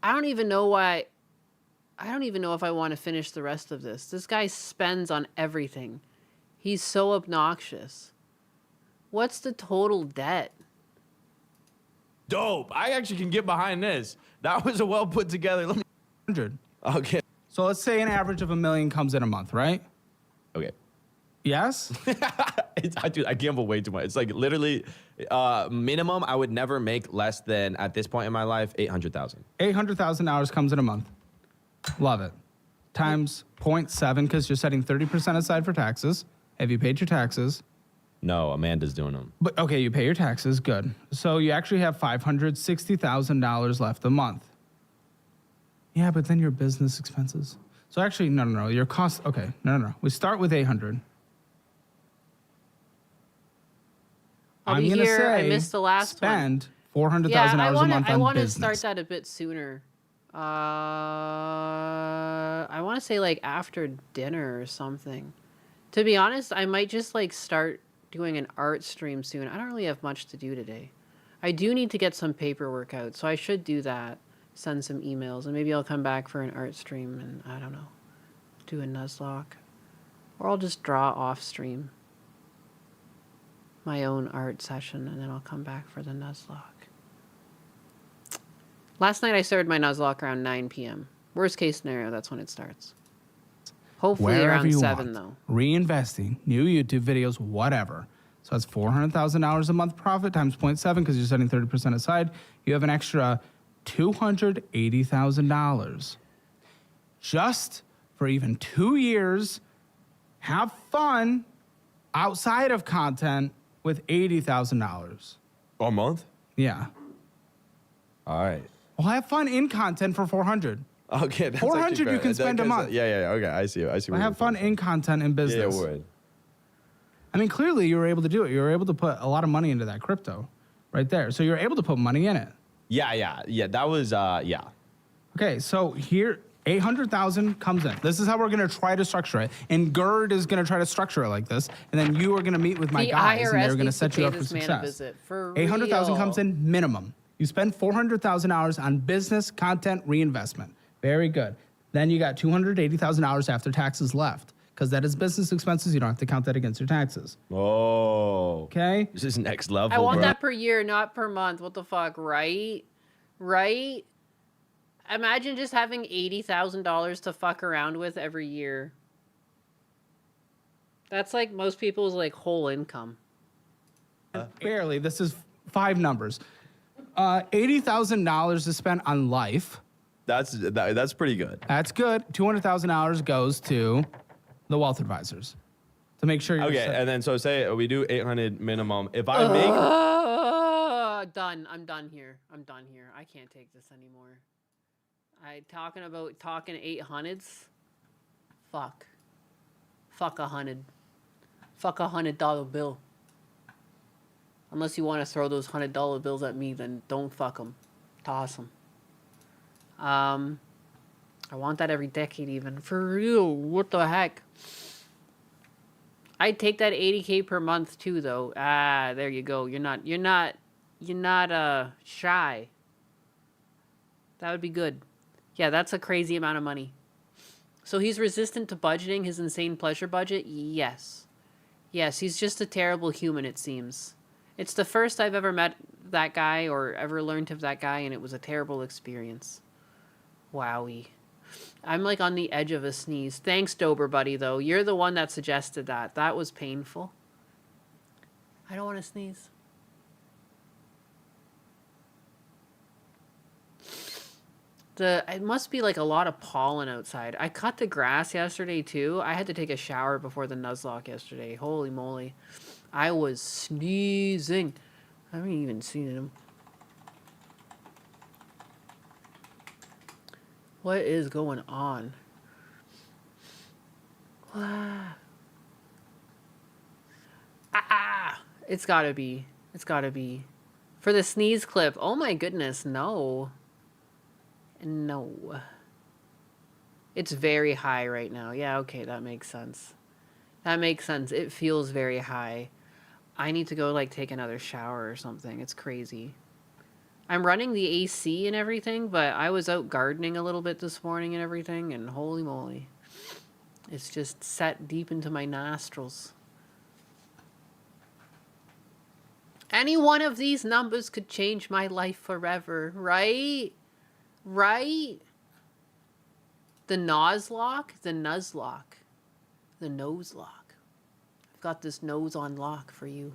don't even know why... I don't even know if I want to finish the rest of this. This guy spends on everything. He's so obnoxious. What's the total debt? dope. I actually can get behind this. That was a well put together. Let me. 100. Okay. So let's say an average of $1 million comes in a month, right? Okay. Yes. Dude, I gamble way too much. It's like literally minimum. I would never make less than at this point in my life $800,000. $800,000 comes in a month. Love it. Times 0.7 because you're setting 30% aside for taxes. Have you paid your taxes? No, Amanda's doing them. But okay, you pay your taxes. Good. So you actually have $560,000 left a month. Yeah, but then your business expenses. So actually, no. Your cost. Okay, no. We start with 800. I'll be here. I missed the last one. Spend $400,000 a month on business. I want to start that a bit sooner. I want to say like after dinner or something. To be honest, I might just like start doing an art stream soon. I don't really have much to do today. I do need to get some paperwork out, so I should do that. Send some emails, and maybe I'll come back for an art stream and, I don't know, do a Nuzlocke. Or I'll just draw off stream my own art session, and then I'll come back for the Nuzlocke. Last night I started my Nuzlocke around 9 p.m. Worst case scenario, that's when it starts. Hopefully Wherever around you 7, want. though. Reinvesting, new YouTube videos, whatever. So that's $400,000 a month profit times 0.7 because you're setting 30% aside. You have an extra $280,000. Just for even 2 years, have fun outside of content with $80,000. A month? Yeah. All right. Well, have fun in content for 400. Okay, that's 400 you can spend a month. Yeah. Okay, I see. But have fun in content and business. Yeah, would. I mean, clearly you were able to do it. You were able to put a lot of money into that crypto right there. So you're able to put money in it. Yeah. That was, yeah. Okay, so here, 800,000 comes in. This is how we're going to try to structure it. And Gerd is going to try to structure it like this. And then you are going to meet with my guys, and they're going to set you up for success. 800,000 comes in minimum. You spend $400,000 on business content reinvestment. Very good. Then you got $280,000 after taxes left. Because that is business expenses. You don't have to count that against your taxes. Oh. Okay. This is next level, I want bro. that per year, not per month. What the fuck, right? Right? Imagine just having $80,000 to fuck around with every year. That's like most people's like whole income. Barely. This is 5 numbers. $80,000 to spend on life. That's pretty good. That's good. $200,000 goes to the wealth advisors to make sure you're Okay, and then so say we do 800 minimum. If I make done. I'm done here. I can't take this anymore. Talking 800s. Fuck 100. Fuck $100 bill. Unless you want to throw those $100 bills at me, then don't fuck them. Toss them. I want that every decade even. For real. What the heck? I'd take that 80K per month too though. There you go. You're not shy. That would be good. Yeah, that's a crazy amount of money. So he's resistant to budgeting his insane pleasure budget? Yes. Yes, he's just a terrible human, it seems. It's the first I've ever met that guy or ever learned of that guy, and it was a terrible experience. Wowie. I'm like on the edge of a sneeze. Thanks, Dober Buddy, though. You're the one that suggested that. That was painful. I don't want to sneeze. It must be like a lot of pollen outside. I cut the grass yesterday, too. I had to take a shower before the Nuzlocke yesterday. Holy moly. I was sneezing. I haven't even seen him. What is going on? It's gotta be. For the sneeze clip. Oh my goodness, no. No. It's very high right now. Yeah, okay, that makes sense. It feels very high. I need to go, like, take another shower or something. It's crazy. I'm running the AC and everything, but I was out gardening a little bit this morning and everything, and holy moly. It's just set deep into my nostrils. Any one of these numbers could change my life forever, right? Right? The Nuzlock, the Nuzlock, the nose lock. I've got this nose on lock for you.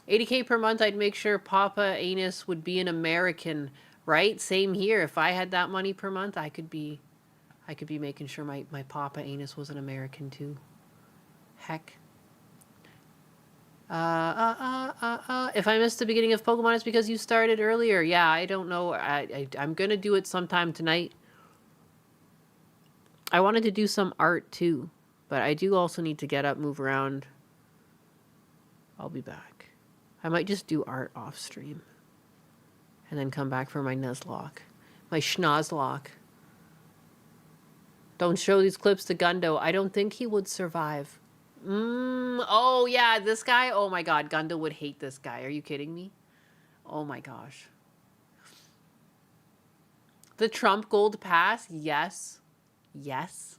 80K per month, I'd make sure Papa Anus would be an American, right? Same here. If I had that money per month, I could be making sure my Papa Anus was an American too. Heck. If I missed the beginning of Pokemon, it's because you started earlier. Yeah, I don't know. I'm going to do it sometime tonight. I wanted to do some art too, but I do also need to get up, move around. I'll be back. I might just do art off stream and then come back for my Nuzlocke, my Schnozlocke. Don't show these clips to Gundo. I don't think he would survive. Oh, yeah, this guy? Oh, my God. Gundo would hate this guy. Are you kidding me? Oh, my gosh. The Trump Gold Pass? Yes. Yes.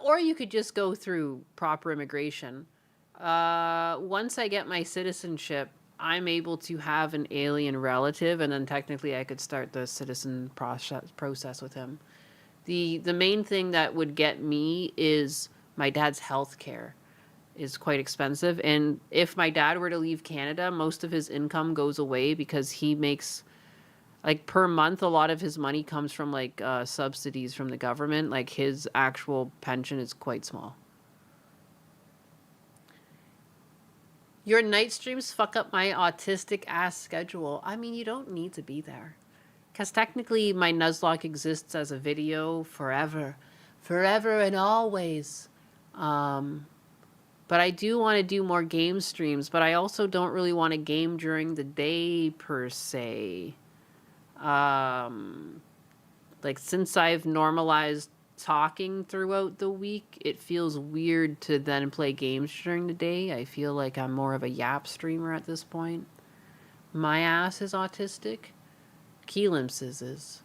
Or you could just go through proper immigration. Once I get my citizenship, I'm able to have an alien relative, and then technically I could start the citizen process with him. The main thing that would get me is my dad's health care is quite expensive. And if my dad were to leave Canada, most of his income goes away because he makes, like, per month, a lot of his money comes from, like, subsidies from the government. Like, his actual pension is quite small. Your night streams fuck up my autistic-ass schedule. I mean, you don't need to be there. Because technically, my Nuzlocke exists as a video forever. Forever and always. But I do want to do more game streams, but I also don't really want to game during the day, per se. Like, since I've normalized talking throughout the week, it feels weird to then play games during the day. I feel like I'm more of a yap streamer at this point. My ass is autistic. Keelim's is.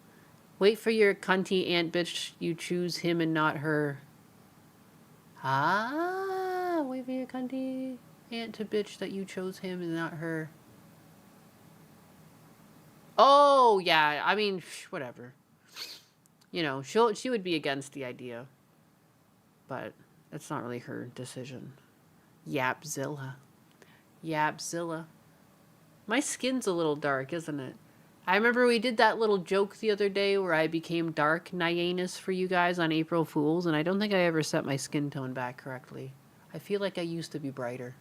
Wait for your cunty aunt bitch, you choose him and not her. Wait for your cunty aunt to bitch that you chose him and not her. Oh, yeah, I mean, whatever. You know, she would be against the idea. But it's not really her decision. Yapzilla. Yapzilla. My skin's a little dark, isn't it? I remember we did that little joke the other day where I became dark Nyanus for you guys on April Fools, and I don't think I ever set my skin tone back correctly. I feel like I used to be brighter.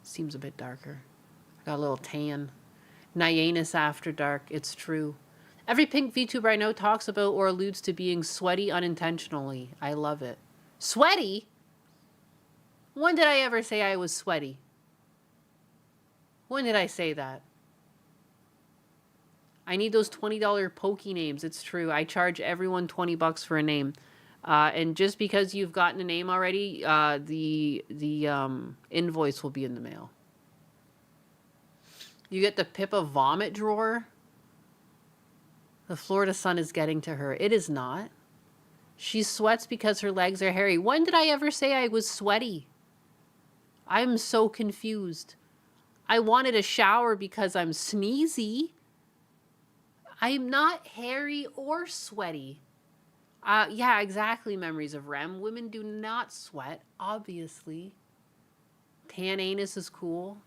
Seems a bit darker. I got a little tan. Nyanus after dark, it's true. Every pink VTuber I know talks about or alludes to being sweaty unintentionally. I love it. Sweaty? When did I ever say I was sweaty? When did I say that? I need those $20 Poke names. It's true. I charge everyone $20 for a name. And just because you've gotten a name already, the invoice will be in the mail. You get the Pippa vomit drawer. The Florida sun is getting to her. It is not. She sweats because her legs are hairy. When did I ever say I was sweaty? I'm so confused. I wanted a shower because I'm sneezy. I'm not hairy or sweaty. Yeah, exactly, memories of REM. Women do not sweat, obviously. Tan anus is cool.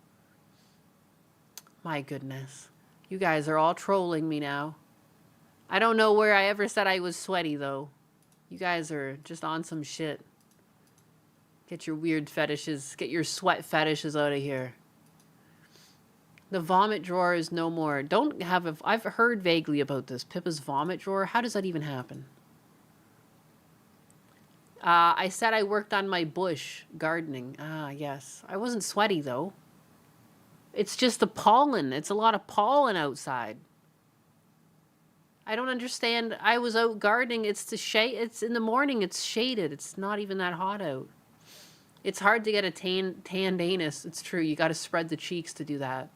My goodness. You guys are all trolling me now. I don't know where I ever said I was sweaty, though. You guys are just on some shit. Get your weird fetishes, get your sweat fetishes out of here. The vomit drawer is no more. Don't have a... I've heard vaguely about this. Pippa's vomit drawer. How does that even happen? I said I worked on my bush gardening. Ah, yes. I wasn't sweaty, though. It's just the pollen. It's a lot of pollen outside. I don't understand. I was out gardening. It's the shade. It's in the morning. It's shaded. It's not even that hot out. It's hard to get a tanned anus. It's true. You got to spread the cheeks to do that.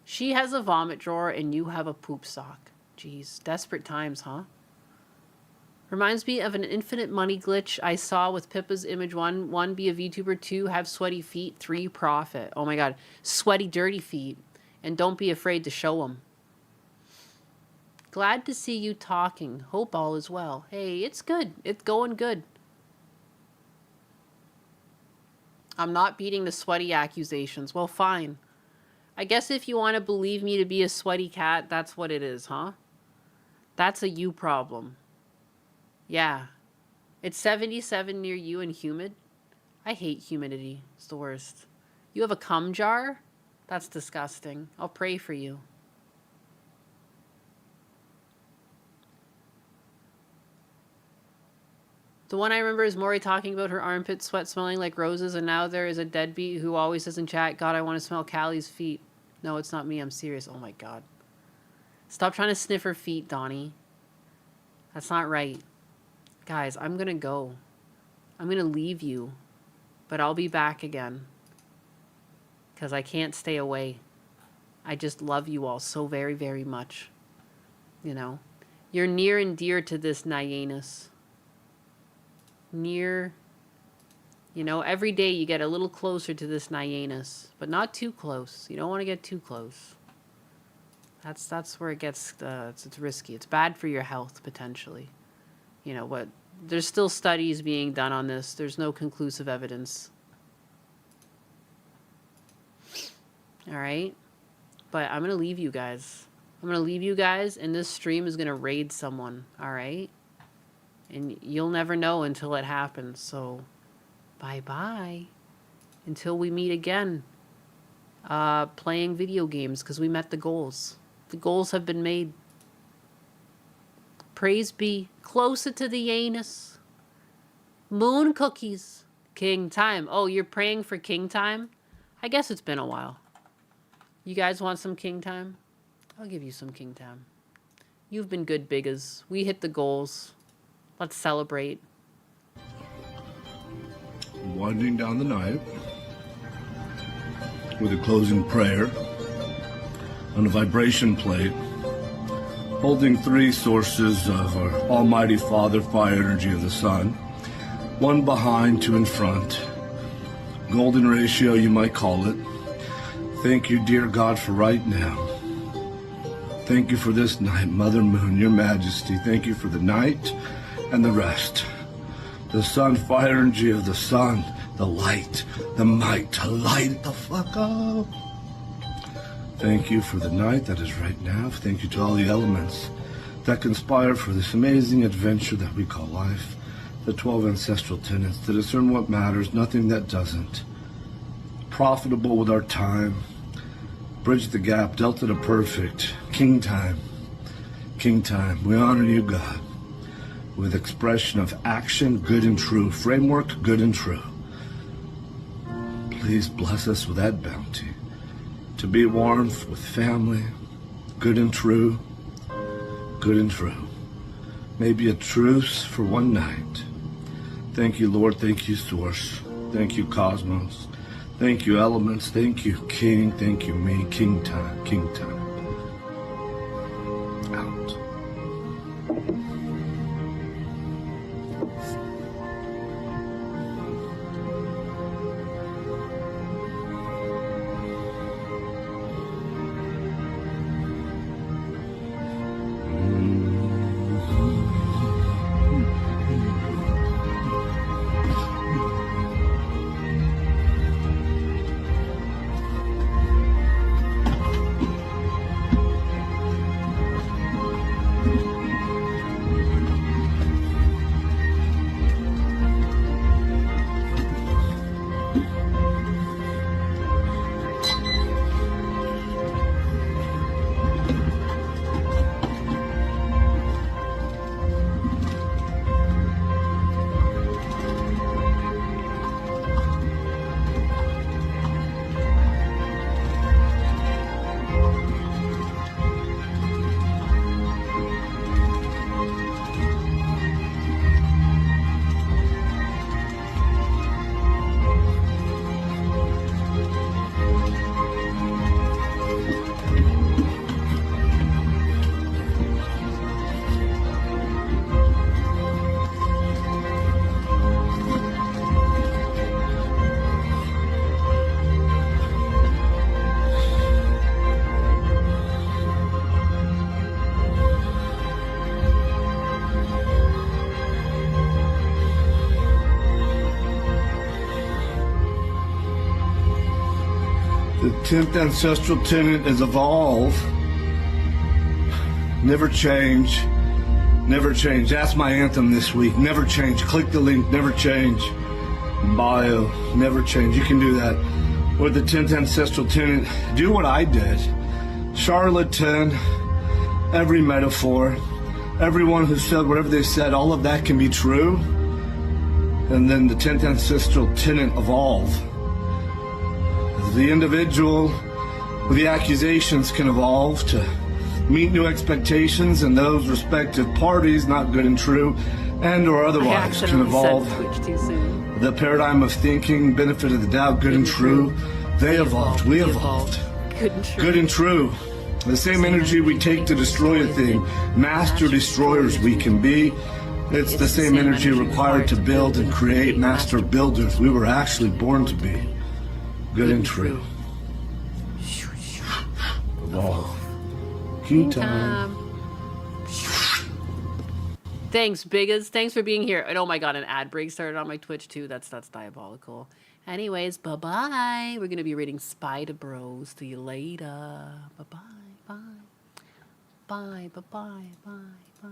She has a vomit drawer and you have a poop sock. Jeez, desperate times, huh? Reminds me of an infinite money glitch I saw with Pippa's image. 1, be a VTuber. 2, have sweaty feet. 3, profit. Oh my god. Sweaty, dirty feet. And don't be afraid to show them. Glad to see you talking. Hope all is well. Hey, it's good. It's going good. I'm not beating the sweaty accusations. Well, fine. I guess if you want to believe me to be a sweaty cat, that's what it is, huh? That's a you problem. Yeah. It's 77 near you and humid. I hate humidity. It's the worst. You have a cum jar? That's disgusting. I'll pray for you. The one I remember is Maury talking about her armpit sweat smelling like roses, and now there is a deadbeat who always says in chat, God, I want to smell Callie's feet. No, it's not me. I'm serious. Oh my god. Stop trying to sniff her feet, Donnie. That's not right. Guys, I'm gonna go. I'm gonna leave you. But I'll be back again. Because I can't stay away. I just love you all so very, very much. You know? You're near and dear to this Nyanus. Near, you know, every day you get a little closer to this Nyanus, but not too close. You don't want to get too close. That's where it gets it's risky. It's bad for your health potentially. You know, but there's still studies being done on this. There's no conclusive evidence. All right, but I'm gonna leave you guys. I'm gonna leave you guys, and this stream is gonna raid someone. All right. And you'll never know until it happens. So, bye-bye. Until we meet again. Playing video games because we met the goals. The goals have been made. Praise be. Closer to the anus. Moon cookies. King time. Oh, you're praying for king time? I guess it's been a while. You guys want some king time? I'll give you some king time. You've been good biggers. We hit the goals. Let's celebrate. Winding down the night with a closing prayer on a vibration plate, holding 3 sources of our Almighty Father, fire energy of the sun, 1 behind, 2 in front. Golden ratio, you might call it. Thank you, dear God, for right now. Thank you for this night, Mother Moon, your majesty. Thank you for the night and the rest. The sun, fire energy of the sun, the light, the might to light it the fuck up. Thank you for the night that is right now. Thank you to all the elements that conspire for this amazing adventure that we call life. The 12 ancestral tenets to discern what matters, nothing that doesn't. Profitable with our time. Bridge the gap, delta to perfect. King time. King time. We honor you, God. With expression of action, good and true. Framework, good and true. Please bless us with that bounty. To be warmth with family, good and true, good and true. Maybe a truce for one night. Thank you, Lord. Thank you, Source. Thank you, Cosmos. Thank you, elements. Thank you, King. Thank you, me. King time. King time. Out. The 10th ancestral tenet is evolve. Never change. Never change. That's my anthem this week. Never change. Click the link. Never change. Bio. Never change. You can do that. With the 10th ancestral tenet, do what I did. Charlatan, every metaphor, everyone who said whatever they said, all of that can be true. And then the 10th ancestral tenet, evolve. The individual with the accusations can evolve to meet new expectations, and those respective parties, not good and true, and or otherwise, can evolve. The paradigm of thinking, benefit of the doubt, good and true, they evolved, we evolved. Good and true. Good and true. The same energy we take to destroy a thing, master destroyers we can be. It's the same energy required to build and create master builders we were actually born to be. Good and true. Evolve. King time. Thanks, Biggest. Thanks for being here. And oh my god, an ad break started on my Twitch too. That's diabolical. Anyways, bye-bye. We're gonna be reading Spider Bros. See you later. Bye-bye. Bye. Bye. Bye. Bye. Bye. Bye.